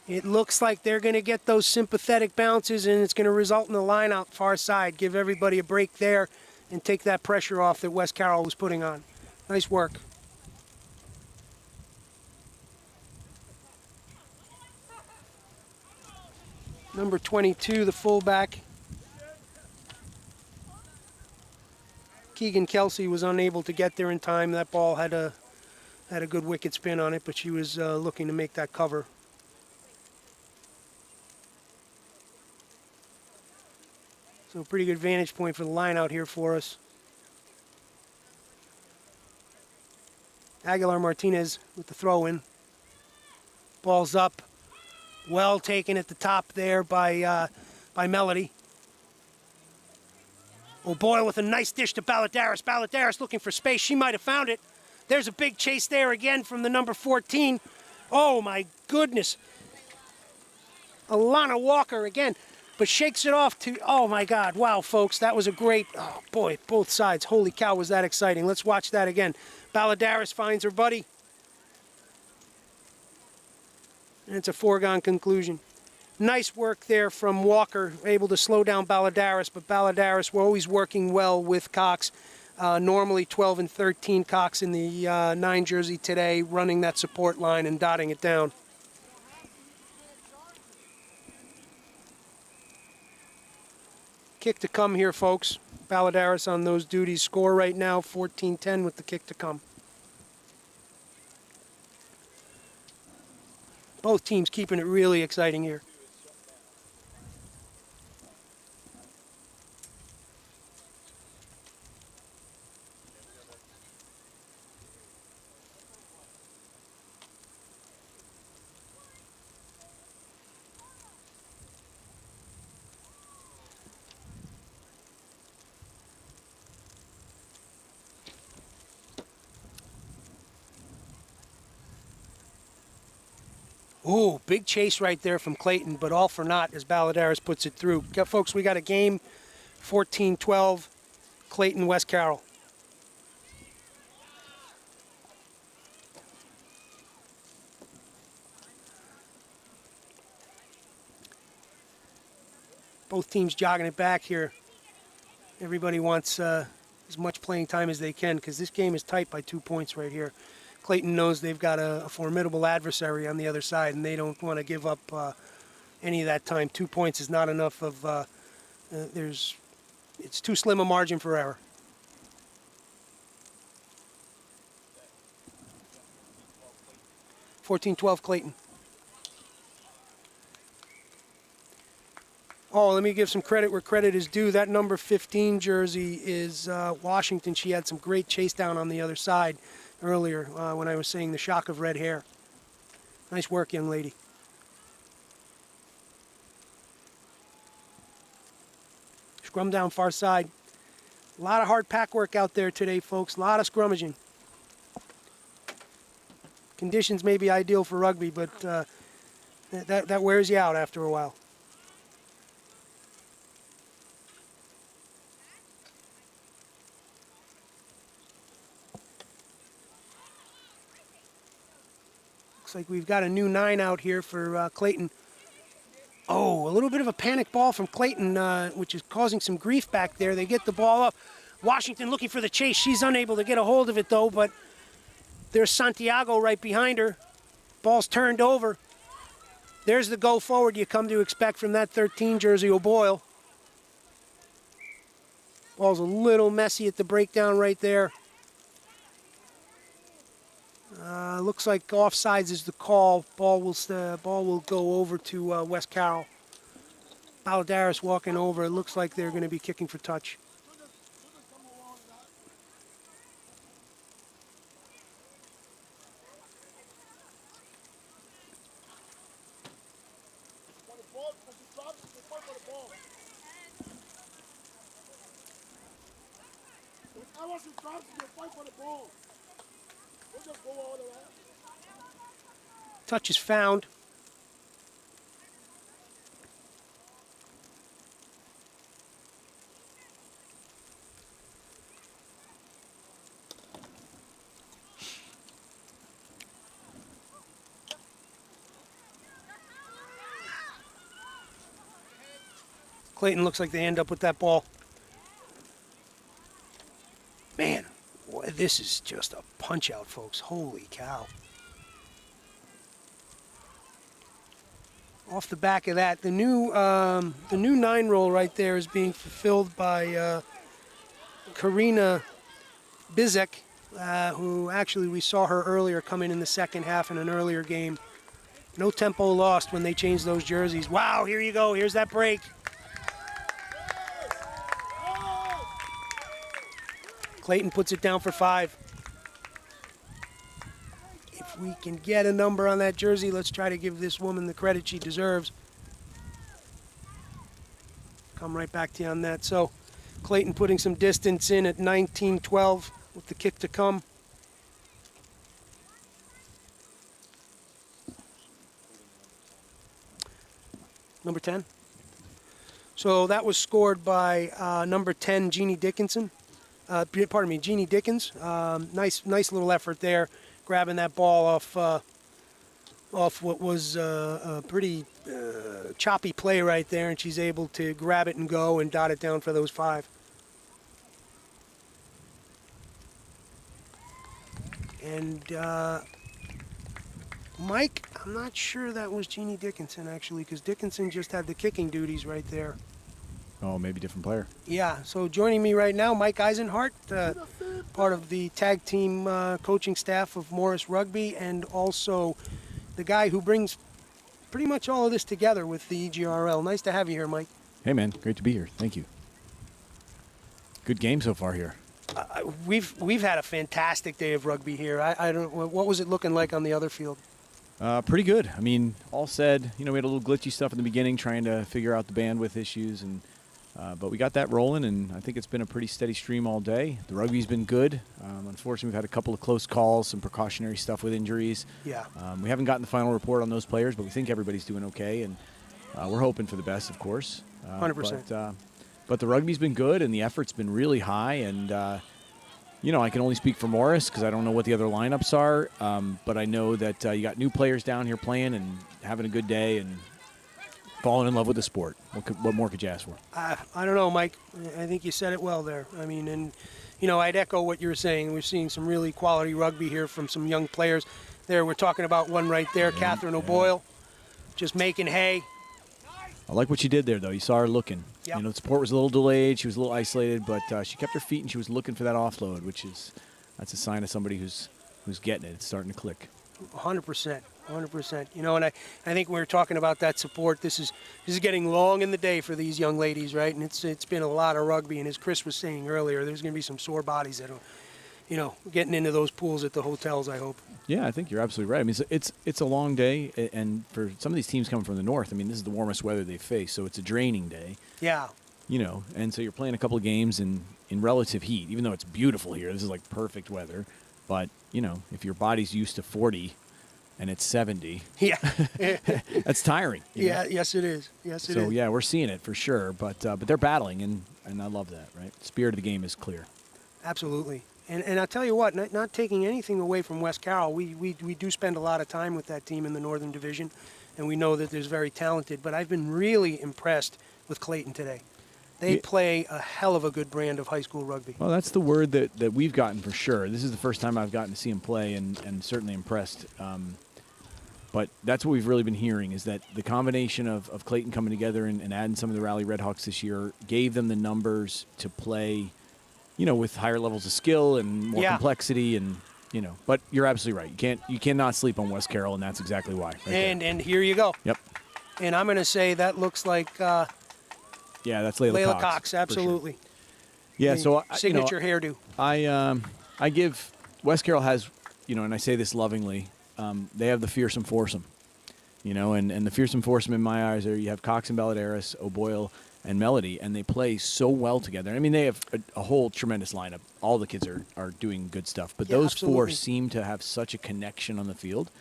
It looks like they're going to get those sympathetic bounces, and it's going to result in a line out far side. Give everybody a break there and take that pressure off that West Carroll was putting on. Nice work. Number 22, the fullback. Keegan Kelsey was unable to get there in time. That ball had a good wicket spin on it, but she was looking to make that cover. So a pretty good vantage point for the line out here for us. Aguilar Martinez with the throw in. Ball's up. Well taken at the top there by Melody. O'Boyle with a nice dish to Balladaris. Balladaris looking for space. She might have found it. There's a big chase there again from the number 14. Oh my goodness. Alana Walker again, but shakes it off to, oh my God. Wow, folks, that was a great, oh boy, both sides. Holy cow, was that exciting. Let's watch that again. Balladaris finds her buddy. And it's a foregone conclusion. Nice work there from Walker, able to slow down Balladaris, but Balladaris, we're always working well with Cox. Normally 12 and 13 Cox in the 9 jersey today, running that support line and dotting it down. Kick to come here, folks. Balladaris on those duties. Score right now, 14-10 with the kick to come. Both teams keeping it really exciting here. Ooh, big chase right there from Clayton, but all for naught as Balladaris puts it through. Folks, we got a game, 14-12, Clayton, West Carroll. Both teams jogging it back here. Everybody wants as much playing time as they can, because this game is tight by 2 points right here. Clayton knows they've got a formidable adversary on the other side, and they don't want to give up any of that time. 2 points is not enough of, it's too slim a margin for error. (14-12) Clayton. Oh, let me give some credit where credit is due. That number 15 jersey is Washington. She had some great chase down on the other side earlier when I was saying the shock of red hair. Nice work, young lady. Scrum down far side. A lot of hard pack work out there today, folks. A lot of scrummaging. Conditions may be ideal for rugby, but that wears you out after a while. Looks like we've got a new 9 out here for Clayton. Oh, a little bit of a panic ball from Clayton, which is causing some grief back there. They get the ball up. Washington looking for the chase. She's unable to get a hold of it, though, but there's Santiago right behind her. Ball's turned over. There's the go forward you come to expect from that 13 jersey, O'Boyle. Ball's a little messy at the breakdown right there. Looks like offsides is the call. Ball will go over to West Carroll. Baladaris walking over. It looks like they're going to be kicking for touch. Touch is found. Clayton looks like they end up with that ball. Man, boy, this is just a punch out, folks. Holy cow. Off the back of that, the new 9 roll right there is being fulfilled by Karina Bizek, who actually we saw her earlier come in the second half in an earlier game. No tempo lost when they changed those jerseys. Wow, here you go. Here's that break. Clayton puts it down for 5. If we can get a number on that jersey, let's try to give this woman the credit she deserves. Come right back to you on that. So Clayton putting some distance in at 19-12 with the kick to come. Number 10. So that was scored by number 10, Jeannie Dickinson. Jeannie Dickens. Nice little effort there, grabbing that ball off what was a pretty choppy play right there, and she's able to grab it and go and dot it down for those 5. And Mike, I'm not sure that was Jeannie Dickinson actually, because Dickinson just had the kicking duties right there.
Oh, maybe different player.
Yeah, so joining me right now, Mike Eisenhart, part of the tag team coaching staff of Morris Rugby, and also the guy who brings pretty much all of this together with the EGRL. Nice to have you here, Mike.
Hey, man. Great to be here. Thank you. Good game so far here.
We've had a fantastic day of rugby here. I don't. What was it looking like on the other field?
Pretty good. I mean, all said, we had a little glitchy stuff in the beginning trying to figure out the bandwidth issues, and but we got that rolling, and I think it's been a pretty steady stream all day. The rugby's been good. Unfortunately, we've had a couple of close calls, some precautionary stuff with injuries.
Yeah.
We haven't gotten the final report on those players, but we think everybody's doing okay, and we're hoping for the best, of course.
100%.
But the rugby's been good, and the effort's been really high, and I can only speak for Morris because I don't know what the other lineups are, but I know that you got new players down here playing and having a good day and falling in love with the sport. What more could you ask for?
I don't know, Mike. I think you said it well there. I mean, and I'd echo what you were saying. We're seeing some really quality rugby here from some young players. There, we're talking about one right there, Catherine O'Boyle, just making hay.
I like what she did there, though. You saw her looking.
Yep.
The support was a little delayed. She was a little isolated, but she kept her feet and she was looking for that offload, that's a sign of somebody who's getting it. It's starting to click.
100%. 100%. And I think we were talking about that support. This is getting long in the day for these young ladies, right? And it's been a lot of rugby. And as Chris was saying earlier, there's going to be some sore bodies that are, getting into those pools at the hotels, I hope.
Yeah, I think you're absolutely right. I mean, it's a long day, and for some of these teams coming from the north, I mean, this is the warmest weather they've faced, so it's a draining day.
Yeah.
And so you're playing a couple of games in relative heat, even though it's beautiful here. This is like perfect weather. But, if your body's used to 40 and it's 70,
yeah,
that's tiring.
Yeah, yes, it is. Yes, it is.
So, yeah, we're seeing it for sure. But they're battling, and I love that, right? The spirit of the game is clear.
Absolutely. And I'll tell you what, not taking anything away from West Carroll, we do spend a lot of time with that team in the Northern Division, and we know that there's very talented. But I've been really impressed with Clayton today. They play a hell of a good brand of high school rugby.
Well, that's the word that we've gotten for sure. This is the first time I've gotten to see him play, and certainly impressed. But that's what we've really been hearing, is that the combination of Clayton coming together and adding some of the Rally Redhawks this year gave them the numbers to play, with higher levels of skill and more complexity, and But you're absolutely right. You cannot sleep on West Carroll, and that's exactly why.
And here you go.
Yep.
And I'm going to say that looks like.
Yeah, that's Layla
Cox. Absolutely.
Sure. Yeah, so
signature hairdo.
I give West Carroll has, and I say this lovingly. They have the fearsome foursome, and the fearsome foursome in my eyes are, you have Cox and Balladares, O'Boyle, and Melody, and they play so well together. I mean, they have a whole tremendous lineup. All the kids are doing good stuff, but those four seem to have such a connection on the field.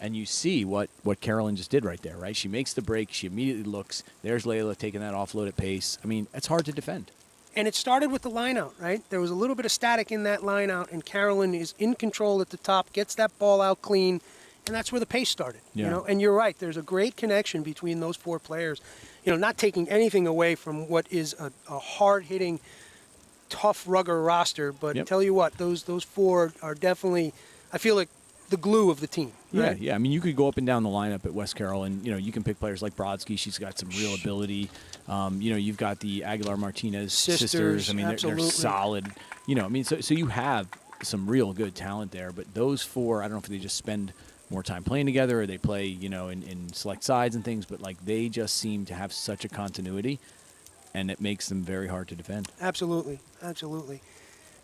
And you see what Carolyn just did right there, right? She makes the break. She immediately looks. There's Layla taking that offload at pace. I mean, it's hard to defend.
And it started with the line out, right? There was a little bit of static in that line out, and Carolyn is in control at the top, gets that ball out clean, and that's where the pace started.
Yeah.
And you're right. There's a great connection between those four players. Not taking anything away from what is a hard-hitting, tough rugger roster, but tell you what, those four are definitely, I feel like, the glue of the team. Right?
Yeah. I mean, you could go up and down the lineup at West Carroll, and you can pick players like Brodsky. She's got some real ability. You've got the Aguilar Martinez sisters. I mean, they're solid. I mean, so you have some real good talent there. But those four, I don't know if they just spend more time playing together, or they play, in select sides and things. But they just seem to have such a continuity, and it makes them very hard to defend.
Absolutely.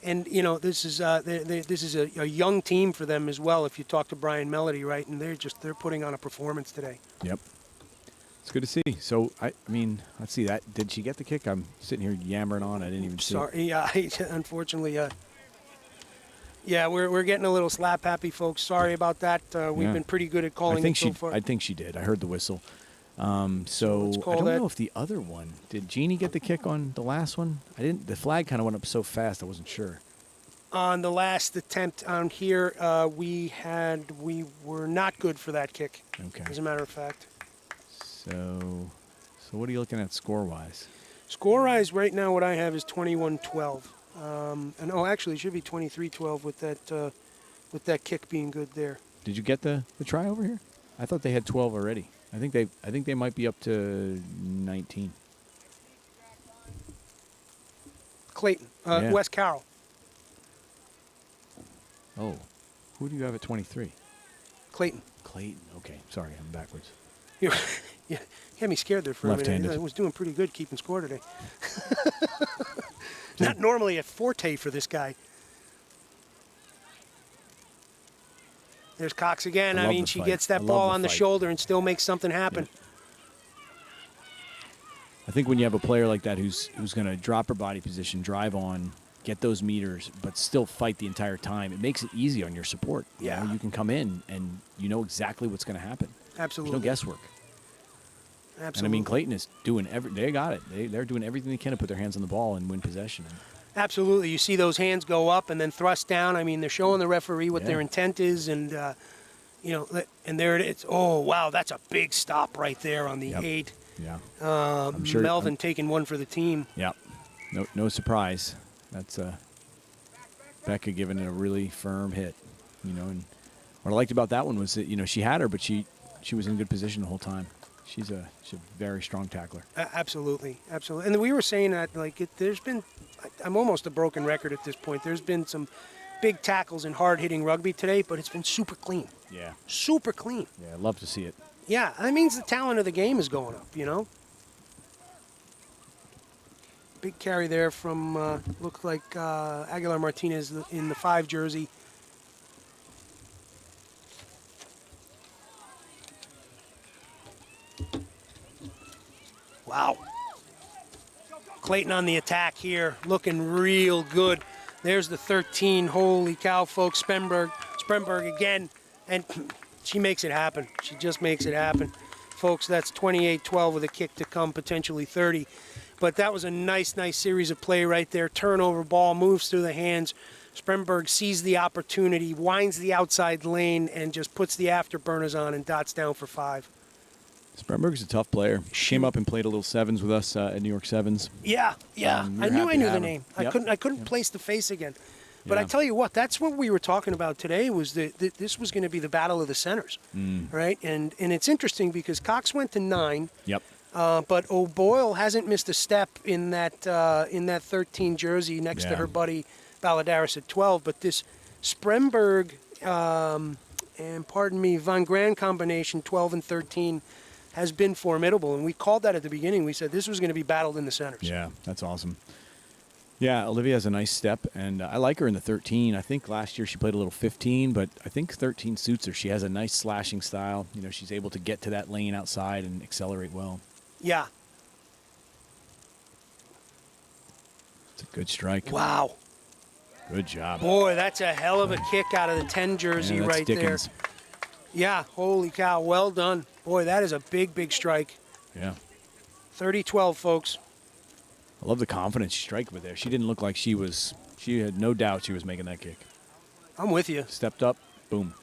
And this is a young team for them as well. If you talk to Brian Melody, right, and they're putting on a performance today.
Yep, it's good to see. So I mean, let's see that. Did she get the kick? I'm sitting here yammering on. I didn't even see.
Sorry, yeah, unfortunately, yeah, we're getting a little slap happy, folks. Sorry about that. We've been pretty good at calling it so far.
I think she did. I heard the whistle. So I don't know if the other one, did Jeannie get the kick on the last one? I didn't. The flag kind of went up so fast, I wasn't sure.
On the last attempt on here, we were not good for that kick.
Okay.
As a matter of fact.
So what are you looking at score-wise?
Score-wise, right now, what I have is 21-12. And actually, it should be 23-12 with that kick being good there.
Did you get the try over here? I thought they had 12 already. I think they might be up to 19.
Clayton, West Carroll.
Oh, who do you have at 23?
Clayton.
Clayton. Okay, sorry, I'm backwards.
You had me scared there for a minute.
Left-handed.
I was doing pretty good keeping score today. Not normally a forte for this guy. There's Cox again. I mean, she gets that ball on the shoulder and still makes something happen.
Yeah. I think when you have a player like that who's going to drop her body position, drive on, get those meters, but still fight the entire time, it makes it easy on your support.
Yeah.
You can come in and you know exactly what's going to happen.
Absolutely.
There's no guesswork.
Absolutely.
And I mean, Clayton is doing they got it. They're doing everything they can to put their hands on the ball and win possession.
Absolutely. You see those hands go up and then thrust down. I mean, they're showing the referee what their intent is, and, and there it is. Oh, wow, that's a big stop right there on the 8.
Yeah.
I'm sure Melvin taking one for the team.
Yeah. No surprise. That's Becca giving it a really firm hit, and what I liked about that one was that, she had her, but she was in good position the whole time. She's a very strong tackler.
Absolutely. And we were saying that, there's been, I'm almost a broken record at this point. There's been some big tackles in hard-hitting rugby today, but it's been super clean.
Yeah.
Super clean.
Yeah, I love to see it.
Yeah, that means the talent of the game is going up, Big carry there from, looked like Aguilar Martinez in the 5 jersey. Wow. Clayton on the attack here, looking real good. There's the 13. Holy cow, folks. Spremberg again, and she makes it happen. She just makes it happen. Folks, that's 28-12 with a kick to come, potentially 30. But that was a nice series of play right there. Turnover ball, moves through the hands. Spremberg sees the opportunity, winds the outside lane, and just puts the afterburners on and dots down for 5.
Spremberg's a tough player. Came up and played a little sevens with us at New York Sevens.
Yeah. I knew the name.
Yep.
I couldn't place the face again. But
Yeah.
I tell you what, that's what we were talking about today, was that this was going to be the battle of the centers, right? And it's interesting because Cox went to 9.
Yep.
But O'Boyle hasn't missed a step in that 13 jersey next to her buddy Valadares at 12. But this Spremberg and Van Gran combination, 12 and 13, has been formidable. And we called that at the beginning. We said this was going to be battled in the centers.
Yeah, that's awesome. Yeah, Olivia has a nice step, and I like her in the 13. I think last year she played a little 15, but I think 13 suits her. She has a nice slashing style. She's able to get to that lane outside and accelerate well.
Yeah.
It's a good strike.
Wow.
Good job.
Boy, that's a hell of a kick out of the 10 jersey
that's
right
Dickens.
there. Yeah, holy cow, well done. Boy, that is a big strike.
Yeah.
30-12, folks.
I love the confidence she struck with there. She didn't look like she had no doubt she was making that kick.
I'm with you.
Stepped up, boom.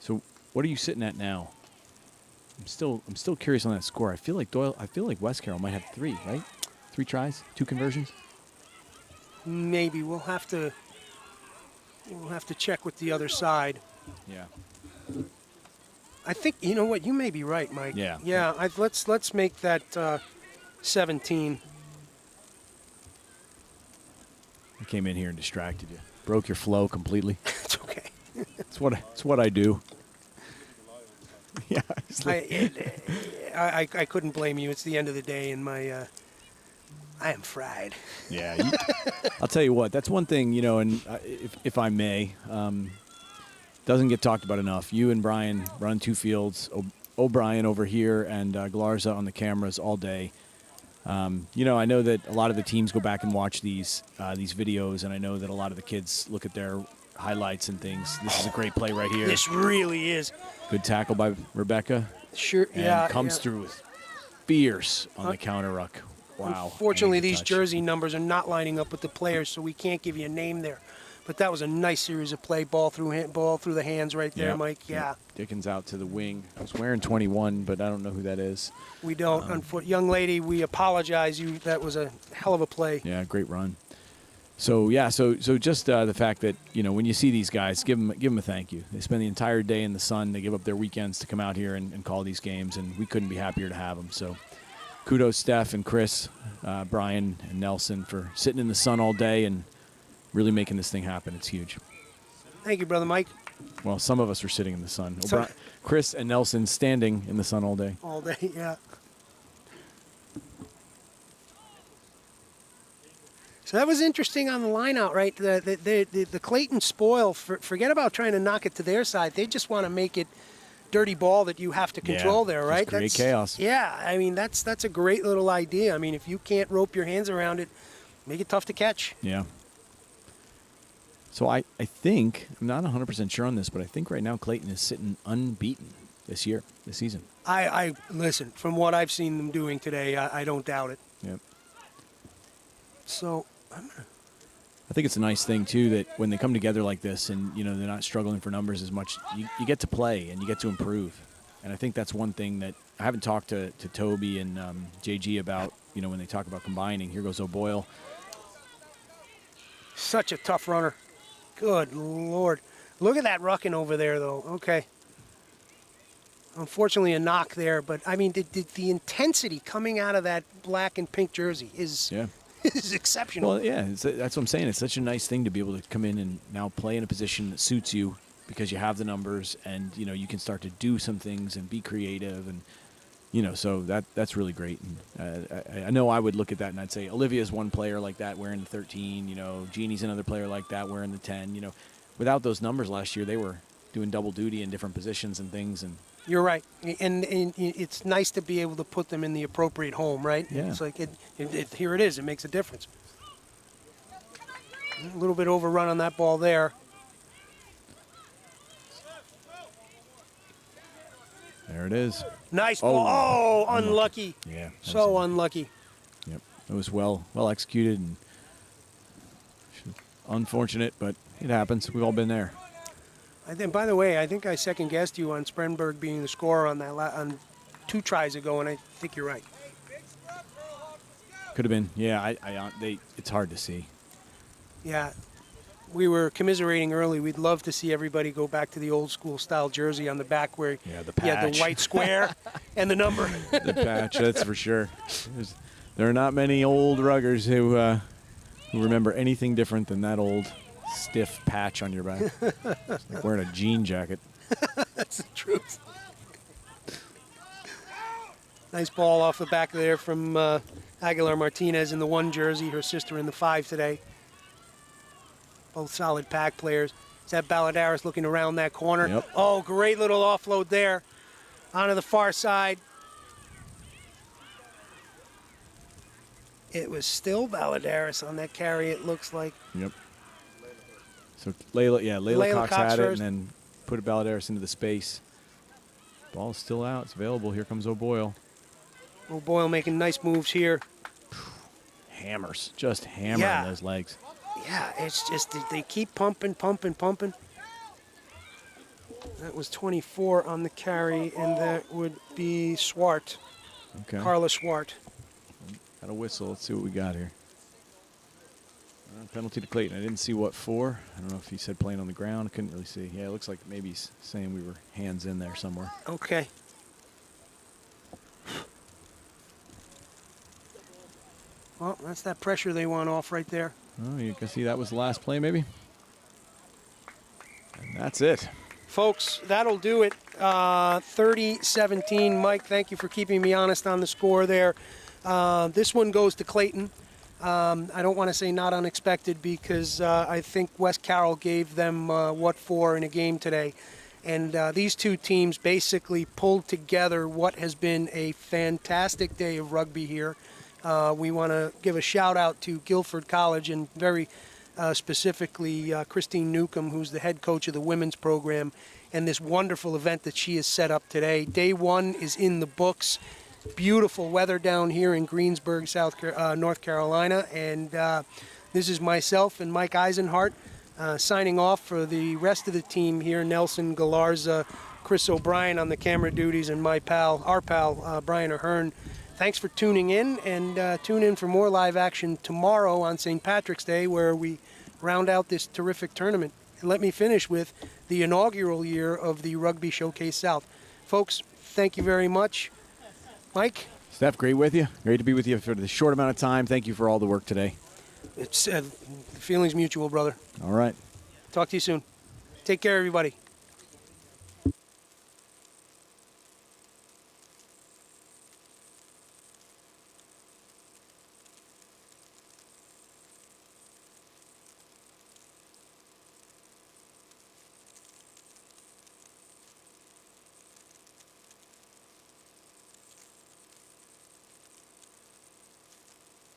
So what are you sitting at now? I'm still curious on that score. I feel like West Carroll might have 3, right? 3 tries, 2 conversions.
Maybe we'll have to check with the other side.
Yeah.
I think you know what, you may be right, Mike.
Yeah.
Yeah. Let's make that 17.
I came in here and distracted you. Broke your flow completely.
It's okay.
It's what I do. Yeah.
I couldn't blame you. It's the end of the day, and I am fried.
Yeah. I'll tell you what. That's one thing, and if I may, doesn't get talked about enough. You and Brian run 2 fields. O'Brien over here and Galarza on the cameras all day. I know that a lot of the teams go back and watch these videos, and I know that a lot of the kids look at their highlights and things. This is a great play right here.
This really is.
Good tackle by Rebecca.
Sure.
And comes through with fierce on the counter ruck. Wow.
Unfortunately, these
touch.
jersey numbers are not lining up with the players, so we can't give you a name there. But that was a nice series of play. Ball through the hands right there,
Yep.
Mike. Yeah.
Dickens out to the wing. I was wearing 21, but I don't know who that is.
We don't. Young lady, we apologize. That was a hell of a play.
Yeah, great run. So just the fact that when you see these guys, give them a thank you. They spend the entire day in the sun. They give up their weekends to come out here and call these games, and we couldn't be happier to have them. So kudos, Steph and Chris, Brian and Nelson, for sitting in the sun all day and really making this thing happen. It's huge.
Thank you, Brother Mike.
Well, some of us were sitting in the sun. Chris and Nelson standing in the sun all day.
All day, yeah. So that was interesting on the line out, right? The Clayton spoil, forget about trying to knock it to their side. They just want to make it dirty ball that you have to control there, right?
Create chaos.
Yeah, I mean, that's a great little idea. I mean, if you can't rope your hands around it, make it tough to catch.
Yeah. So I think, I'm not 100% sure on this, but I think right now Clayton is sitting unbeaten this season.
I listen, from what I've seen them doing today, I don't doubt it.
Yep.
So
I think it's a nice thing too that when they come together like this, and they're not struggling for numbers as much, you get to play and you get to improve. And I think that's one thing that I haven't talked to Toby and JG about. When they talk about combining. Here goes O'Boyle.
Such a tough runner. Good Lord. Look at that rucking over there, though. Okay. Unfortunately, a knock there, but I mean, the intensity coming out of that black and pink jersey is exceptional.
Well, yeah, that's what I'm saying. It's such a nice thing to be able to come in and now play in a position that suits you because you have the numbers, and you can start to do some things and be creative, and so that's really great. And I know I would look at that and I'd say Olivia's one player like that wearing the 13. Jeannie's another player like that wearing the 10. Without those numbers last year, they were doing double duty in different positions and things. And
you're right, and it's nice to be able to put them in the appropriate home, right?
Yeah.
It's like here it is. It makes a difference. A little bit overrun on that ball there.
There it is.
Nice ball. Oh, unlucky.
Yeah.
So unlucky.
Yep. It was well executed and unfortunate, but it happens. We've all been there.
By the way, I think I second guessed you on Sprenberg being the scorer on that on 2 tries ago, and I think you're right.
Could have been. Yeah. It's hard to see.
Yeah. We were commiserating early. We'd love to see everybody go back to the old school style jersey on the back where
the
you had
patch.
the white square and the number.
The patch, that's for sure. There are not many old ruggers who remember anything different than that old stiff patch on your back. It's like wearing a jean jacket.
That's the truth. Nice ball off the back there from Aguilar Martinez in the 1 jersey, her sister in the 5 today. Both solid pack players. Is that Balladaris looking around that corner?
Yep.
Oh, great little offload there onto the far side. It was still Balladaris on that carry, it looks like.
Yep. So Layla Cox had it and then put Balladaris into the space. Ball's still out. It's available. Here comes O'Boyle.
O'Boyle making nice moves here.
Hammers. Just hammering those legs.
Yeah, it's just they keep pumping. That was 24 on the carry, and that would be Swart.
Okay.
Carla Swart.
Got a whistle. Let's see what we got here. Penalty to Clayton. I didn't see what for. I don't know if he said playing on the ground. I couldn't really see. Yeah, it looks like maybe he's saying we were hands in there somewhere.
Okay. Well, that's that pressure they want off right there.
Oh, you can see that was the last play maybe. And that's it.
Folks, that'll do it. 30-17. Mike, thank you for keeping me honest on the score there. This one goes to Clayton. I don't want to say not unexpected because I think West Carroll gave them what for in a game today. And these two teams basically pulled together what has been a fantastic day of rugby here. We want to give a shout out to Guilford College and very specifically Christine Newcomb, who's the head coach of the women's program, and this wonderful event that she has set up today. Day 1 is in the books. Beautiful weather down here in Greensburg, North Carolina, and this is myself and Mike Eisenhart signing off for the rest of the team here. Nelson Galarza, Chris O'Brien on the camera duties, and our pal Brian Ahern. Thanks for tuning in, and tune in for more live action tomorrow on St. Patrick's Day, where we round out this terrific tournament. And let me finish with the inaugural year of the Rugby Showcase South. Folks, thank you very much. Mike?
Steph, great with you. Great to be with you for the short amount of time. Thank you for all the work today.
It's the feeling's mutual, brother.
All right.
Talk to you soon. Take care, everybody.